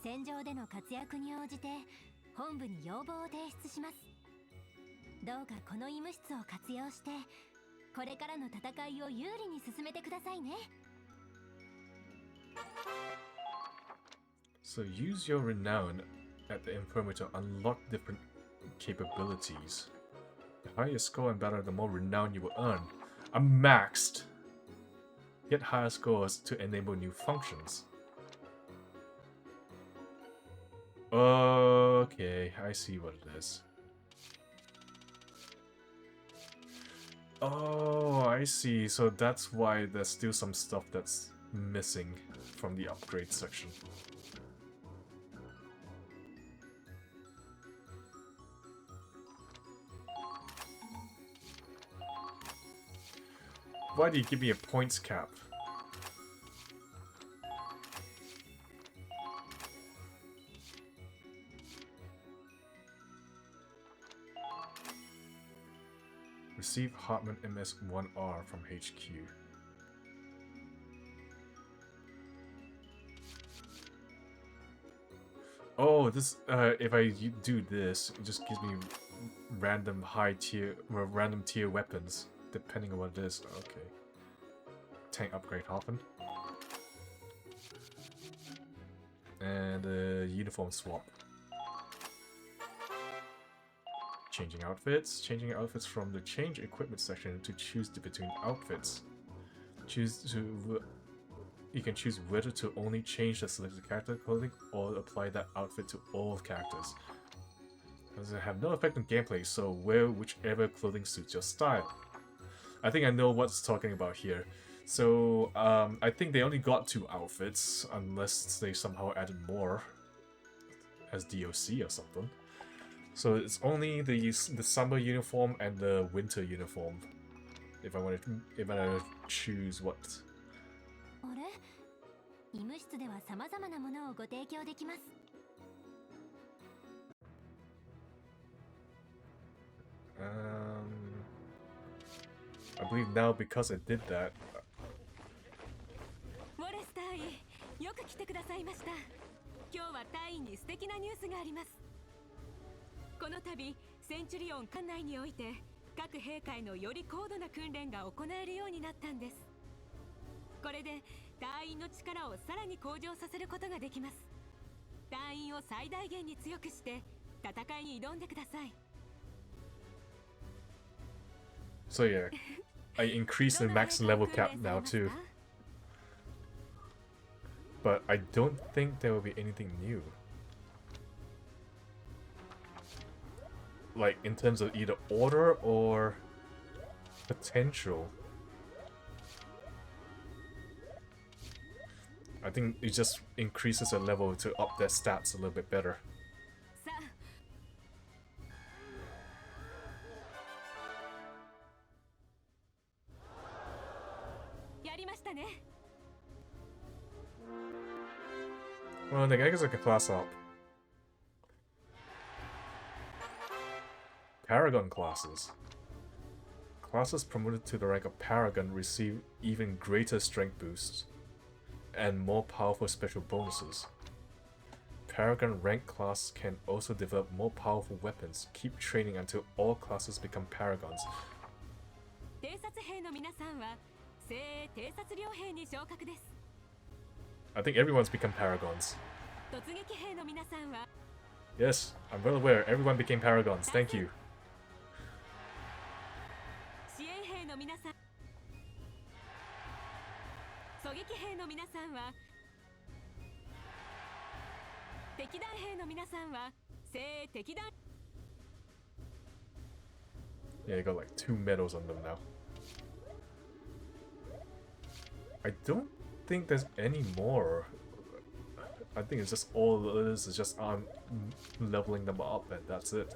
戦場での活躍に応じて本部に要望を提出します。どうかこの医務室を活用して、これからの戦いを有利に進めてくださいね。So use your renown at the infirmary to unlock different capabilities. The higher your score and better, the more renown you will earn. I'm maxed. Get higher scores to enable new functions. Okay, I see what it is. Oh, I see. So that's why there's still some stuff that's missing from the upgrade section. Why do you give me a points cap? Receive Hartman MS-1R from HQ. Oh, this if I do this, it just gives me random random tier weapons, depending on what it is. Okay. Tank upgrade Hoffman. And uniform swap. Changing outfits from the change equipment section to choose between outfits. You can choose whether to only change the selected character clothing or apply that outfit to all characters. Does it have no effect on gameplay, so wear whichever clothing suits your style. I think I know what's talking about here. So, I think they only got 2 outfits, unless they somehow added more as DLC or something. So it's only the summer uniform and the winter uniform. If I want to choose what. あれ？医務室では様々なものをご提供できます。I believe now because I did that. ウォレス隊員、よく来てくださいました。今日は隊員に素敵なニュースがあります。この度、センチュリオン管内において各兵会のより高度な訓練が行えるようになったんです。これで隊員の力をさらに向上させることができます。隊員を最大限に強くして戦いに挑んでください。So yeah, I increased the max level cap now too. But I don't think there will be anything new. Like, in terms of either order or potential. I think it just increases a level to up their stats a little bit better. Well, I guess I can class up. Paragon classes. Classes promoted to the rank of Paragon receive even greater strength boosts and more powerful special bonuses. Paragon rank class can also develop more powerful weapons. Keep training until all classes become Paragons. I think everyone's become Paragons. Yes, I'm well aware. Everyone became Paragons. Thank you. Yeah, you got like 2 medals on them now. I don't think there's any more. I think it's just all it is just leveling them up and that's it.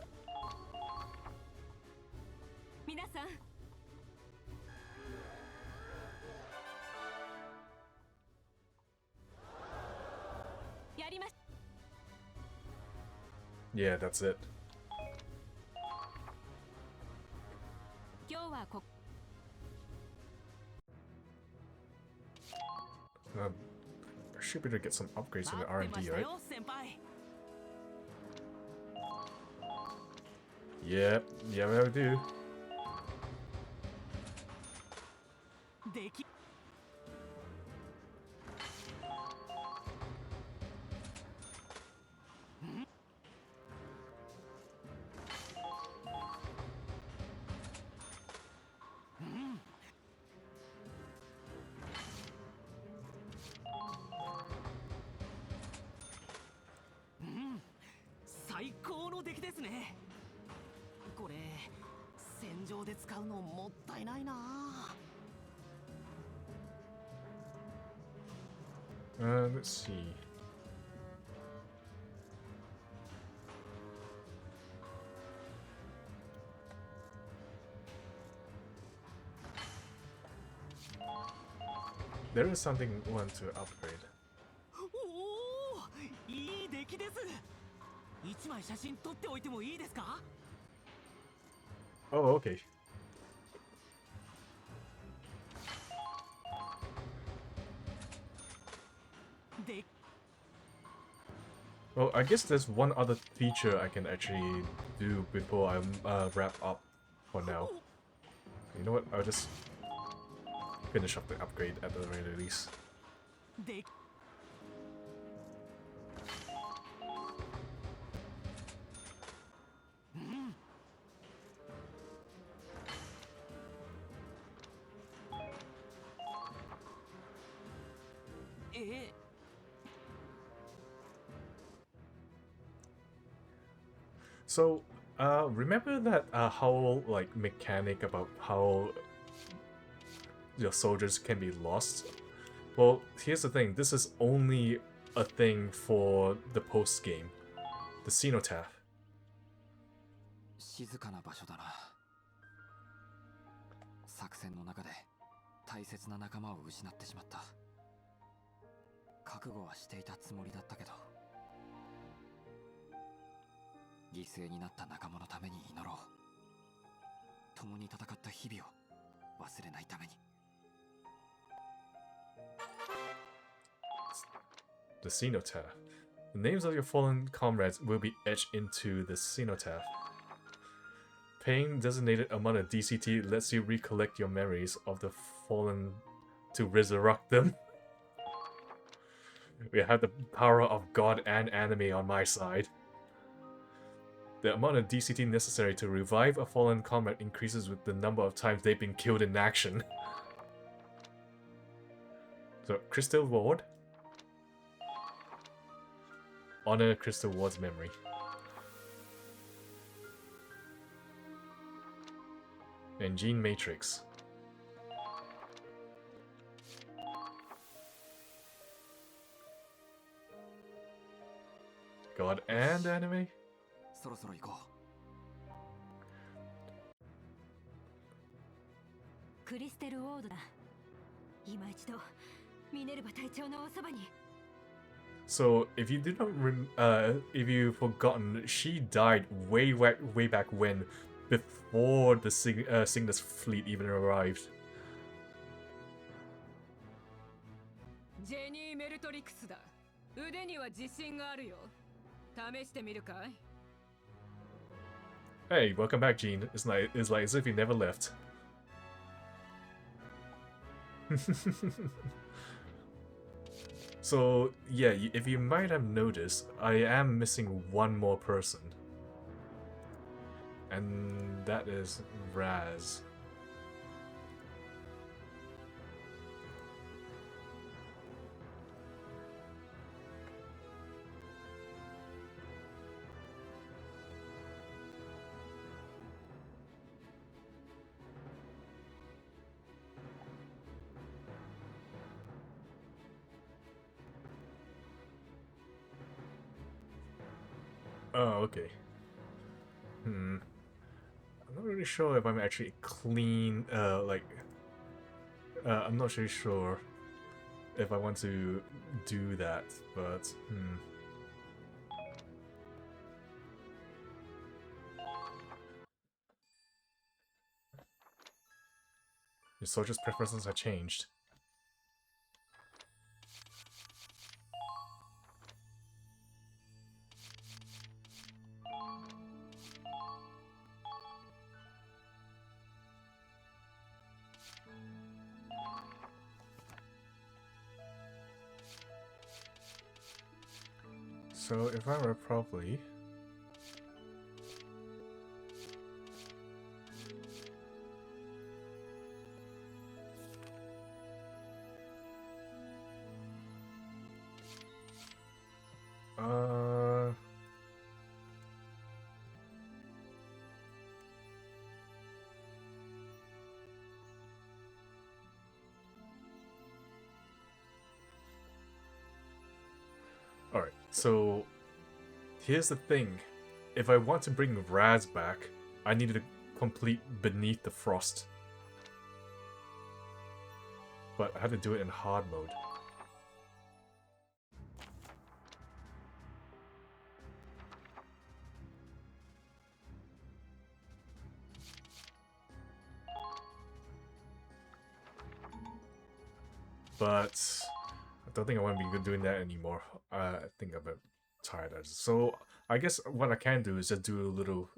Yeah, that's it. I should be able to get some upgrades in the R&D, right? Yep, yeah, I do. Let's see. there is something I want to upgrade. おお、いい出来です。一枚写真撮っておいてもいいですか？ Oh, okay. Well, I guess there's one other feature I can actually do before I wrap up for now. You know what? I'll just finish up the upgrade at the very least. So, remember that whole like mechanic about how your soldiers can be lost? Well, here's the thing. This is only a thing for the post game, the cenotaph. 静かな場所だな。作戦の中で大切な仲間を失ってしまった。覚悟はしていたつもりだったけど、犠牲になった仲間のために祈ろう。共に戦った日々を忘れないために。The cenotaph. The names of your fallen comrades will be etched into the cenotaph. Paying designated amount of DCT lets you recollect your memories of the fallen to resurrect them. We have the power of God and anime on my side. The amount of DCT necessary to revive a fallen comrade increases with the number of times they've been killed in action. So, Crystal Ward. Honor Crystal Ward's memory. And Gene Matrix. God and anime? そろそろ行こう。クリステル・ウォードだ。今一度ミネルヴァ隊長のおそばに。So, if you did not, if you've forgotten, she died way back when, before the Cygnus fleet even arrived. ジェニー・メルトリクスだ。腕には自信があるよ。試してみるかい？ Hey, welcome back, Gene. It's like as if you never left. So, yeah, if you might have noticed, I am missing one more person. And that is Raz. Oh, okay. I'm not really sure if I'm actually clean, I'm not really sure if I want to do that, but, Your soldiers' preferences have changed. So if I remember properly, alright, so here's the thing. If I want to bring Raz back, I need to complete Beneath the Frost. but I had to do it in hard mode. But I don't think I want to be doing that anymore. I think I'm a bit tired of it. So I guess what I can do is just do a little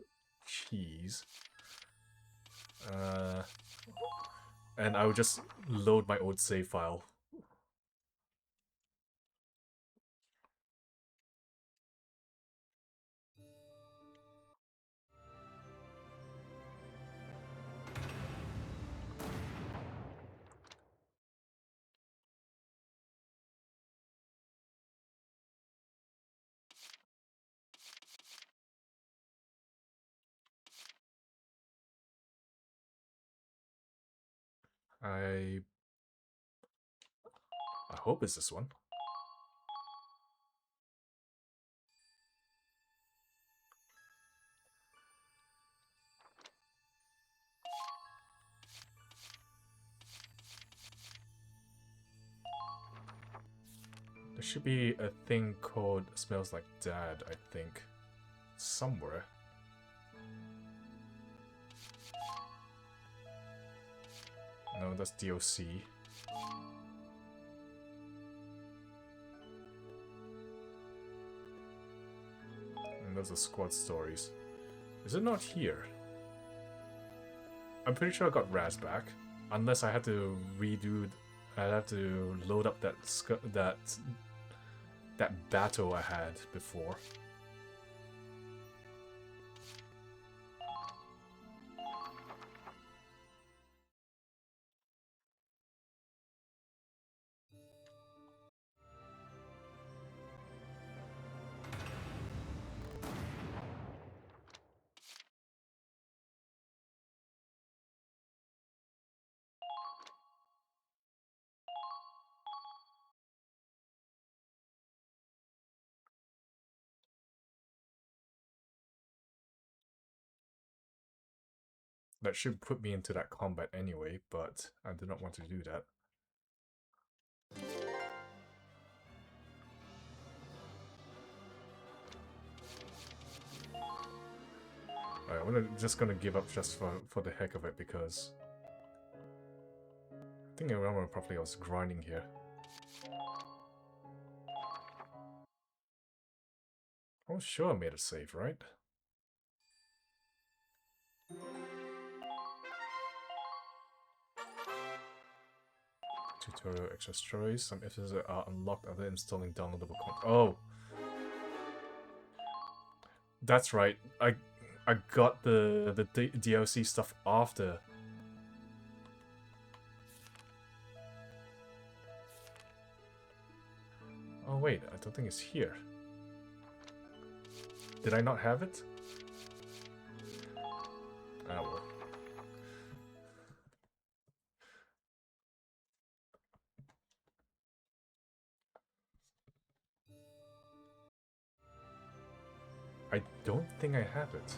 cheese. And I will just load my old save file. I hope it's this one. There should be a thing called Smells Like Dad, I think. Somewhere. No, that's DOC. And those are squad stories. Is it not here? I'm pretty sure I got Raz back. Unless I had to redo... I'd have to load up that battle I had before. That should put me into that combat anyway, but I do not want to do that. Alright, I'm just gonna give up just for the heck of it, because I think I remember properly I was grinding here. Oh sure I made a save, right? Tutorial extra stories. Some episodes are unlocked after installing downloadable content. Oh! That's right. I got the DLC stuff after. Oh wait, I don't think it's here. Did I not have it? Ah well. I don't think I have it.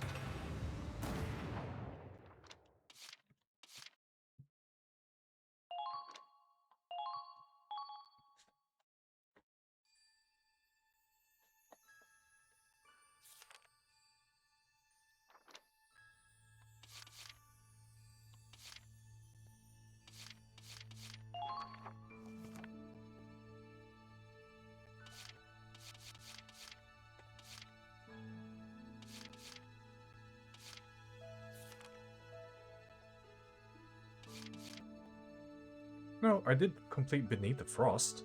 No, I did complete Beneath the Frost.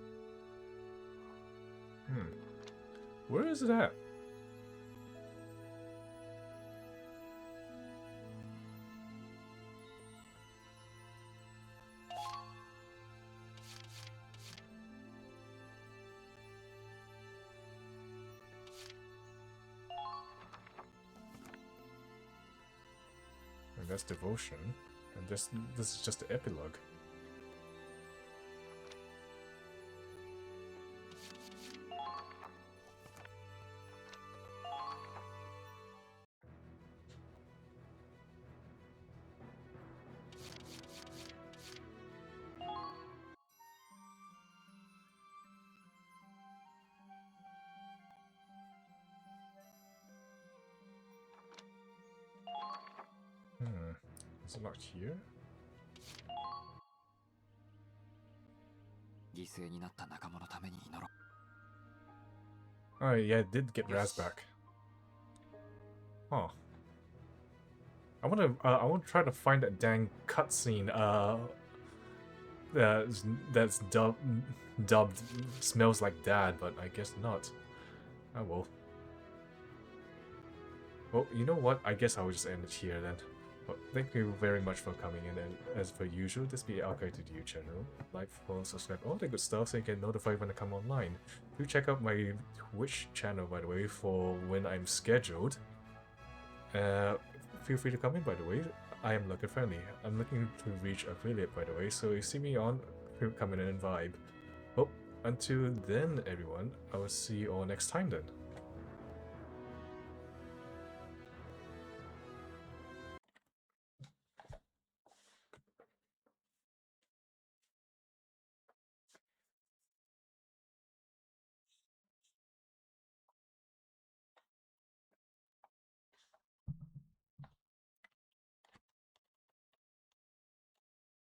Where is it at? And that's Devotion. And this is just the epilogue. Is it not here? 犠牲になった仲間のために祈ろう。 Oh yeah, it did get Raz back. Huh. I wanna try to find that dang cutscene. That's dubbed smells like dad, but I guess not. Oh well. Well, you know what? I guess I will just end it here then. Well, thank you very much for coming in, and as per usual, this be Alkai to you channel. Like, follow, subscribe, all the good stuff so you get notified when I come online. Do check out my Twitch channel, by the way, for when I'm scheduled. Feel free to come in, by the way. I am looking friendly. I'm looking to reach affiliate, by the way, so you see me on, come in and vibe. Well, until then, everyone, I will see you all next time then.